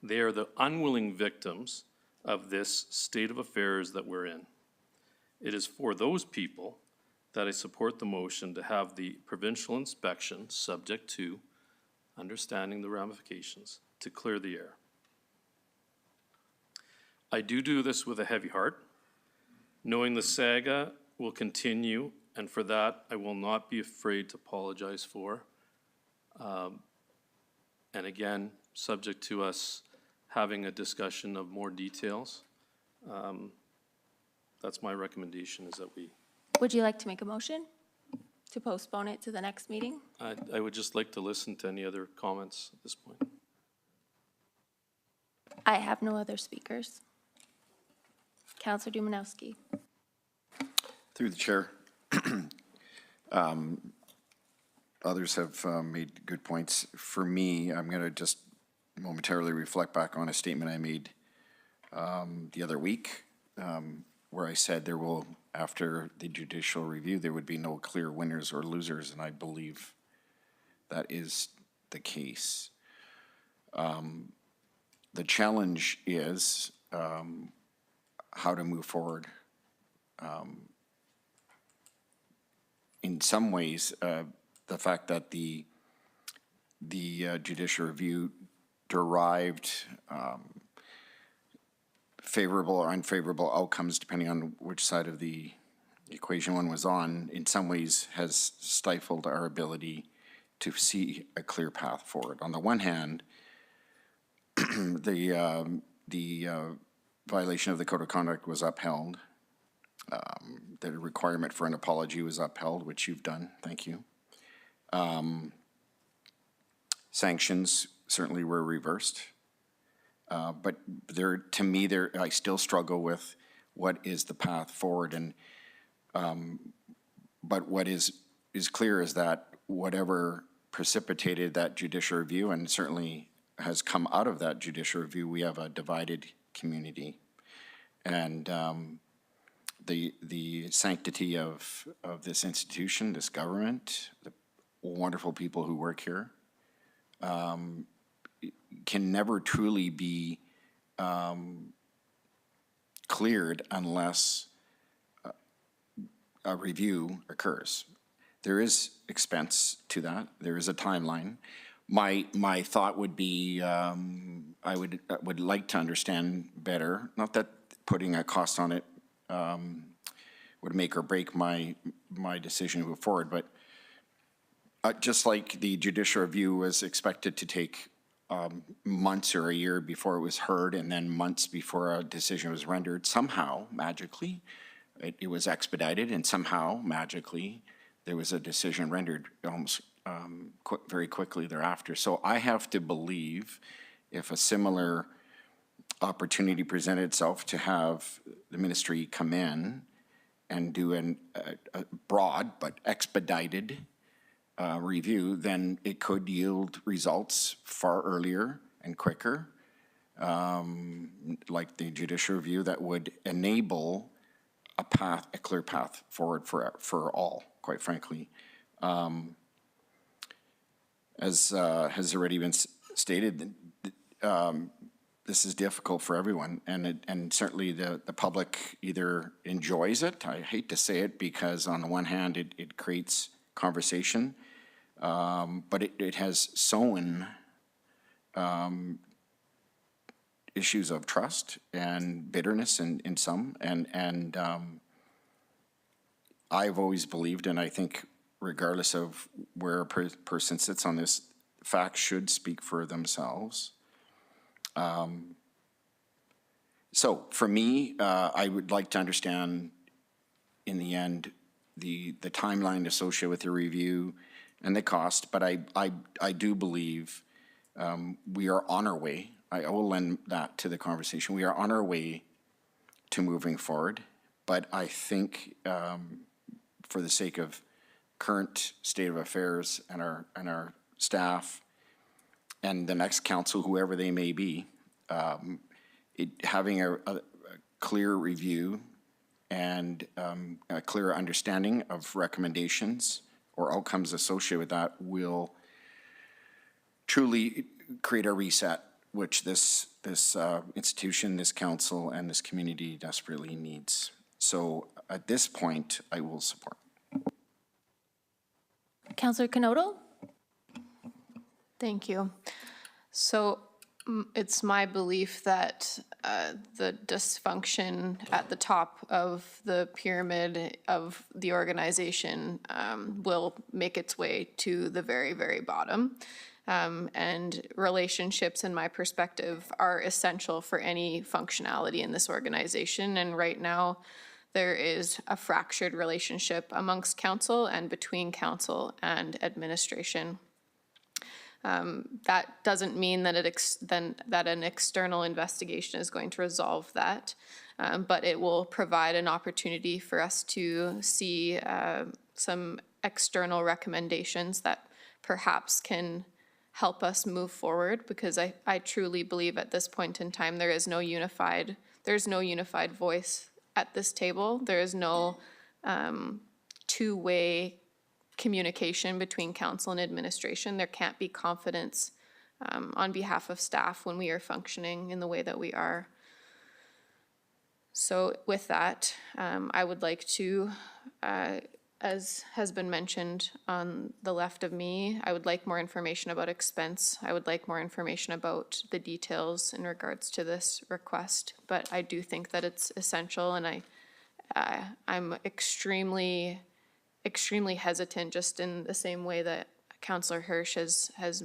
They are the unwilling victims of this state of affairs that we're in. It is for those people that I support the motion to have the provincial inspection, subject to understanding the ramifications, to clear the air. I do this with a heavy heart, knowing the saga will continue, and for that I will not be afraid to apologize for. And again, subject to us having a discussion of more details. That's my recommendation, is that we... Would you like to make a motion to postpone it to the next meeting? I would just like to listen to any other comments at this point. I have no other speakers. Councillor Dumanowski. Through the chair. Others have made good points. For me, I'm going to just momentarily reflect back on a statement I made the other week, where I said there will, after the judicial review, there would be no clear winners or losers, and I believe that is the case. The challenge is how to move forward in some ways, the fact that the judicial review derived favorable or unfavorable outcomes, depending on which side of the equation one was on, in some ways has stifled our ability to see a clear path forward. On the one hand, the violation of the code of conduct was upheld. The requirement for an apology was upheld, which you've done. Thank you. Sanctions certainly were reversed. But to me, I still struggle with what is the path forward. And but what is clear is that whatever precipitated that judicial review, and certainly has come out of that judicial review, we have a divided community. And the sanctity of this institution, this government, the wonderful people who work here, can never truly be cleared unless a review occurs. There is expense to that. There is a timeline. My thought would be I would like to understand better, not that putting a cost on it would make or break my decision to move forward, but just like the judicial review was expected to take months or a year before it was heard, and then months before a decision was rendered, somehow, magically, it was expedited, and somehow, magically, there was a decision rendered almost very quickly thereafter. So I have to believe if a similar opportunity presented itself to have the ministry come in and do a broad but expedited review, then it could yield results far earlier and quicker, like the judicial review, that would enable a clear path forward for all, quite frankly. As has already been stated, this is difficult for everyone, and certainly the public either enjoys it. I hate to say it, because on the one hand it creates conversation, but it has sown issues of trust and bitterness in some, and I've always believed, and I think regardless of where a person sits on this, facts should speak for themselves. So for me, I would like to understand in the end the timeline associated with the review and the cost, but I do believe we are on our way. I will lend that to the conversation. We are on our way to moving forward, but I think for the sake of current state of affairs and our staff and the next council, whoever they may be, having a clear review and a clear understanding of recommendations or outcomes associated with that will truly create a reset, which this institution, this council, and this community desperately needs. So at this point, I will support. Councillor Knodel? Thank you. So it's my belief that the dysfunction at the top of the pyramid of the organization will make its way to the very, very bottom. And relationships, in my perspective, are essential for any functionality in this organization. And right now, there is a fractured relationship amongst council and between council and administration. That doesn't mean that that an external investigation is going to resolve that, but it will provide an opportunity for us to see some external recommendations that perhaps can help us move forward, because I truly believe at this point in time there's no unified voice at this table. There is no two-way communication between council and administration. There can't be confidence on behalf of staff when we are functioning in the way that we are. So with that, I would like to, as has been mentioned on the left of me, I would like more information about expense. I would like more information about the details in regards to this request, but I do think that it's essential, and I'm extremely hesitant, just in the same way that Councillor Hirsch has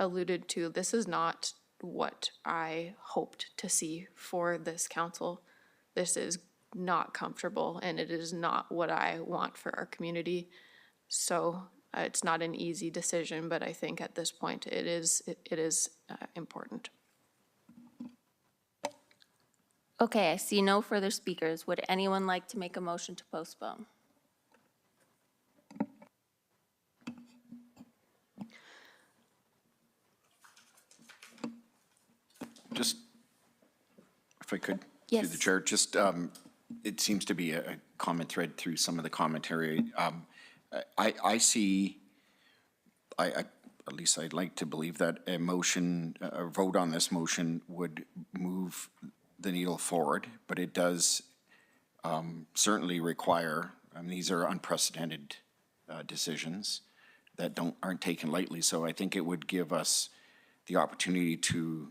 alluded to. This is not what I hoped to see for this council. This is not comfortable, and it is not what I want for our community. So it's not an easy decision, but I think at this point it is important. Okay, I see no further speakers. Would anyone like to make a motion to postpone? Just, if I could, Yes. through the chair, just, it seems to be a common thread through some of the commentary. I see, at least I'd like to believe that a motion, a vote on this motion would move the needle forward, but it does certainly require, these are unprecedented decisions that aren't taken lightly, so I think it would give us the opportunity to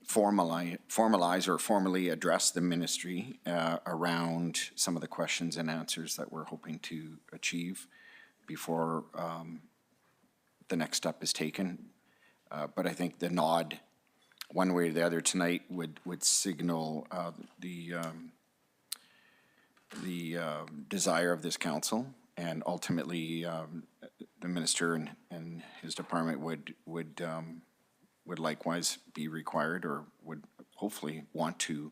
formalize or formally address the ministry around some of the questions and answers that we're hoping to achieve before the next step is taken. But I think the nod, one way or the other tonight, would signal the desire of this council, and ultimately the minister and his department would likewise be required, or would hopefully want to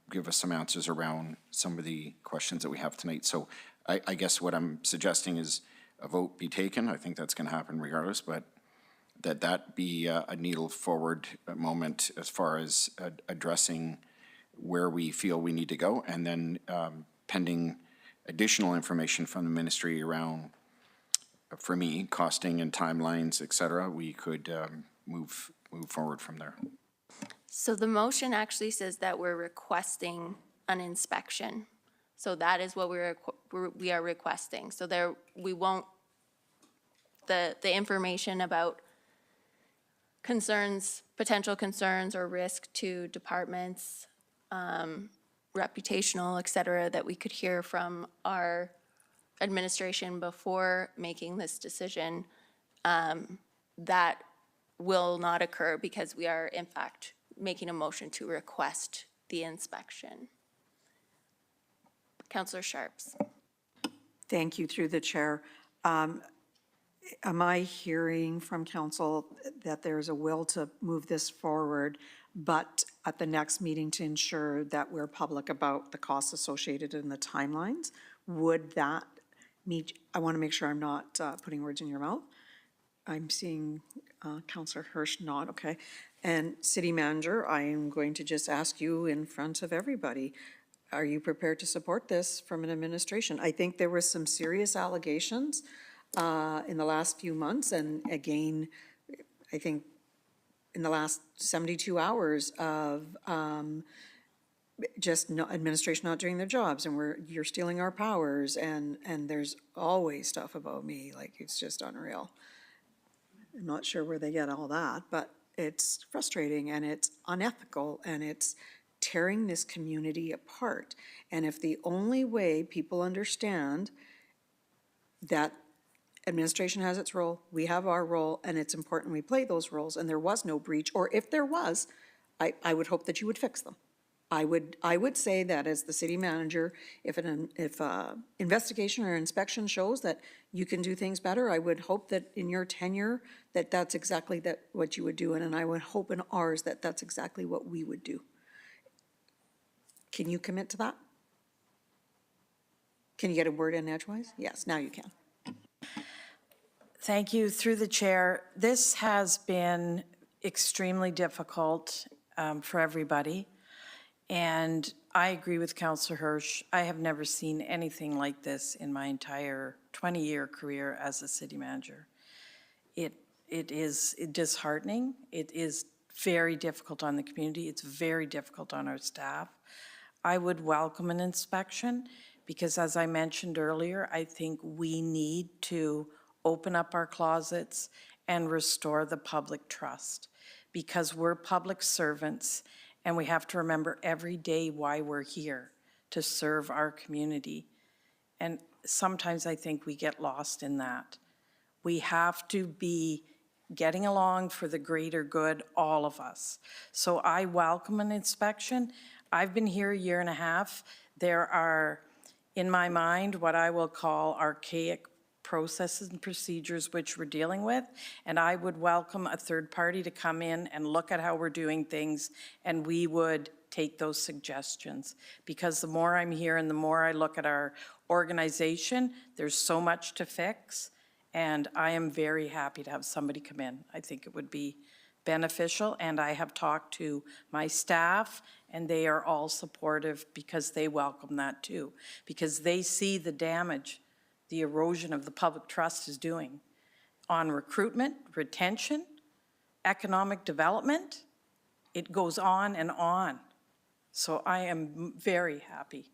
give us some answers around some of the questions that we have tonight. So I guess what I'm suggesting is a vote be taken. I think that's going to happen regardless, but that be a needle forward moment as far as addressing where we feel we need to go, and then pending additional information from the ministry around, for me, costing and timelines, et cetera, we could move forward from there. So the motion actually says that we're requesting an inspection. So that is what we are requesting. So there, we won't, the information about concerns, potential concerns or risk to departments, reputational, et cetera, that we could hear from our administration before making this decision, that will not occur, because we are in fact making a motion to request the inspection. Councillor Sharps. Thank you, through the chair. Am I hearing from council that there's a will to move this forward, but at the next meeting to ensure that we're public about the costs associated and the timelines? Would that meet, I want to make sure I'm not putting words in your mouth. I'm seeing Councillor Hirsch nod, okay. And City Manager, I am going to just ask you in front of everybody, are you prepared to support this from an administration? I think there was some serious allegations in the last few months, and again, I think in the last 72 hours of just administration not doing their jobs, and you're stealing our powers, and there's always stuff about me, like it's just unreal. I'm not sure where they get all that, but it's frustrating and it's unethical and it's tearing this community apart. And if the only way people understand that administration has its role, we have our role, and it's important we play those roles, and there was no breach, or if there was, I would hope that you would fix them. I would say that as the city manager, if investigation or inspection shows that you can do things better, I would hope that in your tenure that that's exactly what you would do, and I would hope in ours that that's exactly what we would do. Can you commit to that? Can you get a word in edgewise? Yes, now you can. Thank you. Through the chair, this has been extremely difficult for everybody. And I agree with Councillor Hirsch. I have never seen anything like this in my entire 20-year career as a city manager. It is disheartening. It is very difficult on the community. It's very difficult on our staff. I would welcome an inspection because, as I mentioned earlier, I think we need to open up our closets and restore the public trust because we're public servants and we have to remember every day why we're here, to serve our community. And sometimes I think we get lost in that. We have to be getting along for the greater good, all of us. So I welcome an inspection. I've been here a year and a half. There are, in my mind, what I will call archaic processes and procedures which we're dealing with, and I would welcome a third party to come in and look at how we're doing things, and we would take those suggestions. Because the more I'm here and the more I look at our organization, there's so much to fix, and I am very happy to have somebody come in. I think it would be beneficial, and I have talked to my staff, and they are all supportive because they welcome that too, because they see the damage the erosion of the public trust is doing on recruitment, retention, economic development. It goes on and on. So I am very happy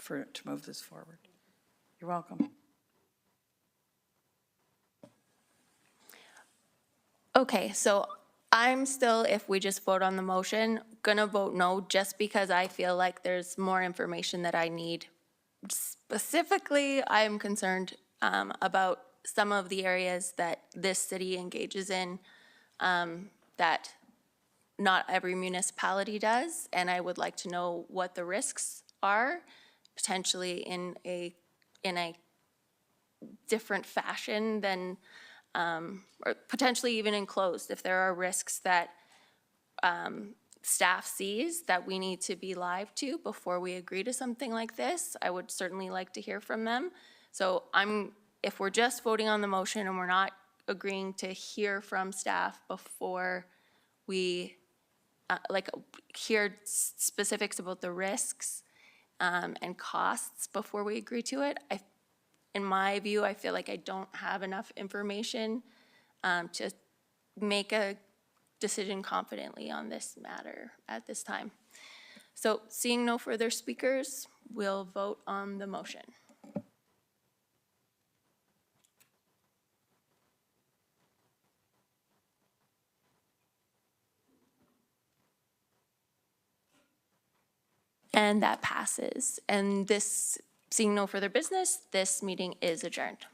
to move this forward. You're welcome. Okay, so I'm still, if we just vote on the motion, gonna vote no, just because I feel like there's more information that I need. Specifically, I'm concerned about some of the areas that this city engages in that not every municipality does, and I would like to know what the risks are, potentially in a different fashion than, or potentially even enclosed, if there are risks that staff sees that we need to be live to before we agree to something like this. I would certainly like to hear from them. So if we're just voting on the motion and we're not agreeing to hear from staff before we hear specifics about the risks and costs before we agree to it, in my view, I feel like I don't have enough information to make a decision confidently on this matter at this time. So seeing no further speakers, we'll vote on the motion. And that passes. And seeing no further business, this meeting is adjourned.